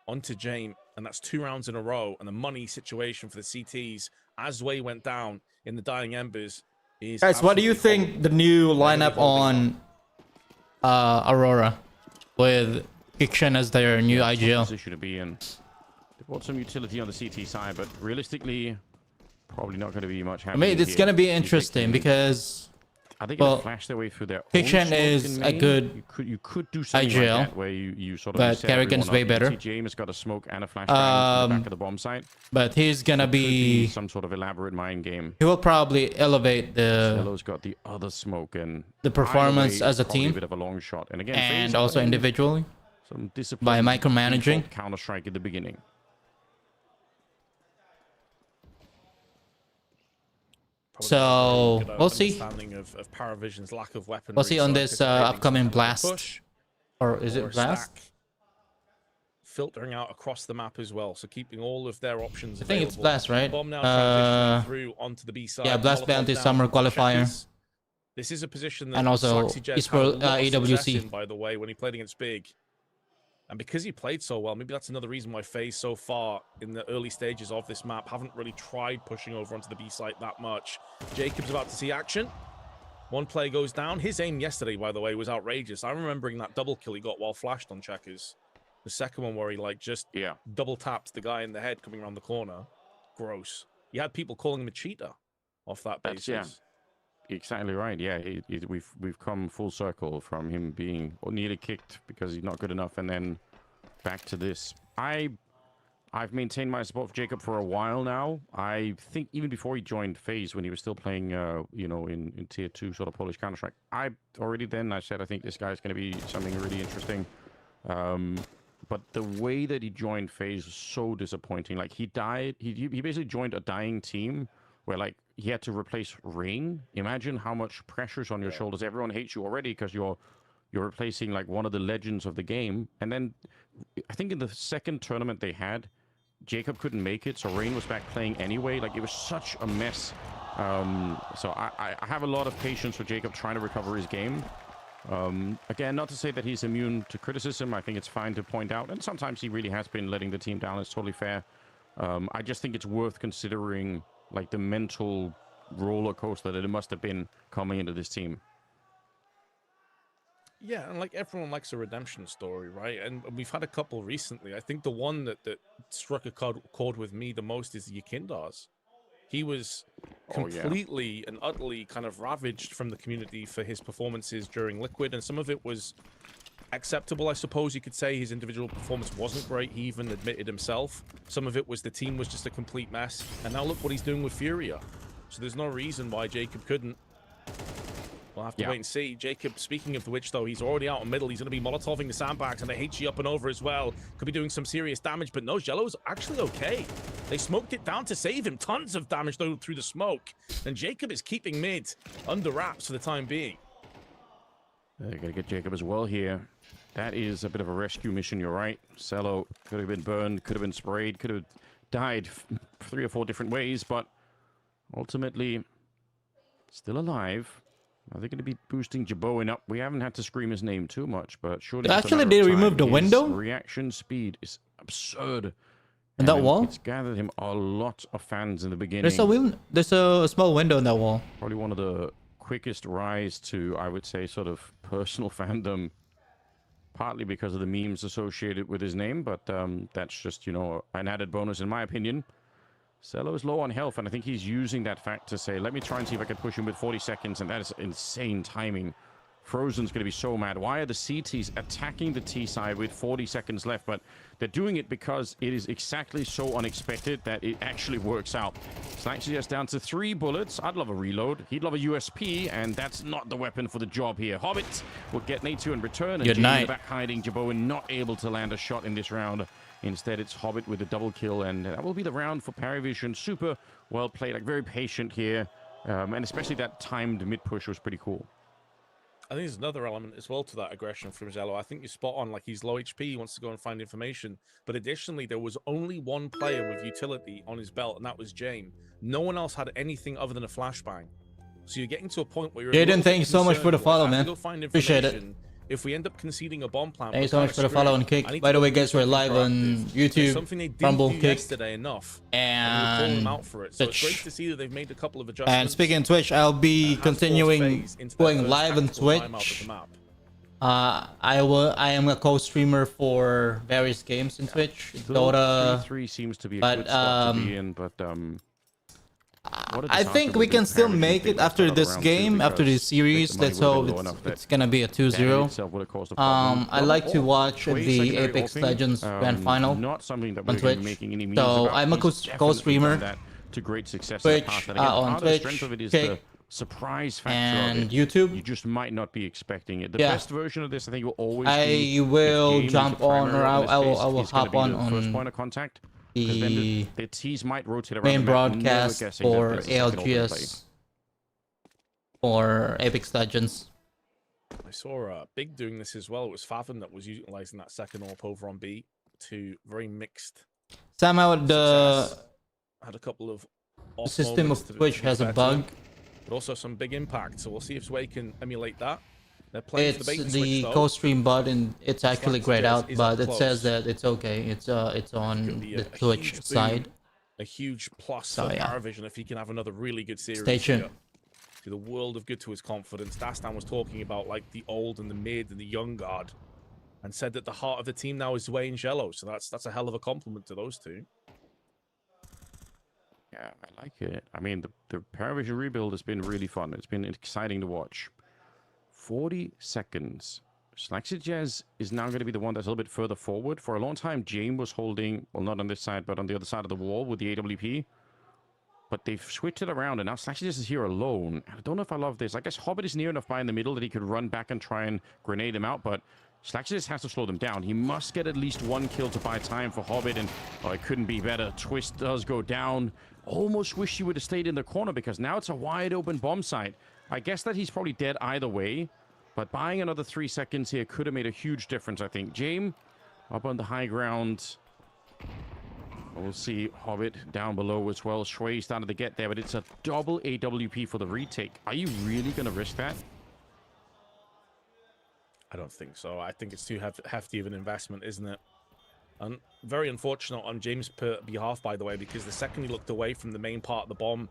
onto Jane, and that's 2 rounds in a row, and the money situation for the CTs as Way went down in the dying embers is... Guys, what do you think the new lineup on Aurora with Kikshan as their new IGL? Position to be in. They brought some utility on the CT side, but realistically, probably not going to be much happening. I mean, it's going to be interesting because... I think they'll flash their way through their Kikshan is a good you could do something IGL, like that where you sort of but Kerrigan's way better. James got a smoke and a flashbang in the back of the bomb site. But he's gonna be some sort of elaborate mind game. He will probably elevate the Cello's got the other smoke and the performance as a team, a bit of a long shot, and again, and also individually some discipline by micromanaging Counter-Strike at the beginning. So we'll see. Of Parivision's lack of weaponry. We'll see on this upcoming blast, or is it blast? Filtering out across the map as well, so keeping all of their options. I think it's blast, right? Bomb now transitioning through onto the B side. Yeah, blast bounty summer qualifier. This is a position that and also AWC. By the way, when he played against Big. And because he played so well, maybe that's another reason why Faze so far in the early stages of this map haven't really tried pushing over onto the B site that much. Jacob's about to see action. One player goes down. His aim yesterday, by the way, was outrageous. I'm remembering that double kill he got while flashed on Checkers. The second one where he like just double tapped the guy in the head coming around the corner. gross. You had people calling him a cheater off that basis. Yeah, exactly right. Yeah, we've come full circle from him being nearly kicked because he's not good enough, and then back to this. I've maintained my support for Jacob for a while now. I think even before he joined FaZe, when he was still playing, you know, in Tier 2 sort of Polish Counter-Strike, I said I think this guy's going to be something really interesting. But the way that he joined FaZe was so disappointing. Like, he died. He basically joined a dying team where, like, he had to replace Rain. Imagine how much pressure's on your shoulders. Everyone hates you already because you're replacing, like, one of the legends of the game. And then I think in the second tournament they had, Jacob couldn't make it, so Rain was back playing anyway. Like, it was such a mess. So I have a lot of patience for Jacob trying to recover his game. Again, not to say that he's immune to criticism. I think it's fine to point out, and sometimes he really has been letting the team down. It's totally fair. I just think it's worth considering, like, the mental roller coaster that it must have been coming into this team. Yeah, and like everyone likes a redemption story, right? And we've had a couple recently. I think the one that struck a chord with me the most is Yakindars. He was completely and utterly kind of ravaged from the community for his performances during Liquid, and some of it was acceptable, I suppose you could say. His individual performance wasn't great. He even admitted himself. Some of it was the team was just a complete mess. And now look what he's doing with Furia. So there's no reason why Jacob couldn't. We'll have to wait and see. Jacob, speaking of which, though, he's already out in middle. He's going to be molotoving the sandbags and the HE up and over as well. Could be doing some serious damage, but no, Jello's actually okay. They smoked it down to save him. Tons of damage, though, through the smoke. And Jacob is keeping mid under wraps for the time being. They're going to get Jacob as well here. That is a bit of a rescue mission, you're right. Cello could have been burned, could have been sprayed, could have died 3 or 4 different ways, but ultimately still alive. Are they going to be boosting Jaboin up? We haven't had to scream his name too much, but surely... Actually, they removed the window? Reaction speed is absurd. In that wall? It's gathered him a lot of fans in the beginning. There's a small window in that wall. Probably one of the quickest rise to, I would say, sort of personal fandom, partly because of the memes associated with his name, but that's just, you know, an added bonus in my opinion. Cello is low on health, and I think he's using that fact to say, let me try and see if I can push him with 40 seconds, and that is insane timing. Frozen's going to be so mad. Why are the CTs attacking the T side with 40 seconds left? But they're doing it because it is exactly so unexpected that it actually works out. Snipes just down to 3 bullets. I'd love a reload. He'd love a USP, and that's not the weapon for the job here. Hobbit will get nade 2 in return, and Good night. back hiding. Jaboin not able to land a shot in this round. Instead, it's Hobbit with a double kill, and that will be the round for Parivision. Super well played, like very patient here, and especially that timed mid push was pretty cool. I think there's another element as well to that aggression from Zello. I think you're spot on. Like, he's low HP, he wants to go and find information. But additionally, there was only one player with utility on his belt, and that was Jame. No one else had anything other than a flashbang. So you're getting to a point where you're... Jaden, thank you so much for the follow, man. Appreciate it. If we end up conceding a bomb plant... Thank you so much for the follow and kick. By the way, guys, we're live on YouTube, Rumble, Kick, yesterday enough, and them out for it. So it's great to see that they've made a couple of adjustments. And speaking of Twitch, I'll be continuing going live on Twitch. I am a co-streamer for various games in Twitch. Dota. 3 seems to be a good spot to be in, but I think we can still make it after this game, after this series. Let's hope it's gonna be a 2-0. I like to watch the Apex Legends Grand Final on Twitch. So I'm a co-streamer. To great success Twitch, on Twitch, Kick, surprise factor and YouTube. You just might not be expecting it. The best version of this, I think, will always be... I will jump on, or I will hop on first point of contact. The T's might rotate around main broadcast for ALGS or Apex Legends. I saw Big doing this as well. It was Fathom that was utilizing that second AWP over on B to very mixed. Somehow the had a couple of system of Twitch has a bug, but also some big impact. So we'll see if Sway can emulate that. They're playing it's for the, the co-stream button. It's actually grayed out, but it says that it's okay. It's on the Twitch side. A huge plus for Parivision if he can have another really good series. Stay tuned. To the world of good to his confidence. Dastan was talking about like the old and the mid and the young guard, and said that the heart of the team now is Zway and Jello. So that's a hell of a compliment to those two. Yeah, I like it. I mean, the Parivision rebuild has been really fun. It's been exciting to watch. 40 seconds. Slaxijez is now going to be the one that's a little bit further forward. For a long time, James was holding, well, not on this side, but on the other side of the wall with the AWP. But they've switched it around, and now Slaxijez is here alone. I don't know if I love this. I guess Hobbit is near enough by in the middle that he could run back and try and grenade him out, but Slaxijez has to slow them down. He must get at least one kill to buy time for Hobbit, and oh, it couldn't be better. Twist does go down. Almost wish he would have stayed in the corner, because now it's a wide open bomb site. I guess that he's probably dead either way. But buying another 3 seconds here could have made a huge difference, I think. James up on the high ground. We'll see Hobbit down below as well. Shui started to get there, but it's a double AWP for the retake. Are you really going to risk that? I don't think so. I think it's too hefty of an investment, isn't it? And very unfortunate on James' behalf, by the way, because the second he looked away from the main part of the bomb,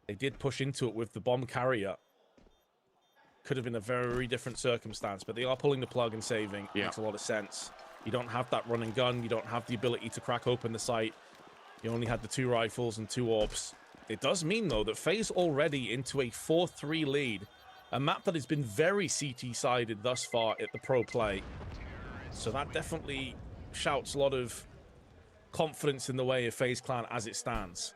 they did push into it with the bomb carrier. Could have been a very different circumstance, but they are pulling the plug and saving. Yeah. Makes a lot of sense. You don't have that run and gun. You don't have the ability to crack open the site. You only had the 2 rifles and 2 orbs. It does mean, though, that Faze already into a 4-3 lead. A map that has been very CT-sided thus far at the pro play. So that definitely shouts a lot of confidence in the way of Faze Clan as it stands.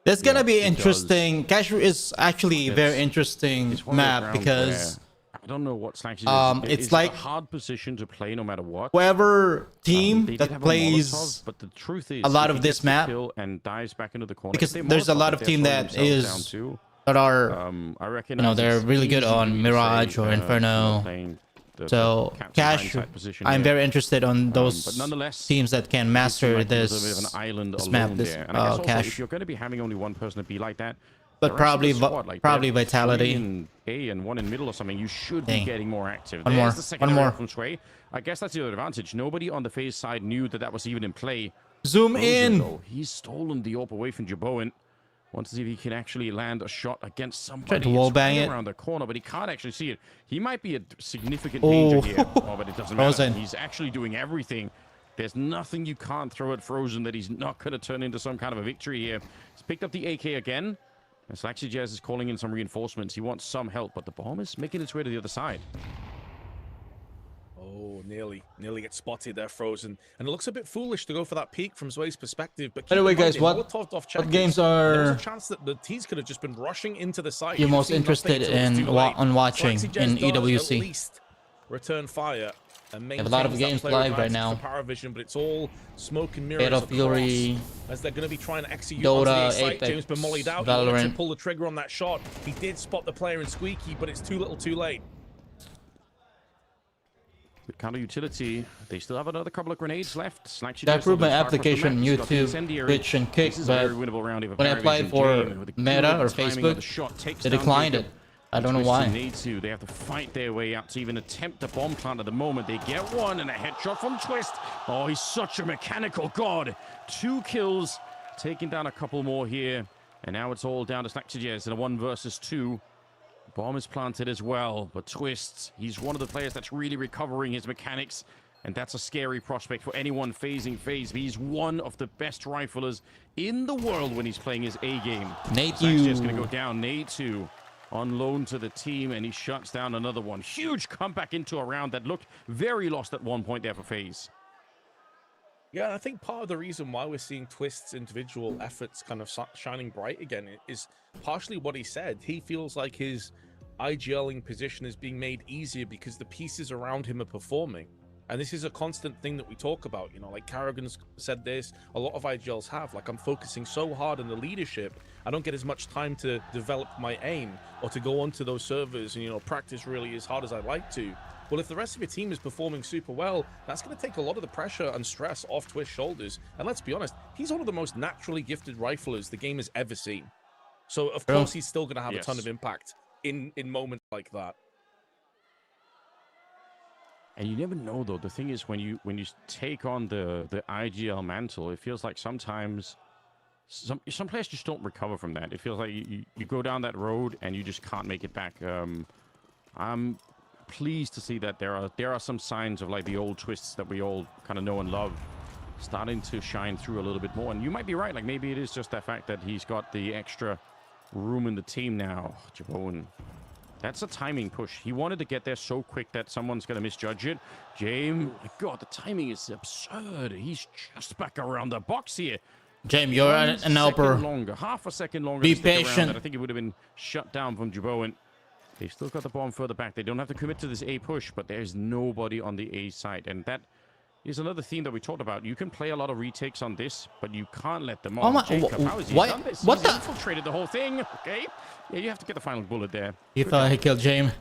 That's gonna be interesting. Cash is actually a very interesting map because I don't know what Slaxijez is. It's like a hard position to play no matter what. Whoever team that plays but the truth is, a lot of this map and dives back into the corner, because there's a lot of team that are I reckon, you know, they're really good on Mirage or Inferno. So Cash, I'm very interested on those teams that can master this map, this Cash. If you're going to be having only one person to be like that, but probably Vitality. 3 in A and 1 in middle or something, you should be getting more active. One more. One more from Shui. I guess that's the other advantage. Nobody on the Faze side knew that that was even in play. Zoom in. Though, he's stolen the AWP away from Jaboan. Wants to see if he can actually land a shot against somebody. Tried to wallbang it around the corner, but he can't actually see it. He might be a significant danger here. Oh, but it doesn't matter. He's actually doing everything. There's nothing you can't throw at Frozen that he's not going to turn into some kind of a victory here. He's picked up the AK again. And Slaxijez is calling in some reinforcements. He wants some help, but the bomb is making its way to the other side. Oh, nearly gets spotted there, Frozen. And it looks a bit foolish to go for that peek from Zway's perspective. But anyway, guys, what games are... There was a chance that the T's could have just been rushing into the site. You're most interested in watching in EWC? At least return fire and have a lot of games live right now. Parivision, but it's all smoke and mirrors Fatal Fury, as they're going to be trying to execute Dota, onto the A site. Apex, James been mollied out. Valorant. He wanted to pull the trigger on that shot. He did spot the player in Squeaky, but it's too little too late. With counter utility, they still have another couple of grenades left. I approved my application YouTube, Twitch, and Kick, but when I applied for Meta or Facebook, they declined it. I don't know why. They have to fight their way out to even attempt a bomb plant at the moment. They get one and a headshot from Twist. Oh, he's such a mechanical god. 2 kills, taking down a couple more here. And now it's all down to Slaxijez in a 1 versus 2. Bomb is planted as well, but Twist, he's one of the players that's really recovering his mechanics, and that's a scary prospect for anyone phasing Faze. He's one of the best riflers in the world when he's playing his A game. Slaxijez going to go down. Nate2 on loan to the team, and he shuts down another one. Huge comeback into a round that looked very lost at one point there for Faze. Yeah, I think part of the reason why we're seeing Twist's individual efforts kind of shining bright again is partially what he said. He feels like his IGLing position is being made easier because the pieces around him are performing. And this is a constant thing that we talk about, you know, like Carrigan's said this, a lot of IGLs have, like, I'm focusing so hard on the leadership, I don't get as much time to develop my aim or to go onto those servers and, you know, practice really as hard as I'd like to. Well, if the rest of your team is performing super well, that's going to take a lot of the pressure and stress off Twist's shoulders. And let's be honest, he's one of the most naturally gifted riflers the game has ever seen. So, of course, he's still going to have a ton of impact in moments like that. And you never know, though. The thing is, when you take on the IGL mantle, it feels like sometimes some players just don't recover from that. It feels like you go down that road and you just can't make it back. I'm pleased to see that there are some signs of like the old Twists that we all kind of know and love starting to shine through a little bit more. And you might be right. Like, maybe it is just that fact that he's got the extra room in the team now. Jabone. That's a timing push. He wanted to get there so quick that someone's going to misjudge it. James, my God, the timing is absurd. He's just back around the box here. James, you're an helper. Longer, half a second longer. Be to stick patient. around that I think it would have been shut down from Jabone. They've still got the bomb further back. They don't have to commit to this A push, but there's nobody on the A side. And that is another theme that we talked about. You can play a lot of retakes on this, but you can't let them on. Oh my, Jacob, how has he done this? What He's the? infiltrated the whole thing. Okay. Yeah, you have to get the final bullet there. He thought he killed James.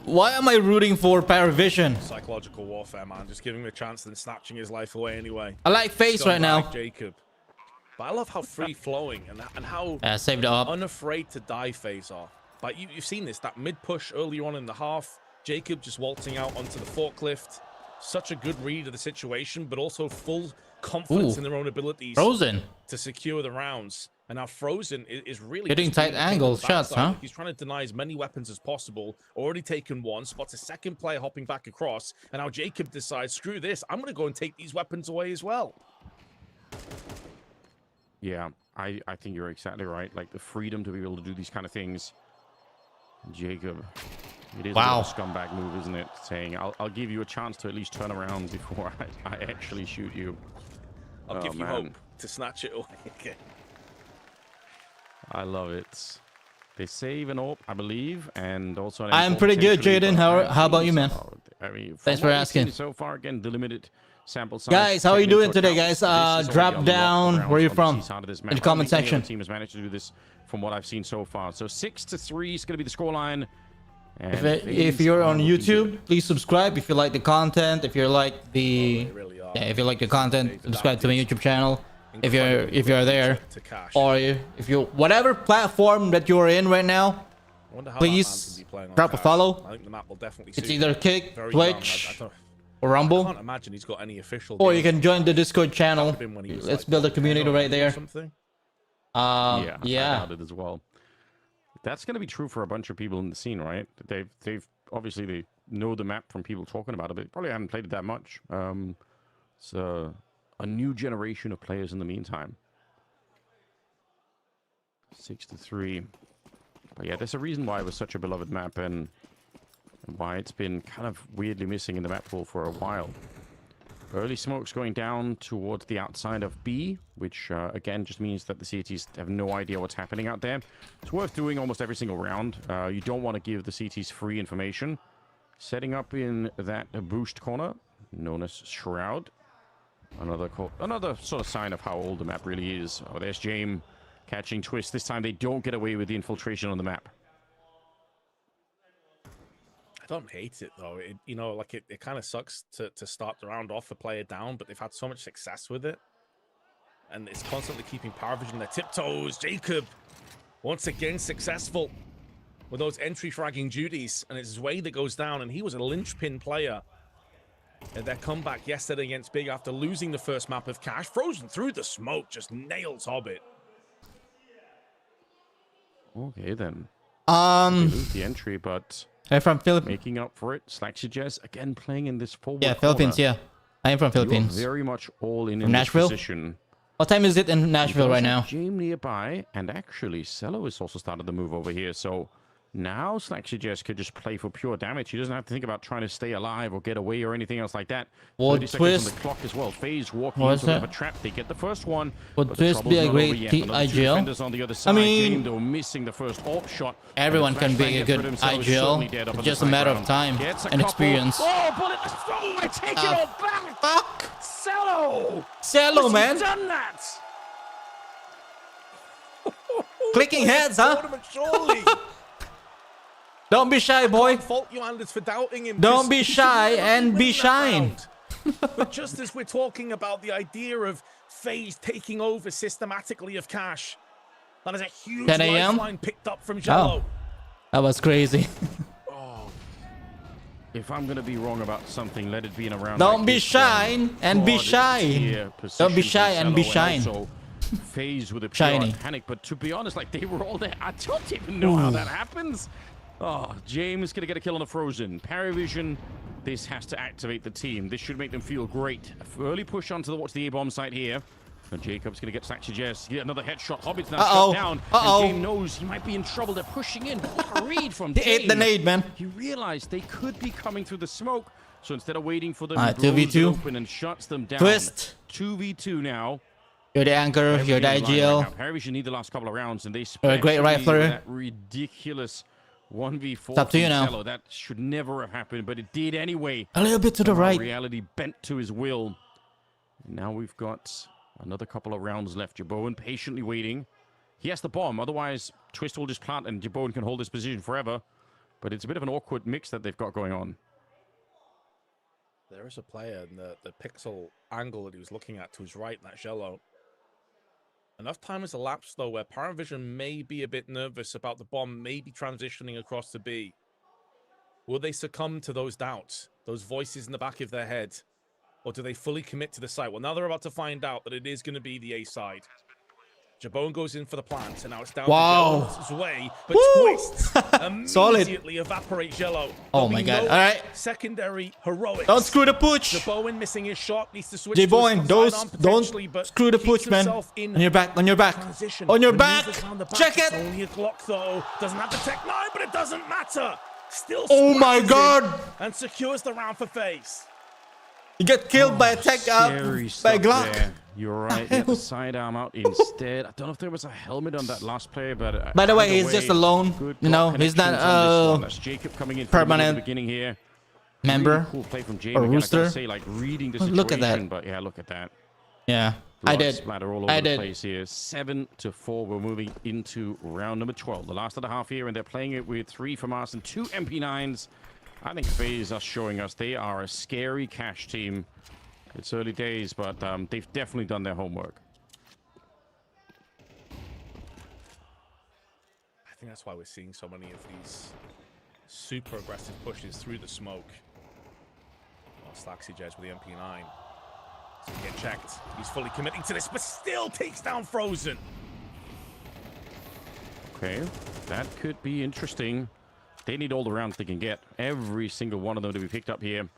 Why am I rooting for Parivision? Psychological warfare, man. Just giving him a chance and snatching his life away anyway. I like Faze right now. Jacob. But I love how free-flowing and how saved it up. unafraid to die Faze are. Like, you've seen this, that mid-push earlier on in the half. Jacob just waltzing out onto the forklift. Such a good read of the situation, but also full confidence in their own abilities Frozen to secure the rounds. And now Frozen is really hitting tight angle shots, huh? He's trying to deny as many weapons as possible. Already taken one, spots a second player hopping back across, and now Jacob decides, screw this, I'm going to go and take these weapons away as well. Yeah, I think you're exactly right. Like, the freedom to be able to do these kind of things. Jacob, it is a bit of a scumbag move, isn't it? Saying, I'll give you a chance to at least turn around before I actually shoot you. I'll give you hope to snatch it away. I love it. They save an AWP, I believe, and also... I'm pretty good, Jaden. How about you, man? I mean, thanks for asking. So far, again, the limited sample size. Guys, how are you doing today, guys? Drop down where you're from in the comment section. The team has managed to do this from what I've seen so far. So 6-3 is going to be the scoreline. If you're on YouTube, please subscribe if you like the content. If you like the content, subscribe to my YouTube channel. If you're there, or if you whatever platform that you're in right now, please drop a follow. It's either Kick, Twitch, or Rumble. I can't imagine he's got any official. Or you can join the Discord channel. Let's build a community right there. Yeah, I doubt it as well. That's going to be true for a bunch of people in the scene, right? They've obviously they know the map from people talking about it, but probably haven't played it that much. So a new generation of players in the meantime. 6-3. But yeah, there's a reason why it was such a beloved map and why it's been kind of weirdly missing in the map pool for a while. Early smokes going down towards the outside of B, which again just means that the CTs have no idea what's happening out there. It's worth doing almost every single round. You don't want to give the CTs free information. Setting up in that boost corner, known as Shroud. Another sort of sign of how old the map really is. Oh, there's James catching Twist. This time they don't get away with the infiltration on the map. I don't hate it though. It kind of sucks to start the round off a player down, but they've had so much success with it. And it's constantly keeping Parivision on their tiptoes. Jacob, once again successful with those entry fragging duties, and it's Zway that goes down, and he was a linchpin player in their comeback yesterday against Big after losing the first map of Cash. Frozen through the smoke, just nails Hobbit. Okay then. They lose the entry, but I'm from Philippines. Making up for it. Slaxy again playing in this forward Philippines, corner. yeah. I am from Philippines. Very much all in Nashville? this position. What time is it in Nashville right now? James nearby, and actually Cello has also started the move over here, so now Slaxy could just play for pure damage. He doesn't have to think about trying to stay alive or get away or anything else like that. Would 30 seconds Twist on the clock as well. Faze walking into a trap. They get the first one. Would Twist be a great IGL? On the other side. I mean, James, though, missing the first AWP shot. Everyone can be a good IGL. It's just a matter of time and experience. Oh, bullet! Oh, I take it all back! Fuck! Cello, man! Done that! Clicking heads, huh? Don't be shy, boy. Fault you, Anders, for doubting him. Don't be shy and be shine. But just as we're talking about the idea of Faze taking over systematically of Cash, that is a huge lifeline picked up from Jello. Oh, that was crazy. If I'm going to be wrong about something, let it be in a round. Don't be shy and be shy. Don't be shy and be shine. Faze with a pure panic, but to be honest, like they were all there. I don't even know how that happens. Oh, James going to get a kill on the Frozen. Parivision, this has to activate the team. This should make them feel great. Early push onto the A-bomb site here. And Jacob's going to get Slaxy Jess. Get another headshot. Hobbit's now shut down. And Game knows he might be in trouble. They're pushing in. What a read from They ate the nade, man. He realized they could be coming through the smoke. So instead of waiting for them, 2v2. open and shuts them down. Twist. 2v2 now. You're the anchor. You're the IGL. Parivision need the last couple of rounds, and they You're a great rifler. That ridiculous 1v4. It's up to you now. Cello. That should never have happened, but it did anyway. A little bit to the right. Reality bent to his will. And now we've got another couple of rounds left. Jaboan patiently waiting. He has the bomb. Otherwise, Twist will just plant, and Jaboan can hold his position forever. But it's a bit of an awkward mix that they've got going on. There is a player in the pixel angle that he was looking at to his right in that Jello. Enough time has elapsed, though, where Parivision may be a bit nervous about the bomb maybe transitioning across to B. Will they succumb to those doubts, those voices in the back of their head? Or do they fully commit to the site? Well, now they're about to find out that it is going to be the A side. Jabone goes in for the plant, and now it's down to Jello's way. But Twist immediately evaporates Jello. Oh my god. All right. Secondary heroics. Don't screw the pooch. Jabone missing his shot. Needs to switch J-Boy, don't screw the pooch, man. On your back, on your back. On your back. Check it. Only a Glock, though. Doesn't have the Tech 9, but it doesn't matter. Still oh my god. And secures the round for Faze. You get killed by a tech by a Glock. There. You're right. Get the sidearm out instead. I don't know if there was a helmet on that last player, but by the way, he's just alone. You know, he's not That's Jacob coming in permanent beginning here. Member Really cool play from James. or Again, Rooster. Say, like, reading the situation, Look at that. But yeah, look at that. Yeah, Blood I did. Splatter all over the place here. 7-4. We're moving into round number 12. The last of the half here, and they're playing it with 3 from us and 2 MP9s. I think Faze are showing us they are a scary cash team. It's early days, but they've definitely done their homework. I think that's why we're seeing so many of these super aggressive pushes through the smoke. Oh, Slaxy Jez with the MP9. He's gonna get checked. He's fully committing to this, but still takes down Frozen. Okay, that could be interesting. They need all the rounds they can get. Every single one of them to be picked up here.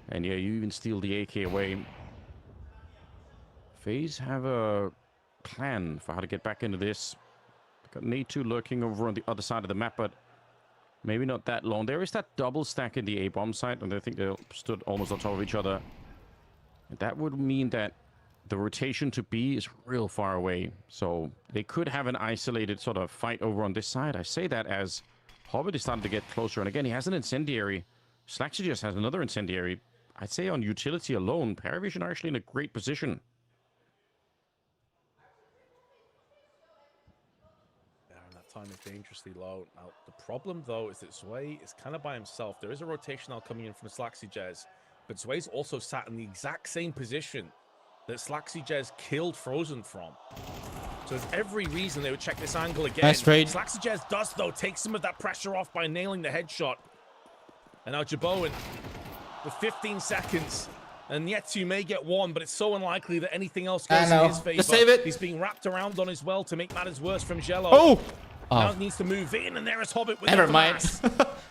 And yeah, you even steal the AK away. Faze have a plan for how to get back into this. Got an A2 lurking over on the other side of the map, but maybe not that long. There is that double stack in the A-bomb site, and I think they stood almost on top of each other. And that would mean that the rotation to B is real far away. So they could have an isolated sort of fight over on this side. I say that as Hobbit is starting to get closer. And again, he has an incendiary. Slaxy just has another incendiary. I'd say on utility alone, Parivision are actually in a great position. Yeah, and that time is dangerously low. Now, the problem, though, is that Zwei is kind of by himself. There is a rotation now coming in from Slaxy Jez, but Zwei's also sat in the exact same position that Slaxy Jez killed Frozen from. So there's every reason they would check this angle again. Nice trade. Slaxy Jez does, though, take some of that pressure off by nailing the headshot. And now Jaboan with 15 seconds. And Yetsu may get one, but it's so unlikely that anything else goes in his favor. Just save it. He's being wrapped around on as well to make matters worse from Jello. Oh! Now needs to move in, and there is Hobbit with Never the mind.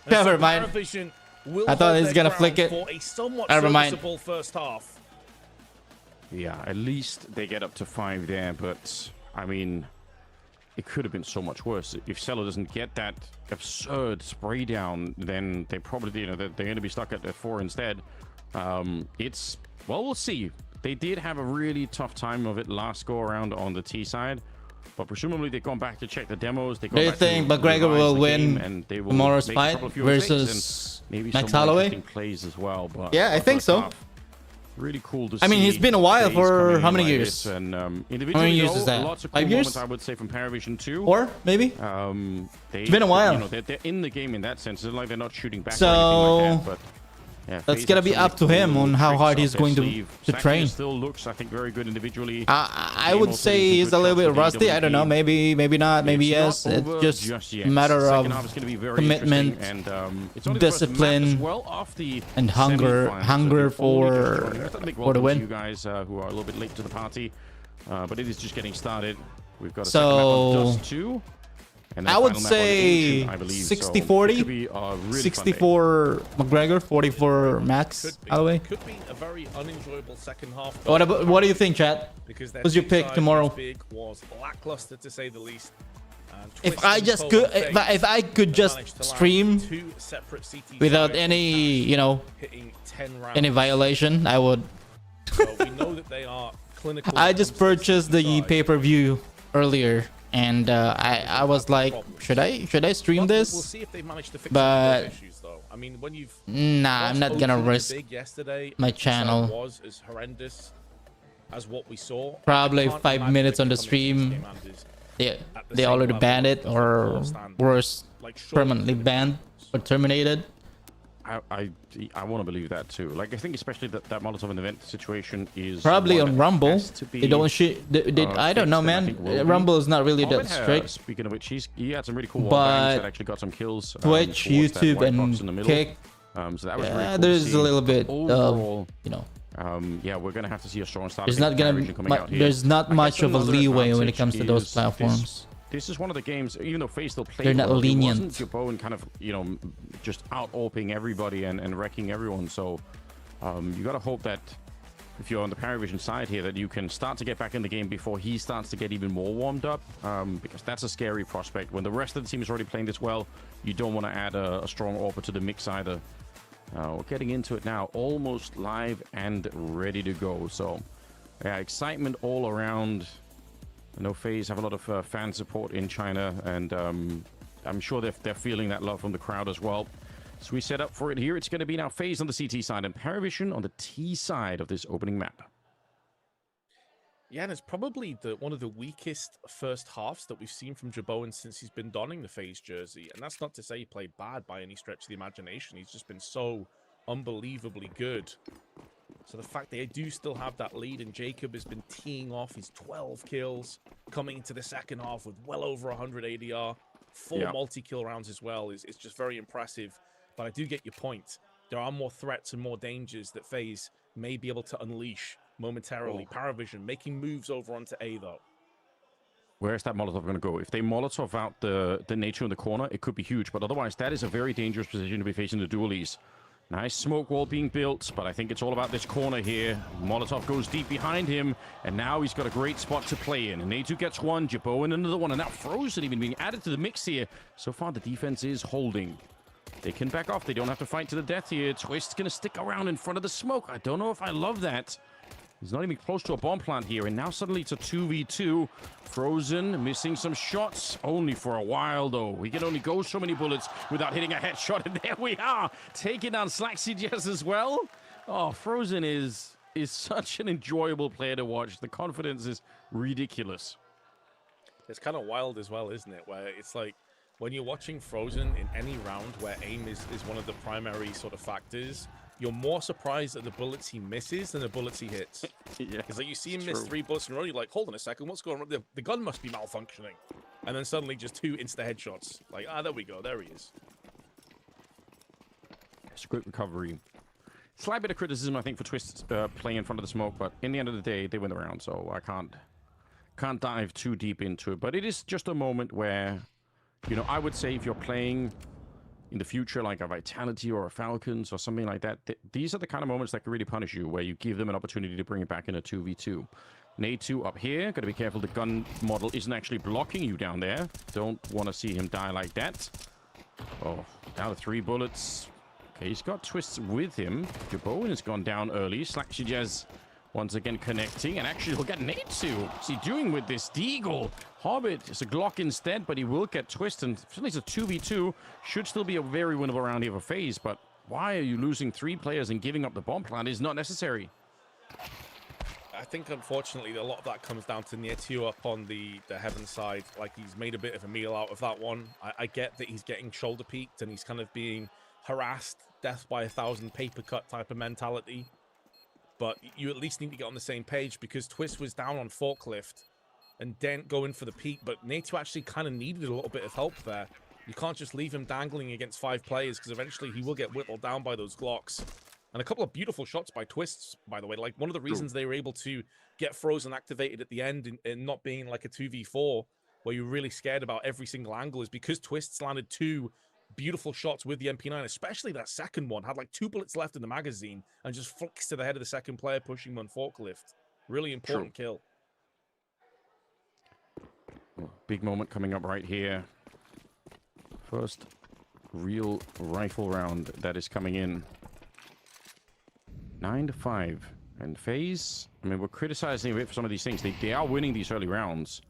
Never mind. I thought he was gonna flick it. For a somewhat Never mind. serviceable first half. Yeah, at least they get up to 5 there, but I mean, it could have been so much worse. If Cello doesn't get that absurd spray down, then they probably, they're going to be stuck at 4 instead. It's, well, we'll see. They did have a really tough time of it last go around on the T side, but presumably they've gone back to check the demos. Do you think McGregor will win tomorrow's fight versus Max Holloway? Plays as well, but yeah, I think so. Really cool to see. I mean, he's been a while for how many years? And, how many years is that? Lots of cool 5 years? moments, I would say, from Parivision 2. Or maybe? It's been a while. They're in the game in that sense. It's like they're not shooting back so, or anything like that. But yeah, that's gonna be up to him on how hard he's going to train. Still looks, I think, very good individually. I would say he's a little bit rusty. I don't know. Maybe not. Maybe yes. It's just a matter of commitment, and discipline, and hunger for the win. You guys who are a little bit late to the party, but it is just getting started. We've got a so Dust 2. And I would say 60-40, really 64 McGregor, 44 Max. Could be a very unenjoyable second half. What do you think, chat? Who's your pick tomorrow? Big was lackluster to say the least. If I could just stream without any, any violation, I would. So we know that they are clinical. I just purchased the pay-per-view earlier, and I was like, should I stream this? We'll see if they manage to fix but issues, though. I mean, when you've I'm not gonna risk my channel. Was as horrendous as what we saw. Probably 5 minutes on the stream. They already banned it, or worse, permanently banned or terminated. I want to believe that too. Like, I think especially that Molotov and event situation is probably on Rumble. They don't I don't know, man. Rumble is not really that strict. Speaking of which, he had some really cool wall that actually got some kills. Twitch, YouTube, and Kick. So that was really cool. There's a little bit overall, of, yeah, we're gonna have to see a strong start. There's not much of a leeway when it comes to those platforms. This is one of the games, even though Faze still played, they're not lenient. Jabot and kind of, just out-oping everybody and wrecking everyone. So you got to hope that if you're on the Parivision side here, that you can start to get back in the game before he starts to get even more warmed up, because that's a scary prospect. When the rest of the team is already playing this well, you don't want to add a strong AWPer to the mix either. We're getting into it now, almost live and ready to go. So, yeah, excitement all around. I know Faze have a lot of fan support in China, and I'm sure they're feeling that love from the crowd as well. So we set up for it here. It's going to be now Faze on the CT side and Parivision on the T side of this opening map. Yeah, and it's probably one of the weakest first halves that we've seen from Jabot since he's been donning the Faze jersey. And that's not to say he played bad by any stretch of the imagination. He's just been so unbelievably good. So the fact they do still have that lead, and Jacob has been teeing off his 12 kills, coming into the second half with well over 100 ADR, 4 multi-kill rounds as well, is just very impressive. But I do get your point. There are more threats and more dangers that Faze may be able to unleash momentarily. Parivision making moves over onto A, though. Where's that Molotov going to go? If they Molotov out the nature in the corner, it could be huge. But otherwise, that is a very dangerous position to be facing the dualies. Nice smoke wall being built, but I think it's all about this corner here. Molotov goes deep behind him, and now he's got a great spot to play in. And A2 gets one, Jabot and another one, and now Frozen even being added to the mix here. So far, the defense is holding. They can back off. They don't have to fight to the death here. Twist's going to stick around in front of the smoke. I don't know if I love that. He's not even close to a bomb plant here, and now suddenly it's a 2v2. Frozen missing some shots, only for a while though. He can only go so many bullets without hitting a headshot, and there we are, taking down Slaxy as well. Oh, Frozen is such an enjoyable player to watch. The confidence is ridiculous. It's kind of wild as well, isn't it? Where it's like, when you're watching Frozen in any round where aim is one of the primary sort of factors, you're more surprised at the bullets he misses than the bullets he hits. Yeah, because like you see him miss 3 bullets in a row, you're like, hold on a second, what's going on? The gun must be malfunctioning. And then suddenly just 2 insta headshots. Like, there we go, there he is. It's a great recovery. Slight bit of criticism, I think, for Twist playing in front of the smoke, but in the end of the day, they win the round, so I can't dive too deep into it. But it is just a moment where, I would say if you're playing in the future, like a Vitality or a Falcons or something like that, these are the kind of moments that can really punish you, where you give them an opportunity to bring it back in a 2v2. A2 up here, gotta be careful the gun model isn't actually blocking you down there. Don't want to see him die like that. Oh, down to 3 bullets. Okay, he's got Twists with him. Jabot has gone down early. Slaxy once again connecting, and actually he'll get an A2. What's he doing with this? Deagle. Hobbit is a Glock instead, but he will get Twist, and certainly it's a 2v2. Should still be a very winnable round here for Faze, but why are you losing 3 players and giving up the bomb plant is not necessary. I think, unfortunately, a lot of that comes down to Nietzsche up on the Heaven side. Like, he's made a bit of a meal out of that one. I get that he's getting shoulder peaked, and he's kind of being harassed, death by 1,000 paper cut type of mentality. But you at least need to get on the same page, because Twist was down on Forklift and didn't go in for the peak, but Nato actually kind of needed a little bit of help there. You can't just leave him dangling against 5 players, because eventually he will get whittled down by those Glocks. And a couple of beautiful shots by Twists, by the way. Like, one of the reasons they were able to get Frozen activated at the end and not being like a 2v4 where you're really scared about every single angle is because Twists landed 2 beautiful shots with the MP9, especially that second one. Had like 2 bullets left in the magazine and just flicks to the head of the second player, pushing him on forklift. Really important kill. Big moment coming up right here. First real rifle round that is coming in. 9-5. And FaZe, I mean, we're criticizing a bit for some of these things. They are winning these early rounds.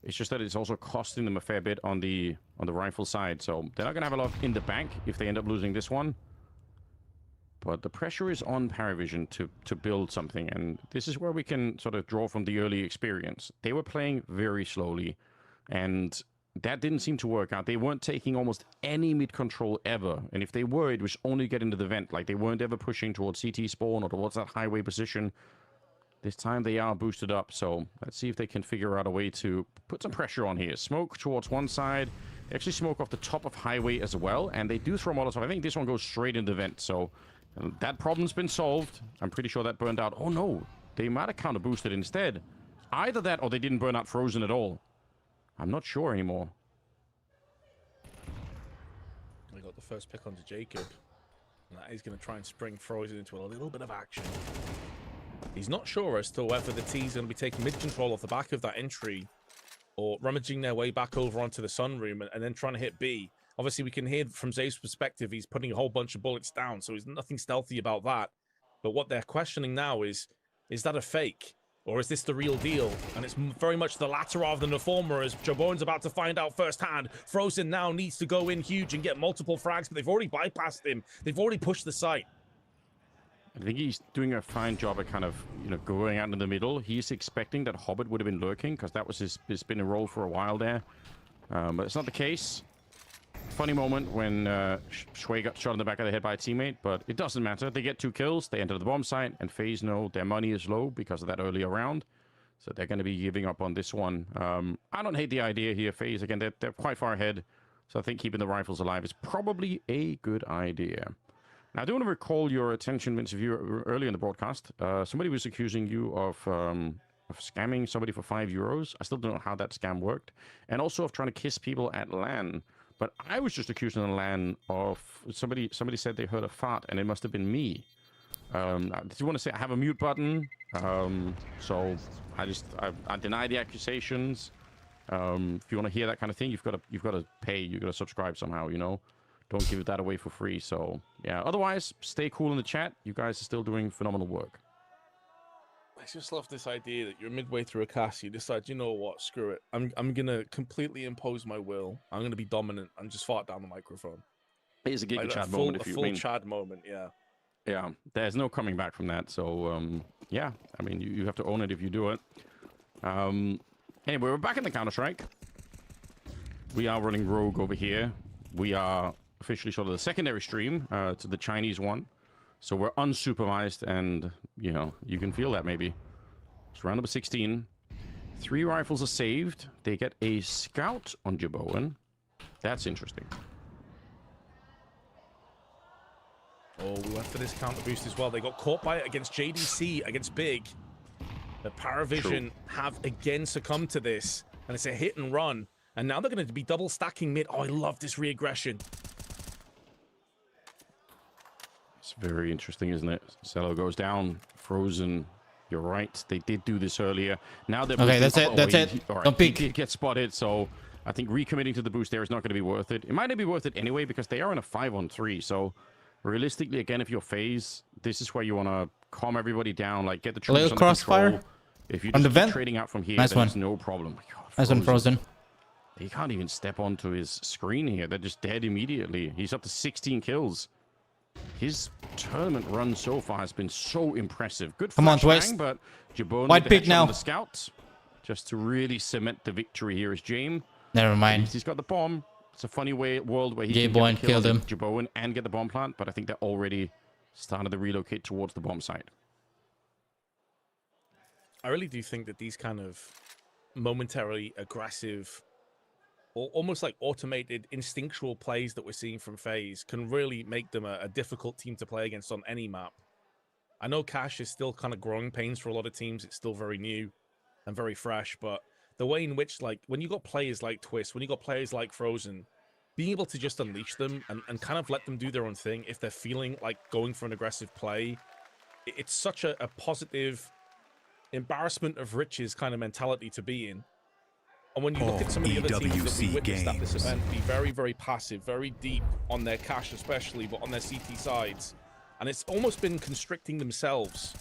It's just that it's also costing them a fair bit on the rifle side. So they're not going to have a lot in the bank if they end up losing this one. But the pressure is on Parivision to build something. And this is where we can sort of draw from the early experience. They were playing very slowly. And that didn't seem to work out. They weren't taking almost any mid-control ever. And if they were, it was only getting to the vent. Like, they weren't ever pushing towards CT spawn or towards that highway position. This time they are boosted up, so let's see if they can figure out a way to put some pressure on here. Smoke towards one side. They actually smoke off the top of highway as well, and they do throw Molotov. I think this one goes straight into the vent, so that problem's been solved. I'm pretty sure that burned out. Oh no, they might have counter-boosted instead. Either that or they didn't burn out Frozen at all. I'm not sure anymore. We got the first pick onto Jacob. And that is going to try and spring Frozen into a little bit of action. He's not sure as to whether the T's going to be taking mid-control off the back of that entry or rummaging their way back over onto the sunroom and then trying to hit B. Obviously, we can hear from Zay's perspective, he's putting a whole bunch of bullets down, so there's nothing stealthy about that. But what they're questioning now is that a fake? Or is this the real deal? And it's very much the latter rather than the former, as Jabon's about to find out firsthand. Frozen now needs to go in huge and get multiple frags, but they've already bypassed him. They've already pushed the site. I think he's doing a fine job at kind of, going out in the middle. He's expecting that Hobbit would have been lurking, because that was his spin and roll for a while there. But it's not the case. Funny moment when Shui got shot in the back of the head by a teammate, but it doesn't matter. They get 2 kills, they enter the bomb site, and FaZe know their money is low because of that earlier round. So they're going to be giving up on this one. I don't hate the idea here, FaZe. Again, they're quite far ahead. So I think keeping the rifles alive is probably a good idea. Now, I do want to recall your attention, Vince, if you were earlier in the broadcast. Somebody was accusing you of scamming somebody for €5. I still don't know how that scam worked. And also of trying to kiss people at LAN. But I was just accusing the LAN of somebody said they heard a fart, and it must have been me. Did you want to say I have a mute button? So I deny the accusations. If you want to hear that kind of thing, you've got to pay. You've got to subscribe somehow. Don't give that away for free. So, yeah. Otherwise, stay cool in the chat. You guys are still doing phenomenal work. I just love this idea that you're midway through a cast, you decide, you know what, screw it. I'm going to completely impose my will. I'm going to be dominant and just fart down the microphone. It is a Giga Chad moment, if you mean. A full Chad moment, yeah. Yeah, there's no coming back from that. So, yeah, I mean, you have to own it if you do it. Anyway, we're back in the Counter-Strike. We are running Rogue over here. We are officially sort of the secondary stream to the Chinese one. So we're unsupervised, and, you can feel that maybe. It's round number 16. 3 rifles are saved. They get a scout on Jaboan. That's interesting. Oh, we went for this counter boost as well. They got caught by it against JDC, against Big. The Parivision have again succumbed to this, and it's a hit and run. And now they're going to be double stacking mid. Oh, I love this re-aggression. It's very interesting, isn't it? Cello goes down. Frozen. You're right. They did do this earlier. Now they're... Okay, that's it. That's it. All right. Don't peek. He did get spotted, so I think recommitting to the boost there is not going to be worth it. It might not be worth it anyway, because they are in a 5-on-3. So realistically, again, if you're FaZe, this is where you want to calm everybody down, like get the troops under crossfire control. If you just keep trading out from here, nice there's no problem. God, nice one, Frozen. He can't even step onto his screen here. They're just dead immediately. He's up to 16 kills. His tournament run so far has been so impressive. Good Come on, flashbang, but Jabon White pick now. The scout, just to really cement the victory here is James. Never mind. He's got the bomb. It's a funny world where he J-Boy can killed him. Jabon and get the bomb plant, but I think they're already started to relocate towards the bomb site. I really do think that these kind of momentarily aggressive, or almost like automated instinctual plays that we're seeing from FaZe can really make them a difficult team to play against on any map. I know Cash is still kind of growing pains for a lot of teams. It's still very new and very fresh, but the way in which, like, when you got players like Twist, when you got players like Frozen, being able to just unleash them and kind of let them do their own thing if they're feeling like going for an aggressive play, it's such a positive embarrassment of riches kind of mentality to be in. And when you look at some of the other teams that we witnessed at this event be very, very passive, very deep on their cash especially, but on their CT sides, and it's almost been constricting themselves.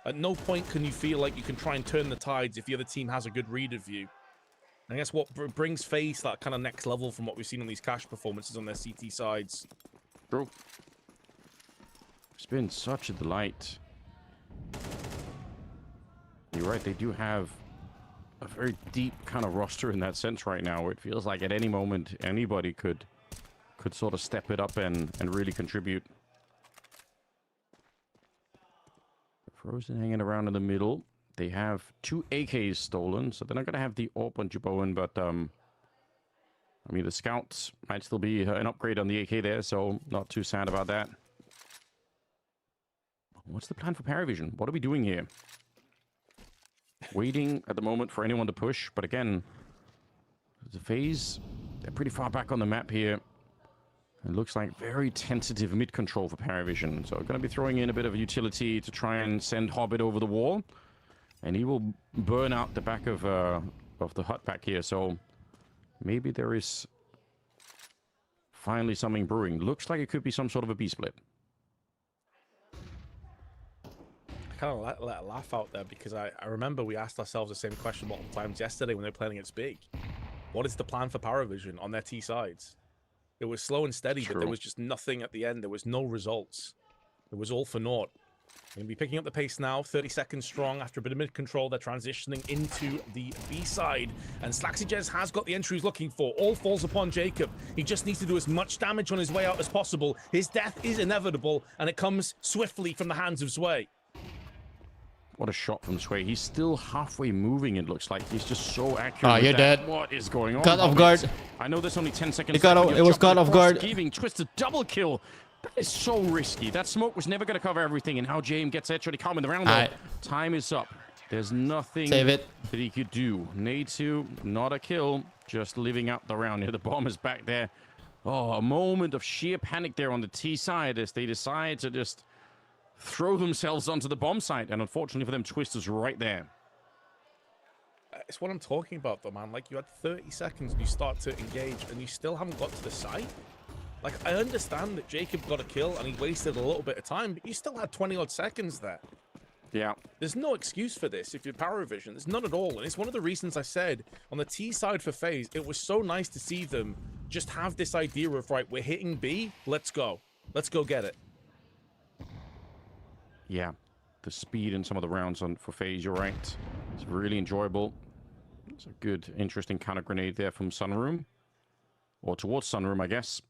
At no point can you feel like you can try and turn the tides if the other team has a good read of you. And I guess what brings Faze that kind of next level from what we've seen on these cash performances on their CT sides. True. It's been such a delight. You're right, they do have a very deep kind of roster in that sense right now, where it feels like at any moment anybody could sort of step it up and really contribute. Frozen hanging around in the middle. They have 2 AKs stolen, so they're not going to have the AWP on Jibowen, but I mean, the scouts might still be an upgrade on the AK there, so not too sad about that. What's the plan for Parivision? What are we doing here? Waiting at the moment for anyone to push, but again, the Faze, they're pretty far back on the map here. It looks like very tentative mid control for Parivision, so going to be throwing in a bit of a utility to try and send Hobbit over the wall, and he will burn out the back of the hut back here. So maybe there is finally something brewing. Looks like it could be some sort of a B split. Kind of let a laugh out there because I remember we asked ourselves the same question multiple times yesterday when they were playing against Big. What is the plan for Parivision on their T sides? It was slow and steady, but there was just nothing at the end. There was no results. It was all for naught. Going to be picking up the pace now, 30 seconds strong. After a bit of mid-control, they're transitioning into the B side. And Slaxyjez has got the entry he's looking for. All falls upon Jacob. He just needs to do as much damage on his way out as possible. His death is inevitable, and it comes swiftly from the hands of Sway. What a shot from Sway. He's still halfway moving, it looks like. He's just so accurate. Oh, you're dead. What is going on? Got off guard. I know there's only 10 seconds. It was caught off guard. Giving Twisted double kill. That is so risky. That smoke was never going to cover everything, and how James gets actually coming around there. Time is up. There's nothing that he could do. Nade2, not a kill, just living out the round here. The bomb is back there. Oh, a moment of sheer panic there on the T side as they decide to just throw themselves onto the bomb site, and unfortunately for them, Twister's right there. It's what I'm talking about, though, man. Like, you had 30 seconds and you start to engage, and you still haven't got to the site. Like, I understand that Jacob got a kill and he wasted a little bit of time, but you still had 20-odd seconds there. Yeah. There's no excuse for this if you're Parivision. There's none at all, and it's one of the reasons I said on the T side for FaZe, it was so nice to see them just have this idea of, right, we're hitting B, let's go. Let's go get it. Yeah, the speed in some of the rounds for FaZe, you're right. It's really enjoyable. It's a good, interesting counter grenade there from Sunroom. Or towards Sunroom, I guess.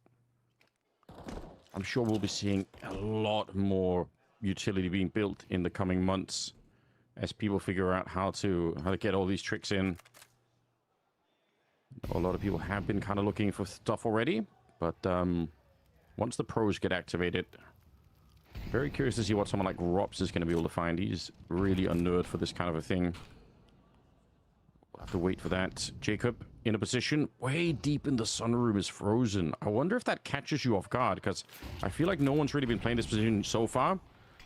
I'm sure we'll be seeing a lot more utility being built in the coming months as people figure out how to get all these tricks in. A lot of people have been kind of looking for stuff already, but once the pros get activated, very curious to see what someone like Rops is going to be able to find. He's really a nerd for this kind of a thing. We'll have to wait for that. Jacob in a position way deep in the Sunroom is Frozen. I wonder if that catches you off guard, because I feel like no one's really been playing this position so far.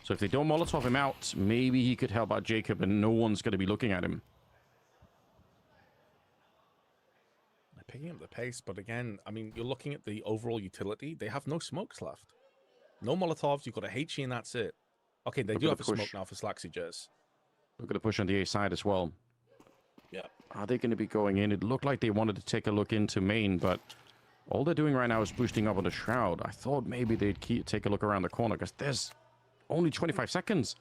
So if they don't Molotov him out, maybe he could help out Jacob and no one's going to be looking at him. They're picking up the pace, but again, I mean, you're looking at the overall utility. They have no smokes left. No Molotovs, you've got a HE and that's it. Okay, they do have a smoke now for Slaxyjez. Look at the push on the A side as well. Yeah. Are they going to be going in? It looked like they wanted to take a look into main, but all they're doing right now is boosting up on the Shroud. I thought maybe they'd take a look around the corner, because there's only 25 seconds.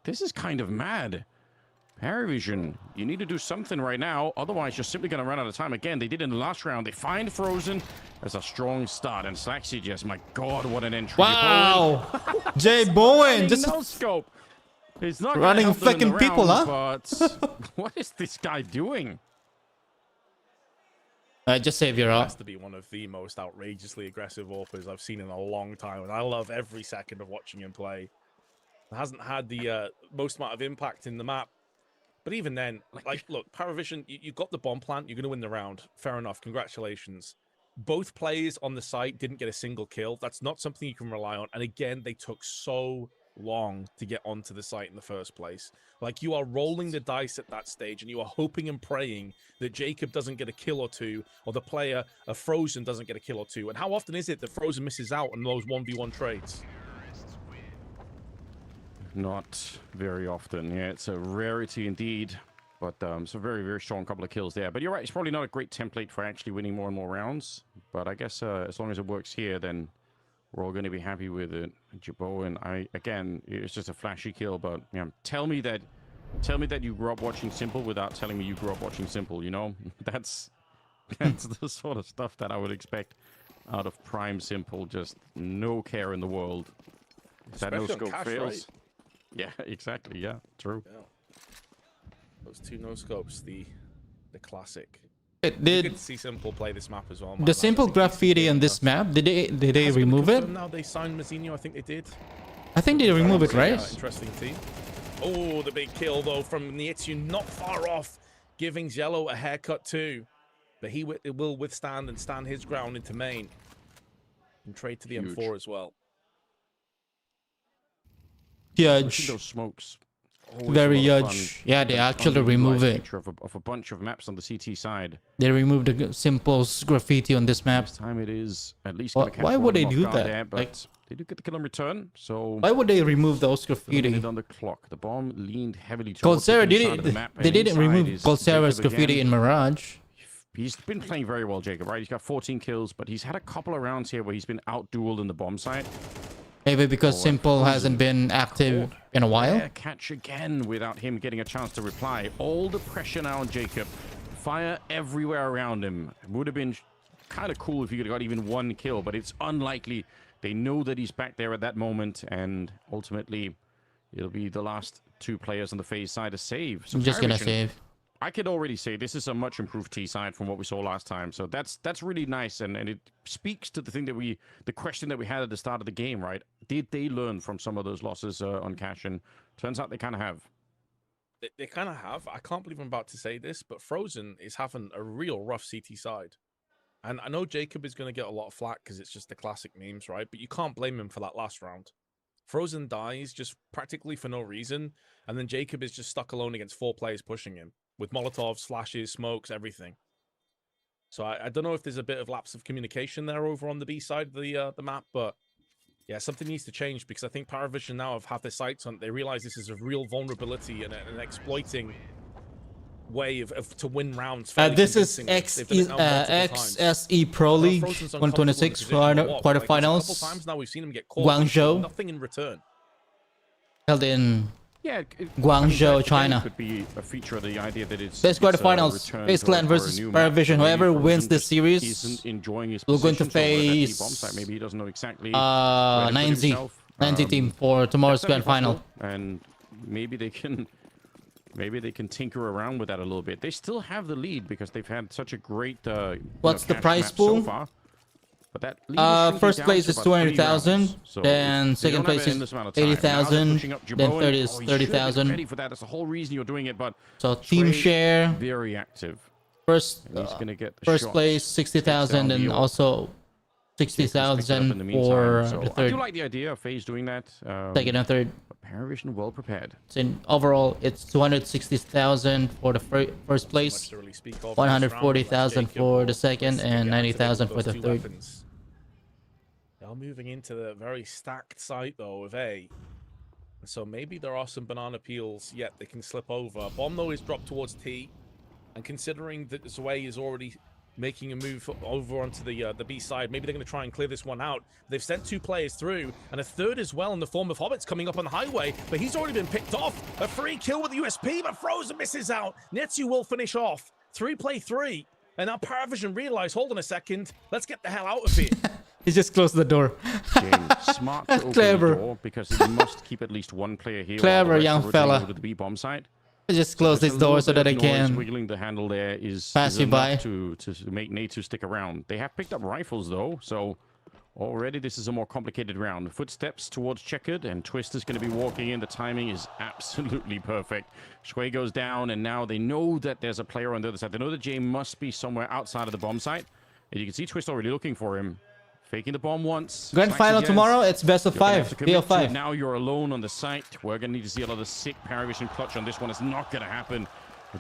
This is kind of mad. Parivision, you need to do something right now, otherwise you're simply going to run out of time. Again, they did in the last round. They find Frozen. That's a strong start, and Slaxyjez, my god, what an entry. Wow. Jay Bowen just no scope. He's not running fucking people, huh? But what is this guy doing? Just save your Has to be one of the most outrageously aggressive AWPers I've seen in a long time, and I love every second of watching him play. Hasn't had the most amount of impact in the map, But even then, like, look, Parivision, you got the bomb plant. You're going to win the round. Fair enough. Congratulations. Both players on the site didn't get a single kill. That's not something you can rely on. And again, they took so long to get onto the site in the first place. Like, you are rolling the dice at that stage, and you are hoping and praying that Jacob doesn't get a kill or two, or the player of Frozen doesn't get a kill or two. And how often is it that Frozen misses out on those 1v1 trades? Not very often. Yeah, it's a rarity indeed. But it's a very, very strong couple of kills there. But you're right, it's probably not a great template for actually winning more and more rounds. But I guess as long as it works here, then we're all going to be happy with it. Jabo, and again, it's just a flashy kill. But tell me that you grew up watching Simple without telling me you grew up watching Simple. You know, that's the sort of stuff that I would expect out of Prime Simple. Just no care in the world. That no scope fails. Right? Yeah, exactly. Yeah, true. Yeah. Those two no scopes, the classic. Did you could see Simple play this map as well. The Simple graffiti on this map, did they remove it? Now they signed Mazzinho, I think they did. I think they remove it, right? Interesting team. Oh, the big kill though from Nietsu, not far off, giving Jello a haircut too. But he will withstand and stand his ground into main. And trade to the M4 as well. Huge. Those smokes. Very huge. Yeah, they actually remove it. Of a bunch of maps on the CT side. They removed the Simple's graffiti on this map. This time it is at least. Why would they do that? There, but they do get the kill in return. So why would they remove those graffiti? On the clock, the bomb leaned heavily towards Goldsera the map. They didn't remove Goldsera's graffiti in Mirage. He's been playing very well, Jacob. Right, he's got 14 kills, but he's had a couple of rounds here where he's been out-dueled in the bomb site. Maybe because Simple hasn't been active in a while? Yeah, catch again without him getting a chance to reply. All the pressure now on Jacob. Fire everywhere around him. It would have been kind of cool if he could have got even one kill, but it's unlikely. They know that he's back there at that moment, and ultimately, it'll be the last two players on the Faze side to save. So I'm just going to save. I could already say this is a much improved T side from what we saw last time. So that's really nice, and it speaks to the thing that the question that we had at the start of the game, right? Did they learn from some of those losses on Cash? And turns out they kind of have. They kind of have. I can't believe I'm about to say this, but Frozen is having a real rough CT side. And I know Jacob is going to get a lot of flack because it's just the classic memes, right? But you can't blame him for that last round. Frozen dies just practically for no reason, and then Jacob is just stuck alone against 4 players pushing him. With Molotovs, flashes, smokes, everything. So I don't know if there's a bit of lapse of communication there over on the B side of the map, but yeah, something needs to change because I think Parivision now have their sights on. They realize this is a real vulnerability and an exploiting way of to win rounds. This is XSE Pro League 126 quarterfinals. Couple times now we've seen him get caught. Guangzhou. Nothing in return. Held in Guangzhou, China. Could be a feature of the idea that it's this quarterfinals. Faze Clan versus Parivision. Whoever wins this series will go into face. Maybe he doesn't know exactly. 90 team for tomorrow's grand final. And maybe they can tinker around with that a little bit. They still have the lead because they've had such a great. What's the prize pool? So far. But that first place is 200,000, then second place is 80,000, then third is 30,000. Ready for that? That's the whole reason you're doing it. But so team share, very active. First place 60,000, and also 60,000 for the third. I do like the idea of Faze doing that. Second and third. Parivision well prepared. So overall, it's 260,000 for the first place, 140,000 for the second, and 90,000 for the third. Now moving into the very stacked site though of A. So maybe there are some banana peels yet they can slip over. Bomb though is dropped towards T, and considering that Zwei is already making a move over onto the B side, maybe they're going to try and clear this one out. They've sent 2 players through, and a third as well in the form of Hobbits coming up on the highway, but he's already been picked off. A free kill with the USP, but Frozen misses out. Netsu will finish off. 3-play-3, and now Parivision realize, hold on a second, let's get the hell out of here. He just closed the door. Smart to open the door because he must keep at least one player here. Clever young fella. To the B bomb site. I just close this door so that I can wiggling the handle there is pass you by to make Nate stick around. They have picked up rifles though, so Already, this is a more complicated round. Footsteps towards Checkered, and Twist is going to be walking in. The timing is absolutely perfect. Shui goes down, and now they know that there's a player on the other side. They know that Jay must be somewhere outside of the bomb site. And you can see Twist already looking for him. Faking the bomb once. Grand final tomorrow, it's best of 5. BO5. Now you're alone on the site. We're going to need to see a lot of sick Parivision clutch on this one. It's not going to happen.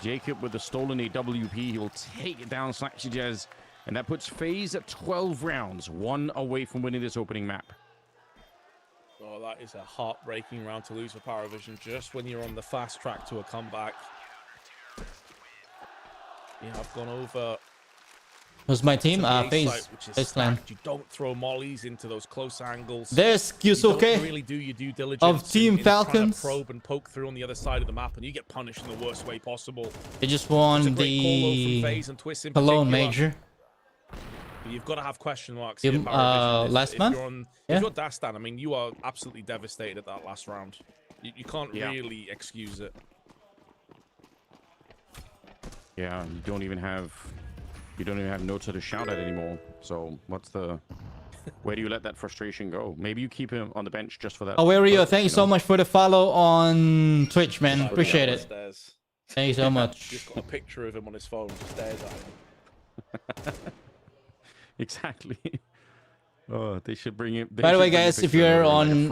Jacob with the stolen AWP. He will take it down Slaxy Jazz. And that puts Faze at 12 rounds. 1 away from winning this opening map. Oh, that is a heartbreaking round to lose for Parivision just when you're on the fast track to a comeback. Yeah, I've gone over... Who's my team? Faze Clan. You don't throw mollies into those close angles. There's Kyusuke you don't really do your due diligence of Team Falcons. To probe and poke through on the other side of the map, and you get punished in the worst way possible. They just won the Cologne Major. You've got to have question marks. Last month? If you're Dastan, I mean, you are absolutely devastated at that last round. You can't really excuse it. Yeah, you don't even have Nota to shout at anymore. So what's the... Where do you let that frustration go? Maybe you keep him on the bench just for that. Oh, Rio, thank you so much for the follow on Twitch, man. Appreciate it. Thank you so much. Just got a picture of him on his phone, just stares at him. Exactly. Oh, they should bring it. By the way, guys, if you're on,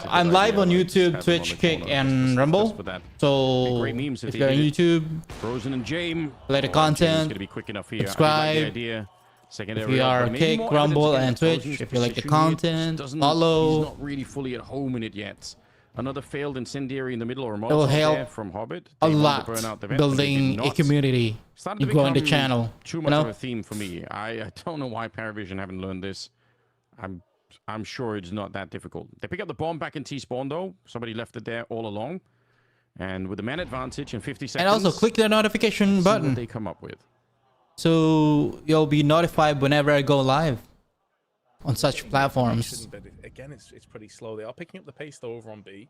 I'm live on YouTube, Twitch, Kick, and Rumble. So if you're on YouTube, Frozen and James, play the content, subscribe. If you are Kick, Rumble, and Twitch, if you like the content, follow. He's not really fully at home in it yet. Another failed incendiary in the middle, or it will help from Hobbit. A lot building a community and growing the channel. Too much of a theme for me. I don't know why Parivision haven't learned this. I'm sure it's not that difficult. They pick up the bomb back in T-spawn though. Somebody left it there all along. And with the man advantage in 50 seconds. And also click the notification button. What they come up with. So you'll be notified whenever I go live on such platforms. Again, it's pretty slow. They are picking up the pace though over on B.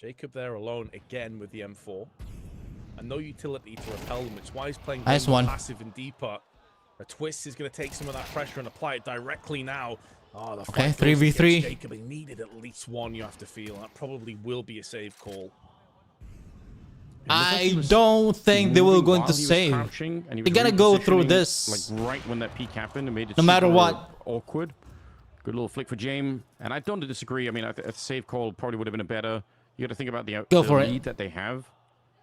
Jacob there alone again with the M4. And no utility to repel them. It's why he's playing passive and deeper. A Twist is going to take some of that pressure and apply it directly now. Oh, the okay, 3v3. Jacob, he needed at least one, you have to feel. That probably will be a save call. I don't think they will going to save. They're going to go through this. Like right when that peak happened, it made it no matter what. Awkward. Good little flick for James. And I don't disagree. I mean, a save call probably would have been a better. You got to think about the lead that they have.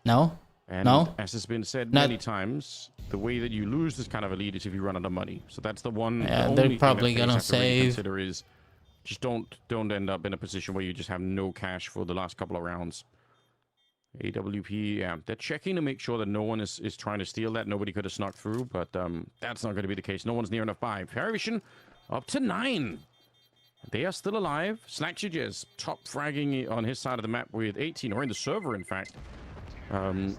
No. And as has been said many times, the way that you lose this kind of a lead is if you run out of money. So that's the one. Yeah, they're probably gonna save. Consider is just don't end up in a position where you just have no cash for the last couple of rounds. AWP, yeah, they're checking to make sure that no one is trying to steal that. Nobody could have snuck through, but that's not going to be the case. No one's near enough by. Parivision up to 9. They are still alive. Slaxy top fragging on his side of the map with 18, or in the server, in fact.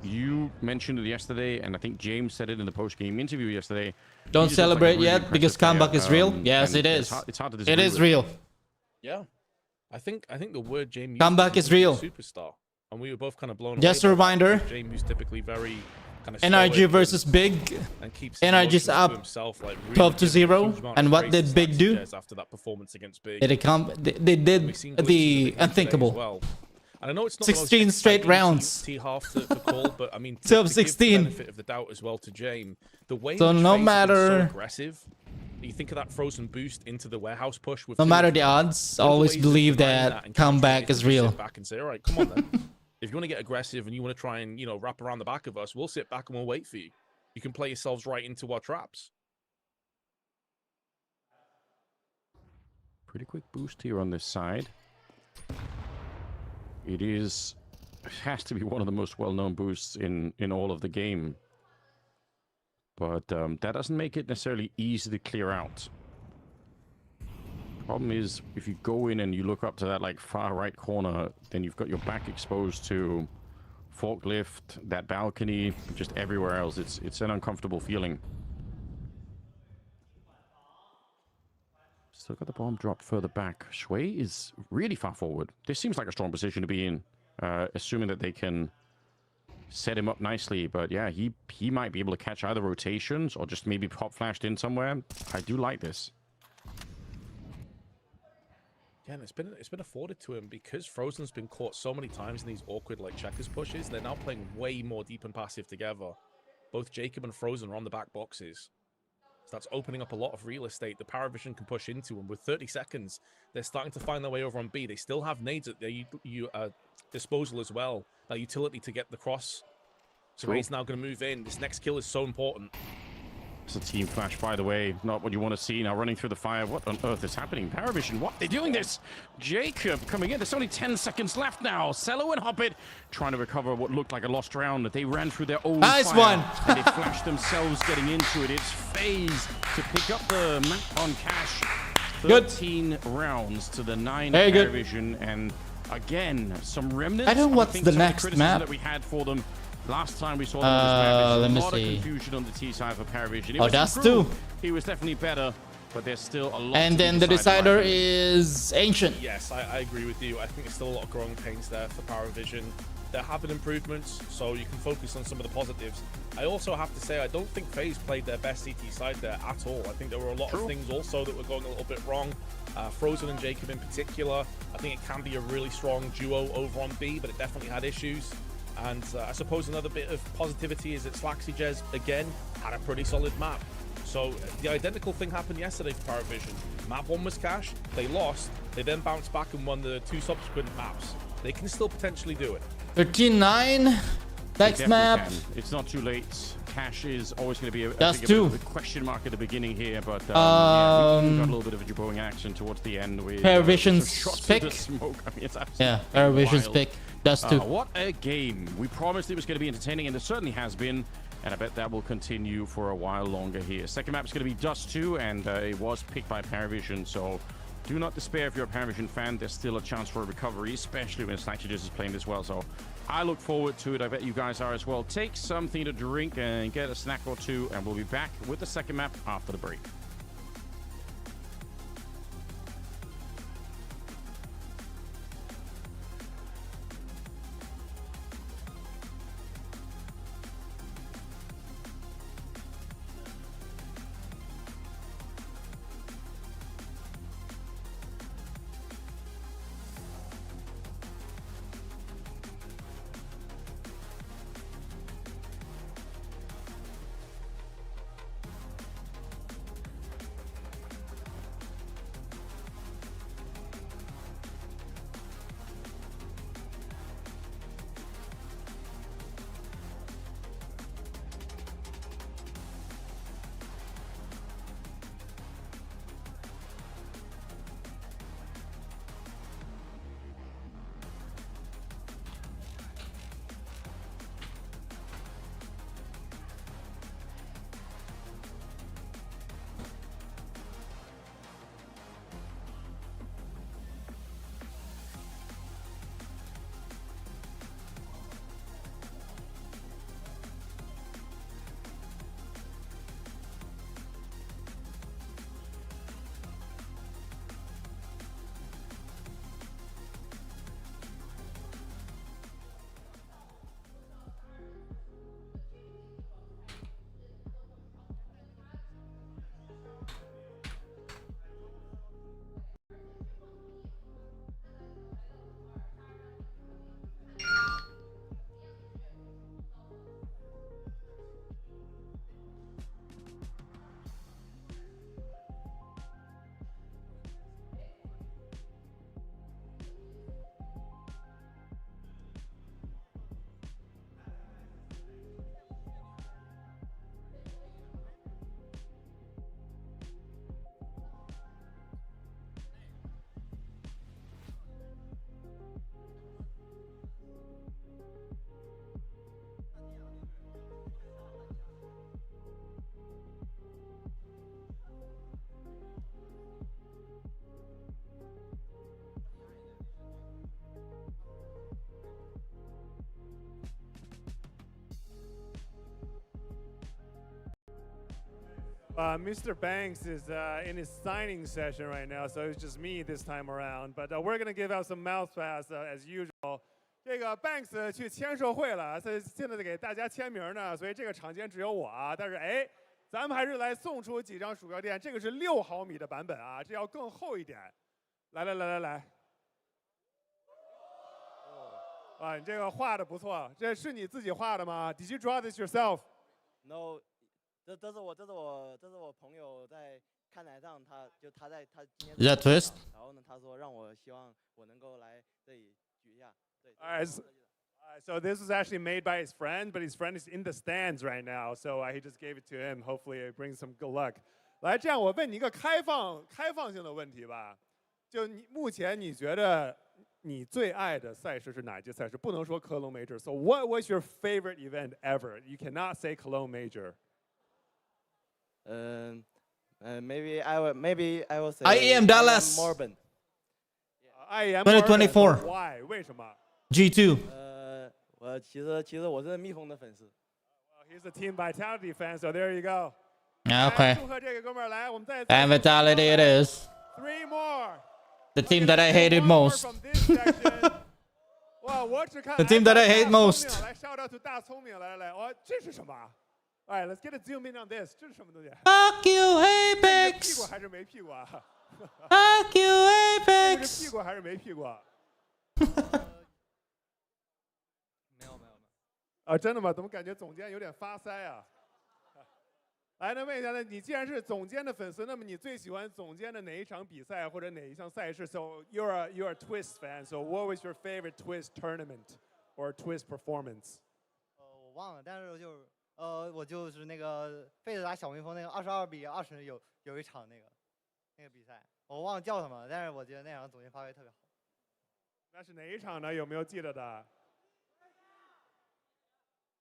You mentioned it yesterday, and I think James said it in the post-game interview yesterday. Don't celebrate yet because comeback is real. Yes, it is. It's hard to disagree. It is real. Yeah, I think the word James comeback is real. Superstar, and we were both kind of blown away. Just a reminder. James, who's typically very kind of NRG versus Big. NRG's up himself, like, 12-0, and what did Big do? After that performance against Big, they did the unthinkable. And I know it's not 16 straight rounds. T-half to call, but I mean, 12-16. Benefit of the doubt as well to James. The way so no matter so aggressive, you think of that frozen boost into the warehouse push. With no matter the odds, always believe that comeback is real. Back and say, all right, come on then. If you want to get aggressive and you want to try and wrap around the back of us, we'll sit back and we'll wait for you. You can play yourselves right into our traps. Pretty quick boost here on this side. It has to be one of the most well-known boosts in all of the game. But that doesn't make it necessarily easy to clear out. Problem is, if you go in and you look up to that like far right corner, then you've got your back exposed to forklift, that balcony, just everywhere else. It's an uncomfortable feeling. Still got the bomb dropped further back. Shui is really far forward. This seems like a strong position to be in, assuming that they can set him up nicely. But yeah, he might be able to catch either rotations or just maybe pop flashed in somewhere. I do like this. Again, it's been afforded to him because Frozen's been caught so many times in these awkward like checkers pushes. They're now playing way more deep and passive together. Both Jacob and Frozen are on the back boxes. So that's opening up a lot of real estate the Parivision can push into. And with 30 seconds, they're starting to find their way over on B. They still have nades at their disposal as well. That utility to get the cross. So he's now going to move in. This next kill is so important. It's a team flash, by the way. Not what you want to see. Now running through the fire. What on earth is happening? Parivision, what? They're doing this. Jacob coming in. There's only 10 seconds left now. Cello and Hoppit trying to recover what looked like a lost round. They ran through their own nice fire, one. and they flashed themselves getting into it. It's Faze to pick up the map on Cash. 13 rounds to the 9 Parivision. And again, some remnants. I don't know what's the next map that we had for them. Last time we saw them was let me a lot see. of confusion on the T side for Parivision. Oh, that's two. He was definitely better, but there's still a lot. And then the decider is Ancient. Yes, I agree with you. I think there's still a lot of growing pains there for Parivision. There have been improvements, so you can focus on some of the positives. I also have to say, I don't think FaZe played their best CT side there at all. I think there were a lot of things also that were going a little bit wrong. Frozen and Jacob in particular, I think it can be a really strong duo over on B, but it definitely had issues. And I suppose another bit of positivity is that Slaxy Jez, again, had a pretty solid map. So the identical thing happened yesterday for Parivision. Map 1 was Cash, they lost, they then bounced back and won the 2 subsequent maps. They can still potentially do it. 13-9, next map. It's not too late. Cash is always going to be a question mark at the beginning here, but yeah, we got a little bit of a jabowing action towards the end with Parivision's pick. Smoke. I mean, it's yeah, Parivision's pick. Dust 2. What a game. We promised it was going to be entertaining, and it certainly has been. And I bet that will continue for a while longer here. Second map is going to be Dust 2, and it was picked by Parivision, so do not despair if you're a Parivision fan. There's still a chance for a recovery, especially when Slaxy Jez is playing this well. So I look forward to it. I bet you guys are as well. Take something to drink and get a snack or two, and we'll be back with the second map after the break. Mr. Banks is in his signing session right now, so it's just me this time around. But we're gonna give out some mouth pass as usual. 这个 Banks 去签售会了，所以现在给大家签名呢，所以这个场间只有我啊。但是哎，咱们还是来送出几张鼠标垫，这个是6毫米的版本啊，这要更厚一点。来。啊，你这个画的不错，这是你自己画的吗 ？Did you draw this yourself? No， 这是我朋友在看台上，他今天。Is that twist? 然后呢，他说让我希望我能够来这里举一下。对。Alright, so this was actually made by his friend, but his friend is in the stands right now, so he just gave it to him. Hopefully, it brings some good luck. 来，这样我问你一个开放性的问题吧，就目前你觉得你最爱的赛事是哪一届赛事？不能说科隆 Major. So what was your favorite event ever? You cannot say Cologne Major. Maybe I will say. IEM Dallas. Melbourne. IEM 2024. Why? 为什么 G2. 其实我是蜜蜂的粉丝。He's a Team Vitality fan, so there you go. Okay. 祝贺这个哥们儿来，我们再。And Vitality it is. 3 more. The team that I hated most. The team that I hate most. 来 shout out to 大聪明，来，哦，这是什么 ？Alright, let's get a zoom in on this. 这是什么东西 Fuck you, 屁股 Apex. 还是没屁股啊 Fuck you, 这是 Apex. 屁股还是没屁股啊？没有。啊，真的吗？怎么感觉总监有点发腮啊？来，那问一下，那你既然是总监的粉丝，那么你最喜欢总监的哪一场比赛或者哪一项赛事 ？So you're a Twist fan. So what was your favorite Twist tournament or Twist performance? 我忘了，但是我就是那个Faze打小蜜蜂那个22比20有一场那个比赛，我忘了叫什么了，但是我觉得那场总监发挥特别好。那是哪一场呢？有没有记得的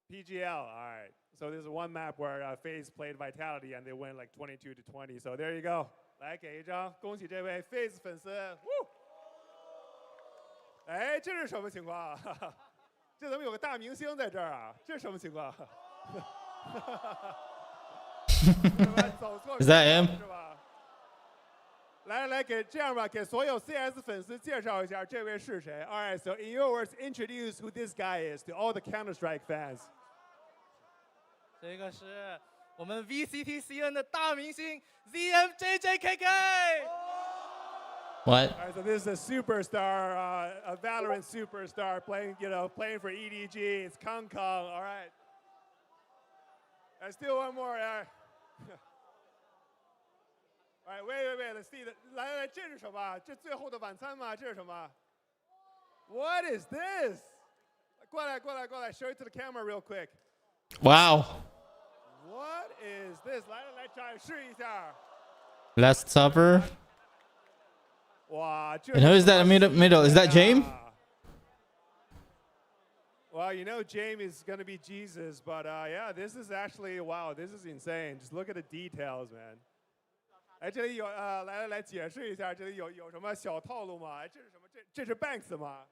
？PGL. All right. So this is one map where Faze played Vitality and they win like 22-20. So there you go. 来给一张，恭喜这位 Faze 粉丝。哎，这是什么情况啊？这怎么有个大明星在这儿啊？这是什么情况？走错 Is that him? 是吧？来，给这样吧，给所有 CS 粉丝介绍一下这位是谁。All right, so in your words, introduce who this guy is to all the Counter-Strike fans. 这个是我们 VCTCN 的大明星 ZMJJKK。What? All right, so this is a superstar, a Valorant superstar playing for EDG. It's Kong Kong. All right. And still one more. All right, wait. Let's see. 来，这是什么？这最后的晚餐吗？这是什么 ？What is this? 过来 ，show it to the camera real quick. Wow. What is this? 来展示一下。Last Supper. 哇，这 And who is that in middle? Is that James? Well, you know James is going to be Jesus, but yeah, this is actually, wow, this is insane. Just look at the details, man. 哎，这里有来解释一下，这里有什么小套路吗？哎，这是什么？这是 Banks 吗？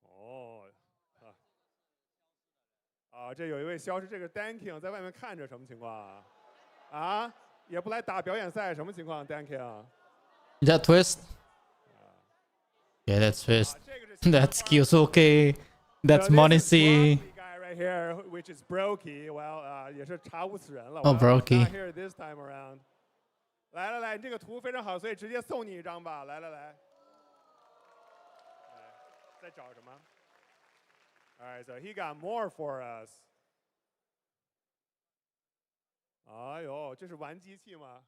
哦，这有一位消失，这个 Danking 在外面看着，什么情况啊？啊，也不来打表演赛，什么情况 ？Danking？ Is that Twist? Yeah, that's Twist. That's Kyosuke. That's Monisi. Guy right here, which is Brokey. Well, 也是查无此人了。Oh, Brokey. Not here this time around. 来，这个图非常好，所以直接送你一张吧。来。在找什么 ？All right, so he got more for us. 哎呦，这是玩机器吗？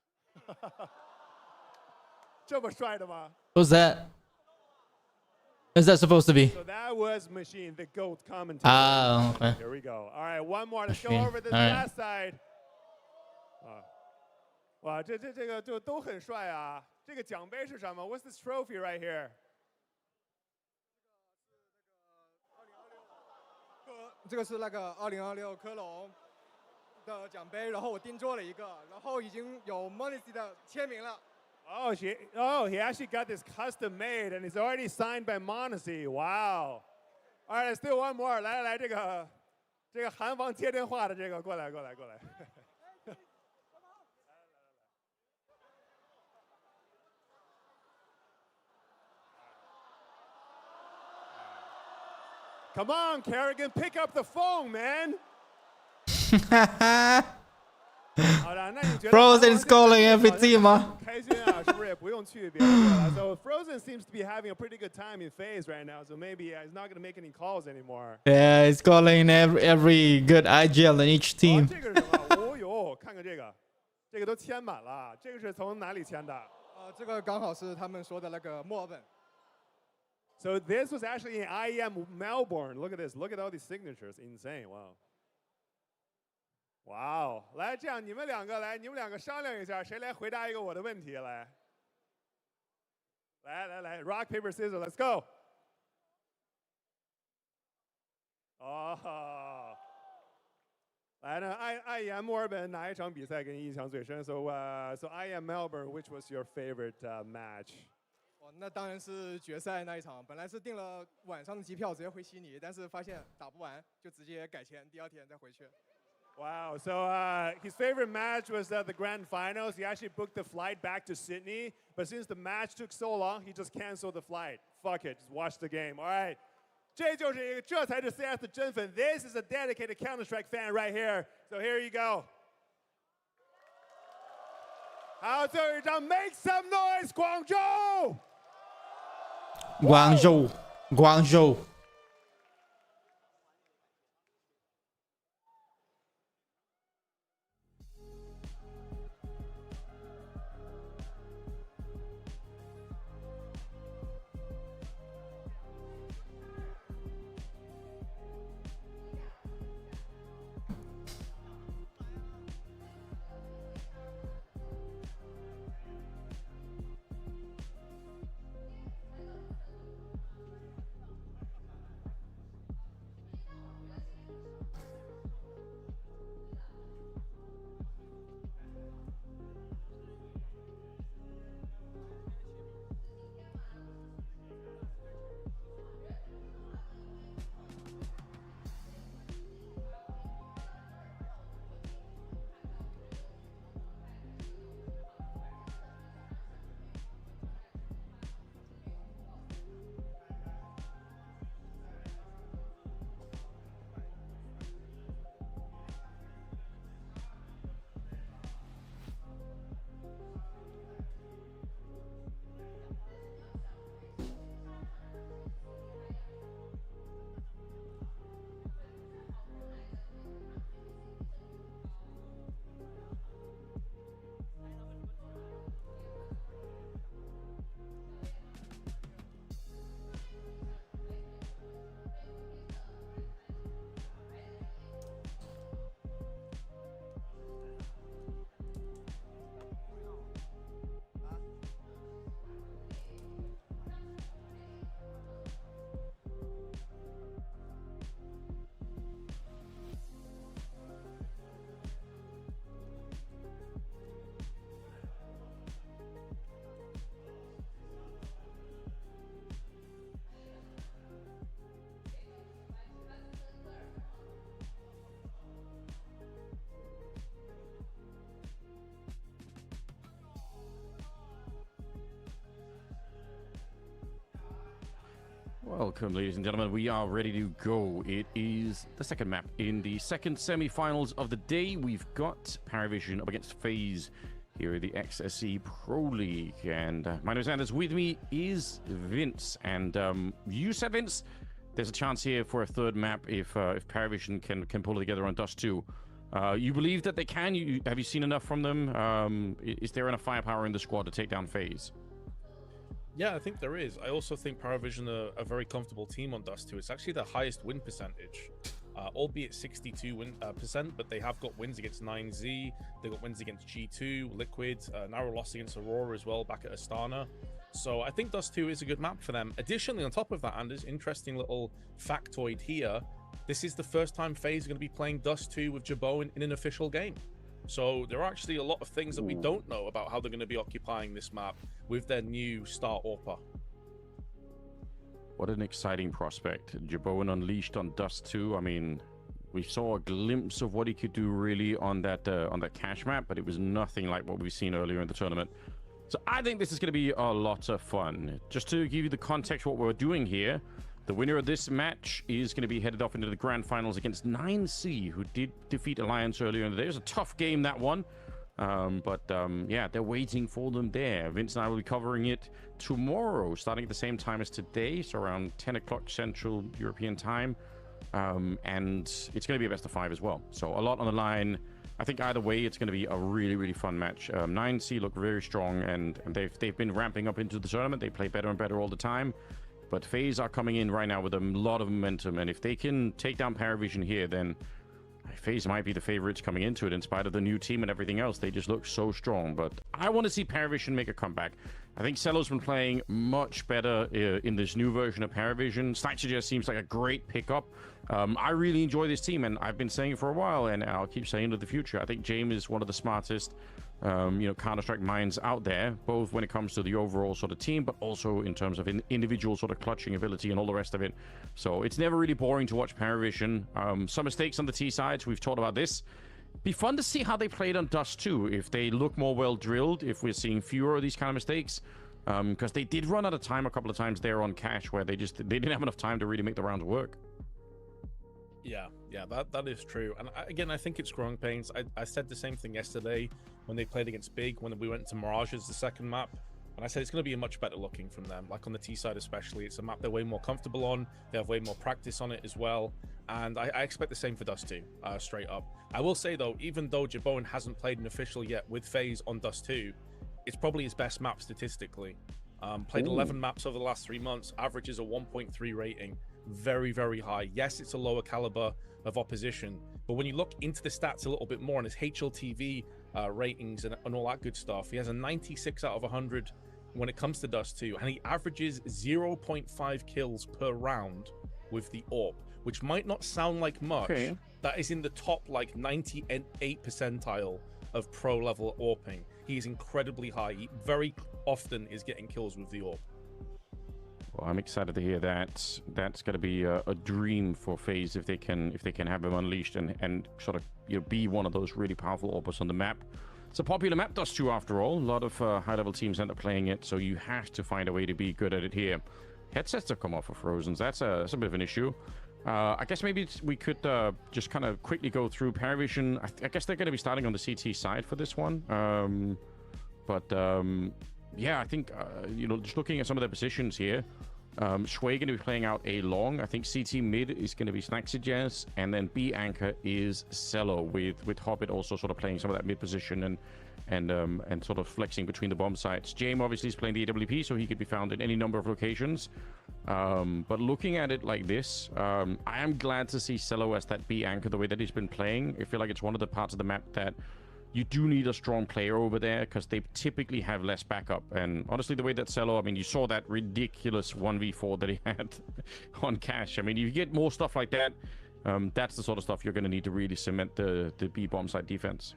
这么帅的吗 Who's that? Who's that supposed to be? So that was Machine, the GOAT commentator. Ah, okay. Here we go. All right, one more. Let's go Machine. over this All right. last side. 哇，这个就都很帅啊！这个奖杯是什么 ？What's this trophy right here? 这个是那个2026科隆的奖杯，然后我定做了一个，然后已经有 Monisi 的签名了。he actually got this custom made and it's already signed by Monisi. Wow. All right, let's do one more. 来，这个韩方接电话的这个过来。Come on, Kerrigan, pick up the phone, man. Frozen is calling every team, huh? 开心啊，是不 Rip，不用去别的队了。So Frozen seems to be having a pretty good time in Faze right now. So maybe he's not gonna make any calls anymore. Yeah, he's calling every good IGL in each team. 这个是什么？哦哟，看看这个，这个都签满了。这个是从哪里签的？这个刚好是他们说的那个墨尔本。So this was actually in IEM Melbourne. Look at this. Look at all these signatures. Insane. Wow. Wow. 来，这样你们两个商量一下，谁来回答一个我的问题来，Rock paper scissors. Let's go. 哦，来呢，IEM 墨尔本哪一场比赛给你印象最深？So IEM Melbourne, which was your favorite match? 那当然是决赛那一场，本来是订了晚上的机票直接回悉尼，但是发现打不完，就直接改签，第二天再回去。Wow. So his favorite match was the grand finals. He actually booked the flight back to Sydney, but since the match took so long, he just canceled the flight. Fuck it, just watch the game. All right. 这才是 CS 的真粉。This is a dedicated Counter-Strike fan right here. So here you go. 好，最后一张 ，Make some noise， 广州。Guangzhou. Welcome, ladies and gentlemen. We are ready to go. It is the second map in the second semi-finals of the day. We've got Parivision up against Faze here at the XSE Pro League. And my name is Anders. With me is Vince. And you said, Vince, there's a chance here for a third map if Parivision can pull it together on Dust 2. You believe that they can? Have you seen enough from them? Is there enough firepower in the squad to take down Faze? Yeah, I think there is. I also think Parivision are a very comfortable team on Dust 2. It's actually the highest win percentage, albeit 62%, but they have got wins against 9Z, they got wins against G2, Liquid, narrow loss against Aurora as well back at Astana. So I think Dust 2 is a good map for them. Additionally, on top of that, Anders, interesting little factoid here, this is the first time Faze is going to be playing Dust 2 with Jabot in an official game. So there are actually a lot of things that we don't know about how they're going to be occupying this map with their new star AWPer. What an exciting prospect. Jabot unleashed on Dust 2. I mean, we saw a glimpse of what he could do really on that cash map, but it was nothing like what we've seen earlier in the tournament. So I think this is going to be a lot of fun. Just to give you the context of what we're doing here, the winner of this match is going to be headed off into the grand finals against 9C, who did defeat Alliance earlier in the day. It was a tough game, that one. Yeah, they're waiting for them there. Vince and I will be covering it tomorrow, starting at the same time as today, so around 10 o'clock Central European time. And it's going to be a best of 5 as well. So a lot on the line. I think either way, it's going to be a really, really fun match. 9C look very strong, and they've been ramping up into the tournament. They play better and better all the time. But FaZe are coming in right now with a lot of momentum, and if they can take down Parivision here, then FaZe might be the favorites coming into it in spite of the new team and everything else. They just look so strong. But I want to see Parivision make a comeback. I think Cello's been playing much better in this new version of Parivision. Snatcher just seems like a great pickup. I really enjoy this team, and I've been saying it for a while, and I'll keep saying it in the future. I think James is one of the smartest Counter-Strike minds out there, both when it comes to the overall sort of team, but also in terms of individual sort of clutching ability and all the rest of it. So it's never really boring to watch Parivision. Some mistakes on the T sides, we've talked about this. Be fun to see how they played on Dust 2, if they look more well drilled, if we're seeing fewer of these kind of mistakes. Because they did run out of time a couple of times there on Cash, where they didn't have enough time to really make the rounds work. Yeah, that is true. And again, I think it's growing pains. I said the same thing yesterday when they played against Big, when we went to Mirages, the second map. And I said it's going to be a much better looking from them. Like on the T side especially, it's a map they're way more comfortable on. They have way more practice on it as well. And I expect the same for Dust 2, straight up. I will say though, even though Jabone hasn't played an official yet with FaZe on Dust 2, it's probably his best map statistically. Played 11 maps over the last 3 months, averages a 1.3 rating. Very, very high. Yes, it's a lower caliber of opposition, but when you look into the stats a little bit more on his HLTV ratings and all that good stuff, he has a 96 out of 100 when it comes to Dust 2, and he averages 0.5 kills per round with the AWP, which might not sound like much. Okay. That is in the top like 98 percentile of pro level AWPing. He is incredibly high. He very often is getting kills with the AWP. Well, I'm excited to hear that. That's going to be a dream for FaZe if they can have him unleashed and sort of be one of those really powerful AWPers on the map. It's a popular map, Dust 2 after all. A lot of high-level teams end up playing it, so you have to find a way to be good at it here. Headsets have come off for Frozens. That's a bit of an issue. I guess maybe we could just kind of quickly go through Parivision. I guess they're going to be starting on the CT side for this one. Yeah, I think, just looking at some of their positions here, Shui going to be playing out A long. I think CT mid is going to be Snaxijaz, and then B anchor is Cello, with Hobbit also sort of playing some of that mid position and sort of flexing between the bomb sites. James obviously is playing the AWP, so he could be found in any number of locations. But looking at it like this, I am glad to see Cello as that B anchor the way that he's been playing. I feel like it's one of the parts of the map that you do need a strong player over there, because they typically have less backup. And honestly, the way that Cello, I mean, you saw that ridiculous 1v4 that he had on Cash. I mean, you get more stuff like that. That's the sort of stuff you're going to need to really cement the B bomb side defense.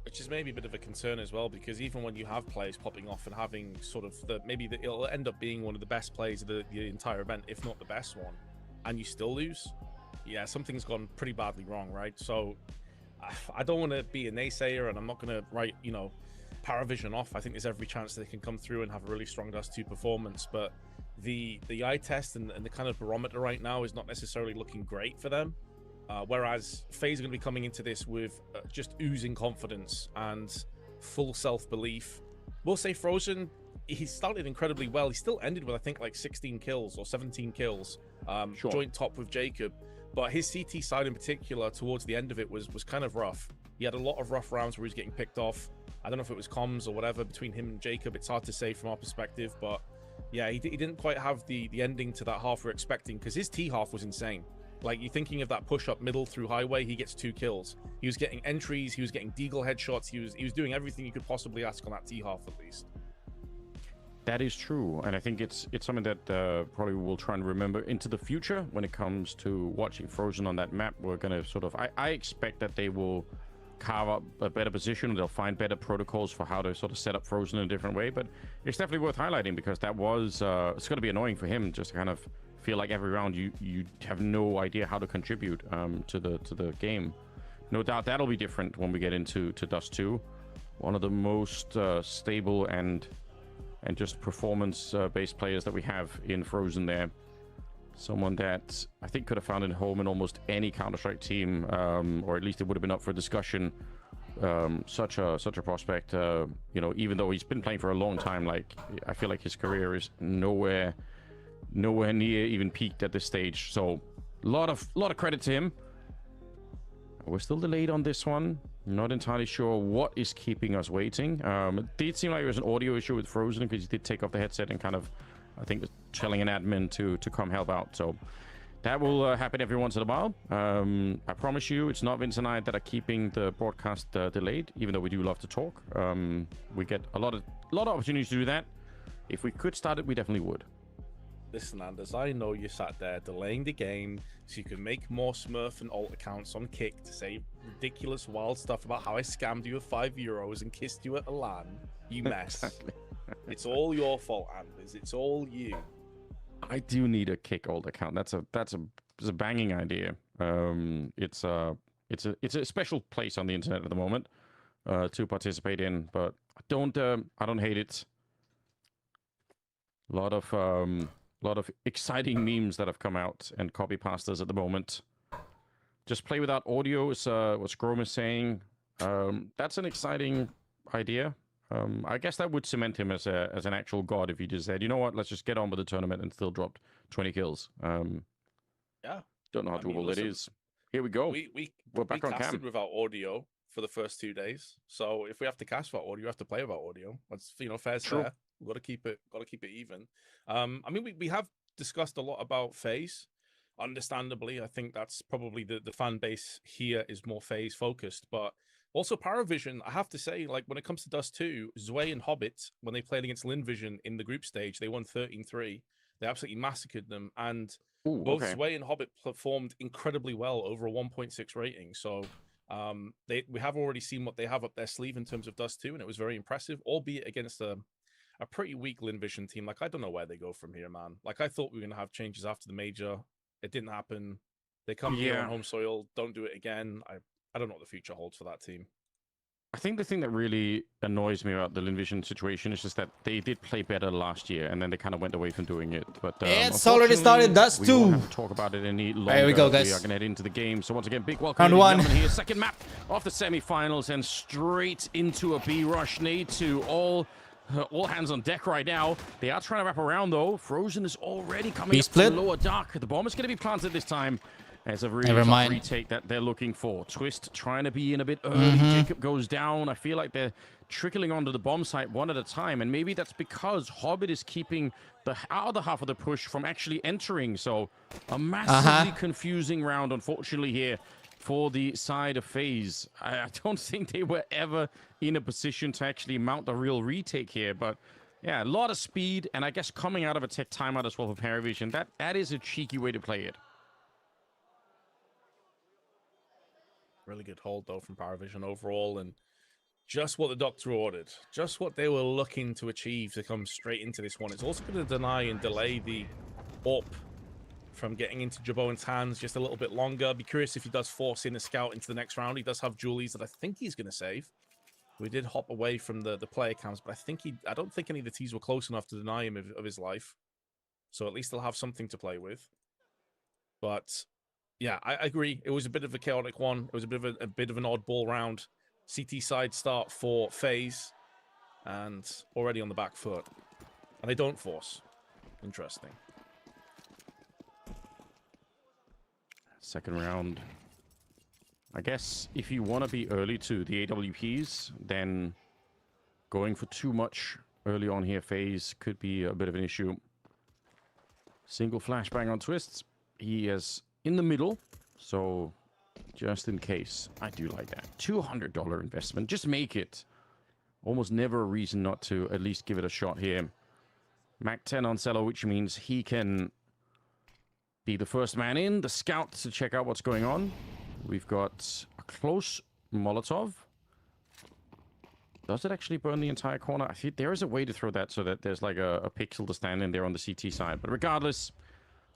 Which is maybe a bit of a concern as well, because even when you have players popping off and having sort of it'll end up being one of the best plays of the entire event, if not the best one, and you still lose, yeah, something's gone pretty badly wrong, right? So I don't want to be a naysayer, and I'm not going to write, Parivision off. I think there's every chance they can come through and have a really strong Dust 2 performance, but the eye test and the kind of barometer right now is not necessarily looking great for them. Whereas FaZe are going to be coming into this with just oozing confidence and full self-belief. We'll say Frozen, he started incredibly well. He still ended with, I think, like 16 kills or 17 kills, sure, joint top with Jacob. But his CT side in particular, towards the end of it, was kind of rough. He had a lot of rough rounds where he was getting picked off. I don't know if it was comms or whatever between him and Jacob. It's hard to say from our perspective. But yeah, he didn't quite have the ending to that half we're expecting, because his T half was insane. Like, you're thinking of that push up middle through highway, he gets 2 kills. He was getting entries, he was getting deagle headshots, he was doing everything you could possibly ask on that T half at least. That is true, and I think it's something that probably we'll try and remember into the future when it comes to watching Frozen on that map. We're going to sort of, I expect that they will carve up a better position. They'll find better protocols for how to sort of set up Frozen in a different way, but it's definitely worth highlighting, because that was, it's going to be annoying for him just to kind of feel like every round you have no idea how to contribute to the game. No doubt that'll be different when we get into Dust 2. One of the most stable and just performance-based players that we have in Frozen there. Someone that I think could have found a home in almost any Counter-Strike team, or at least it would have been up for discussion such a prospect. You know, even though he's been playing for a long time, like I feel like his career is nowhere near even peaked at this stage. So a lot of credit to him. We're still delayed on this one. Not entirely sure what is keeping us waiting. It did seem like there was an audio issue with Frozen because he did take off the headset and kind of, I think, was telling an admin to come help out. So that will happen every once in a while. I promise you, it's not Vince and I that are keeping the broadcast delayed, even though we do love to talk. We get a lot of opportunities to do that. If we could start it, we definitely would. Listen, Anders, I know you sat there delaying the game so you can make more Smurf and alt accounts on Kick to say ridiculous, wild stuff about how I scammed you of €5 and kissed you at a LAN. You mess. Exactly. It's all your fault, Anders. It's all you. I do need a Kick alt account. That's a banging idea. It's a special place on the internet at the moment to participate in, but I don't hate it. A lot of exciting memes that have come out and copy pastas at the moment. Just play without audio is what Scrum is saying. That's an exciting idea. I guess that would cement him as an actual god if he just said, you know what, let's just get on with the tournament and still dropped 20 kills. Yeah. Don't know how doable it is. Here we go. We're back on cam. Without audio for the first 2 days. So if we have to cast without audio, we have to play without audio. That's, you know, fair's fair. We've got to keep it even. I mean, we have discussed a lot about Faze. Understandably, I think that's probably the fan base here is more Faze focused, but also Parivision, I have to say, like when it comes to Dust 2, Zwei and Hobbit, when they played against Linvision in the group stage, they won 13-3. They absolutely massacred them, and both Zwei and Hobbit performed incredibly well over a 1.6 rating. So we have already seen what they have up their sleeve in terms of Dust 2, and it was very impressive, albeit against a pretty weak Linvision team. Like, I don't know where they go from here, man. Like, I thought we were going to have changes after the major. It didn't happen. They come here on home soil, don't do it again. I don't know what the future holds for that team. I think the thing that really annoys me about the Linvision situation is just that they did play better last year, and then they kind of went away from doing it. But it's already started. That's we 2. won't have to talk about it any longer. There we go, guys. We are going to head into the game. So once again, big welcome Round 1 here. Second map of the semifinals, and straight into a B rush. Need to all hands on deck right now. They are trying to wrap around though. Frozen is already coming up from lower dark. The bomb is going to be planted this time. As a really tough retake that they're looking for. Twist trying to be in a bit early. Jacob goes down. I feel like they're trickling onto the bomb site one at a time, and maybe that's because Hobbit is keeping the other half of the push from actually entering. So a massively confusing round, unfortunately, here for the side of FaZe. I don't think they were ever in a position to actually mount a real retake here, but yeah, a lot of speed, and I guess coming out of a tech timeout as well for Parivision, that is a cheeky way to play it. Really good hold, though, from Parivision overall, and just what the doctor ordered, just what they were looking to achieve to come straight into this one. It's also going to deny and delay the AWP from getting into Jabon's hands just a little bit longer. Be curious if he does force in a scout into the next round. He does have Julies that I think he's going to save. We did hop away from the player cams, but I don't think any of the T's were close enough to deny him of his life. So at least they'll have something to play with. But yeah, I agree. It was a bit of a chaotic one. It was a bit of an oddball round. CT side start for FaZe, and already on the back foot. And they don't force. Interesting. Second round. I guess if you want to be early to the AWPs, then going for too much early on here, FaZe could be a bit of an issue. Single flashbang on Twists. He is in the middle, so just in case. I do like that. $200 investment. Just make it. Almost never a reason not to at least give it a shot here. Mac 10 on Cello, which means he can be the first man in, the scout to check out what's going on. We've got a close Molotov. Does it actually burn the entire corner? I think there is a way to throw that so that there's like a pixel to stand in there on the CT side. But regardless,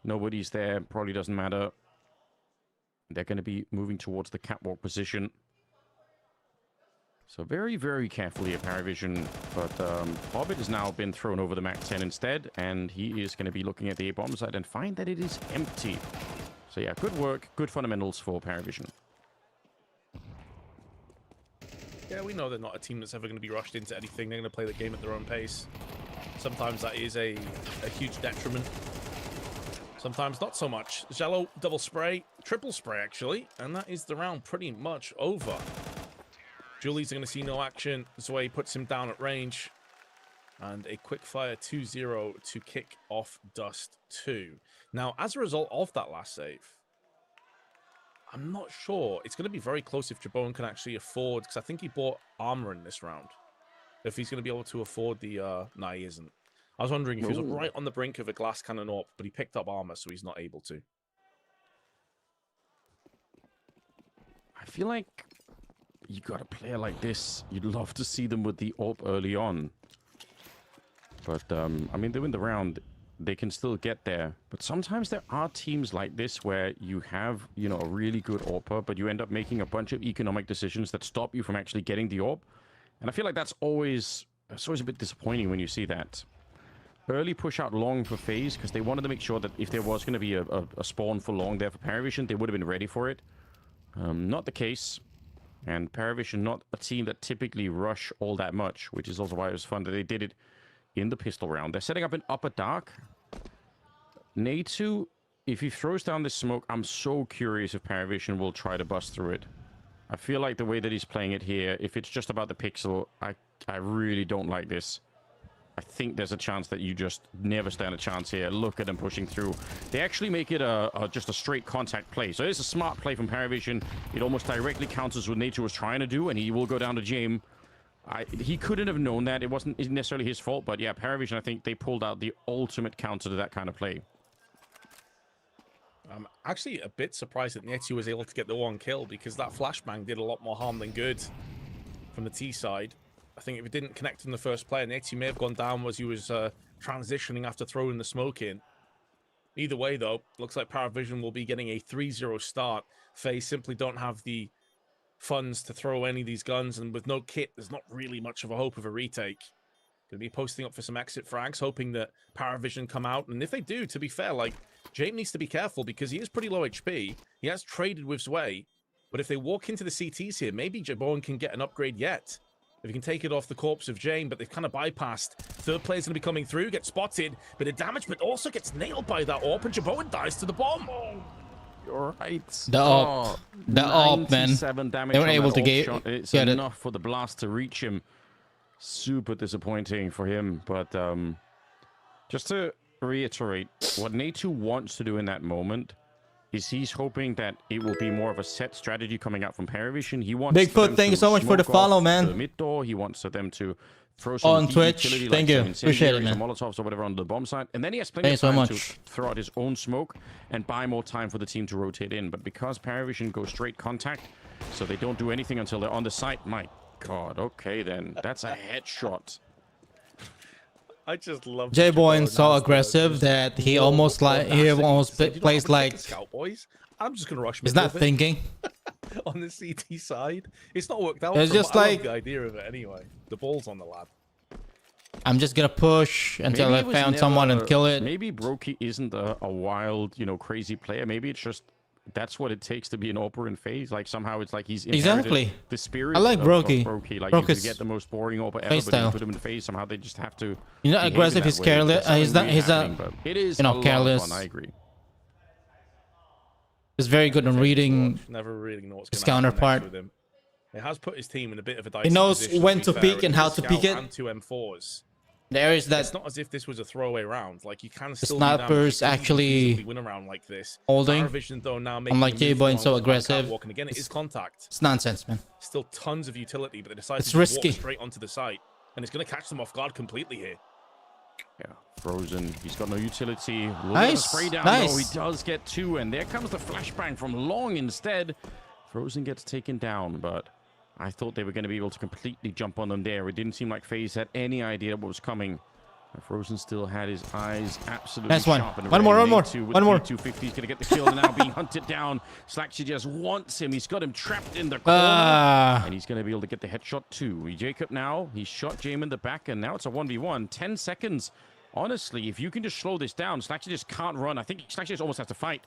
nobody's there. Probably doesn't matter. They're going to be moving towards the catwalk position. So very, very carefully at Parivision. But Hobbit has now been thrown over the Mac 10 instead. And he is going to be looking at the A-bomb site and find that it is empty. So yeah, good work. Good fundamentals for Parivision. Yeah, we know they're not a team that's ever going to be rushed into anything. They're going to play the game at their own pace. Sometimes that is a huge detriment. Sometimes not so much. Jello, double spray, triple spray actually, and that is the round pretty much over. Julie's going to see no action. Zwei puts him down at range. And a quick fire 2-0 to kick off Dust 2. Now, as a result of that last save, I'm not sure. It's going to be very close if Jabone can actually afford, because I think he bought armor in this round. If he's going to be able to afford the... no, he isn't. I was wondering if he was right on the brink of a glass cannon AWP, but he picked up armor, so he's not able to. I feel like you got a player like this, you'd love to see them with the AWP early on. But, I mean, they win the round, they can still get there. But sometimes there are teams like this where you have, you know, a really good AWPer, but you end up making a bunch of economic decisions that stop you from actually getting the AWP. And I feel like that's always a bit disappointing when you see that. Early push out long for Faze, because they wanted to make sure that if there was going to be a spawn for long there for Parivision, they would have been ready for it. Not the case. And Parivision, not a team that typically rush all that much, which is also why it was fun that they did it in the pistol round. They're setting up an upper dark. Natu, if he throws down this smoke, I'm so curious if Parivision will try to bust through it. I feel like the way that he's playing it here, if it's just about the pixel, I really don't like this. I think there's a chance that you just never stand a chance here. Look at them pushing through. They actually make it just a straight contact play. So it's a smart play from Parivision. It almost directly counters what Nature was trying to do, and he will go down to James. He couldn't have known that. It wasn't necessarily his fault, but yeah, Parivision, I think they pulled out the ultimate counter to that kind of play. I'm actually a bit surprised that Netu was able to get the one kill, because that flashbang did a lot more harm than good from the T side. I think if it didn't connect in the first play, Netu may have gone down as he was transitioning after throwing the smoke in. Either way, though, looks like Parivision will be getting a 3-0 start. Faze simply don't have the funds to throw any of these guns, and with no kit, there's not really much of a hope of a retake. Going to be posting up for some exit frags, hoping that Parivision come out. And if they do, to be fair, like, James needs to be careful because he is pretty low HP. He has traded with Zwei. But if they walk into the CTs here, maybe Jabone can get an upgrade yet. If he can take it off the corpse of James, but they've kind of bypassed. Third player's going to be coming through, gets spotted, bit of damage, but also gets nailed by that AWP, and Jabone dies to the bomb. You're right. The AWP, man. They were able to get It's enough for the blast to reach him. Super disappointing for him, but just to reiterate, what Natu wants to do in that moment is he's hoping that it will be more of a set strategy coming out from Parivision. He wants Bigfoot, thank you so much for the follow, man. The mid door. He wants them to throw some on Twitch. Thank you, appreciate it, man. Some Molotovs or whatever on the bomb site, and then he has plenty of time to throw out his own smoke and buy more time for the team to rotate in. But because Parivision goes straight contact, so they don't do anything until they're on the site. My God, okay then, that's a headshot. I just love J-Boy so aggressive that he almost plays like Scout Boys. I'm just gonna rush. He's not thinking on the CT side. It's not worked out. It's just I like love the idea of it anyway. The ball's on the lad. I'm just gonna push until I found someone and kill it. Maybe Brokey isn't a wild, you know, crazy player. Maybe it's just that's what it takes to be an AWPer in Faze. Like somehow it's like he's exactly the spirit. I like Brokey. Like you get the most boring AWPer ever, but you put him in Faze. Somehow they just have to. He's not aggressive. He's careless. He's not. It is, you know, careless. I agree. He's very good in reading. Never really know what's his counterpart. With him. It has put his team in a bit of a dicey He knows position, when to peek and how to Scout peek it. And 2 M4s. There is that. It's not as if this was a throwaway round. Like you can still snipers actually win around like this. Holding. Parivision, though, now Unlike J-Boy and so aggressive. And again, it is contact. It's nonsense, man. Still tons of utility, but they decided it's to risky. walk straight onto the site, and it's going to catch them off guard completely here. Yeah, Frozen. He's got no utility. Nice. Spray down. Nice. No, he does get 2, and there comes the flashbang from Long instead. Frozen gets taken down, but I thought they were going to be able to completely jump on them there. It didn't seem like FaZe had any idea what was coming. Frozen still had his eyes absolutely sharp. One more. 250. He's going to get the kill and now being hunted down. Slaxy just wants him. He's got him trapped in the corner. And he's going to be able to get the headshot too. Jacob now, he shot James in the back and now it's a 1v1. 10 seconds. Honestly, if you can just slow this down, Slaxy just can't run. I think Slaxy just almost has to fight.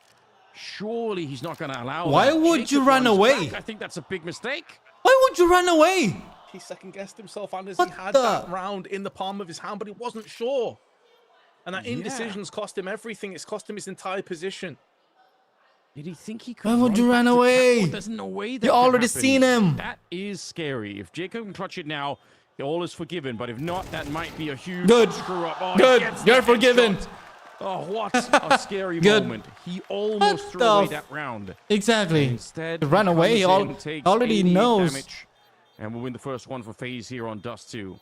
Surely he's not going to allow Why that. would you run away? Back. I think that's a big mistake. Why would would you run away? He second-guessed himself, Anders. What He had the? that round in the palm of his hand, but he wasn't sure. And that indecision's cost him everything. It's cost him his entire position. Did he think he could? Why would you run away? There's no way that You could already happen. seen him. That is scary. If Jacob can clutch it now, all is forgiven. But if not, that might be a huge screw-up. Oh, Good. You're forgiven. Headshot. Oh, what a scary moment. He almost threw away that round. Exactly. And instead, run away. He already knows. Damage, and we'll win the first one for FaZe here on Dust 2.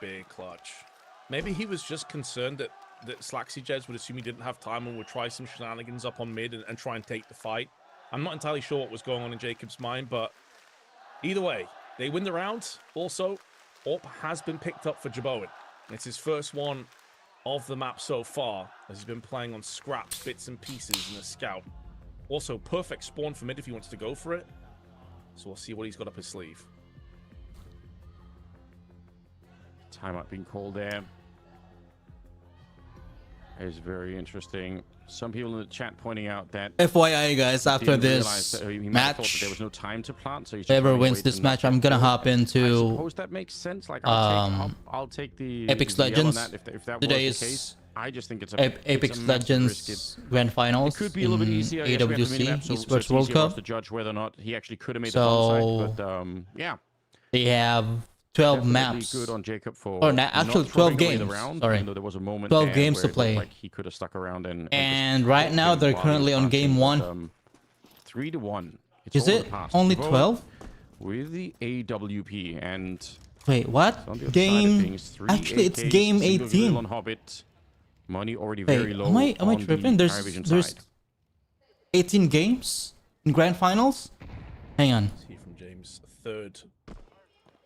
Big clutch. Maybe he was just concerned that Slaxy Jeds would assume he didn't have time and would try some shenanigans up on mid and try and take the fight. I'm not entirely sure what was going on in Jacob's mind, but either way, they win the round. Also, AWP has been picked up for Jaboan. It's his first one of the map so far, as he's been playing on scraps, bits and pieces, and a scout. Also, perfect spawn for mid if he wants to go for it. So we'll see what he's got up his sleeve. Timeout being called there. It's very interesting. Some people in the chat pointing out that FYI, guys, after this match, there was no time to plant, so whoever wins this match, I'm gonna hop into. I suppose that makes sense. Like, I'll take the Apex the Legends. on that if that Today's was the case. I just think it's Apex Legends Grand Finals. It could be a little bit easier. AWC Esports World Cup. To judge whether or not he actually could have made the bomb site, but yeah, they have 12 definitely maps. Good on Jacob for actually not 12 throwing away games. the round, Sorry, even though there was a moment 12 there games where to it looked play. like he could have stuck around and right now they're currently on game 1. 3-1. Is it only 12? With the AWP and wait, what? Game? Actually, it's game 18. On Hobbit. Money already Wait, very low. am I tripping? There's side. 18 games in Grand Finals. Hang on. See from James' third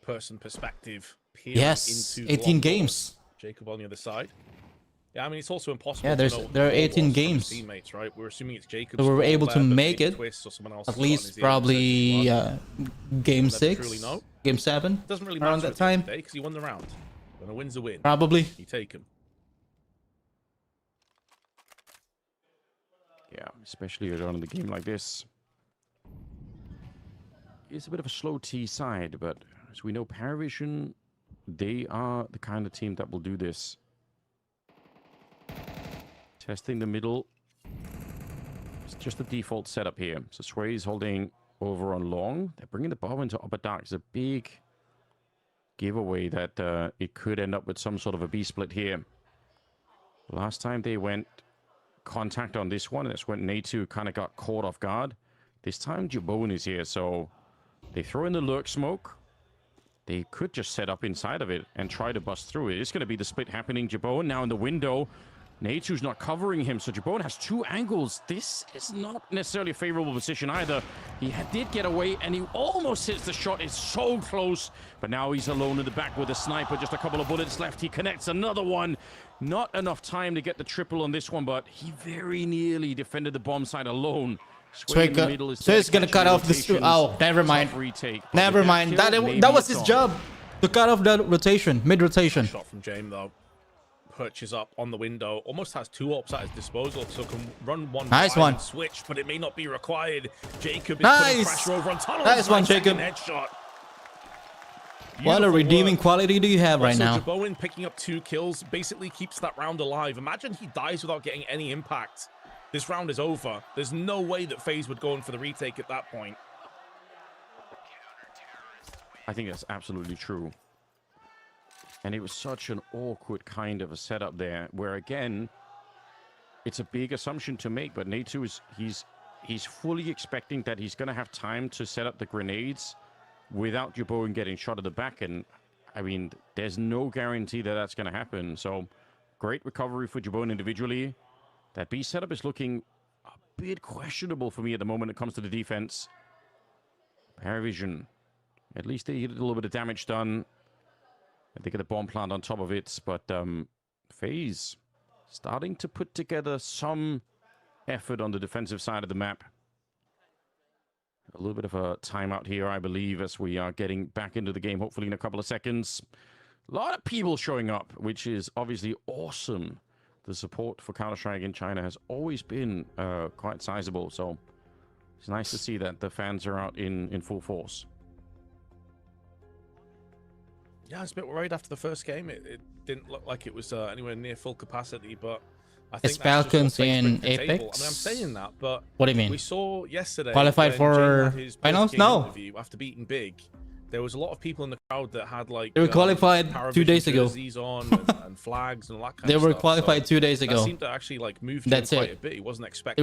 person perspective. Yes, into 18 games. Jacob on the other side. Yeah, I mean, it's also impossible. Yeah, there are 18 games. Teammates, right? We're assuming it's Jacob. So we're able to make it. At least probably game 6, game 7. Doesn't really around matter that time. Because he won the round. When a win's a win. Probably. You take him. Yeah, especially early on in the game like this. It's a bit of a slow T side, but as we know, Parivision, they are the kind of team that will do this. Testing the middle. It's just the default setup here. So Sway is holding over on long. They're bringing the bomb into upper dark. It's a big giveaway that it could end up with some sort of a B split here. Last time they went contact on this one, that's when Natu kind of got caught off guard. This time Jaboan is here, so they throw in the lurk smoke. They could just set up inside of it and try to bust through it. It's going to be the split happening. Jaboan now in the window. Natu's not covering him, so Jaboan has 2 angles. This is not necessarily a favorable position either. He did get away, and he almost hits the shot. It's so close, but now he's alone in the back with a sniper. Just a couple of bullets left. He connects another one. Not enough time to get the triple on this one, but he very nearly defended the bomb side alone. So he's gonna cut off this. Oh, never mind. Never mind. That was his job to cut off the rotation, mid rotation. Shot from James though. Perches up on the window. Almost has 2 ops at his disposal, so can run one. Nice one. Switch, but it may not be required. Jacob is putting Nice. pressure over on tunnels. Nice one, Jacob. Headshot. What a redeeming quality do you have right now? Jaboan picking up 2 kills basically keeps that round alive. Imagine he dies without getting any impact. This round is over. There's no way that FaZe would go in for the retake at that point. I think that's absolutely true. And it was such an awkward kind of a setup there, where again, it's a big assumption to make, but Natu is he's fully expecting that he's going to have time to set up the grenades without Jaboan getting shot at the back. And I mean, there's no guarantee that that's going to happen. So great recovery for Jaboan individually. That B setup is looking a bit questionable for me at the moment when it comes to the defense. Parivision, at least they get a little bit of damage done. They get a bomb plant on top of it, but FaZe starting to put together some effort on the defensive side of the map. A little bit of a timeout here, I believe, as we are getting back into the game, hopefully in a couple of seconds. A lot of people showing up, which is obviously awesome. The support for Counter-Strike in China has always been quite sizable, so It's nice to see that the fans are out in full force. Yeah, I was a bit worried after the first game. It didn't look like it was anywhere near full capacity, but I think It's Falcons in Apex. I mean, I'm saying that, but what do you mean? We saw yesterday Qualified for finals? No. After beating Big, there was a lot of people in the crowd that had like they were qualified Parivision 2 days ago. jerseys on and flags and all that kind they of were stuff. qualified So 2 days ago. That seemed to actually like move That's quite it. a bit. He wasn't expecting.